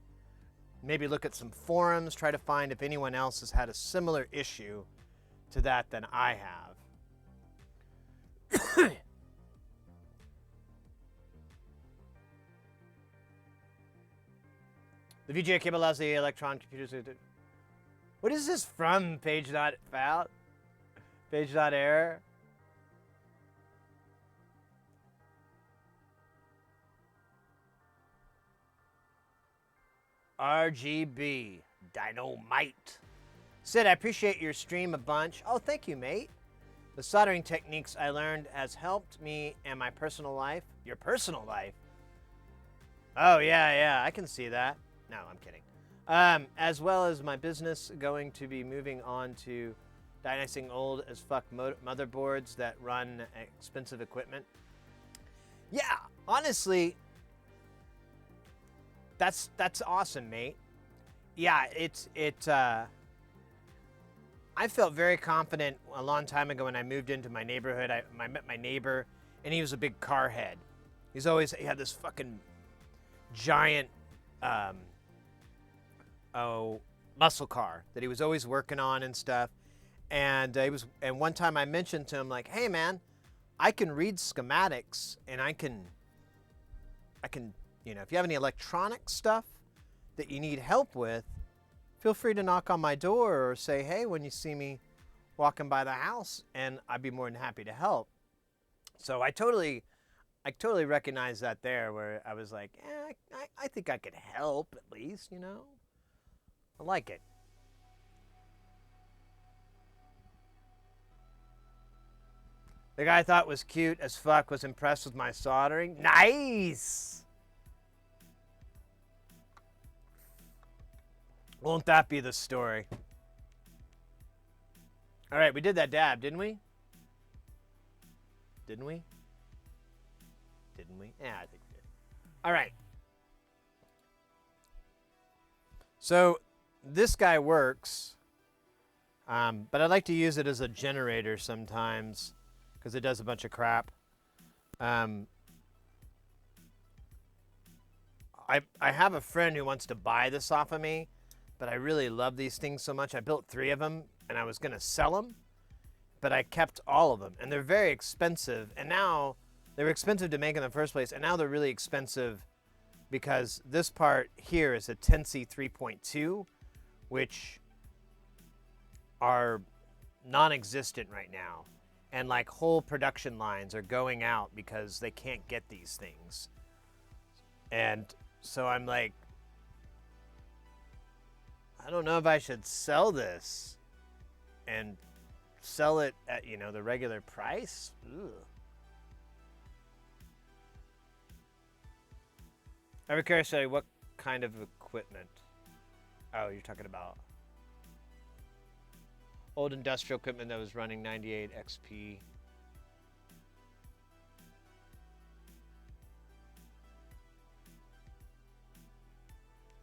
maybe look at some forums, try to find if anyone else has had a similar issue to that than I have. The VGA cable allows the electron computers to... What is this from? Page not found? Page not error? RGB Dynamite. Sid, I appreciate your stream a bunch. Oh, thank you, mate. The soldering techniques I learned has helped me in my personal life. Your personal life? Oh, yeah, I can see that. No, I'm kidding. As well as my business, going to be moving on to dynasting old as fuck motherboards that run expensive equipment. Yeah, honestly, that's awesome, mate. Yeah, I felt very confident a long time ago when I moved into my neighborhood. I met my neighbor, and he was a big car head. He had this fucking giant, muscle car that he was always working on and stuff. And and one time I mentioned to him, like, hey man, I can read schematics, and I can, you know, if you have any electronic stuff that you need help with, feel free to knock on my door or say, hey, when you see me walking by the house, and I'd be more than happy to help. So I totally recognize that there, where I was like, I think I could help at least, you know? I like it. The guy I thought was cute as fuck was impressed with my soldering. Nice! Won't that be the story? All right, we did that dab, didn't we? Didn't we? Yeah, I think we did. All right. So this guy works, but I like to use it as a generator sometimes because it does a bunch of crap. I have a friend who wants to buy this off of me, but I really love these things so much. I built 3 of them, and I was going to sell them, but I kept all of them. And they're very expensive, and now they were expensive to make in the first place, and now they're really expensive because this part here is a Tensy 3.2, which are non-existent right now. And like whole production lines are going out because they can't get these things. And so I'm like, I don't know if I should sell this and sell it at, you know, the regular price. Ugh. Ever curious, what kind of equipment? Oh, you're talking about old industrial equipment that was running 98 XP.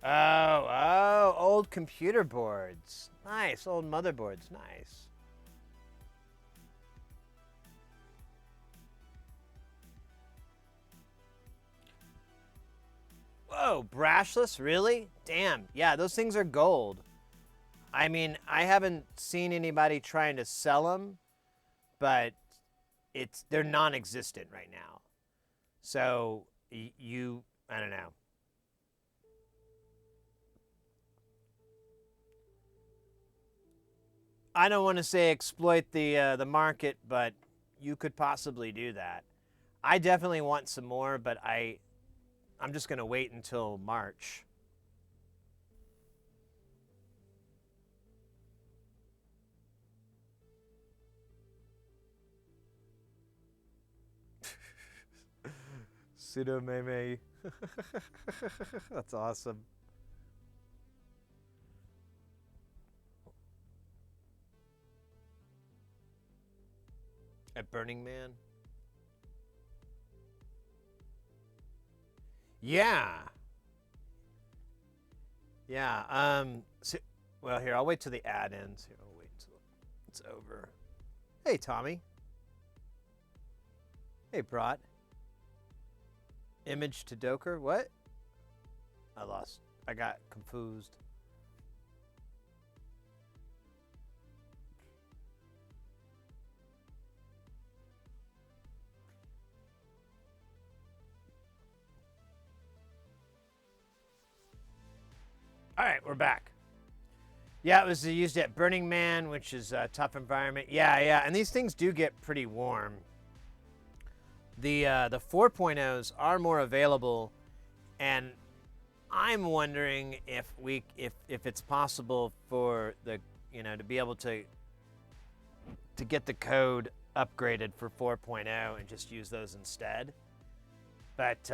Oh, old computer boards. Nice, old motherboards, nice. Whoa, brushless, really? Damn, yeah, those things are gold. I mean, I haven't seen anybody trying to sell them, but they're non-existent right now. So I don't know. I don't want to say exploit the market, but you could possibly do that. I definitely want some more, but I'm just going to wait until March. 𝕊𝕘𝕰𝕽. That's awesome. At Burning Man? Yeah. Yeah. Well, here, I'll wait till the ad ends. Here, I'll wait till it's over. Hey, Tommy. Hey, Brat. Image to Doker? What? I got confused. All right, we're back. Yeah, it was used at Burning Man, which is a tough environment. Yeah, and these things do get pretty warm. The 4.0s are more available, and I'm wondering if it's possible for the, to be able to get the code upgraded for 4.0 and just use those instead. But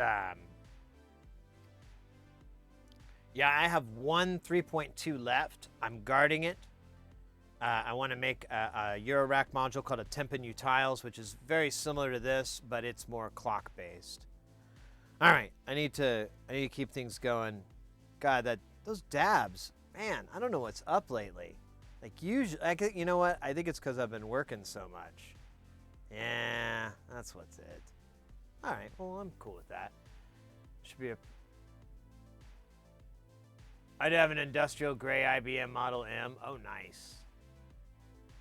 yeah, I have one 3.2 left. I'm guarding it. I want to make a 𝕆𝕱𝕰 module called a 𝕾𝕺𝕷𝕯𝕰, which is very similar to this, but it's more clock based. All right, I need to keep things going. God, those dabs, man, I don't know what's up lately. Like usually, you know what? I think it's because I've been working so much. Yeah, that's what's it. All right, well, I'm cool with that. Should be I'd have an industrial gray IBM Model M. Oh, nice.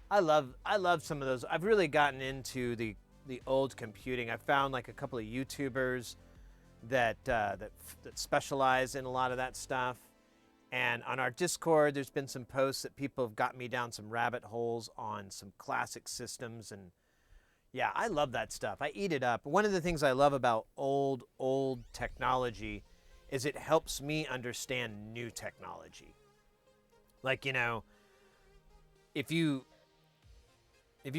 I love some of those. I've really gotten into the old computing. I found like a couple of YouTubers that specialize in a lot of that stuff. And on our Discord, there's been some posts that people have got me down some rabbit holes on some classic systems. And yeah, I love that stuff. I eat it up. One of the things I love about old technology is it helps me understand new technology. Like, if you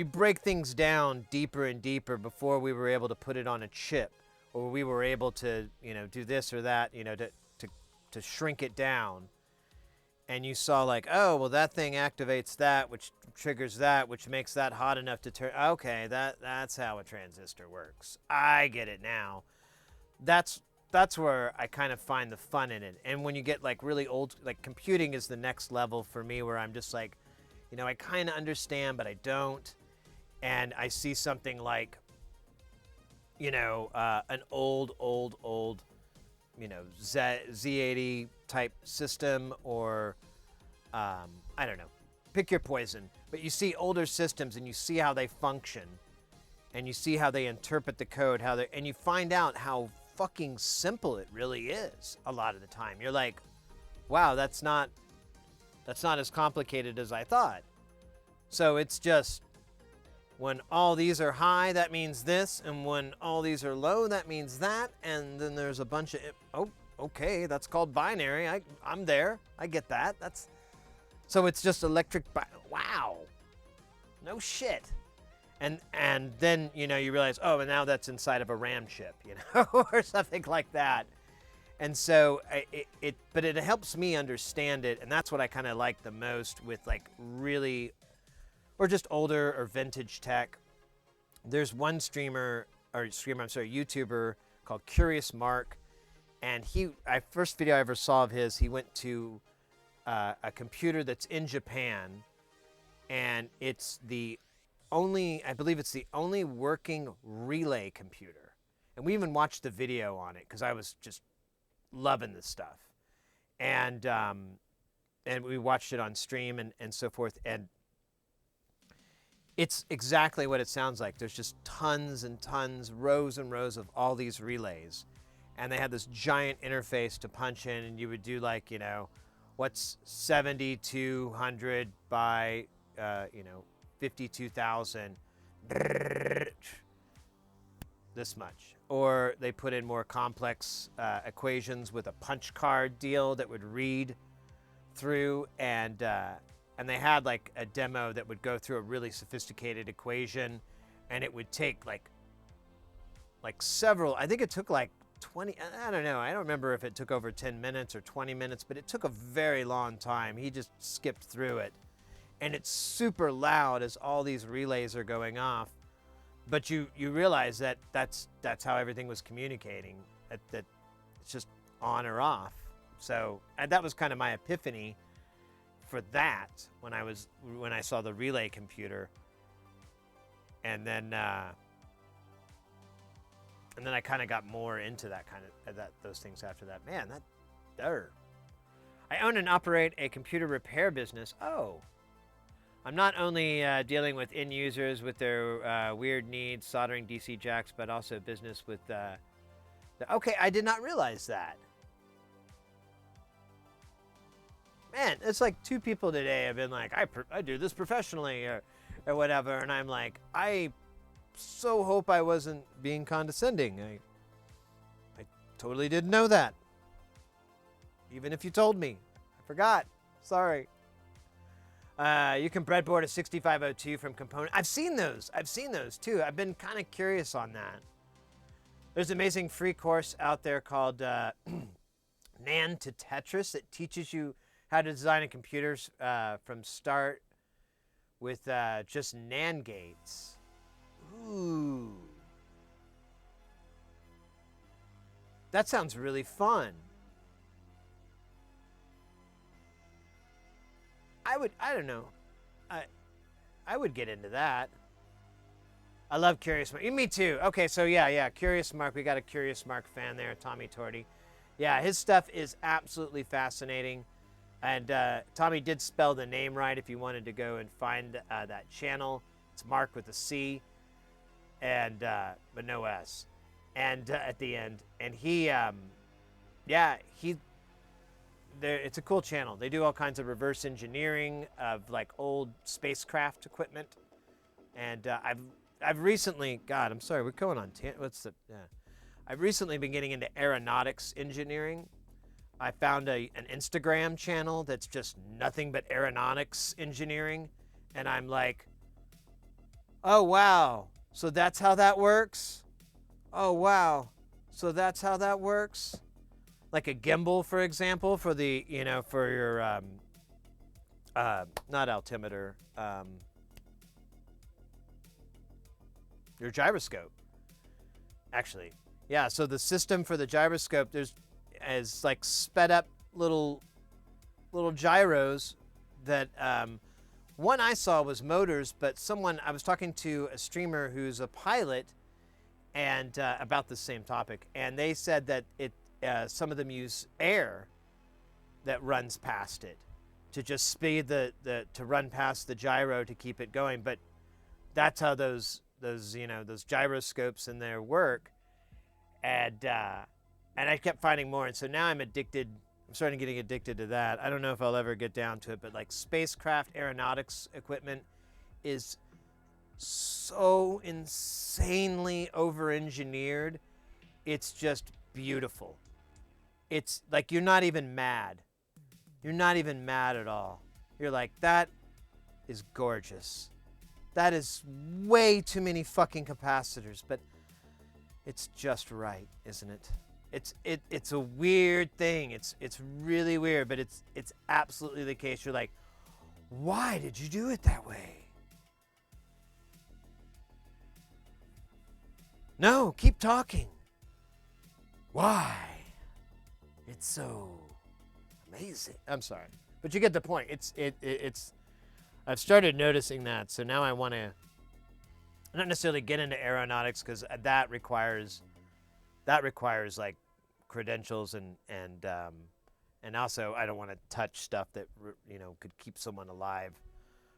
break things down deeper and deeper before we were able to put it on a chip, or we were able to, do this or that, to shrink it down, and you saw like, oh, well, that thing activates that, which triggers that, which makes that hot enough to turn. Okay, that's how a transistor works. I get it now. That's where I kind of find the fun in it. And when you get like really old, like computing is the next level for me, where I'm just like, I kind of understand, but I don't. And I see something like, an old, 𝕫𝕚 type system, or I don't know, pick your poison. But you see older systems and you see how they function, and you see how they interpret the code, and you find out how fucking simple it really is a lot of the time. You're like, wow, that's not as complicated as I thought. So it's just, when all these are high, that means this, and when all these are low, that means that, and then there's a bunch of, oh, okay, that's called binary. I'm there. I get that. So it's just electric, wow. No shit. And then, you realize, oh, and now that's inside of a RAM chip, or something like that. And so but it helps me understand it, and that's what I kind of like the most with like really, or just older or vintage tech. There's one YouTuber called Curious Mark, and first video I ever saw of his, he went to a computer that's in Japan, and it's I believe it's the only working relay computer. And we even watched the video on it because I was just loving this stuff. And we watched it on stream and so forth. And it's exactly what it sounds like. There's just tons and tons, rows and rows of all these relays. And they had this giant interface to punch in, and you would do like, what's 7,200 by, 52,000, this much. Or they put in more complex equations with a punch card deal that would read through, and they had like a demo that would go through a really sophisticated equation, and it would take like several, I think it took like 20, I don't know, I don't remember if it took over 10 minutes or 20 minutes, but it took a very long time. He just skipped through it. And it's super loud as all these relays are going off. But you realize that that's how everything was communicating, that it's just on or off. So that was kind of my epiphany for that when I saw the relay computer. And then I kind of got more into those things after that. Man, I own and operate a computer repair business. Oh. I'm not only dealing with end users with their weird needs, soldering DC jacks, but also business with okay, I did not realize that. Man, it's like 2 people today have been like, I do this professionally or whatever, and I'm like, I so hope I wasn't being condescending. I totally didn't know that. even if you told me. I forgot. Sorry. You can breadboard a 6502 from component. I've seen those too. I've been kind of curious on that. There's an amazing free course out there called NAND to Tetris that teaches you how to design a computer from start with just NAND gates. Ooh. That sounds really fun. I don't know. I would get into that. I love Curious Mark. Me too. Okay, so yeah, Curious Mark. We got a Curious Mark fan there, Tommy Torty. Yeah, his stuff is absolutely fascinating. And Tommy did spell the name right if you wanted to go and find that channel. It's Mark with a C, and but no S, and at the end. And it's a cool channel. They do all kinds of reverse engineering of like old spacecraft equipment. And I've recently, God, I'm sorry, we're going on. I've recently been getting into aeronautics engineering. I found an Instagram channel that's just nothing but aeronautics engineering, and I'm like, oh wow, so that's how that works? Oh wow, so that's how that works? Like a gimbal, for example, for the, for your, not altimeter, your gyroscope, actually. Yeah, so the system for the gyroscope, is like sped up little gyros that, one I saw was motors, but I was talking to a streamer who's a pilot and about the same topic, and they said that some of them use air that runs past it to just speed to run past the gyro to keep it going. But that's how those gyroscopes in there work. And I kept finding more, and so now I'm addicted. I'm starting getting addicted to that. I don't know if I'll ever get down to it, but like spacecraft aeronautics equipment is so insanely over-engineered. It's just beautiful. It's like you're not even mad. You're not even mad at all. You're like, that is gorgeous. That is way too many fucking capacitors, but it's just right, isn't it? It's a weird thing. It's really weird, but it's absolutely the case. You're like, why did you do it that way? No, keep talking. Why? It's so amazing. I'm sorry, but you get the point. It's. I've started noticing that, so now I want to not necessarily get into aeronautics because that requires like credentials and also I don't want to touch stuff that could keep someone alive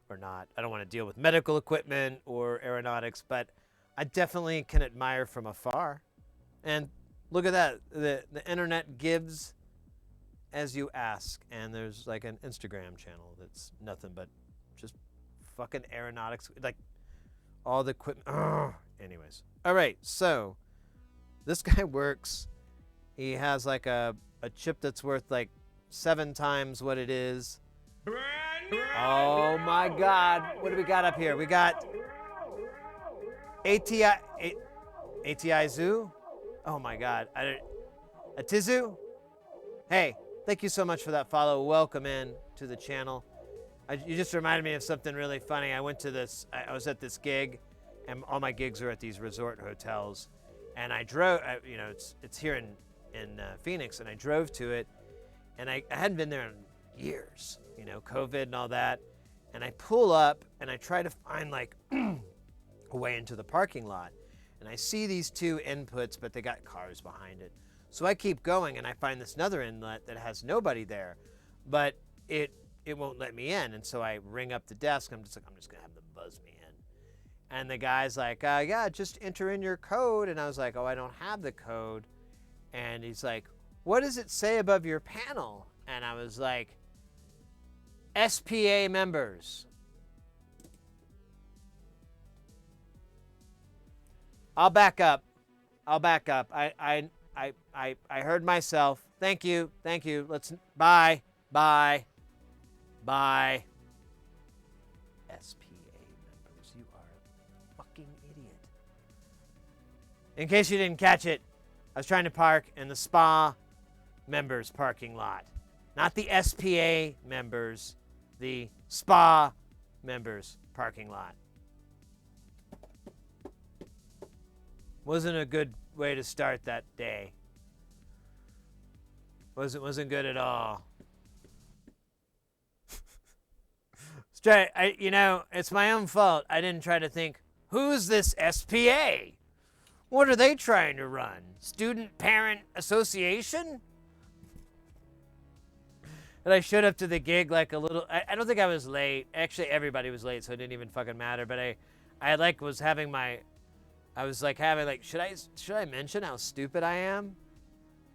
or not. I don't want to deal with medical equipment or aeronautics, but I definitely can admire from afar. And look at that. The internet gives as you ask. And there's like an Instagram channel that's nothing but just fucking aeronautics. Like all the equipment. Ugh. Anyways. All right. So this guy works. He has like a chip that's worth like 7 times what it is. Oh my God. What do we got up here? We got 𝕇𝕔. Oh my God. 𝕇𝕔. Hey, thank you so much for that follow. Welcome in to the channel. You just reminded me of something really funny. I was at this gig, and all my gigs are at these resort hotels. And I drove, it's here in Phoenix, and I drove to it, and I hadn't been there in years, COVID and all that. And I pull up, and I try to find like a way into the parking lot. And I see these 2 inputs, but they got cars behind it. So I keep going, and I find this other inlet that has nobody there, but it won't let me in. And so I ring up the desk. I'm just gonna have them buzz me in. And the guy's like, yeah, just enter in your code. And I was like, oh, I don't have the code. And he's like, what does it say above your panel? And I was like, SPA members. I'll back up. I heard myself. Thank you. Thank you. Let's bye. Bye. Bye. SPA members, you are a fucking idiot. In case you didn't catch it, I was trying to park in the spa members parking lot. Not the SPA members, the spa members parking lot. Wasn't a good way to start that day. Wasn't good at all. It's my own fault. I didn't try to think, who's this SPA? What are they trying to run? Student Parent Association? And I showed up to the gig like a little. I don't think I was late. Actually, everybody was late, so it didn't even fucking matter. But I was having my. I was like having like, should I mention how stupid I am?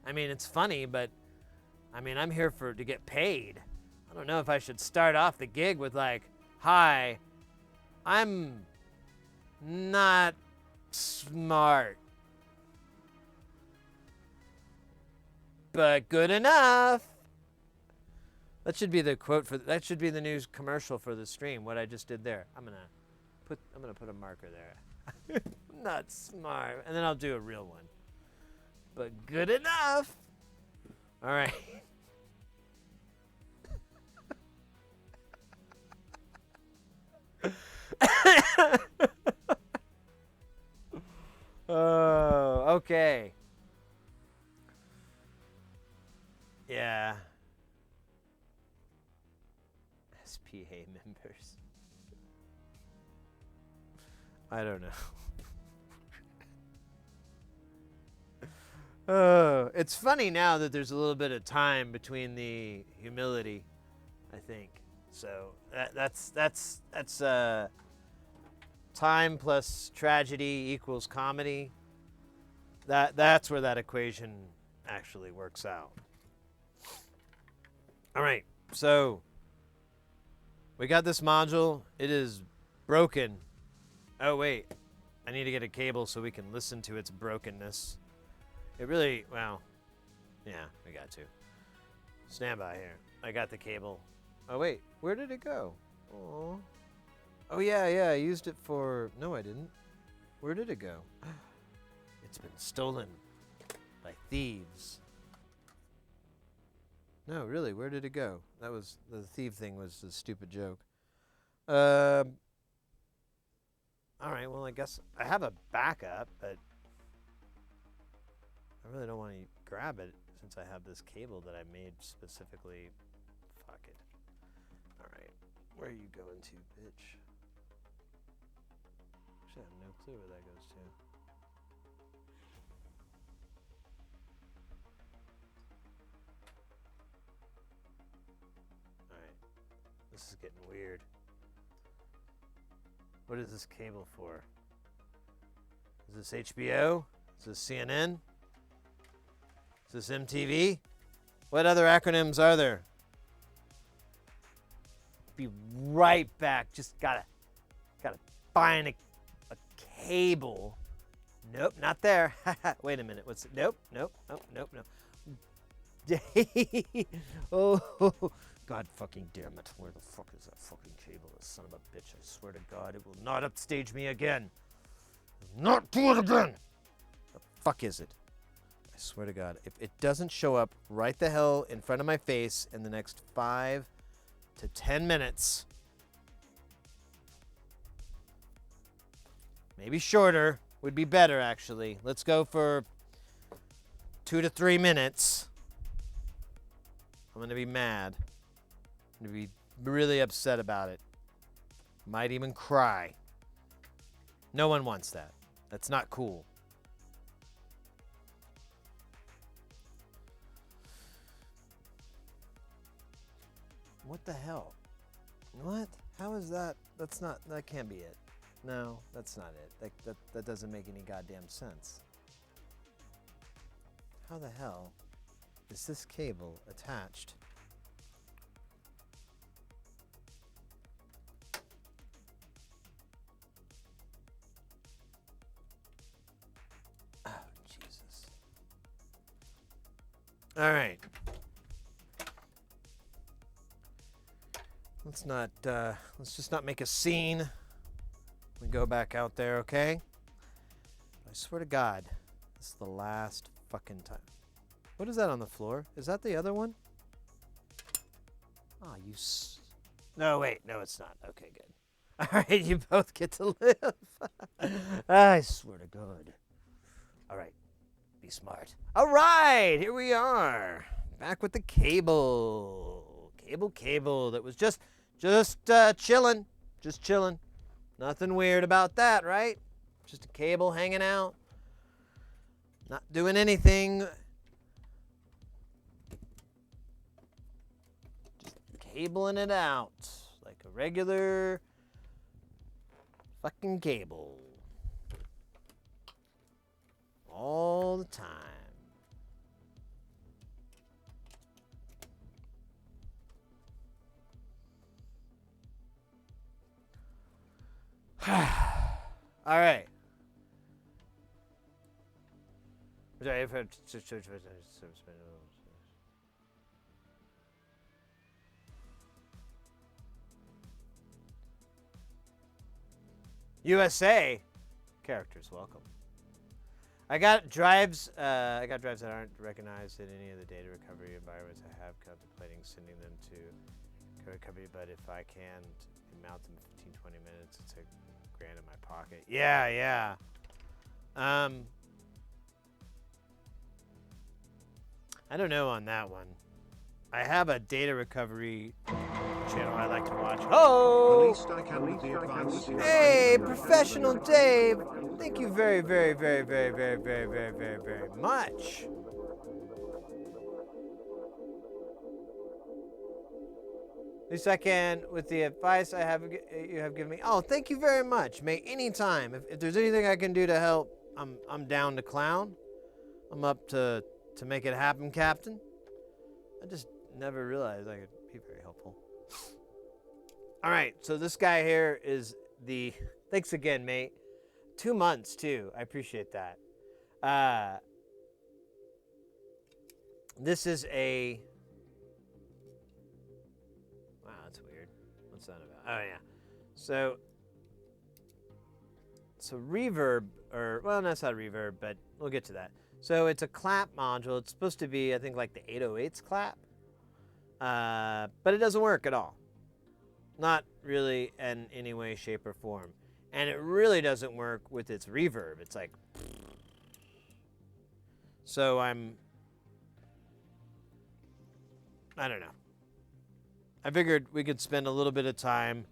I mean, it's funny, but I mean, I'm here to get paid. I don't know if I should start off the gig with like, hi, I'm not smart, but good enough. That should be the quote that should be the news commercial for the stream. What I just did there. I'm gonna put a marker there. Not smart, and then I'll do a real one. But good enough. All right. Oh, okay. Yeah. SPA members. I don't know. Oh, it's funny now that there's a little bit of time between the humility, I think. So that's time plus tragedy equals comedy. That's where that equation actually works out. All right, so we got this module. It is broken. Oh wait, I need to get a cable so we can listen to its brokenness. It really, well, yeah, we got to. Stand by here. I got the cable. Oh wait, where did it go? Oh. Oh yeah, I used it for, no I didn't. Where did it go? It's been stolen by thieves. No, really, where did it go? That was, the thief thing was a stupid joke. All right, well I guess I have a backup, but I really don't want to grab it since I have this cable that I made specifically. Fuck it. All right, where are you going to, bitch? Actually, I have no clue where that goes to. All right, this is getting weird. What is this cable for? Is this HBO? Is this CNN? Is this MTV? What other acronyms are there? Be right back. Just gotta find a cable. Nope, not there. Wait a minute. What's it? Nope. Oh, God fucking damn it. Where the fuck is that fucking cable? This son of a bitch. I swear to God, it will not upstage me again. Not do it again. The fuck is it? I swear to God, if it doesn't show up right the hell in front of my face in the next 5 to 10 minutes, maybe shorter would be better actually. Let's go for 2 to 3 minutes. I'm gonna be mad. I'm gonna be really upset about it. Might even cry. No one wants that. That's not cool. What the hell? What? How is that? That's not, that can't be it. No, that's not it. That doesn't make any goddamn sense. How the hell is this cable attached? Oh, Jesus. All right. Let's just not make a scene. We go back out there, okay? I swear to God, this is the last fucking time. What is that on the floor? Is that the other one? Oh, no, wait. No, it's not. Okay, good. All right, you both get to live. I swear to God. All right, be smart. All right, here we are. Back with the cable. Cable that was just chilling. Just chilling. Nothing weird about that, right? Just a cable hanging out. Not doing anything. Just cabling it out like a regular fucking cable. All the time. All right. USA characters, welcome. I got drives that aren't recognized in any of the data recovery environments I have, contemplating sending them to recovery, but if I can mount them in 15-20 minutes, it's $1,000 in my pocket. Yeah. I don't know on that one. I have a data recovery channel I like to watch. Oh! The least I can do the advice is Hey, Professional Dave. Thank you very, very, very, very, very, very, very, very, very much. At least I can with the advice you have given me. Oh, thank you very much. May anytime. If there's anything I can do to help, I'm down to clown. I'm up to make it happen, Captain. I just never realized I could be very helpful. All right, so this guy here is the... Thanks again, mate. 2 months, too. I appreciate that. This is a... Wow, that's weird. What's that about? Oh, yeah. So reverb, well, that's not reverb, but we'll get to that. So it's a clap module. It's supposed to be, I think, like the 808's clap. But it doesn't work at all. Not really in any way, shape, or form. And it really doesn't work with its reverb. It's like... So I don't know. I figured we could spend a little bit of time,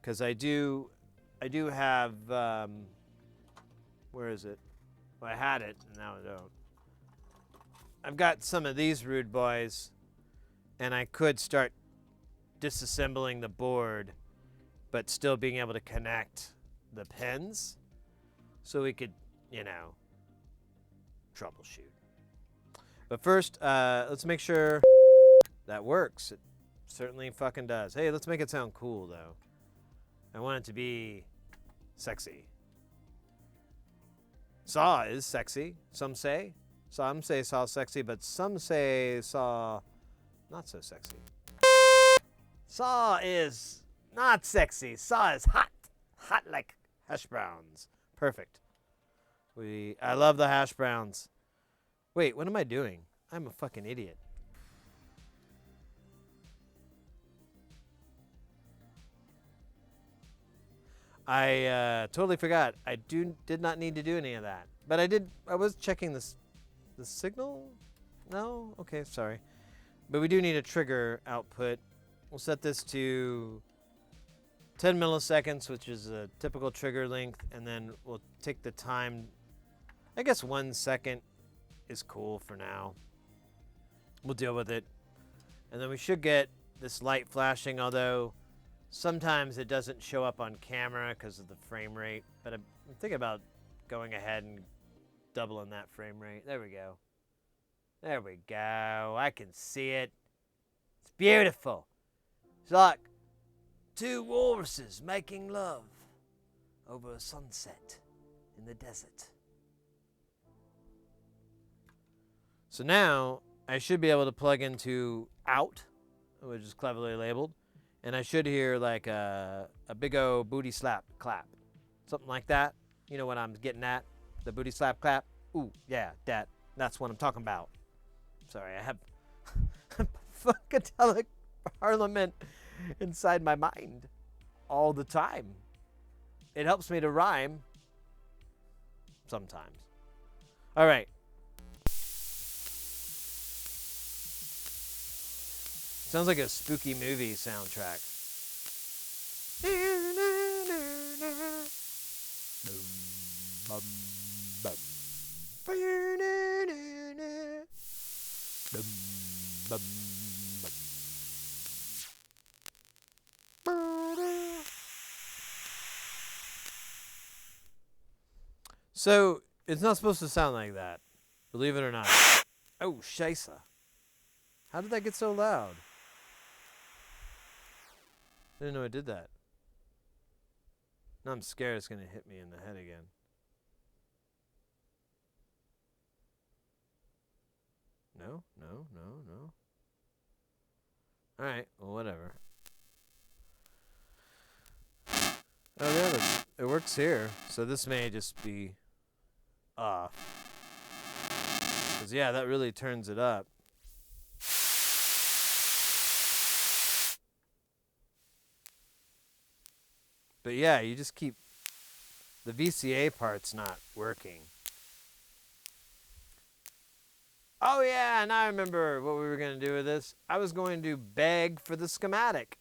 because I do have, where is it? Well, I had it, and now I don't. I've got some of these rude boys, and I could start disassembling the board, but still being able to connect the pins, so we could, troubleshoot. But first, let's make sure that works. It certainly fucking does. Hey, let's make it sound cool, though. I want it to be sexy. Saw is sexy, some say. Some say Saw sexy, but some say Saw not so sexy. Saw is not sexy. Saw is hot. Hot like hash browns. Perfect. I love the hash browns. Wait, what am I doing? I'm a fucking idiot. I totally forgot. I did not need to do any of that. But I was checking the signal? No? Okay, sorry. But we do need a trigger output. We'll set this to 10 milliseconds, which is a typical trigger length, and then we'll take the time. I guess 1 second is cool for now. We'll deal with it. And then we should get this light flashing, although sometimes it doesn't show up on camera because of the frame rate. But I'm thinking about going ahead and doubling that frame rate. There we go. There we go. I can see it. It's beautiful. It's like two walruses making love over a sunset in the desert. So now I should be able to plug into out, which is cleverly labeled, and I should hear like a big old booty slap clap, something like that. You know what I'm getting at? The booty slap clap. Ooh, yeah, that's what I'm talking about. Sorry, I have Funkadelic Parliament inside my mind all the time. It helps me to rhyme sometimes. All right. Sounds like a spooky movie soundtrack. So, it's not supposed to sound like that, believe it or not. Oh, scheisse. How did that get so loud? I didn't know it did that. Now I'm scared it's going to hit me in the head again. No. Alright, well, whatever. Oh, yeah, it works here. So this may just be off. Because, yeah, that really turns it up. But yeah, you just keep... The VCA part's not working. Oh yeah, now I remember what we were going to do with this. I was going to beg for the schematic.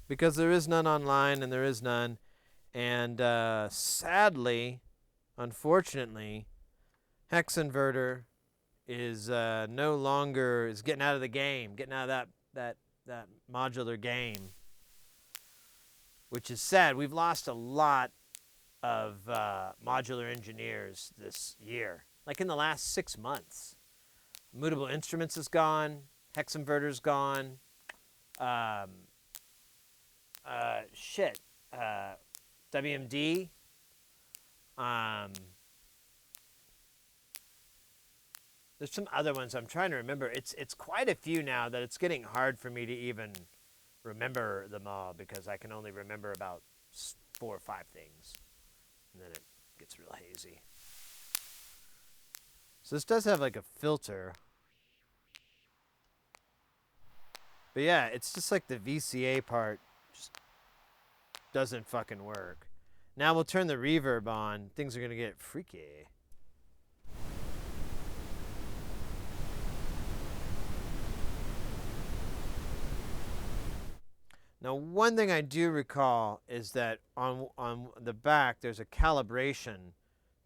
Because there is none online and there is none. And sadly, unfortunately, hex inverter is no longer... is getting out of the game. Getting out of that modular game. Which is sad. We've lost a lot of modular engineers this year. Like in the last 6 months. Mutable Instruments is gone. Hex Inverter's gone. WMD. There's some other ones I'm trying to remember. It's quite a few now that it's getting hard for me to even remember them all because I can only remember about 4 or 5 things. And then it gets real hazy. So this does have like a filter. But yeah, it's just like the VCA part just doesn't fucking work. Now we'll turn the reverb on. Things are going to get freaky. Now, one thing I do recall is that on the back, there's a calibration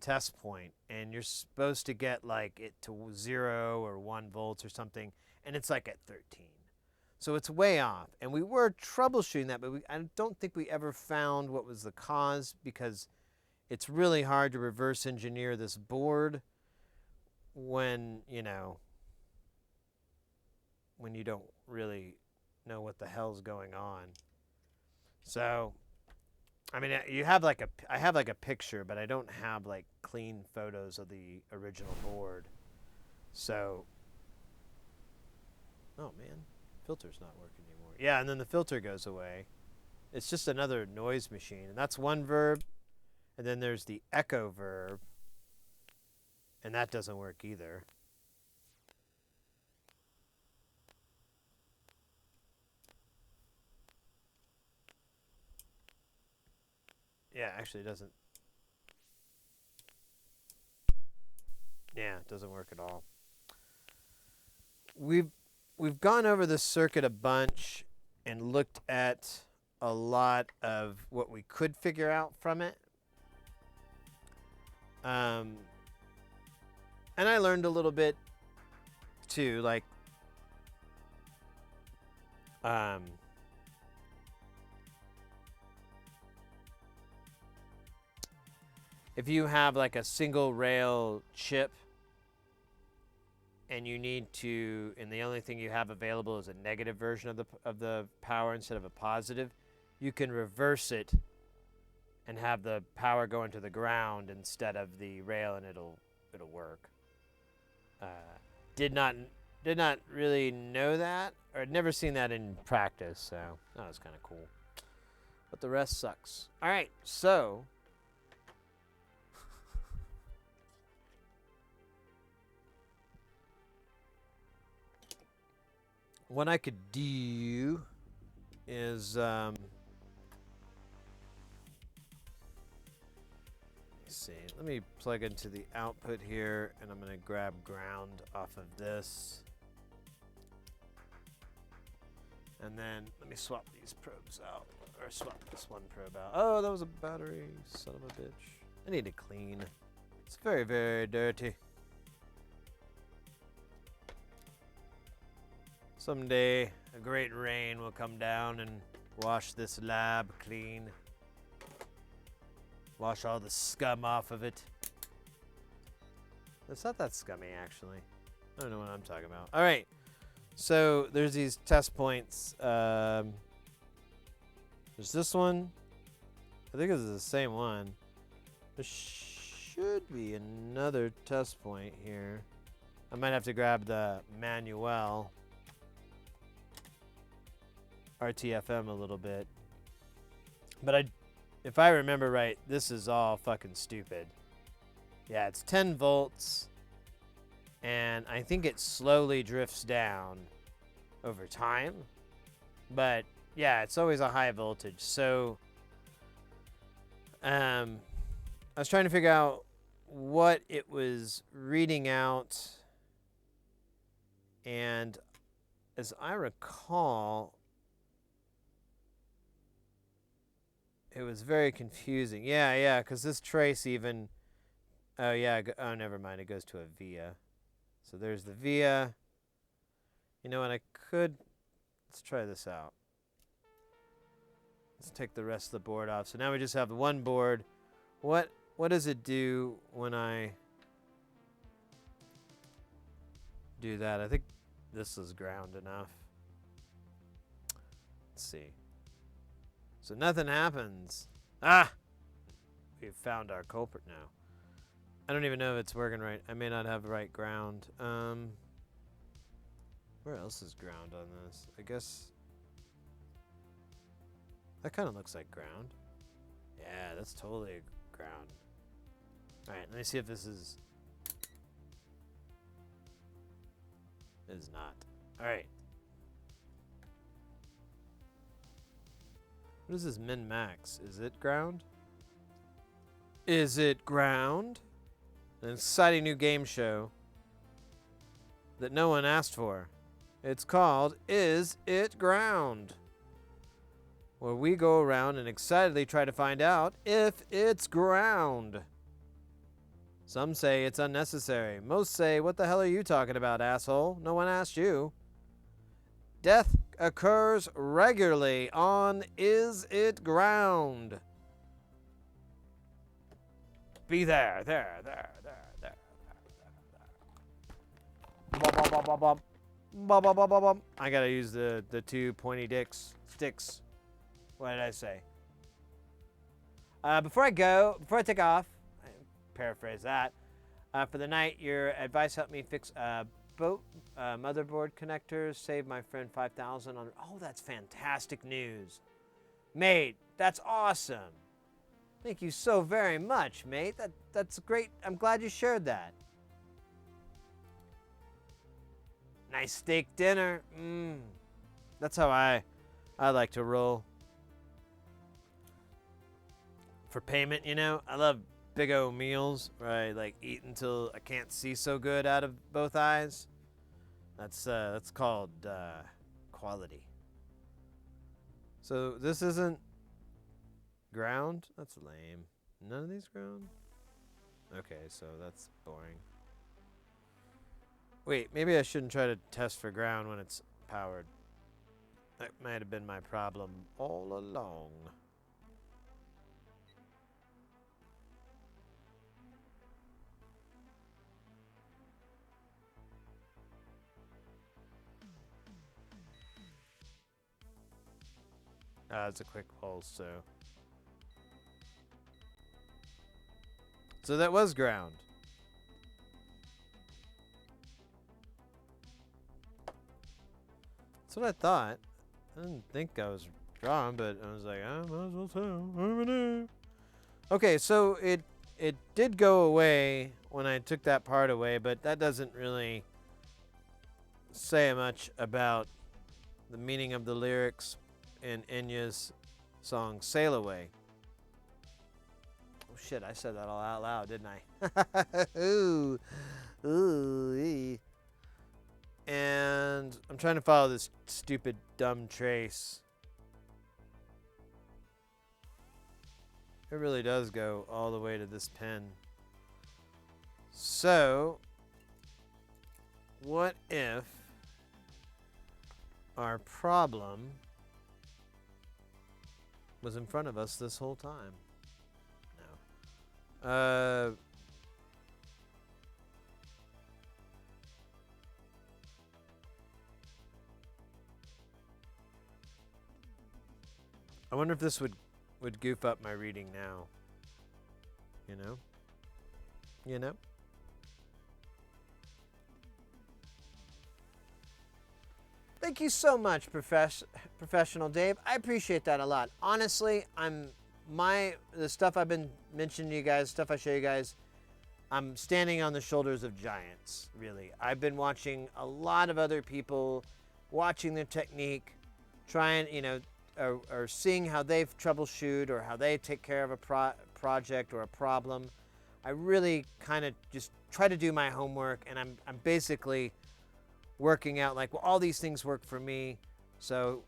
test point, and you're supposed to get like it to 0 or 1 volts or something, and it's like at 13. So it's way off. And we were troubleshooting that, but I don't think we ever found what was the cause because it's really hard to reverse engineer this board when, you know, when you don't really know what the hell's going on. So, I mean, I have like a picture, but I don't have like clean photos of the original board. So, oh man, filter's not working anymore. Yeah, and then the filter goes away. It's just another noise machine, and that's one verb. And then there's the echo verb, and that doesn't work either. Yeah, actually it doesn't. Yeah, it doesn't work at all. We've gone over this circuit a bunch and looked at a lot of what we could figure out from it. And I learned a little bit too, like if you have like a single rail chip and you need to, and the only thing you have available is a negative version of the power instead of a positive, you can reverse it and have the power go into the ground instead of the rail, and it'll work. did not really know that, or had never seen that in practice, so that was kind of cool. But the rest sucks. All right, so what I could do is let's see. Let me plug into the output here, and I'm going to grab ground off of this. And then let me swap these probes out, or swap this one probe out. Oh, that was a battery, son of a bitch. I need to clean. It's very, very dirty. Someday, a great rain will come down and wash this lab clean. Wash all the scum off of it. It's not that scummy, actually. I don't know what I'm talking about. All right. So there's these test points. There's this one. I think it's the same one. There should be another test point here. I might have to grab the manual. RTFM a little bit. But if I remember right, this is all fucking stupid. Yeah, it's 10 volts. And I think it slowly drifts down over time. But yeah, it's always a high voltage. So I was trying to figure out what it was reading out. And as I recall, it was very confusing. Yeah, because this trace even... Oh, yeah. Oh, never mind. It goes to a via. So there's the via. You know what? I could... Let's try this out. Let's take the rest of the board off. So now we just have the one board. What does it do when I do that? I think this is ground enough. Let's see. So nothing happens. Ah! We've found our culprit now. I don't even know if it's working right. I may not have the right ground. Where else is ground on this? I guess that kind of looks like ground. Yeah, that's totally ground. All right, let me see if this is... It is not. All right. What is this min-max? Is it ground? Is it ground? An exciting new game show that no one asked for. It's called Is It Ground? Where we go around and excitedly try to find out if it's ground. Some say it's unnecessary. Most say, what the hell are you talking about, asshole? No one asked you. Death occurs regularly on Is It Ground? Be there. I gotta use the two pointy sticks. What did I say? Before I take off, I paraphrase that. For the night, your advice helped me fix boat motherboard connectors. Saved my friend $5,000 on. Oh, that's fantastic news, mate. That's awesome. Thank you so very much, mate. That's great. I'm glad you shared that. Nice steak dinner. That's how I like to roll. For payment, you know, I love big old meals where I like eat until I can't see so good out of both eyes. That's called quality. So this isn't ground? That's lame. None of these ground? Okay, so that's boring. Wait, maybe I shouldn't try to test for ground when it's powered. That might have been my problem all along. It's a quick pulse, so that was ground. That's what I thought. I didn't think I was wrong, but I was like, I might as well tell. Okay, so it did go away when I took that part away, but that doesn't really say much about the meaning of the lyrics in Enya's song Sail Away. Oh shit, I said that all out loud, didn't I? Ooh. Ooh. And I'm trying to follow this stupid, dumb trace. It really does go all the way to this pin. So, what if our problem was in front of us this whole time? No. I wonder if this would goof up my reading now. You know? You know? Thank you so much, Professional Dave. I appreciate that a lot. Honestly, the stuff I've been mentioning to you guys, stuff I show you guys, I'm standing on the shoulders of giants, really. I've been watching a lot of other people, watching their technique, trying, or seeing how they've troubleshoot or how they take care of a project or a problem. I really kind of just try to do my homework, and I'm basically working out like, well, all these things work for me, so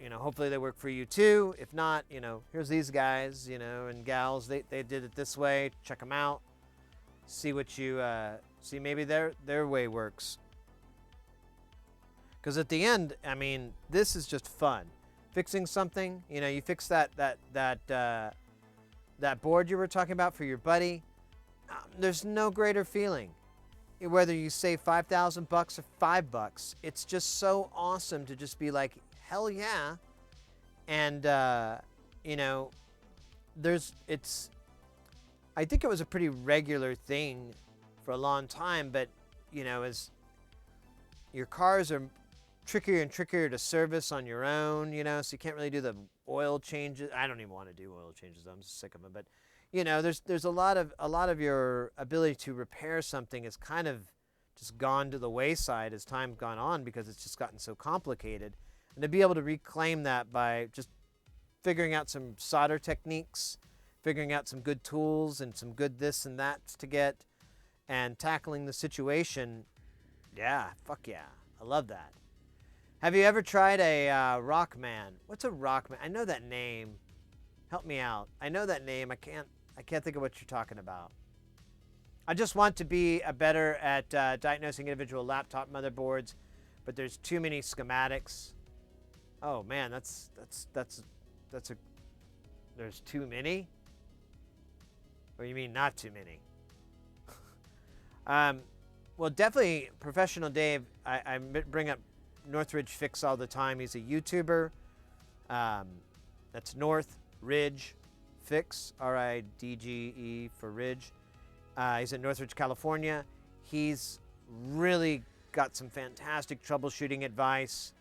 hopefully they work for you too. If not, here's these guys, and gals. They did it this way. Check them out. See what you see. Maybe their way works. Because at the end, I mean, this is just fun. Fixing something, you fix that board you were talking about for your buddy. There's no greater feeling. Whether you save $5,000 or $5, it's just so awesome to just be like, hell yeah. And I think it was a pretty regular thing for a long time, but as your cars are trickier and trickier to service on your own, so you can't really do the oil changes. I don't even want to do oil changes. I'm just sick of them. But there's a lot of your ability to repair something is kind of just gone to the wayside as time's gone on, because it's just gotten so complicated. And to be able to reclaim that by just figuring out some solder techniques, figuring out some good tools and some good this and that to get, and tackling the situation, yeah, fuck yeah, I love that. Have you ever tried a Rockman? What's a Rockman? I know that name. Help me out. I know that name. I can't think of what you're talking about. I just want to be better at diagnosing individual laptop motherboards, but there's too many schematics. Oh man, that's there's too many? Or you mean not too many? Well, definitely, Professional Dave, I bring up Northridge Fix all the time. He's a YouTuber. That's North Ridge Fix, R-I-D-G-E for Ridge. He's in Northridge, California. He's really got some fantastic troubleshooting advice.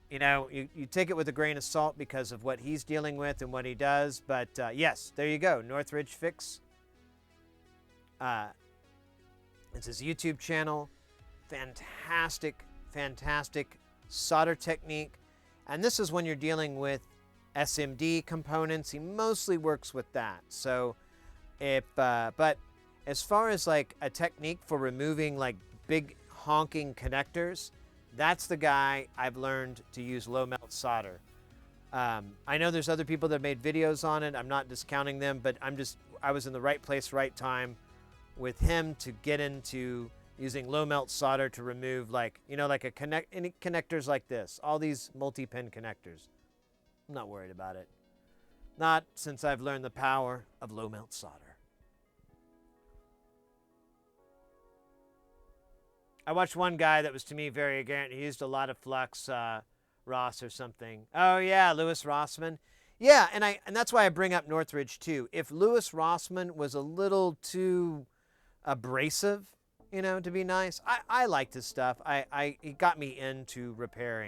You take it with a grain of salt because of what he's dealing with and what he does. But yes, there you go, Northridge Fix. It's his YouTube channel. Fantastic solder technique. And this is when you're dealing with SMD components. He mostly works with that. So but as far as like a technique for removing like big honking connectors, that's the guy I've learned to use low melt solder. I know there's other people that made videos on it. I'm not discounting them, but I was in the right place, right time with him to get into using low melt solder to remove like any connectors like this, all these multi-pin connectors. I'm not worried about it. Not since I've learned the power of low melt solder. I watched one guy that was to me very ignorant. He used a lot of flux, Ross or something. Oh yeah, Louis Rossman. Yeah, and that's why I bring up Northridge too. If Louis Rossman was a little too abrasive, you know, to be nice. I liked his stuff. It got me into repair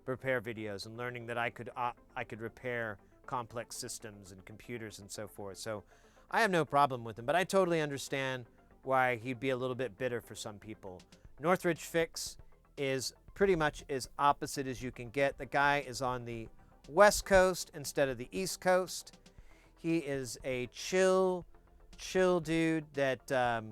videos and learning that I could repair complex systems and computers and so forth. So I have no problem with him, but I totally understand why he'd be a little bit bitter for some people. Northridge Fix is pretty much as opposite as you can get. The guy is on the West Coast instead of the East Coast. He is a chill dude that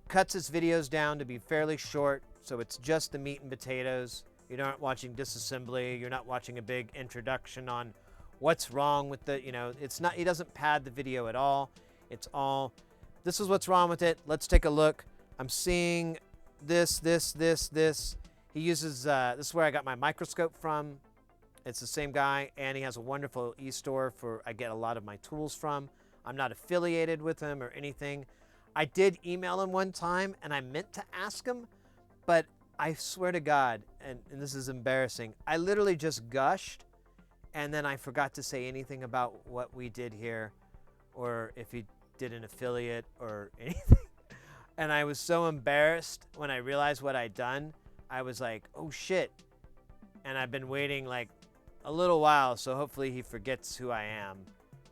cuts his videos down to be fairly short, so it's just the meat and potatoes. You're not watching disassembly. You're not watching a big introduction on what's wrong with the, you know, it's not, he doesn't pad the video at all. It's all, this is what's wrong with it. Let's take a look. I'm seeing this. He uses, this is where I got my microscope from. It's the same guy, and he has a wonderful e-store for, I get a lot of my tools from. I'm not affiliated with him or anything. I did email him one time, and I meant to ask him, but I swear to God, and this is embarrassing, I literally just gushed, and then I forgot to say anything about what we did here, or if he did an affiliate or anything. And I was so embarrassed when I realized what I'd done. I was like, oh shit. And I've been waiting like a little while, so hopefully he forgets who I am.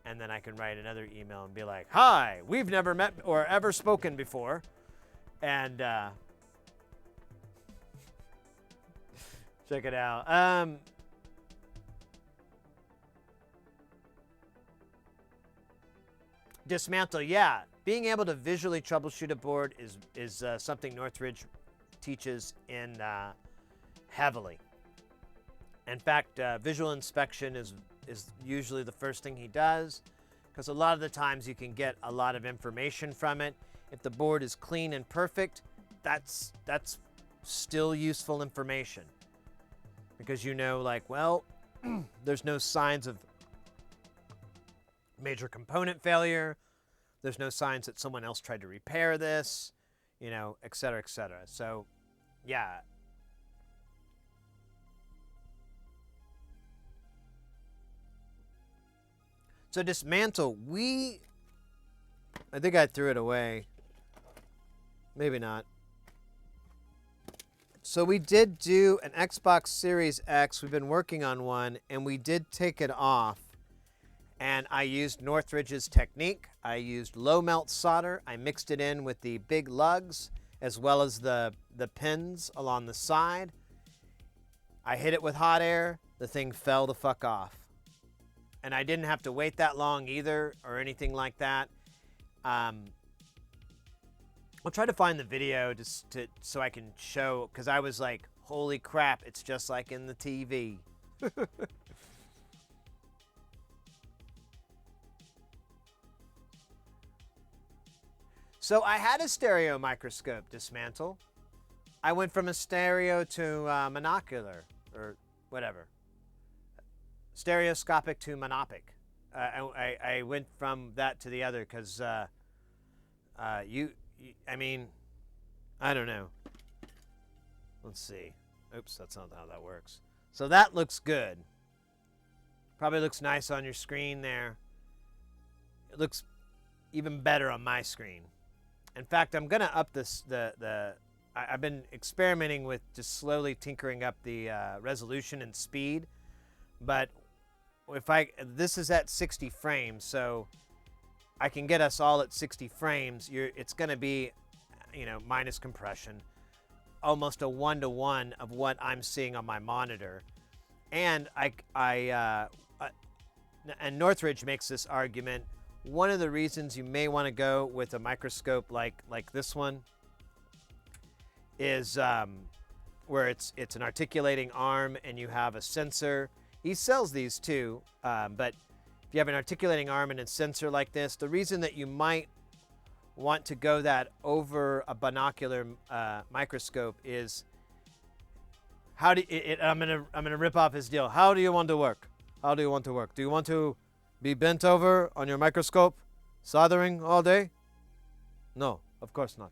And then I can write another email and be like, hi, we've never met or ever spoken before. And check it out. Dismantle, yeah. Being able to visually troubleshoot a board is something Northridge teaches in heavily. In fact, visual inspection is usually the first thing he does, because a lot of the times you can get a lot of information from it. If the board is clean and perfect, that's still useful information, because you know, like, well, there's no signs of major component failure. There's no signs that someone else tried to repair this, you know, et cetera, et cetera. So, yeah. So dismantle, I think I threw it away. Maybe not. So we did do an Xbox Series X. We've been working on one, and we did take it off. And I used Northridge's technique. I used low melt solder. I mixed it in with the big lugs, as well as the pins along the side. I hit it with hot air. The thing fell the fuck off. And I didn't have to wait that long either, or anything like that. I'll try to find the video so I can show, because I was like, holy crap, it's just like in the TV. So I had a stereo microscope dismantle. I went from a stereo to monocular, or whatever. Stereoscopic to monopic. I went from that to the other because I mean, I don't know. Let's see. Oops, that's not how that works. So that looks good. Probably looks nice on your screen there. It looks even better on my screen. In fact, I'm gonna up this. I've been experimenting with just slowly tinkering up the resolution and speed, but this is at 60 frames, so I can get us all at 60 frames. It's gonna be, you know, minus compression, almost a 1-to-1 of what I'm seeing on my monitor, and and Northridge makes this argument. One of the reasons you may want to go with a microscope like this one is where it's an articulating arm and you have a sensor. He sells these too, but if you have an articulating arm and a sensor like this, the reason that you might want to go that over a binocular microscope is I'm gonna rip off his deal. How do you want to work? How do you want to work? Do you want to be bent over on your microscope, soldering all day? No, of course not.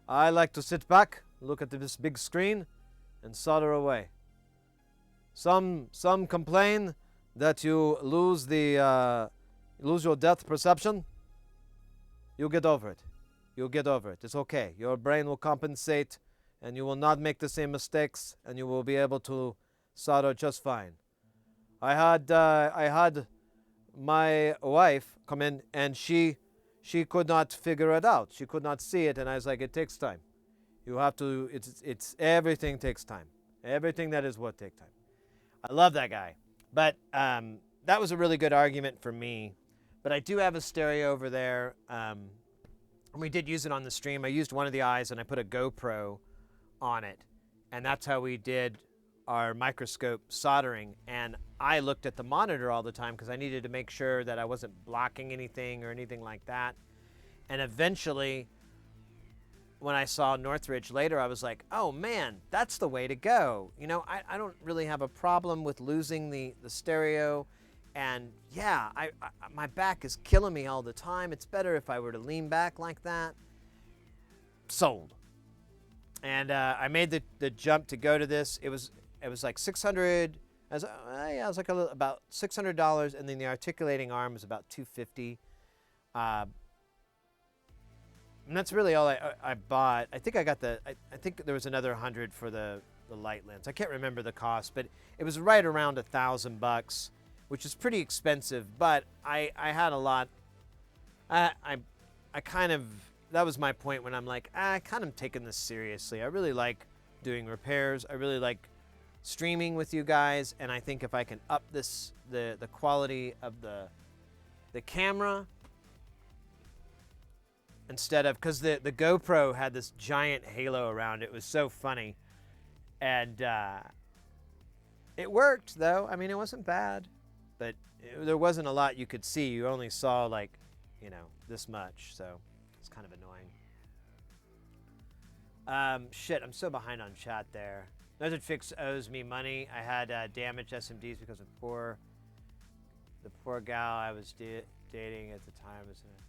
I like to sit back, look at this big screen, and solder away. Some complain that you lose your depth perception. You get over it. You'll get over it. It's okay. Your brain will compensate, and you will not make the same mistakes, and you will be able to solder just fine. I had my wife come in, and she could not figure it out. She could not see it, and I was like, it takes time. You have to. It's everything takes time. Everything that is what takes time. I love that guy, but that was a really good argument for me. But I do have a stereo over there. And we did use it on the stream. I used one of the eyes and I put a GoPro on it. And that's how we did our microscope soldering. And I looked at the monitor all the time because I needed to make sure that I wasn't blocking anything or anything like that. And eventually, when I saw Northridge later, I was like, oh man, that's the way to go. You know, I don't really have a problem with losing the stereo. And yeah, my back is killing me all the time. It's better if I were to lean back like that. Sold. And I made the jump to go to this. It was like 600. It was like about $600, and then the articulating arm was about $250. And that's really all I bought. I think I got I think there was another 100 for the light lens. I can't remember the cost, but it was right around $1,000. Which is pretty expensive, but I had a lot. I kind of, that was my point when I'm like, I kind of taking this seriously. I really like doing repairs. I really like streaming with you guys, and I think if I can up the quality of the camera instead of, because the GoPro had this giant halo around it. It was so funny, and it worked though. I mean, it wasn't bad. But there wasn't a lot you could see. You only saw like, you know, this much. So it's kind of annoying. Shit, I'm so behind on chat there. 𝕾𝕘𝕔𝕗 owes me money. I had damaged SMDs because of the poor gal I was dating at the time was in a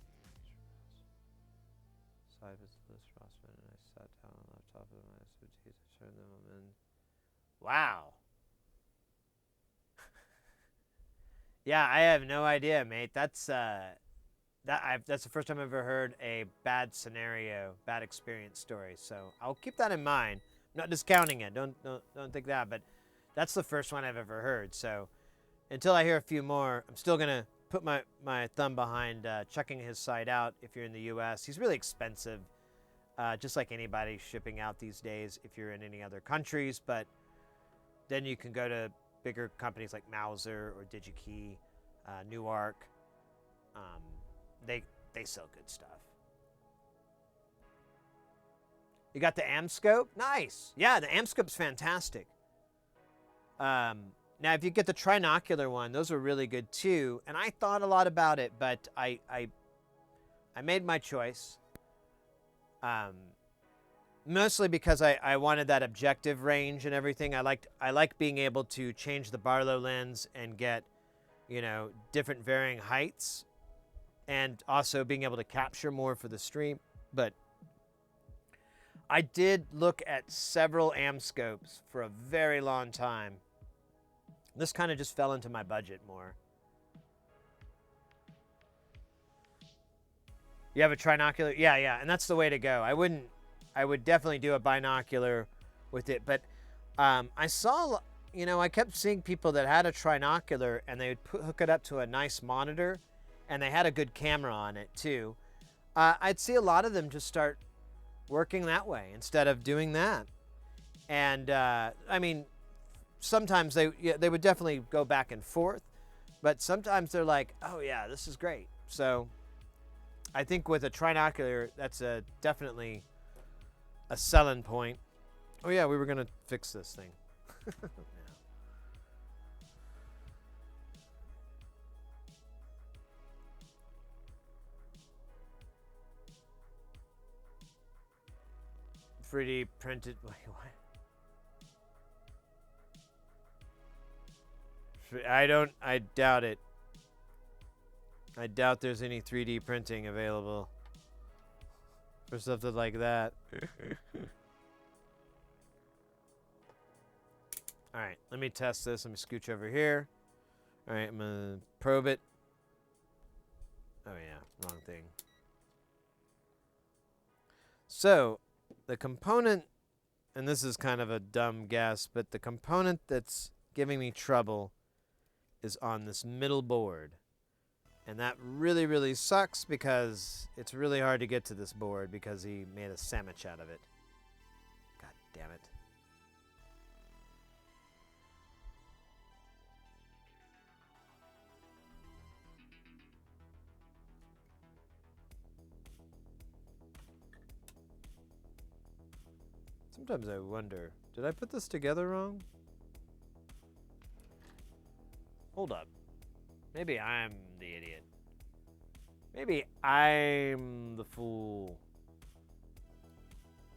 side with Liz Rossman, and I sat down on the laptop with my SMDs. I turned them in. Wow. Yeah, I have no idea, mate. That's the first time I've ever heard a bad scenario, bad experience story. So I'll keep that in mind. I'm not discounting it. Don't think that. But that's the first one I've ever heard. So until I hear a few more, I'm still gonna put my thumb behind checking his site out if you're in the U.S. He's really expensive, just like anybody shipping out these days if you're in any other countries. But then you can go to bigger companies like Mauser or DigiKey, Newark. They sell good stuff. You got the AmScope? Nice. Yeah, the AmScope's fantastic. Now, if you get the trinocular one, those are really good too. And I thought a lot about it, but I made my choice. Mostly because I wanted that objective range and everything. I like being able to change the Barlow lens and get, you know, different varying heights, and also being able to capture more for the stream. But I did look at several AmScopes for a very long time. This kind of just fell into my budget more. You have a trinocular? Yeah, and that's the way to go. I would definitely do a binocular with it, but I saw, you know, I kept seeing people that had a trinocular and they would hook it up to a nice monitor, and they had a good camera on it too. I'd see a lot of them just start working that way instead of doing that. And I mean, sometimes they would definitely go back and forth, but sometimes they're like, oh yeah, this is great. So I think with a trinocular, that's definitely a selling point. Oh yeah, we were gonna fix this thing. Yeah. ₄ printed. Wait, what? I doubt it. I doubt there's any 3D printing available for something like that. All right, let me test this. Let me scooch over here. All right, I'm gonna probe it. Oh yeah, wrong thing. So, the component, and this is kind of a dumb guess, but the component that's giving me trouble is on this middle board. And that really, really sucks because it's really hard to get to this board because he made a sandwich out of it. God damn it. Sometimes I wonder, did I put this together wrong? Hold up. Maybe I'm the idiot. Maybe I'm the fool.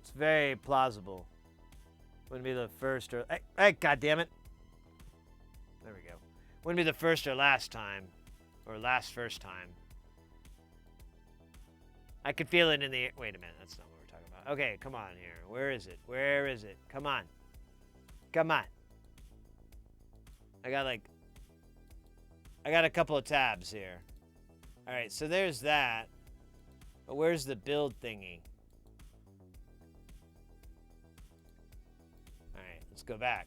It's very plausible. Wouldn't be the first or... Hey, God damn it. There we go. Wouldn't be the first or last time. Or last first time. I could feel it in the... Wait a minute, that's not what we're talking about. Okay, come on here. Where is it? Where is it? Come on. Come on. I got a couple of tabs here. All right, so there's that. But where's the build thingy? All right, let's go back.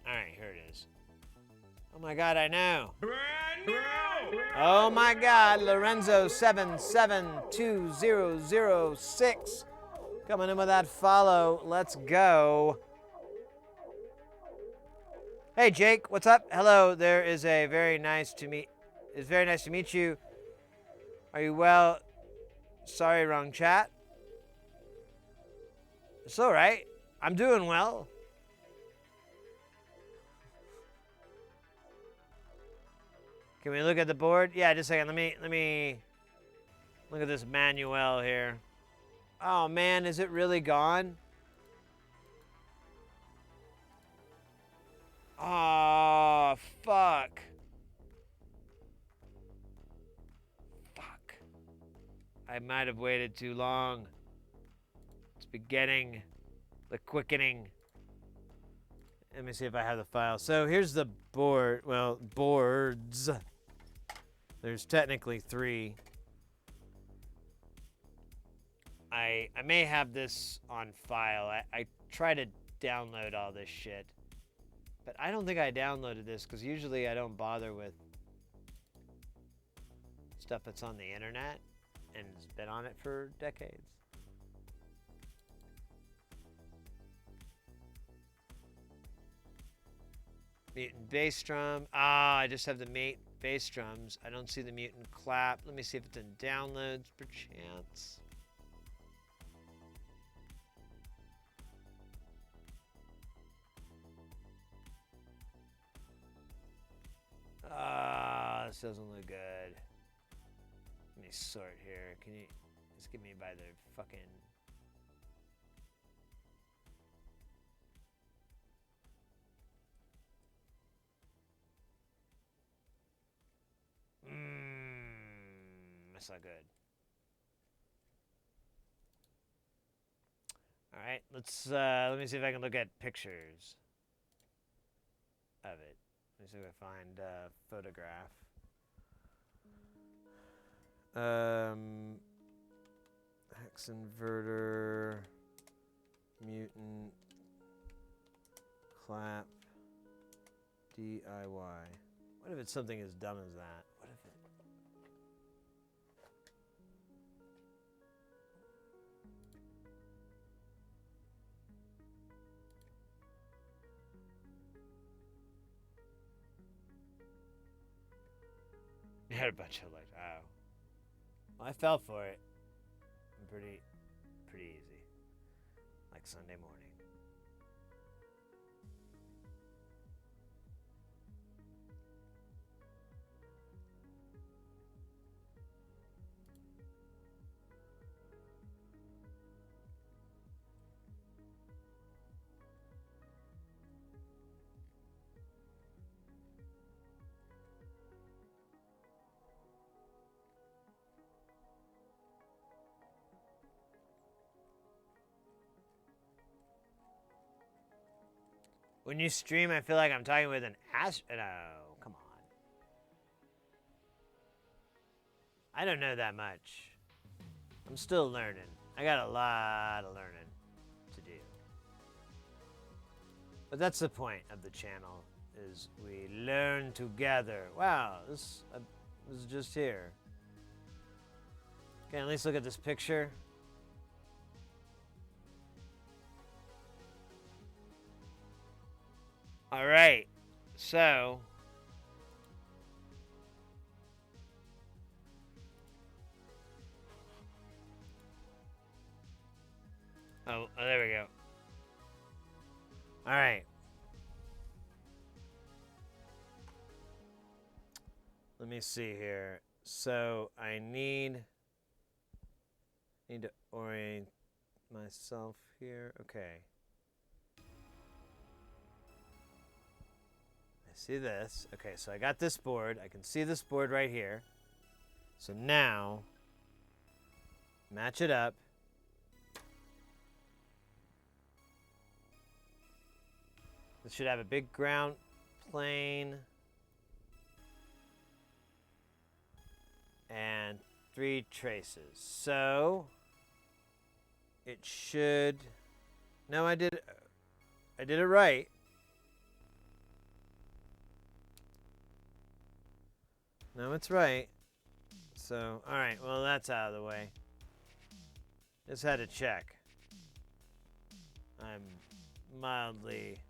All right, here it is. Oh my God, I know. Brand new! Oh my God, Lorenzo 772006 coming in with that follow. Let's go. Hey Jake, what's up? Hello, there is a very nice to meet. It's very nice to meet you. Are you well? Sorry, wrong chat. It's all right. I'm doing well. Can we look at the board? Yeah, just a second. Let me look at this manual here. Oh man, is it really gone? Oh, fuck. Fuck. I might have waited too long. It's beginning the quickening. Let me see if I have the file. So here's the board. Well, boards. There's technically 3. I may have this on file. I try to download all this shit. But I don't think I downloaded this because usually I don't bother with stuff that's on the internet and has been on it for decades. Mutant bass drum. Ah, I just have the bass drums. I don't see the mutant clap. Let me see if it's in downloads, perchance. Ah, this doesn't look good. Let me sort here. Can you just give me by the fucking... That's not good. All right, let me see if I can look at pictures of it. Let me see if I find a photograph. Hex inverter, mutant, clap, DIY. What if it's something as dumb as that? What if it... You had a bunch of like, oh. Well, I fell for it. I'm pretty easy. Like Sunday morning. When you stream, I feel like I'm talking with an no, come on. I don't know that much. I'm still learning. I got a lot of learning to do. But that's the point of the channel, is we learn together. Wow, this was just here. Okay, at least look at this picture. All right, so oh, there we go. All right. Let me see here. So I need to orient myself here. Okay. I see this. Okay, so I got this board. I can see this board right here. So now, match it up. This should have a big ground plane and 3 traces. So it should. No, I did it right. No, it's right. So, all right. Well, that's out of the way. Just had to check. I'm mildly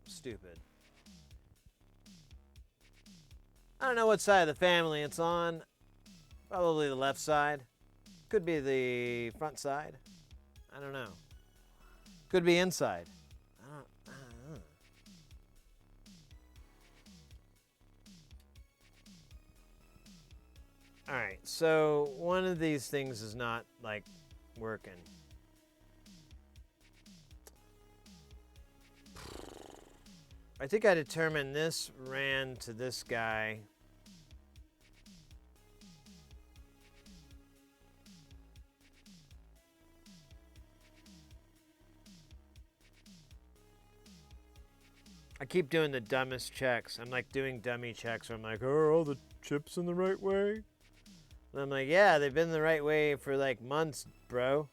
stupid. I don't know what side of the family it's on. Probably the left side. Could be the front side. I don't know. Could be inside. I don't know. All right, so one of these things is not like working. I think I determined this ran to this guy. I keep doing the dumbest checks. I'm like doing dummy checks where I'm like, are all the chips in the right way? And I'm like, yeah, they've been the right way for like months, bro.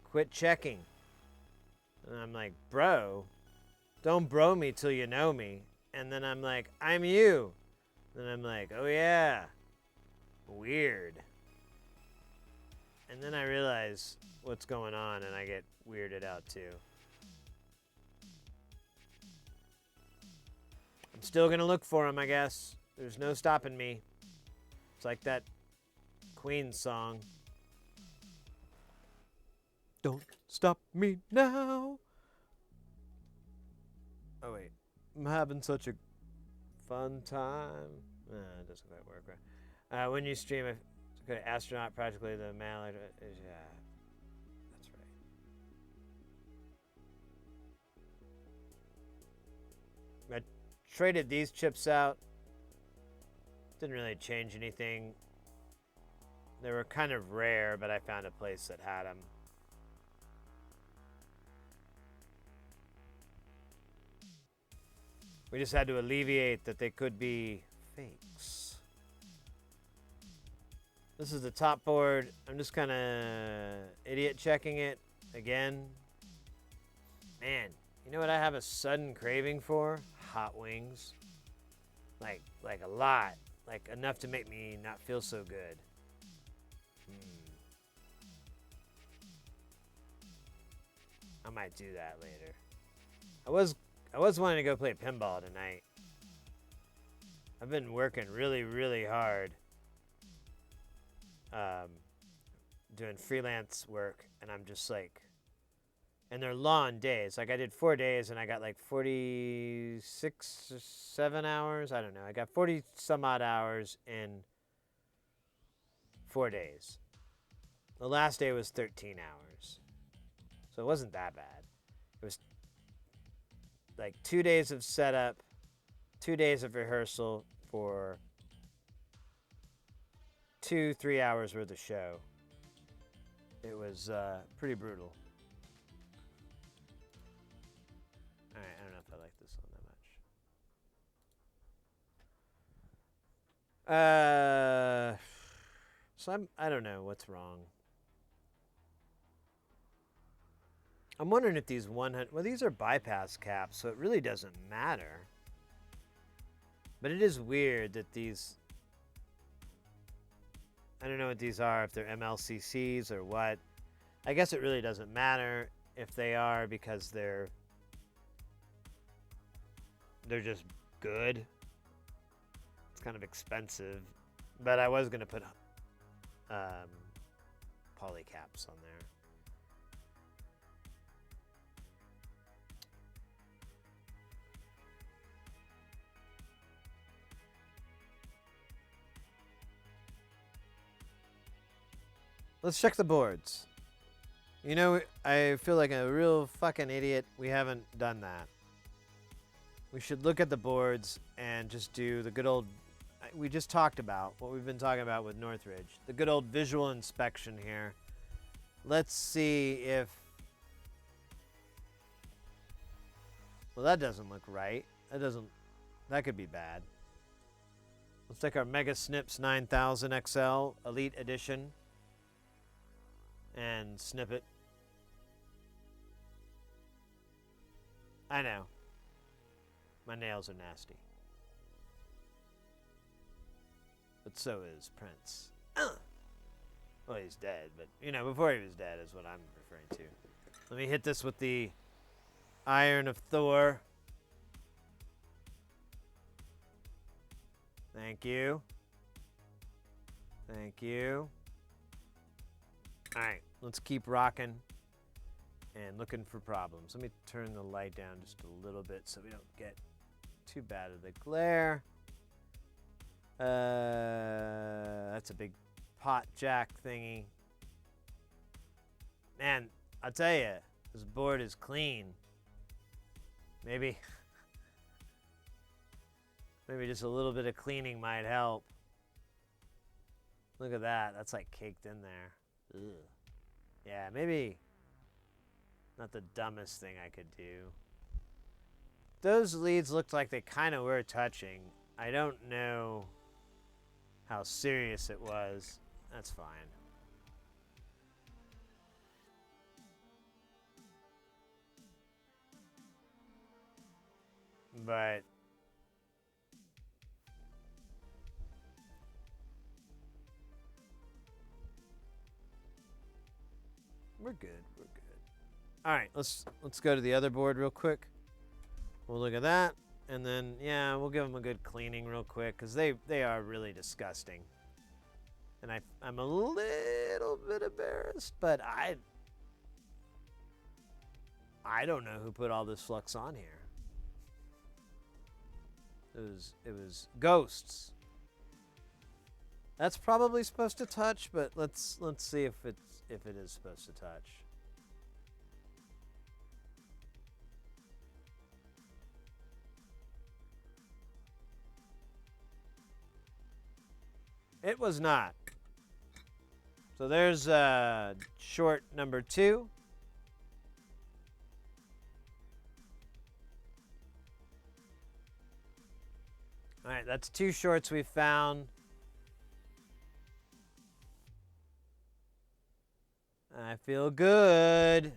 Quit checking. And I'm like, bro, don't bro me till you know me. And then I'm like, I'm you. And I'm like, oh yeah, weird. And then I realize what's going on and I get weirded out too. I'm still gonna look for him, I guess. There's no stopping me. It's like that Queen song. Don't stop me now. Oh wait, I'm having such a fun time. It doesn't quite work right. When you stream, okay, astronaut practically the mallard. Yeah, that's right. I traded these chips out. Didn't really change anything. They were kind of rare, but I found a place that had them. We just had to alleviate that they could be fakes. This is the top board. I'm just kind of idiot checking it again. Man, you know what I have a sudden craving for? Hot wings. Like a lot. Like enough to make me not feel so good. I might do that later. I was wanting to go play pinball tonight. I've been working really, really hard. Doing freelance work, and I'm just like, and they're long days. Like I did 4 days and I got like 46 or 7 hours. I don't know. I got 40 some odd hours in 4 days. The last day was 13 hours. So it wasn't that bad. It was like 2 days of setup, 2 days of rehearsal for 2-3 hours worth of show. It was pretty brutal. All right, I don't know if I like this one that So I don't know what's wrong. I'm wondering if these 100, well, these are bypass caps, so it really doesn't matter. But it is weird that these, I don't know what these are, if they're MLCCs or what. I guess it really doesn't matter if they are because they're just good. It's kind of expensive, but I was going to put poly caps on there. Let's check the boards. You know, I feel like a real fucking idiot. We haven't done that. We should look at the boards and just do the good old, we just talked about what we've been talking about with Northridge. The good old visual inspection here. Let's see if, well, that doesn't look right. That could be bad. Let's take our Mega Snips 9000 XL Elite Edition and snip it. I know. My nails are nasty. But so is Prince. Well, he's dead, but, you know, before he was dead is what I'm referring to. Let me hit this with the Iron of Thor. Thank you. Thank you. All right, let's keep rocking and looking for problems. Let me turn the light down just a little bit so we don't get too bad of the glare. That's a big pot jack thingy. Man, I'll tell you, this board is clean. Maybe just a little bit of cleaning might help. Look at that. That's like caked in there. Ugh. Yeah, maybe not the dumbest thing I could do. Those leads looked like they kind of were touching. I don't know how serious it was. That's fine. But we're good. We're good. All right, let's go to the other board real quick. We'll look at that, and then yeah, we'll give them a good cleaning real quick because they are really disgusting. And I'm a little bit embarrassed, but I don't know who put all this flux on here. It was ghosts. That's probably supposed to touch, but let's see if it is supposed to touch. It was not. So there's short number 2. All right, that's 2 shorts we found. I feel good.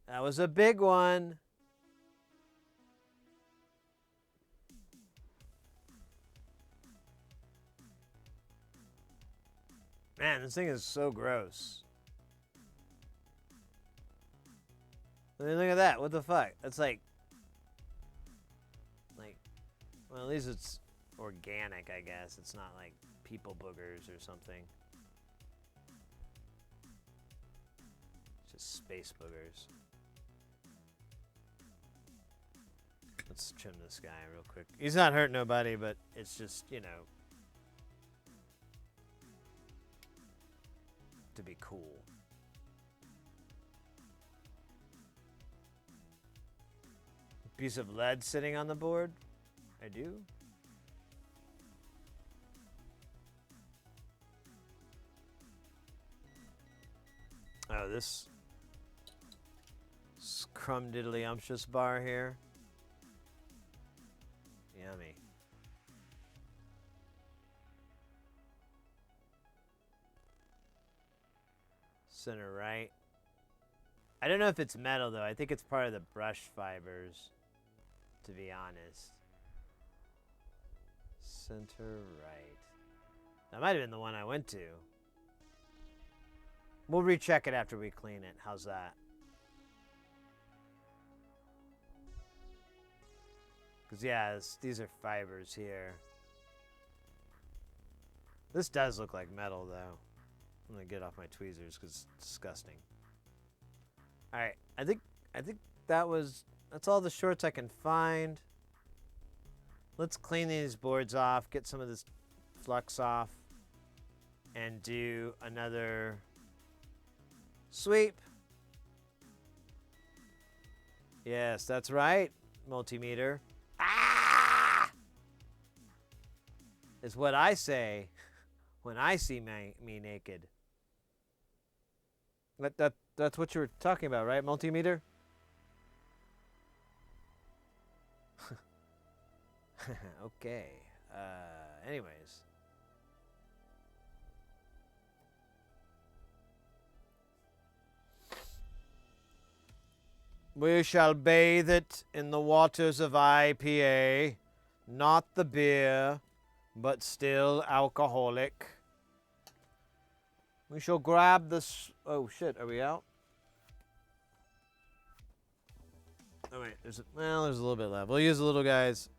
That was a big one. Man, this thing is so gross. I mean, look at that. What the fuck? That's like, well, at least it's organic, I guess. It's not like people boogers or something. It's just space boogers. Let's trim this guy real quick. He's not hurting nobody, but it's just, you know, to be cool. Piece of lead sitting on the board? I do. Oh, this 𝕾𝕚 bar here. Yummy. Center right. I don't know if it's metal though. I think it's part of the brush fibers, to be honest. Center right. That might have been the one I went to. We'll recheck it after we clean it. How's that? Because, yeah, these are fibers here. This does look like metal, though. I'm going to get off my tweezers because it's disgusting. All right. I think that's all the shorts I can find. Let's clean these boards off, get some of this flux off, and do another sweep. Yes, that's right, multimeter. Ah! Is what I say when I see me naked. That's what you were talking about, right, multimeter? Okay. Anyways. We shall bathe it in the waters of IPA, not the beer, but still alcoholic. We shall grab this. Oh shit, are we out? Oh wait, there's a little bit left. We'll use the little guys.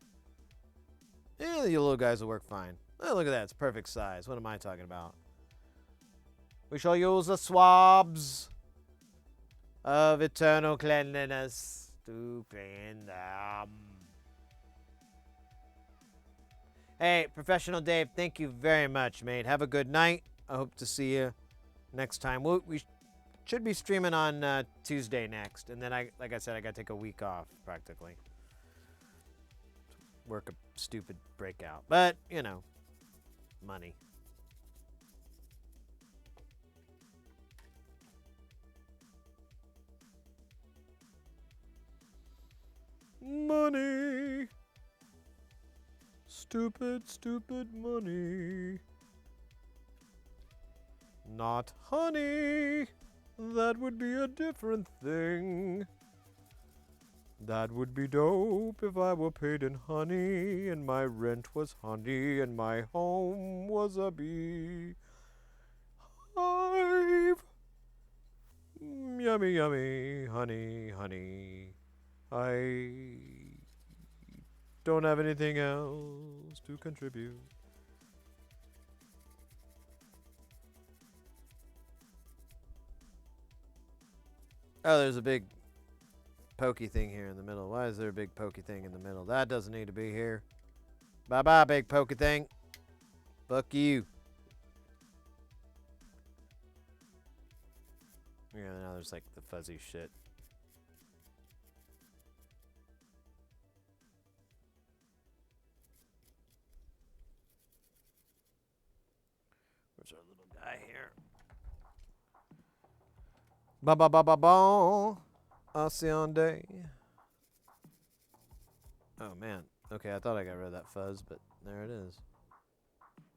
Yeah, the little guys will work fine. Oh, look at that, it's perfect size. What am I talking about? We shall use the swabs of eternal cleanliness to clean them. Hey, Professional Dave, thank you very much, mate. Have a good night. I hope to see you next time. We should be streaming on Tuesday next, and then like I said, I gotta take a week off practically. Work a stupid breakout, but you know, money. Money. Stupid, stupid money. Not honey. That would be a different thing. That would be dope if I were paid in honey, and my rent was honey, and my home was a bee hive. Yummy, yummy, honey, honey. I don't have anything else to contribute. Oh, there's a big pokey thing here in the middle. Why is there a big pokey thing in the middle? That doesn't need to be here. Bye-bye, big pokey thing. Fuck you. Yeah, now there's like the fuzzy shit. Where's our little guy here? Ba-ba-ba-ba-ba. Day. Oh, man. Okay, I thought I got rid of that fuzz, but there it is.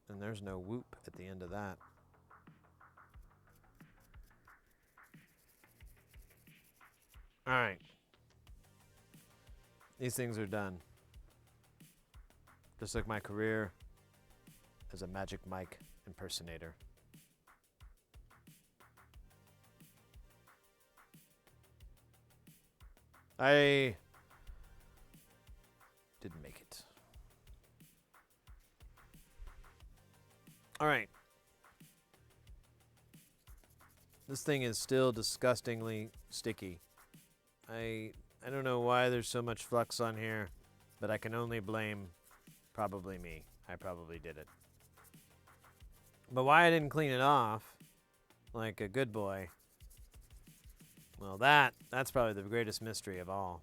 And there's no whoop at the end of that. All right. These things are done. Just like my career as a Magic Mike impersonator. I didn't make it. All right. This thing is still disgustingly sticky. I don't know why there's so much flux on here, but I can only blame probably me. I probably did it. But why I didn't clean it off like a good boy, well, that's probably the greatest mystery of all.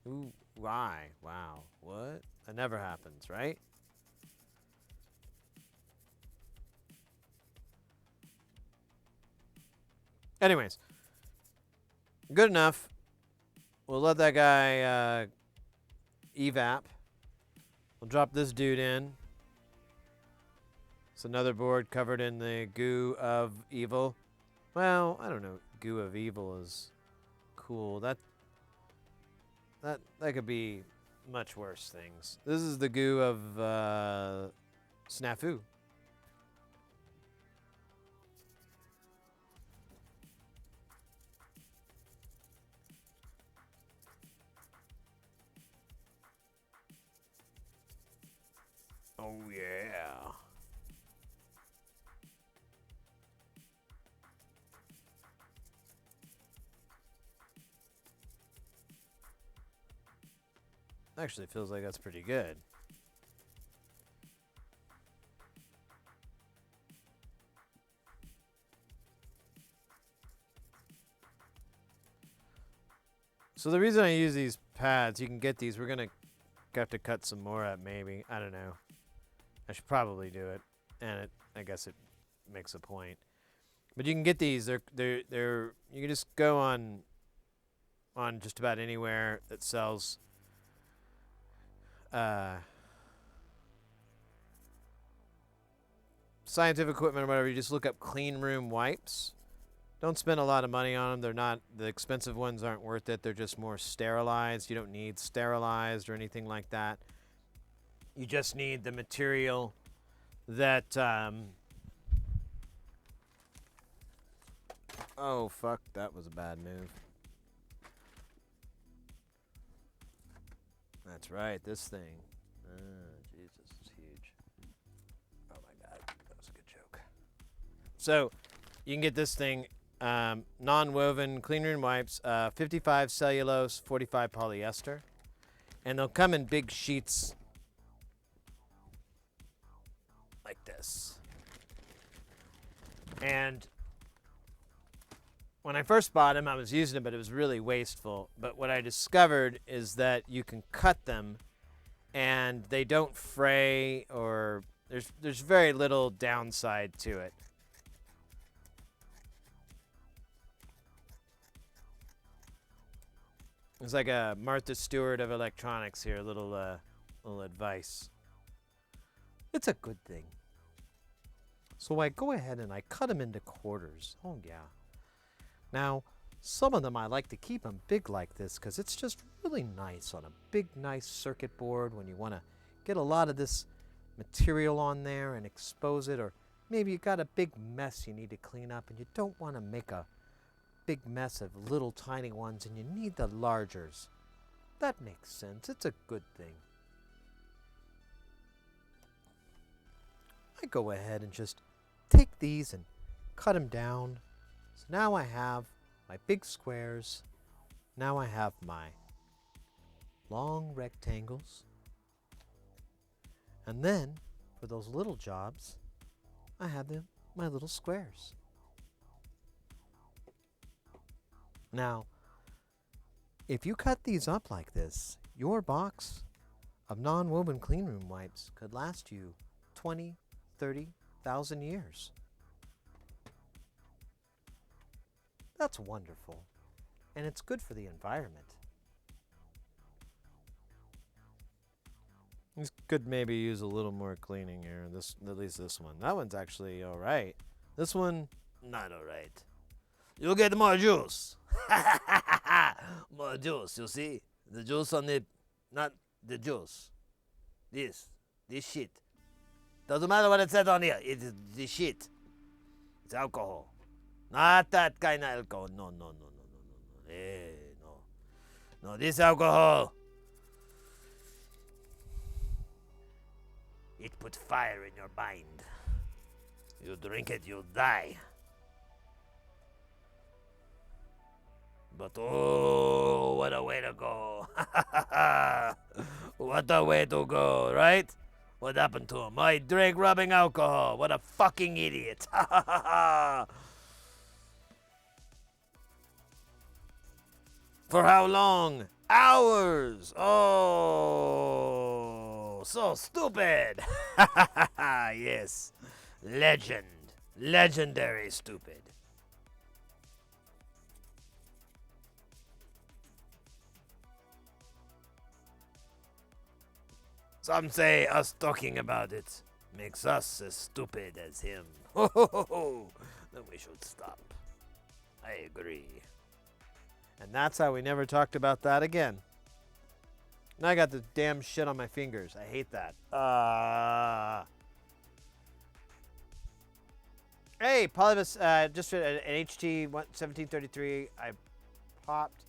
Ooh, why? Wow. What? That never happens, right? Anyways, good enough. We'll let that guy evap. We'll drop this dude in. It's another board covered in the goo of evil. Well, I don't know. Goo of evil is cool. That could be much worse things. This is the goo of snafu. Oh yeah. Actually, feels like that's pretty good. So the reason I use these pads, you can get these. We're gonna have to cut some more up, maybe. I don't know. I should probably do it, and I guess it makes a point. But you can get these. They're you can just go on just about anywhere that sells scientific equipment or whatever. You just look up clean room wipes. Don't spend a lot of money on them. They're not, the expensive ones aren't worth it. They're just more sterilized. You don't need sterilized or anything like that. You just need the material that, oh, fuck, that was a bad move. That's right, this thing. Oh, Jesus, it's huge. Oh my God, that was a good joke. So, you can get this thing, non-woven clean room wipes, 55 cellulose, 45 polyester. And they'll come in big sheets like this. And when I first bought them, I was using them, but it was really wasteful. But what I discovered is that you can cut them and they don't fray, or there's very little downside to it. It's like a Martha Stewart of electronics here, a little advice. It's a good thing. So I go ahead and I cut them into quarters. Oh yeah. Now, some of them I like to keep them big like this because it's just really nice on a big, nice circuit board when you want to get a lot of this material on there and expose it, or maybe you got a big mess you need to clean up and you don't want to make a big mess of little tiny ones and you need the largers. That makes sense. It's a good thing. I go ahead and just take these and cut them down. So now I have my big squares. Now I have my long rectangles. And then for those little jobs, I have my little squares. Now, if you cut these up like this, your box of non-woven cleanroom wipes could last you 20, 30,000 years. That's wonderful, and it's good for the environment. This could maybe use a little more cleaning here. At least this one. That one's actually all right. This one, not all right. You'll get more juice. More juice, you see? The juice on the, not the juice. This shit. Doesn't matter what it says on here. It's the shit. It's alcohol. Not that kind of alcohol. No. Hey, no. No, this alcohol. It puts fire in your mind. You drink it, you die. But oh, what a way to go. What a way to go, right? What happened to him? I drank rubbing alcohol. What a fucking idiot. For how long? Hours. Oh, so stupid. Yes. Legend. Legendary stupid. Some say us talking about it makes us as stupid as him. Then we should stop. degree. And that's how we never talked about that again. Now I got the damn shit on my fingers. I hate that. Hey, Polybus, just an HT 1733. I popped.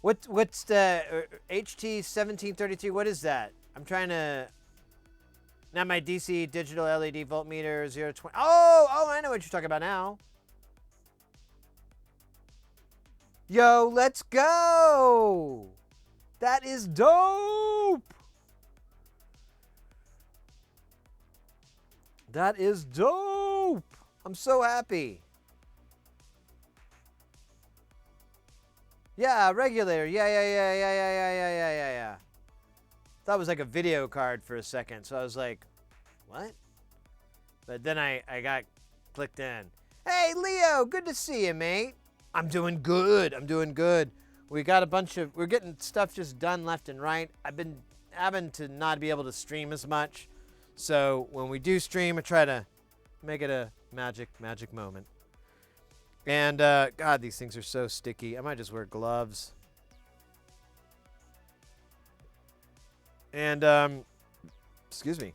What's the HT 1733? What is that? I'm trying to. Now my DC digital LED voltmeter 020. Oh, I know what you're talking about now. Yo, let's go! That is dope! That is dope! I'm so happy. Yeah, regulator. Yeah. Thought it was like a video card for a second, so I was like, what? But then I got clicked in. Hey, Leo, good to see you, mate. I'm doing good. We got we're getting stuff just done left and right. I've been having to not be able to stream as much. So when we do stream, I try to make it a magic moment. And, God, these things are so sticky. I might just wear gloves. And, excuse me.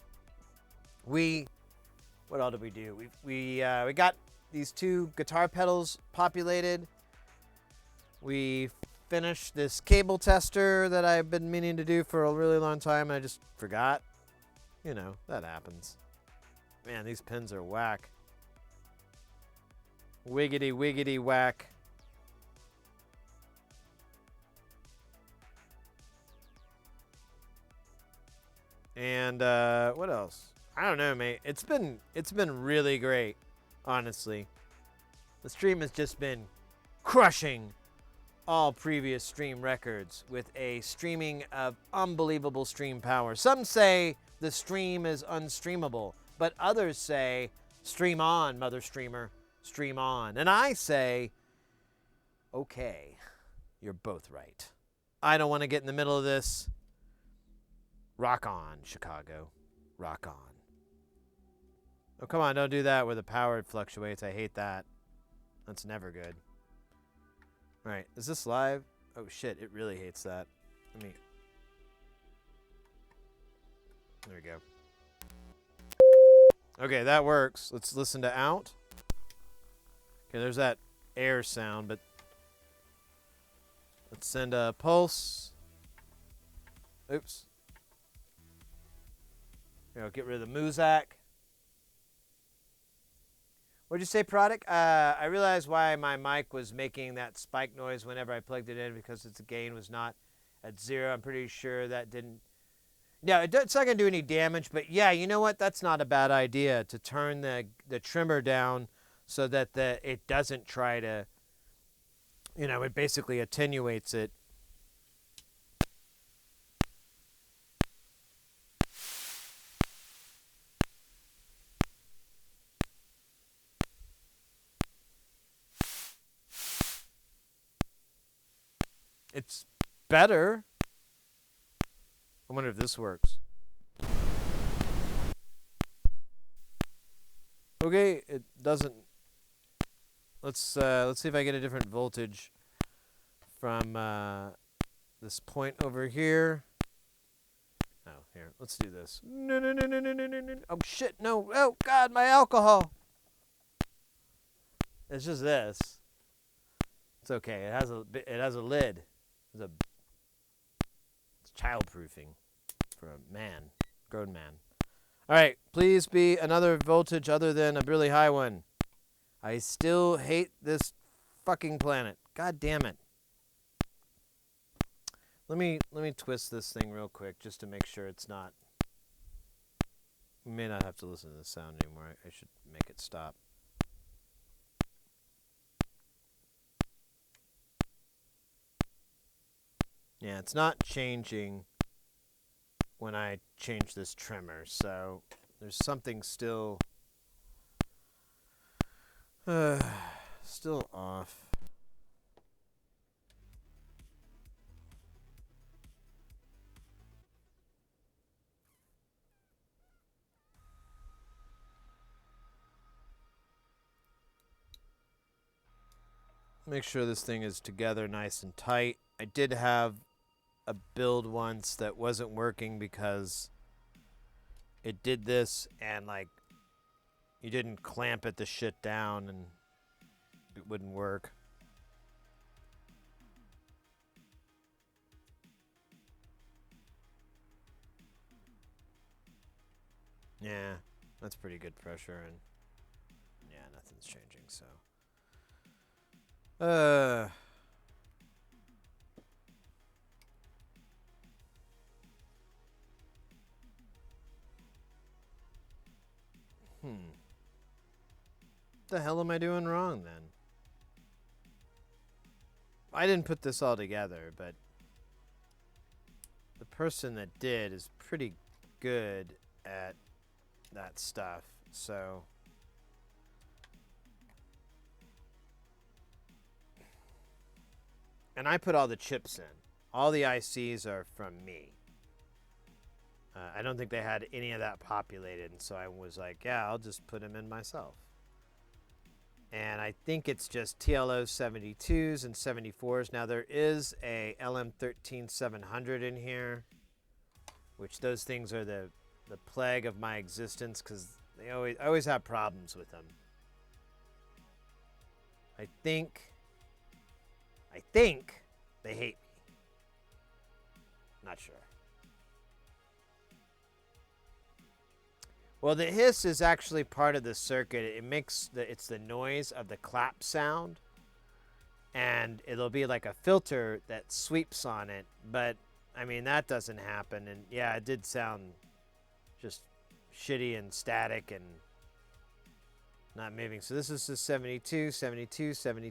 What all did we do? We got these 2 guitar pedals populated. We finished this cable tester that I've been meaning to do for a really long time, and I just forgot. You know, that happens. Man, these pins are whack. Wiggity whack. And what else? I don't know, mate. It's been really great, honestly. The stream has just been crushing all previous stream records with a streaming of unbelievable stream power. Some say the stream is unstreamable, but others say, stream on, mother streamer, stream on. And I say, okay, you're both right. I don't want to get in the middle of this. Rock on, Chicago. Rock on. Oh, come on, don't do that where the power fluctuates. I hate that. That's never good. All right, is this live? Oh, shit, it really hates that. There we go. Okay, that works. Let's listen to out. Okay, there's that air sound, but let's send a pulse. Oops. Here, I'll get rid of the Muzak. What'd you say, product? I realized why my mic was making that spike noise whenever I plugged it in, because its gain was not at 0. I'm pretty sure that didn't. No, it's not going to do any damage, but yeah, you know what? That's not a bad idea, to turn the trimmer down so that it doesn't try to, you know, it basically attenuates it. It's better. I wonder if this works. Okay, it doesn't. Let's see if I get a different voltage from this point over here. Oh, here. Let's do this. No. Oh shit! No! Oh God! My alcohol. It's just this. It's okay. It has a lid. It's childproofing for a man, grown man. All right, please be another voltage other than a really high one. I still hate this fucking planet. God damn it. Let me twist this thing real quick just to make sure it's not. We may not have to listen to the sound anymore. I should make it stop. Yeah, it's not changing when I change this trimmer, so there's something still off. Make sure this thing is together nice and tight. I did have a build once that wasn't working because it did this and like you didn't clamp it the shit down and it wouldn't work. Yeah, that's pretty good pressure and yeah, nothing's changing, so. The hell am I doing wrong then? I didn't put this all together, but the person that did is pretty good at that stuff, so. And I put all the chips in. All the ICs are from me. I don't think they had any of that populated, and so I was like, yeah, I'll just put them in myself. And I think it's just TLO 72s and 74s. Now there is a LM13700 in here, which those things are the plague of my existence because I always have problems with them. I think they hate me. Not sure. Well, the hiss is actually part of the circuit. It makes it's the noise of the clap sound, and it'll be like a filter that sweeps on it. But I mean that doesn't happen, and yeah, it did sound just shitty and static and not moving. So this is the 72, 72, 72.